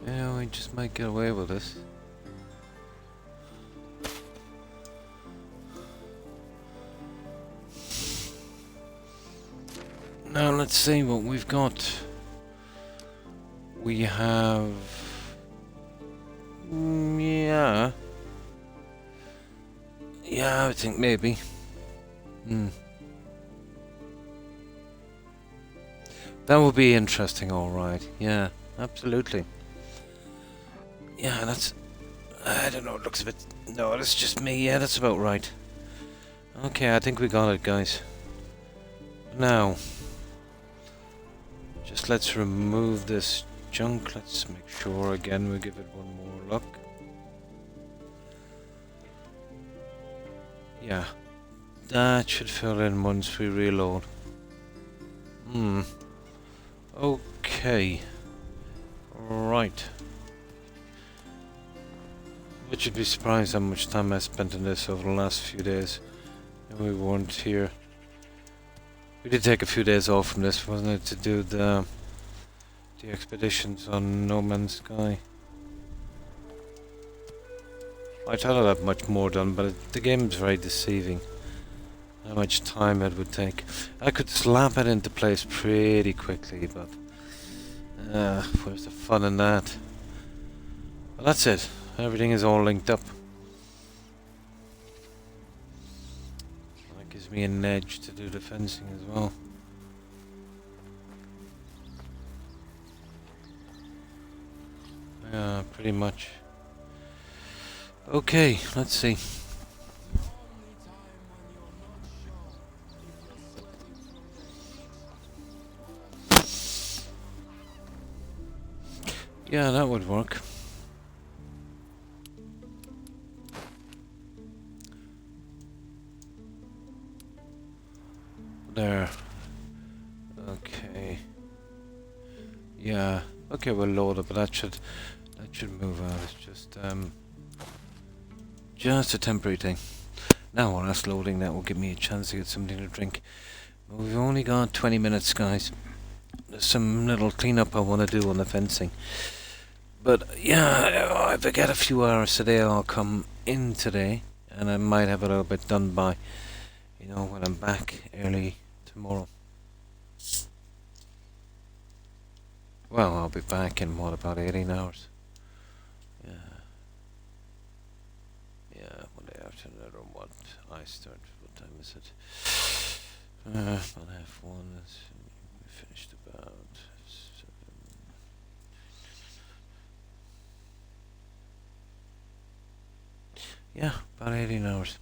Yeah, we just might get away with this. Now let's see what we've got. We have... yeah. Yeah, I think maybe. That would be interesting, alright. Yeah, absolutely. Yeah, that's... I don't know, it looks a bit... No, that's just me. Yeah, that's about right. Okay, I think we got it, guys. Now... just let's remove this junk. Let's make sure again we give it one more look. Yeah. That should fill in once we reload. Okay. Okay. Right. But you'd be surprised how much time I spent in this over the last few days. And we weren't here. We did take a few days off from this, wasn't it, to do the expeditions on No Man's Sky. I thought I'd have much more done, but the game's very deceiving. How much time it would take. I could slap it into place pretty quickly, but where's the fun in that? Well, that's it. Everything is all linked up. That gives me an edge to do the fencing as well. Yeah, pretty much. Okay, let's see. Yeah, that would work. There. Okay. Yeah. Okay, we'll load it, but that should move out. It's just a temporary thing. Now while that's loading, that will give me a chance to get something to drink. But we've only got 20 minutes, guys. There's some little cleanup I want to do on the fencing. But yeah, if I get a few hours today, I'll come in today, and I might have a little bit done by, when I'm back early tomorrow. Well, I'll be back in what, about 18 hours? Yeah. Yeah, Monday afternoon, or what? I start. What time is it? About 1:30. We finished about 7. Yeah, about 18 hours.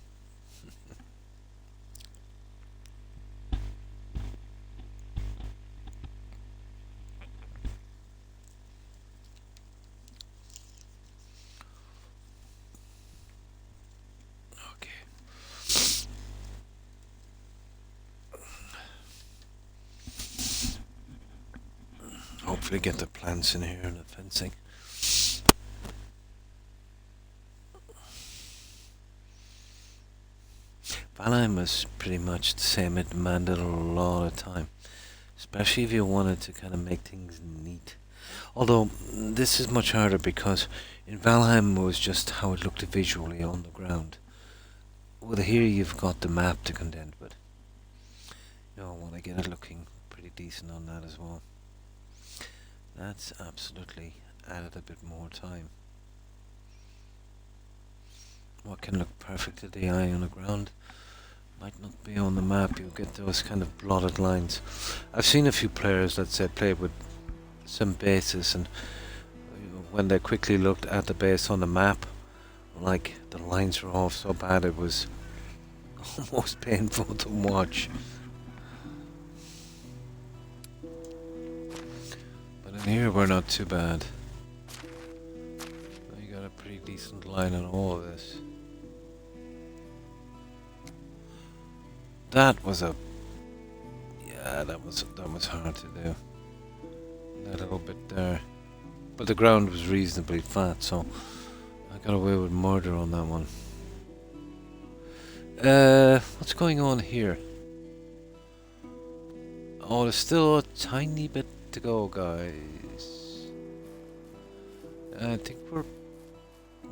Hopefully get the plants in here and the fencing. Valheim was pretty much the same. It demanded a lot of time, especially if you wanted to kind of make things neat. Although this is much harder because in Valheim it was just how it looked visually on the ground. Well, here you've got the map to contend with. I want to get it looking pretty decent on that as well. That's absolutely added a bit more time. What can look perfect to the eye on the ground might not be on the map. You'll get those kind of blotted lines. I've seen a few players that say play with some bases, and when they quickly looked at the base on the map, like the lines were off so bad it was almost painful to watch. And here we're not too bad. You got a pretty decent line on all of this. That was that was hard to do. That little bit there. But the ground was reasonably flat, so I got away with murder on that one. What's going on here? Oh, there's still a tiny bit to go, guys. I think we're...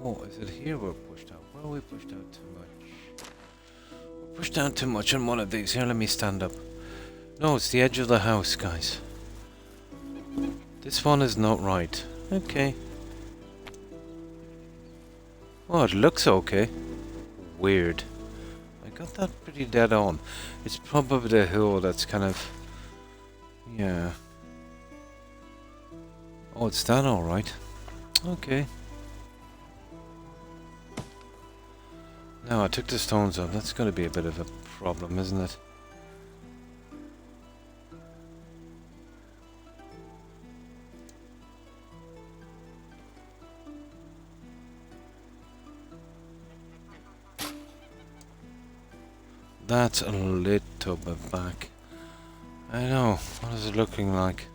Oh, is it here we're pushed out? Where are we pushed out too much? We're pushed out too much on one of these. Here, let me stand up. No, it's the edge of the house, guys. This one is not right. Okay. Oh, it looks okay. Weird. I got that pretty dead on. It's probably the hill that's kind of... Yeah. Oh, it's done alright. Okay. Now I took the stones off. That's going to be a bit of a problem, isn't it? That's a little bit back. I know. What is it looking like?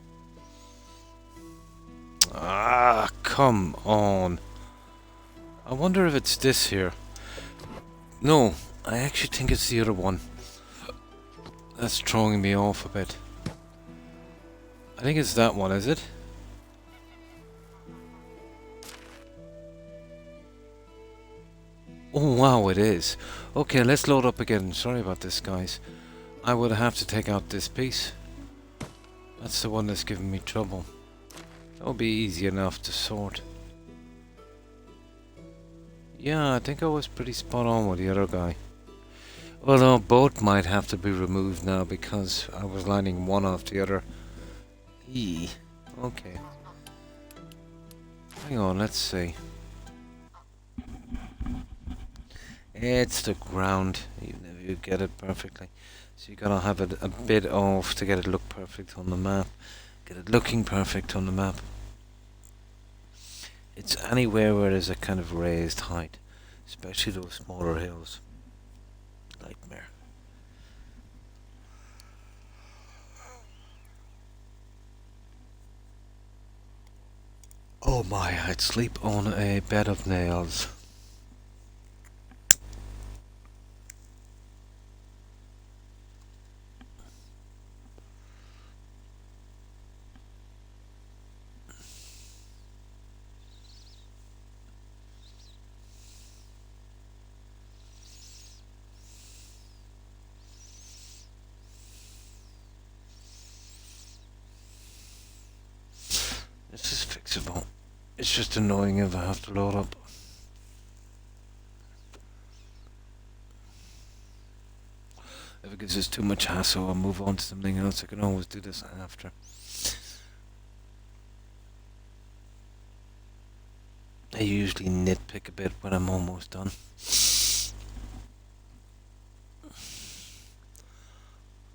come on. I wonder if it's this here. No, I actually think it's the other one. That's throwing me off a bit. I think it's that one, is it? Oh wow, it is. Okay, let's load up again. Sorry about this, guys. I would have to take out this piece. That's the one that's giving me trouble. That'll be easy enough to sort. Yeah, I think I was pretty spot on with the other guy. Although both might have to be removed now because I was lining one off the other. Okay. Hang on, let's see. It's the ground. Even if you get it perfectly. So you gotta have it a bit off to get it look perfect on the map. Get it looking perfect on the map. It's anywhere where there's a kind of raised height. Especially those smaller hills. Nightmare. Oh my, I'd sleep on a bed of nails. This is fixable. It's just annoying if I have to load up. If it gives us too much hassle, I'll move on to something else. I can always do this after. I usually nitpick a bit when I'm almost done.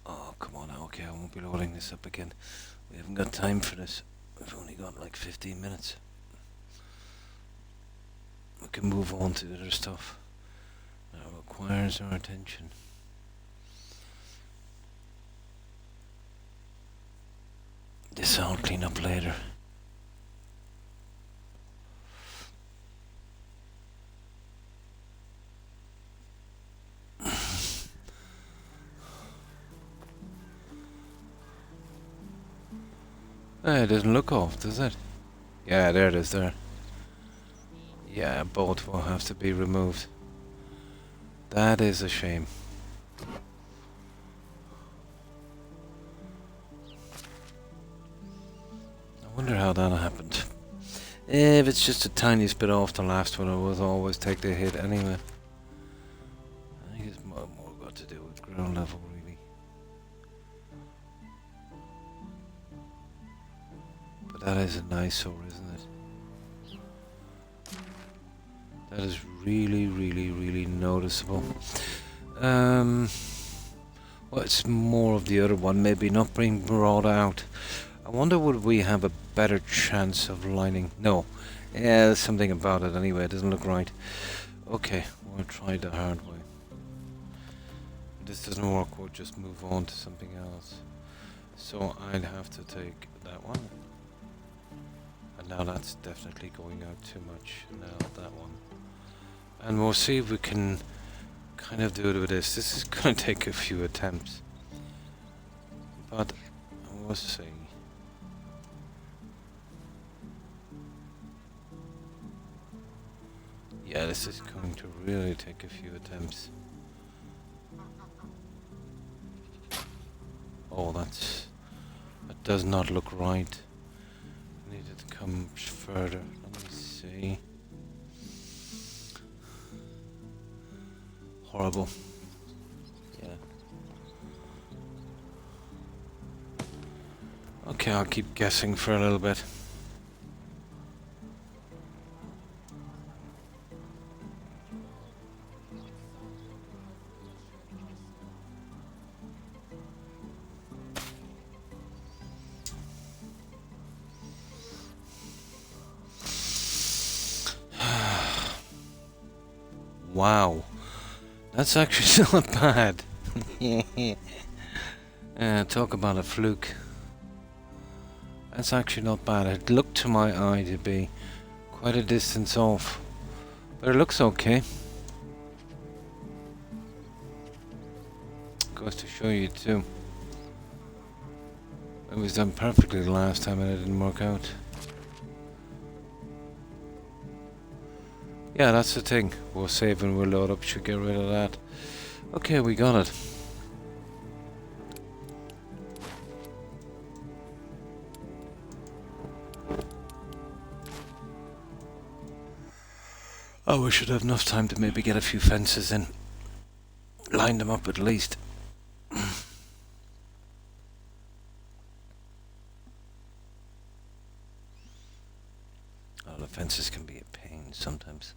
Oh, come on now. Okay, I won't be loading this up again. We haven't got time for this. We've only got like 15 minutes. We can move on to other stuff that requires our attention. This I'll clean up later. It doesn't look off, does it? Yeah, there it is there. Yeah, both will have to be removed. That is a shame. I wonder how that happened. If it's just a tiniest bit off the last one, I will always take the hit anyway. I think it's more got to do with ground level, really. But that is an eyesore, isn't it? That is really, really, really noticeable. Well, it's more of the other one, maybe not being brought out. I wonder would we have a better chance of lining? No. Yeah, there's something about it anyway, it doesn't look right. Okay, we'll try the hard way. If this doesn't work, we'll just move on to something else. So I'd have to take that one. And now that's definitely going out too much. Now that one. And we'll see if we can kind of do it with this. This is going to take a few attempts. But we'll see. Yeah, this is going to really take a few attempts. Oh, that does not look right. I need it to come further. Let me see. Horrible. Yeah. Okay, I'll keep guessing for a little bit. Wow, that's actually not bad. Talk about a fluke. That's actually not bad. It looked to my eye to be quite a distance off. But it looks okay. Goes to show you too. It was done perfectly the last time and it didn't work out. Yeah, that's the thing. We'll save and we'll load up, should get rid of that. Okay, we got it. Oh, we should have enough time to maybe get a few fences in. Line them up at least. Oh, the fences can be a pain sometimes.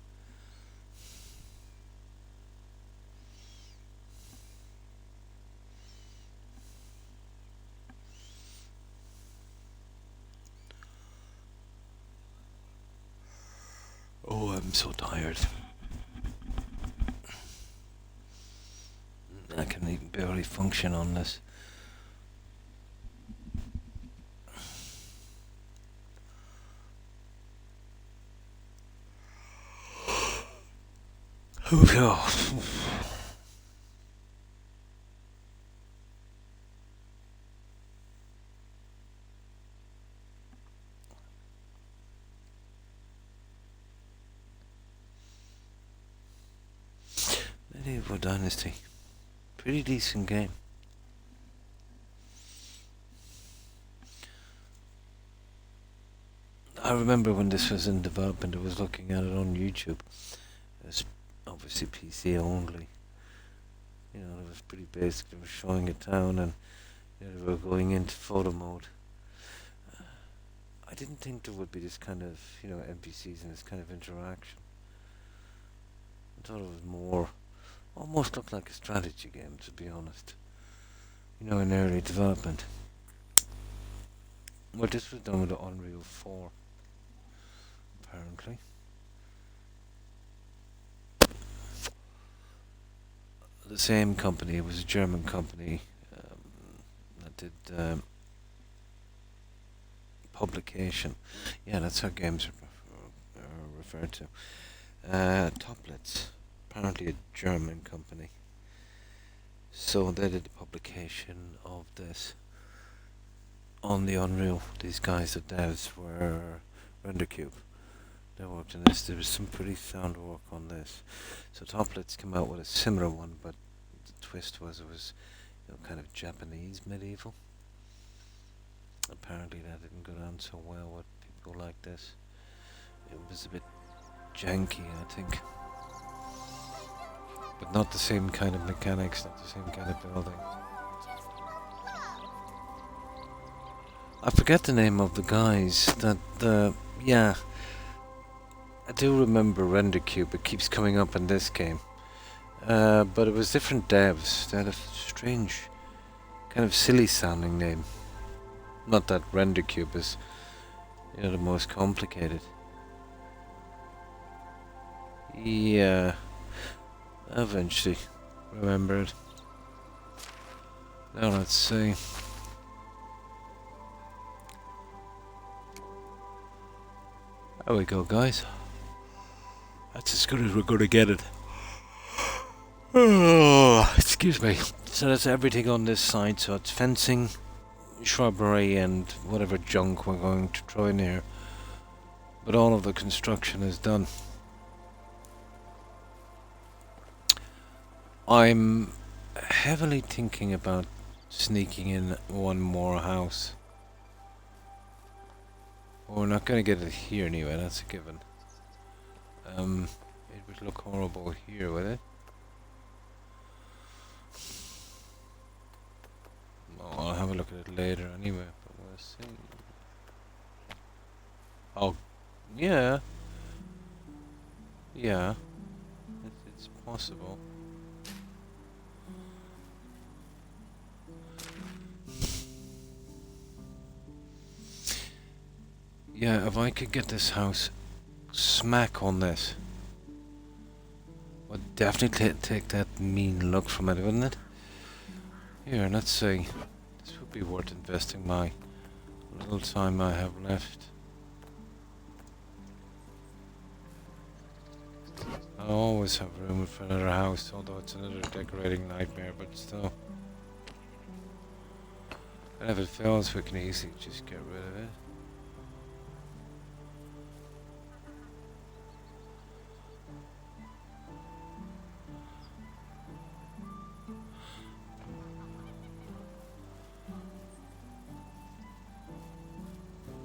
Oh, I'm so tired. I can even barely function on this. Oh. Medieval Dynasty. Pretty decent game. I remember when this was in development, I was looking at it on YouTube. It's obviously PC only. You know, it was pretty basic. They were showing a town and you know, they were going into photo mode. I didn't think there would be this kind of, you know, NPCs and this kind of interaction. I thought it was more, almost looked like a strategy game, to be honest. You know, in early development. Well, this was done with the Unreal 4, apparently. The same company, it was a German company that did publication. Yeah, that's how games are referred to. Toplets, apparently a German company. So they did the publication of this on the Unreal. These guys, the devs, were RenderCube. They worked on this. There was some pretty sound work on this. So Toplets came out with a similar one, but the twist was it was, you know, kind of Japanese medieval. Apparently that didn't go down so well with people like this. It was a bit janky, I think. But not the same kind of mechanics, not the same kind of building. I forget the name of the guys that, yeah. I do remember RenderCube, it keeps coming up in this game. But it was different devs. They had a strange, kind of silly sounding name. Not that RenderCube is, you know, the most complicated. Yeah, eventually remember it. Now let's see. There we go, guys. That's as good as we're going to get it. Oh, excuse me. So that's everything on this side. So it's fencing, shrubbery, and whatever junk we're going to throw in here. But all of the construction is done. I'm heavily thinking about sneaking in one more house. Well, we're not going to get it here anyway, that's a given. It would look horrible here, would it? Oh, I'll have a look at it later anyway, but we'll see. Oh, yeah. Yeah. It's possible. Yeah, if I could get this house smack on this, would definitely take that mean look from it, wouldn't it? Here, let's see. This would be worth investing my little time I have left. I always have room for another house, although it's another decorating nightmare, but still. And if it fails, we can easily just get rid of it.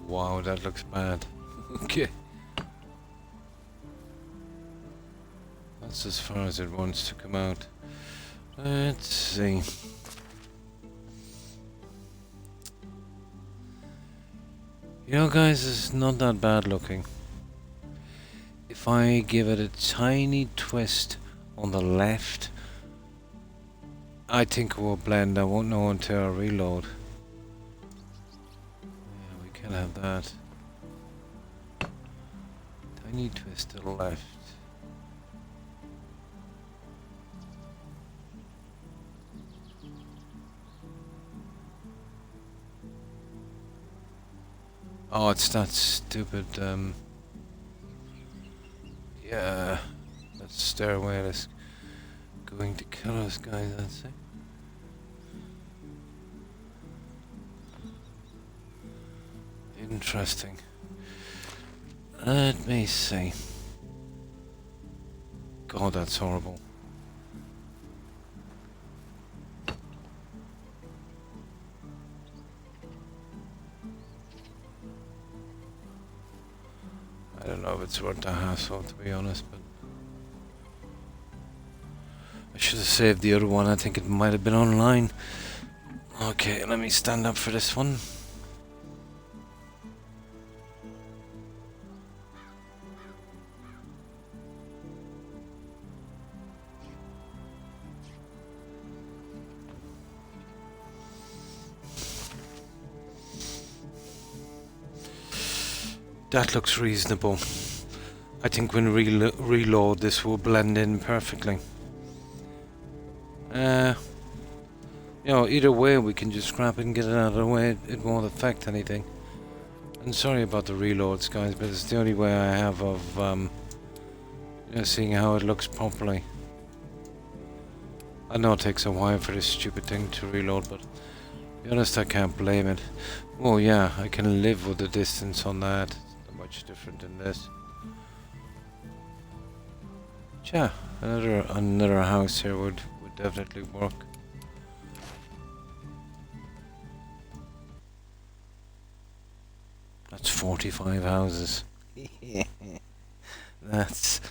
Wow, that looks bad. Okay. That's as far as it wants to come out. Let's see. You know, guys, it's not that bad looking. If I give it a tiny twist on the left, I think it will blend. I won't know until I reload. Yeah, we can have that. Tiny twist to the left. Oh, it's that stupid, yeah, that stairway that's going to kill us, guys, I'd say. Interesting. Let me see. God, that's horrible. I don't know if it's worth the hassle, to be honest, but I should have saved the other one. I think it might have been online. Okay, let me stand up for this one. That looks reasonable. I think when reload this will blend in perfectly. You know, either way we can just scrap it and get it out of the way. It won't affect anything. And sorry about the reloads, guys, but it's the only way I have of you know, seeing how it looks properly. I know it takes a while for this stupid thing to reload, but to be honest, I can't blame it. Oh yeah, I can live with the distance on that. Much different than this. Yeah, another house here would definitely work. That's 45 houses. That's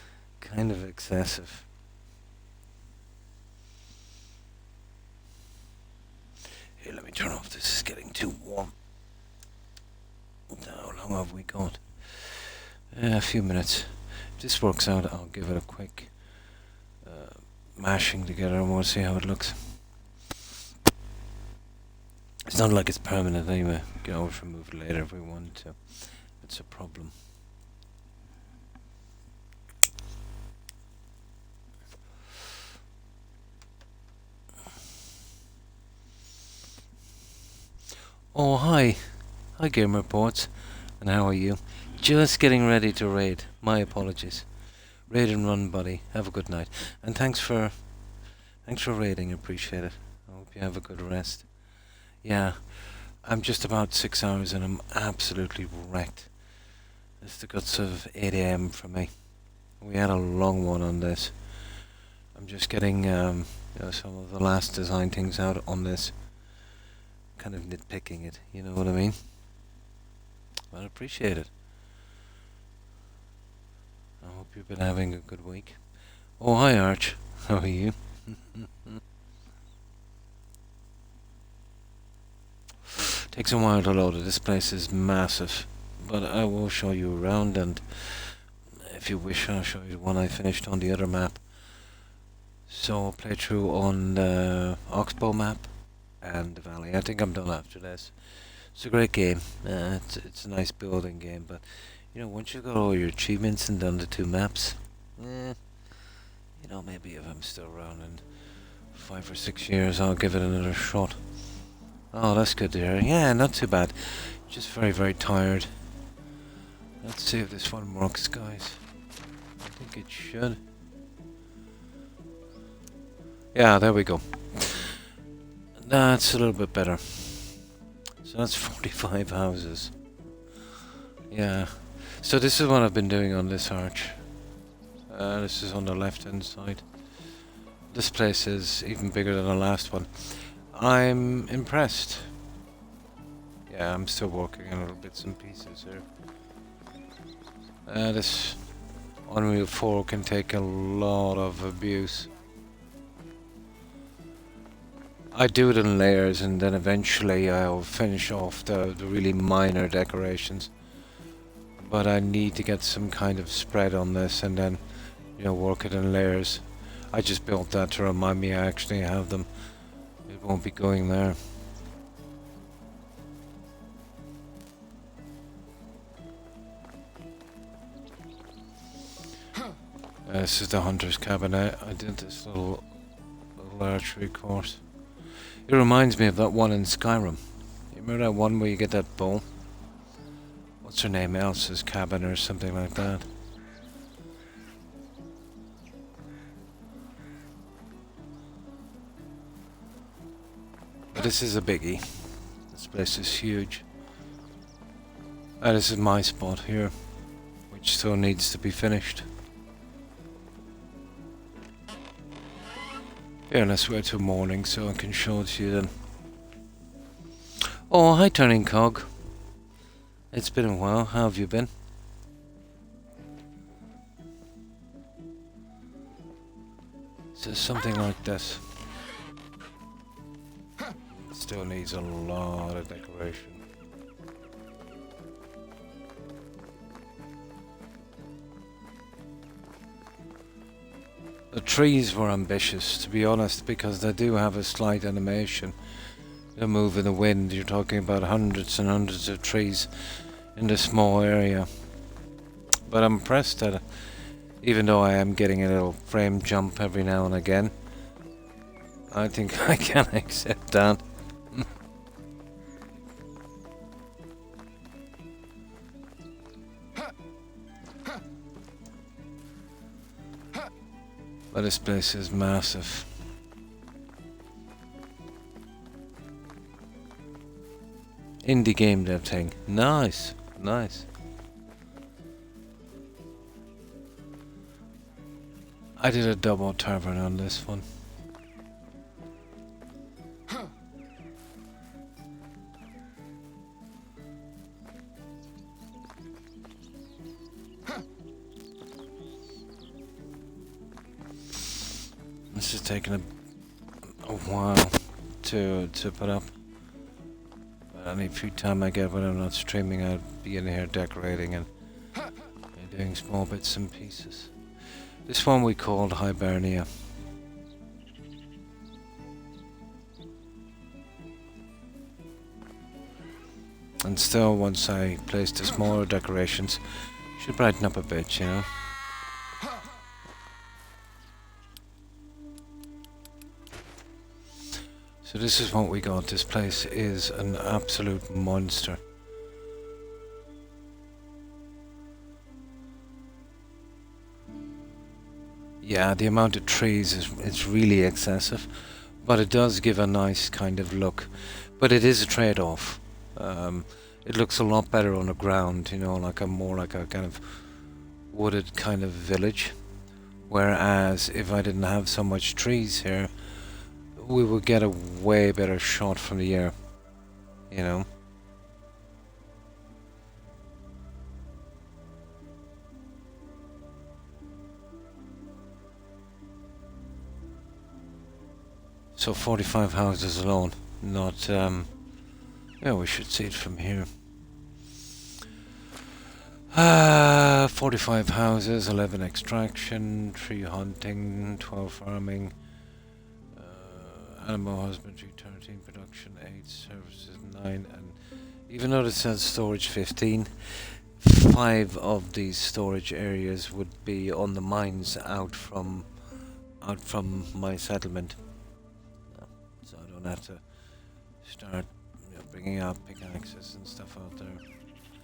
kind of excessive. Here, let me turn off. This is getting too warm. How long have we got? A few minutes. If this works out, I'll give it a quick mashing together and we'll see how it looks. It's not like it's permanent anyway. We can always remove it later if we want to. It's a problem. Oh, hi. Hi, Game Reports. And how are you? Just getting ready to raid. My apologies. Raid and run, buddy. Have a good night. And thanks for raiding. Appreciate it. I hope you have a good rest. Yeah, I'm just about 6 hours and I'm absolutely wrecked. It's the guts of 8 AM for me. We had a long one on this. I'm just getting you know, some of the last design things out on this. Kind of nitpicking it, you know what I mean? I appreciate it. I hope you've been having a good week. Oh, hi Arch. How are you? Takes a while to load it. This place is massive. But I will show you around, and if you wish I'll show you the one I finished on the other map. So I'll play through on the Oxbow map and the Valley. I think I'm done after this. It's a great game. It's a nice building game, but you know, once you got all your achievements and done the 2 maps, you know, maybe if I'm still around in 5 or 6 years, I'll give it another shot. Oh, that's good to hear. Yeah, not too bad. Just very, very tired. Let's see if this one works, guys. I think it should. Yeah, there we go. That's a little bit better. So that's 45 houses. Yeah. So this is what I've been doing on this arch. This is on the left hand side. This place is even bigger than the last one. I'm impressed. Yeah, I'm still working on little bits and pieces here. This Unreal 4 can take a lot of abuse. I do it in layers and then eventually I'll finish off the really minor decorations. But I need to get some kind of spread on this and then, you know, work it in layers. I just built that to remind me I actually have them. It won't be going there. This is the hunter's cabin. I did this little archery course. It reminds me of that one in Skyrim. You remember that one where you get that bow? What's her name? Elsa's cabin or something like that. But this is a biggie. This place is huge. This is my spot here, which still needs to be finished. Yeah, let's wait till morning so I can show it to you then. Oh, hi Turning Cog. It's been a while. How have you been? So something like this. It still needs a lot of decoration. The trees were ambitious, to be honest, because they do have a slight animation. They move in the wind. You're talking about hundreds and hundreds of trees in this small area. But I'm impressed that, even though I am getting a little frame jump every now and again, I think I can accept that. But this place is massive. Indie game dev thing. Nice, nice. I did a double tavern on this one. This is taking a while to put up. But any free time I get when I'm not streaming, I'll be in here decorating and doing small bits and pieces. This one we called Hibernia. And still, once I place the smaller decorations, should brighten up a bit, you know. So this is what we got. This place is an absolute monster. Yeah, the amount of trees is really excessive, but it does give a nice kind of look. But it is a trade-off. It looks a lot better on the ground, you know, like more like a kind of wooded kind of village. Whereas if I didn't have so much trees here, we would get a way better shot from the air, you know. So 45 houses alone, not, yeah, we should see it from here. 45 houses, 11 extraction, 3 hunting, 12 farming, animal husbandry, 13 production, 8 services, 9, and even though it says storage 15, 5 of these storage areas would be on the mines out from my settlement. So I don't have to start, you know, bringing out pickaxes and stuff out there.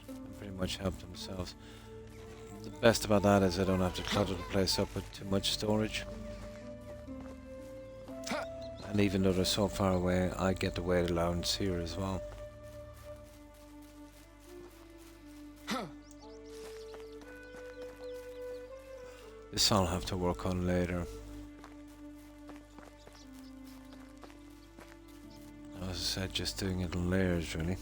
And pretty much help themselves. The best about that is I don't have to clutter the place up with too much storage. And even though they're so far away, I get the weight allowance here as well. This I'll have to work on later. As I said, just doing it in layers really.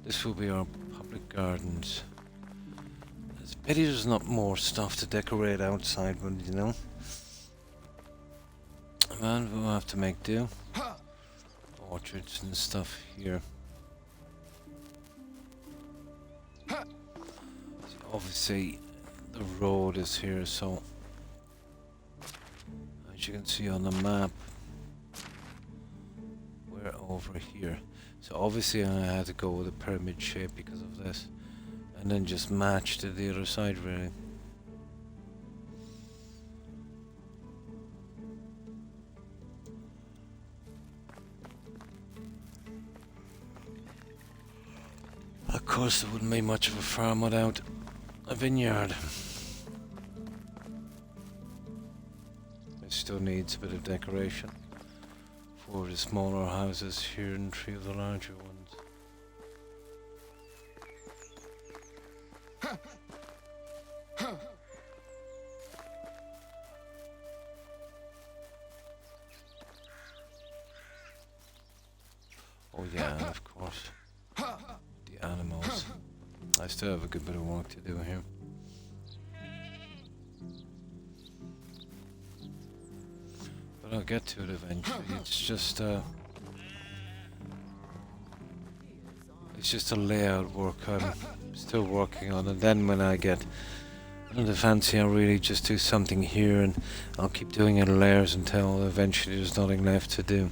This will be our public gardens. It's a pity there's not more stuff to decorate outside, but you know. And we'll have to make do. Orchards and stuff here. Obviously, the road is here, so as you can see on the map, we're over here. So obviously I had to go with a pyramid shape because of this, and then just match to the other side really. Of course there wouldn't be much of a farm without a vineyard. It still needs a bit of decoration for the smaller houses here and 3 of the larger ones. Oh yeah, and of course, the animals. I still have a good bit of work to do here. But I'll get to it eventually. It's just a layout work I'm still working on, and then when I get the fancy, I'll really just do something here, and I'll keep doing it in layers until eventually there's nothing left to do.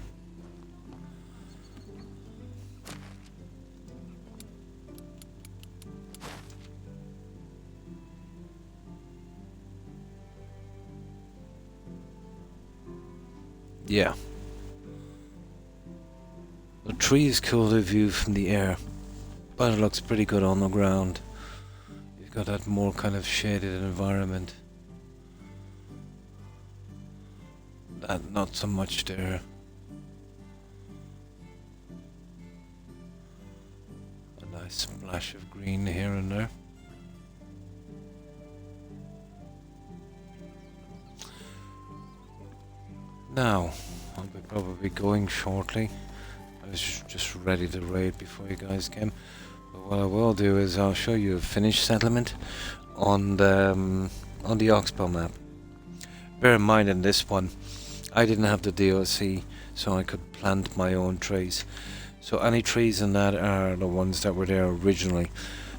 Yeah. The tree is cool to view from the air, but it looks pretty good on the ground. You've got that more kind of shaded environment. That not so much there. A nice splash of green here and there. Now, I'll be probably going shortly. I was just ready to raid before you guys came. But what I will do is I'll show you a finished settlement on the Oxbow map. Bear in mind in this one, I didn't have the DLC, so I could plant my own trees. So any trees in that are the ones that were there originally.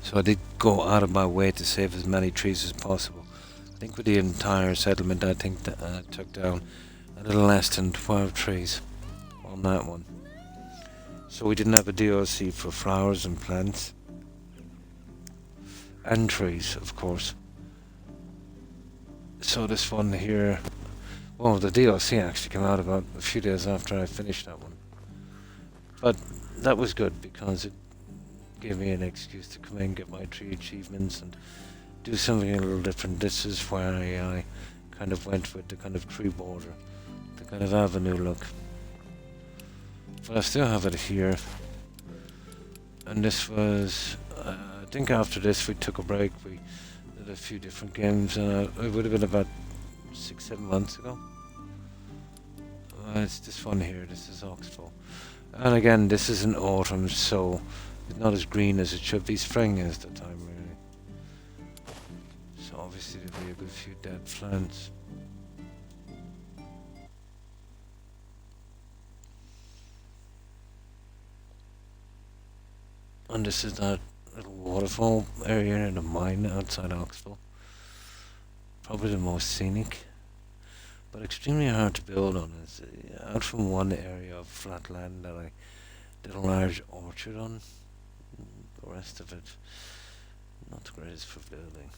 So I did go out of my way to save as many trees as possible. I think with the entire settlement, I think that I took down a little less than 12 trees on that one. So we didn't have a DLC for flowers and plants. And trees, of course. So this one here, well, the DLC actually came out about a few days after I finished that one. But that was good because it gave me an excuse to come in, get my tree achievements and do something a little different. This is where I kind of went with the kind of tree border, the kind of avenue look. But I still have it here. And this was, I think after this we took a break. We did a few different games, and it would have been about 6-7 months ago. It's this one here, this is Oxbow. And again, this is in autumn, so it's not as green as it should be. Spring is the time, really. So obviously there'll be a good few dead plants. And this is that little waterfall area in a mine outside Oxbow. Probably the most scenic, but extremely hard to build on. It's out from one area of flat land that I did a large orchard on. The rest of it, not the greatest for building.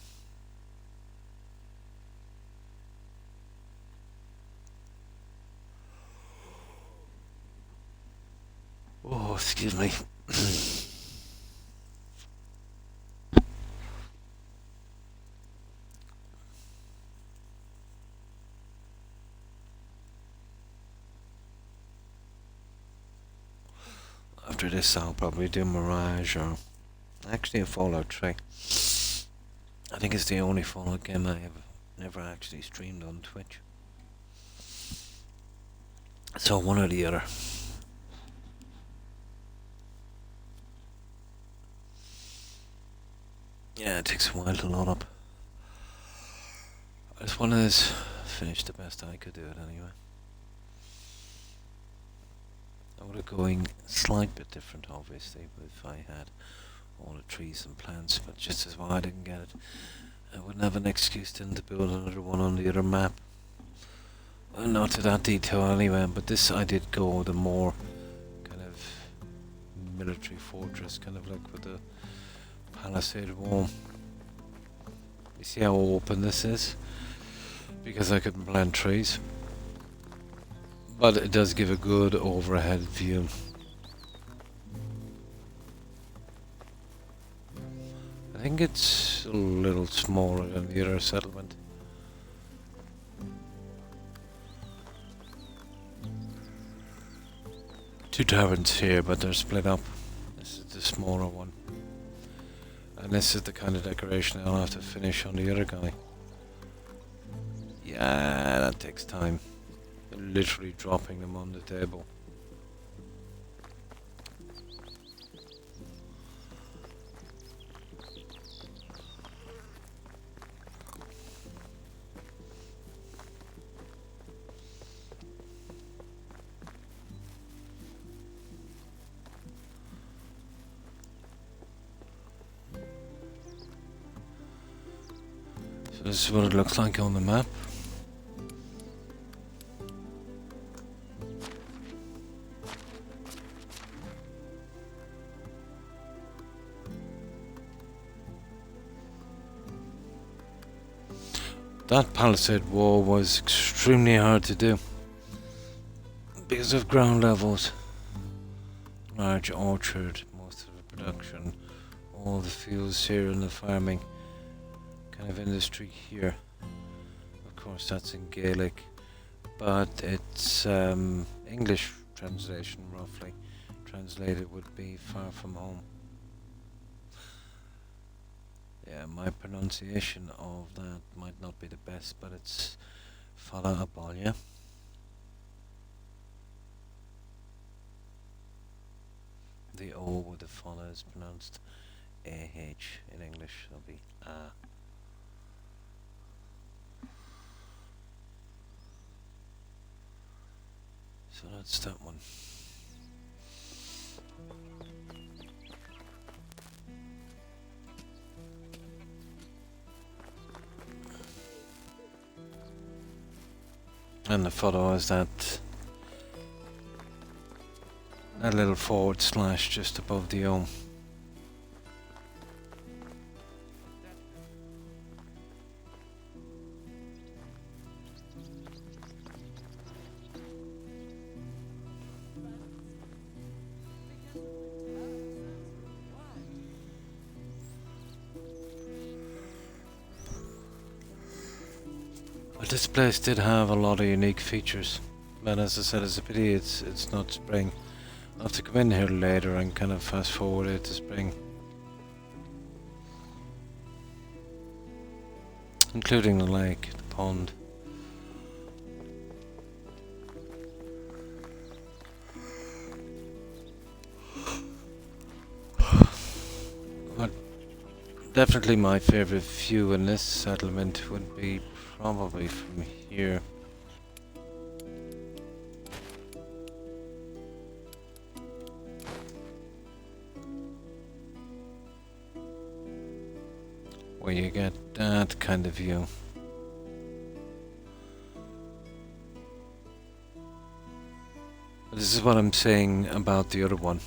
Oh, excuse me. after this I'll probably do Mirage or actually a Fallout 3. I think it's the only Fallout game I have never actually streamed on Twitch. So one or the other. Yeah, it takes a while to load up. I just wanted to finish the best I could do it anyway. I would have going slight bit different obviously if I had all the trees and plants, but just as why I didn't get it, I wouldn't have an excuse then to build another one on the other map. Well, not to that detail anyway, but this I did go the more kind of military fortress, kind of like with the palisade wall. You see how open this is? Because I couldn't plant trees. But it does give a good overhead view. I think it's a little smaller than the other settlement. Two taverns here, but they're split up. This is the smaller one. And this is the kind of decoration I'll have to finish on the other guy. Yeah, that takes time. Literally dropping them on the table. So this is what it looks like on the map. That palisade wall was extremely hard to do because of ground levels. Large orchard, most of the production, all the fields here and the farming kind of industry here. Of course that's in Gaelic, but it's English translation roughly. Translated would be far from home. Yeah, my pronunciation of that might not be the best, but it's Fala Abalya. The O with the Fala is pronounced AH in English, it'll be A. So that's that one. And the photo is that little forward slash just above the O. But this place did have a lot of unique features, but as I said, it's a pity it's not spring. I'll have to come in here later and kind of fast forward it to spring, including the lake, the pond. But definitely my favorite view in this settlement would be probably from here. Where you get that kind of view. This is what I'm saying about the other one.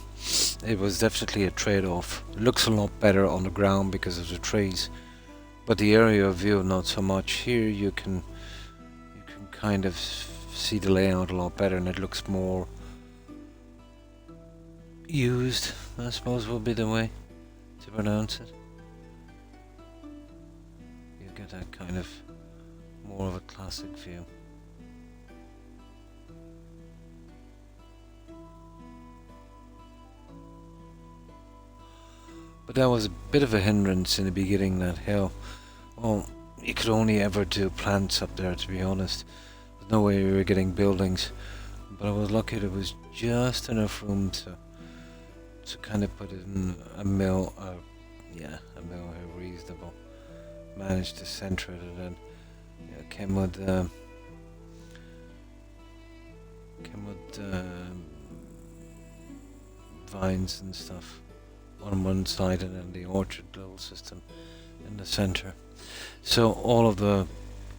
It was definitely a trade-off. It looks a lot better on the ground because of the trees, but the area of view not so much. Here you can kind of see the layout a lot better, and it looks more used, I suppose would be the way to pronounce it. You get that kind of more of a classic view. But that was a bit of a hindrance in the beginning, that hill. Oh, you could only ever do plants up there, to be honest. There's no way we were getting buildings. But I was lucky there was just enough room to kind of put in a mill, a mill here, reasonable. Managed to centre it, and then came with vines and stuff on one side, and then the orchard little system in the centre. So all of the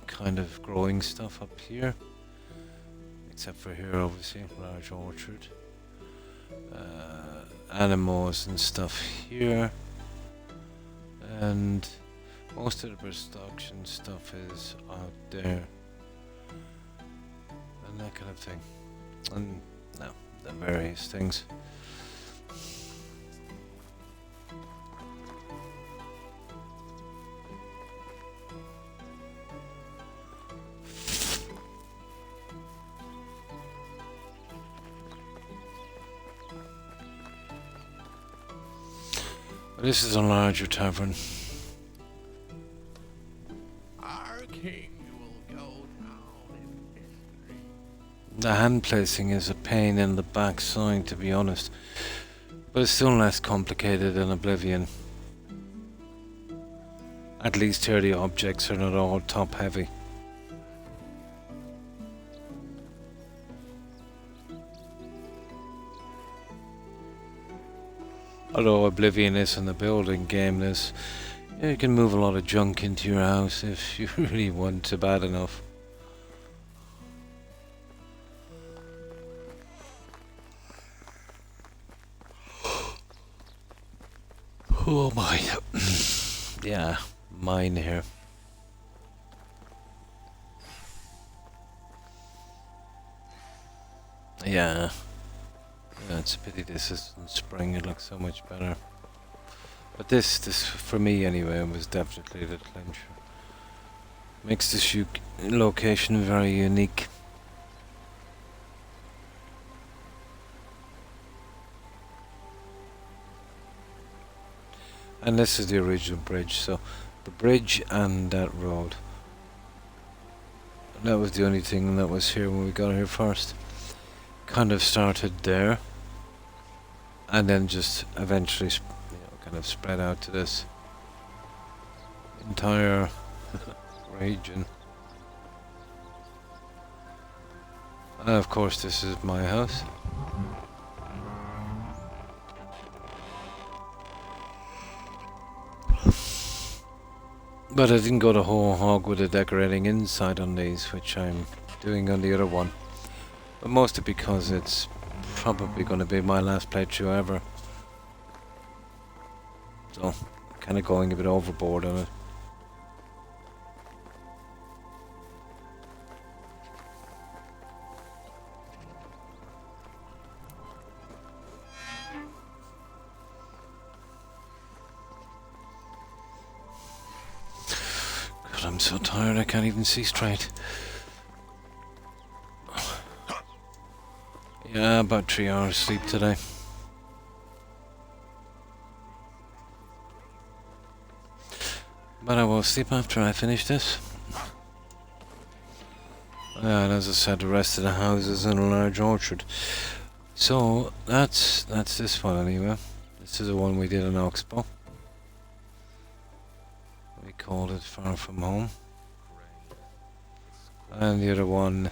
kind of growing stuff up here, except for here obviously, large orchard, animals and stuff here, and most of the production stuff is out there, and that kind of thing, and no, the various things. This is a larger tavern. Our king will go down in history. The hand placing is a pain in the backside, to be honest, but it's still less complicated than Oblivion. At least here the objects are not all top heavy. Although Oblivion isn't a building game, you can move a lot of junk into your house if you really want to bad enough. Oh my. Yeah, mine here. Yeah. Yeah, it's a pity this isn't spring, it looks so much better. But this for me anyway, was definitely the clincher. Makes this location very unique. And this is the original bridge, so the bridge and that road. And that was the only thing that was here when we got here first. Kind of started there, and then just eventually kind of spread out to this entire region. And of course this is my house. But I didn't go the whole hog with the decorating inside on these, which I'm doing on the other one. But mostly because it's probably going to be my last playthrough ever. So, kind of going a bit overboard on it. God, I'm so tired I can't even see straight. Yeah, about 3 hours sleep today. But I will sleep after I finish this. And as I said, the rest of the houses in a large orchard. So that's this one anyway. This is the one we did in Oxbow. We called it Far From Home. And the other one.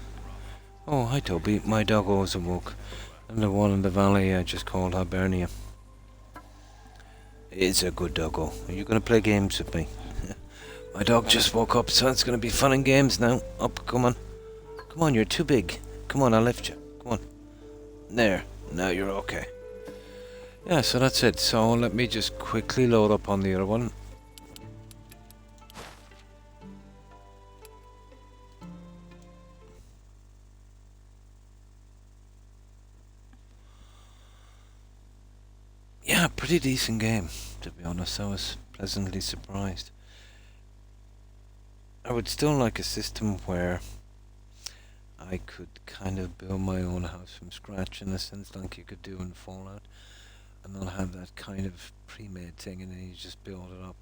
Oh, hi Toby, my dog always awoke. And the one in the valley I just called Hibernia. It's a good doggo. Are you going to play games with me? My dog just woke up, so it's going to be fun and games now. Up, come on. Come on, you're too big. Come on, I'll lift you. Come on. There, now you're okay. Yeah, so that's it. So let me just quickly load up on the other one. Yeah, pretty decent game, to be honest. I was pleasantly surprised. I would still like a system where I could kind of build my own house from scratch, in a sense like you could do in Fallout. and they'll have that kind of pre-made thing, and then you just build it up,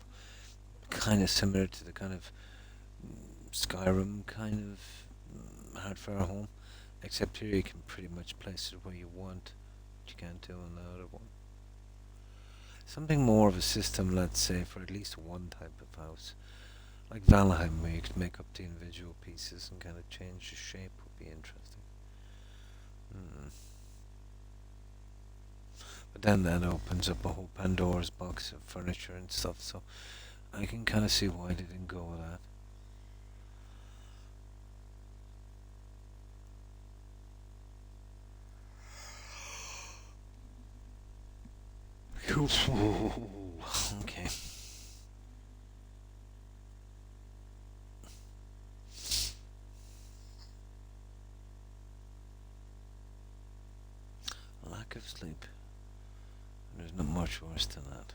kind of similar to the kind of Skyrim kind of hardware home, except here you can pretty much place it where you want, which you can't do on the other one. Something more of a system, let's say, for at least one type of house, like Valheim, where you could make up the individual pieces and kind of change the shape, would be interesting. But then that opens up a whole Pandora's box of furniture and stuff, so I can kind of see why they didn't go with that. Okay. Lack of sleep. There's not much worse than that.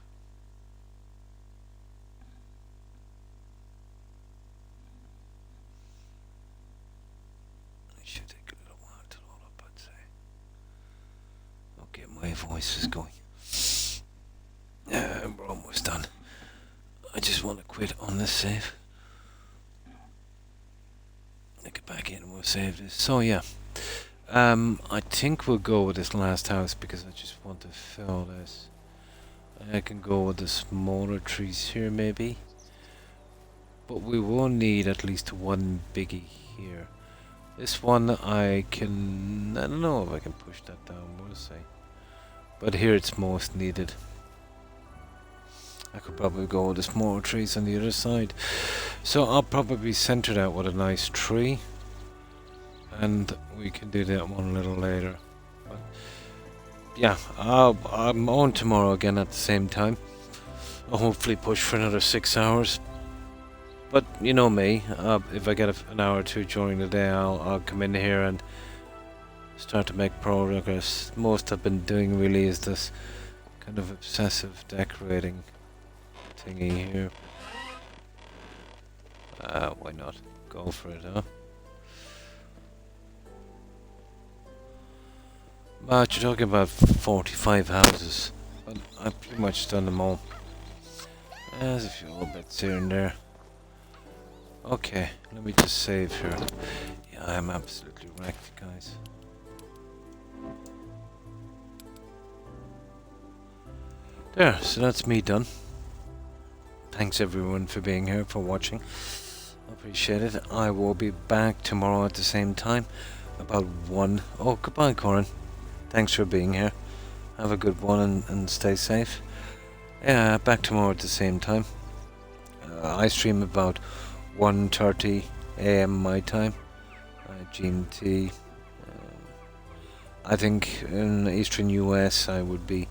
It should take a little while to load up, I'd say. Okay, my voice is going. We're almost done. I just want to quit on this save. I'll get back in and we'll save this. So yeah. I think we'll go with this last house because I just want to fill this. I can go with the smaller trees here maybe. But we will need at least one biggie here. This one I don't know if I can push that down, we'll see. But here it's most needed. I could probably go with the smaller trees on the other side. So I'll probably center that with a nice tree. And we can do that one a little later. But yeah, I'm on tomorrow again at the same time. I'll hopefully push for another 6 hours. But you know me, if I get an hour or two during the day, I'll come in here and start to make progress. Most I've been doing really is this kind of obsessive decorating thingy here. Why not? Go for it, huh? But you're talking about 45 houses. But I've pretty much done them all. There's a few little bits here and there. Okay, let me just save here. Yeah, I am absolutely wrecked, guys. There, so that's me done. Thanks everyone for being here, for watching. I appreciate it. I will be back tomorrow at the same time. About 1. Oh, goodbye, Corin. Thanks for being here. Have a good one and stay safe. Yeah, back tomorrow at the same time. I stream about 1:30 AM my time. GMT. I think in Eastern US I would be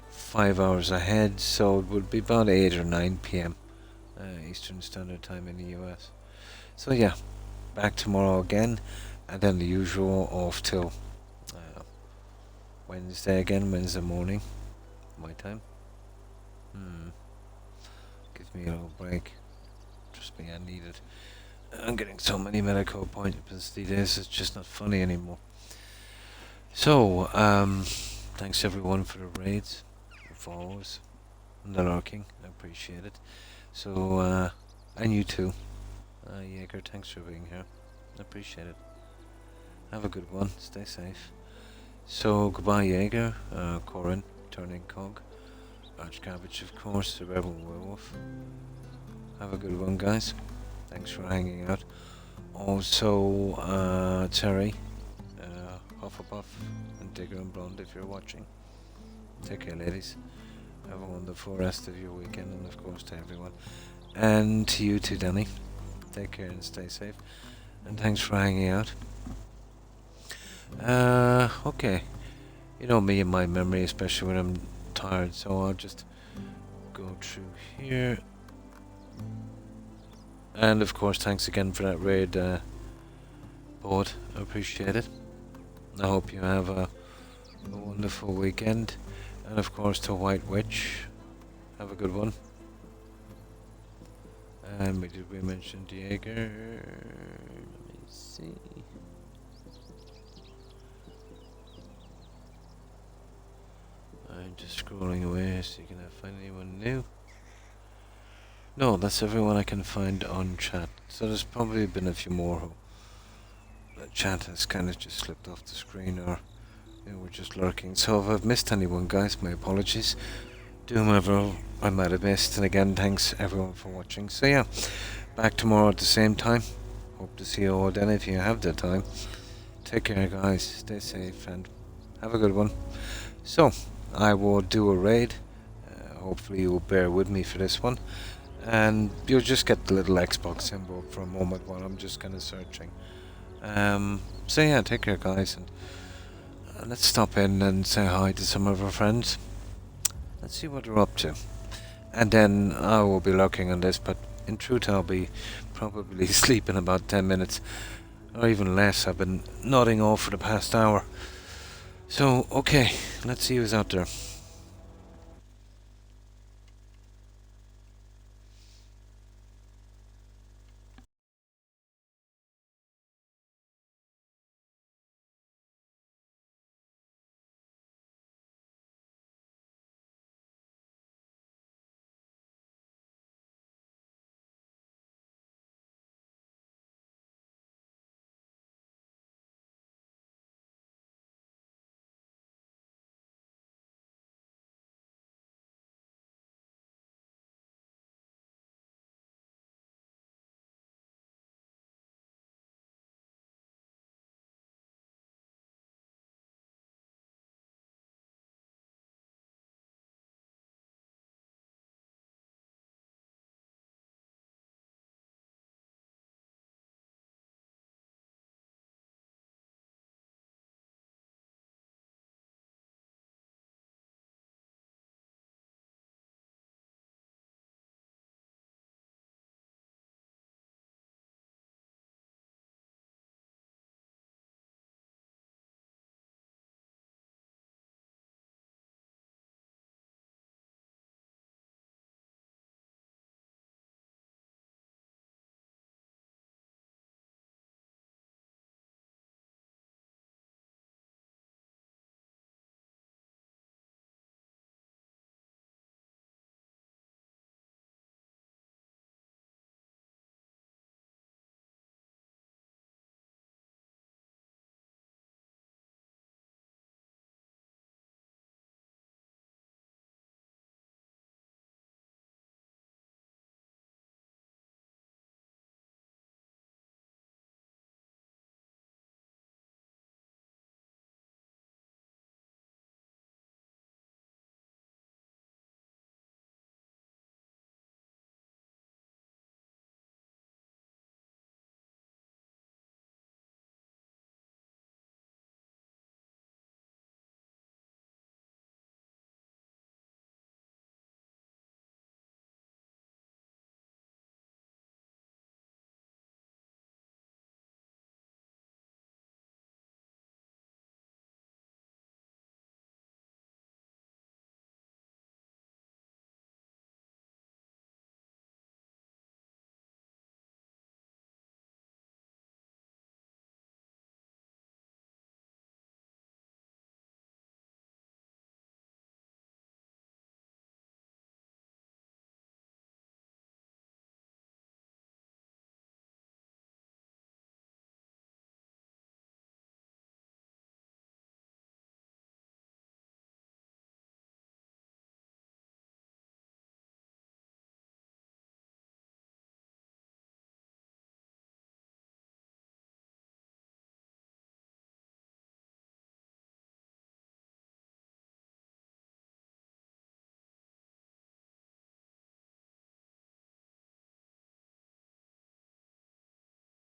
5 hours ahead, so it would be about 8 or 9 PM Eastern Standard Time in the US. So yeah, back tomorrow again, and then the usual off till Wednesday again, Wednesday morning, my time. Give me a little break. Trust me, I need it. I'm getting so many medical appointments these days, it's just not funny anymore. So, thanks everyone for the raids, the follows, and the lurking. I appreciate it. So, and you too. Jaeger, thanks for being here. I appreciate it. Have a good one. Stay safe. So, goodbye Jaeger, Corin, Turning Cog, Archcabbage of course, the Rebel Werewolf. Have a good one, guys. Thanks for hanging out. Also, Terry, Hufflepuff, and Digger and Blonde if you're watching. Take care, ladies. Have a wonderful rest of your weekend, and of course to everyone. And to you too, Danny. Take care and stay safe. And thanks for hanging out. Okay. You know me and my memory, especially when I'm tired, so I'll just go through here. And of course, thanks again for that raid, Board. I appreciate it. I hope you have a wonderful weekend. And of course, to White Witch, have a good one. And we mention Jaeger? Let me see. just scrolling away, so you can find anyone new. No, that's everyone I can find on chat. So there's probably been a few more who the chat has kind of just slipped off the screen, or they were just lurking. So if I've missed anyone, guys, my apologies. Do whomever I might have missed, and again, thanks everyone for watching. So yeah, back tomorrow at the same time. Hope to see you all then if you have the time. Take care, guys. Stay safe and have a good one. So I will do a raid. Hopefully you'll bear with me for this one. And you'll just get the little Xbox symbol for a moment while I'm just kind of searching. So yeah, take care, guys, and let's stop in and say hi to some of our friends. Let's see what they're up to. And then I will be lurking on this, but in truth I'll be probably sleeping about 10 minutes. Or even less. I've been nodding off for the past hour. So, okay, let's see who's out there.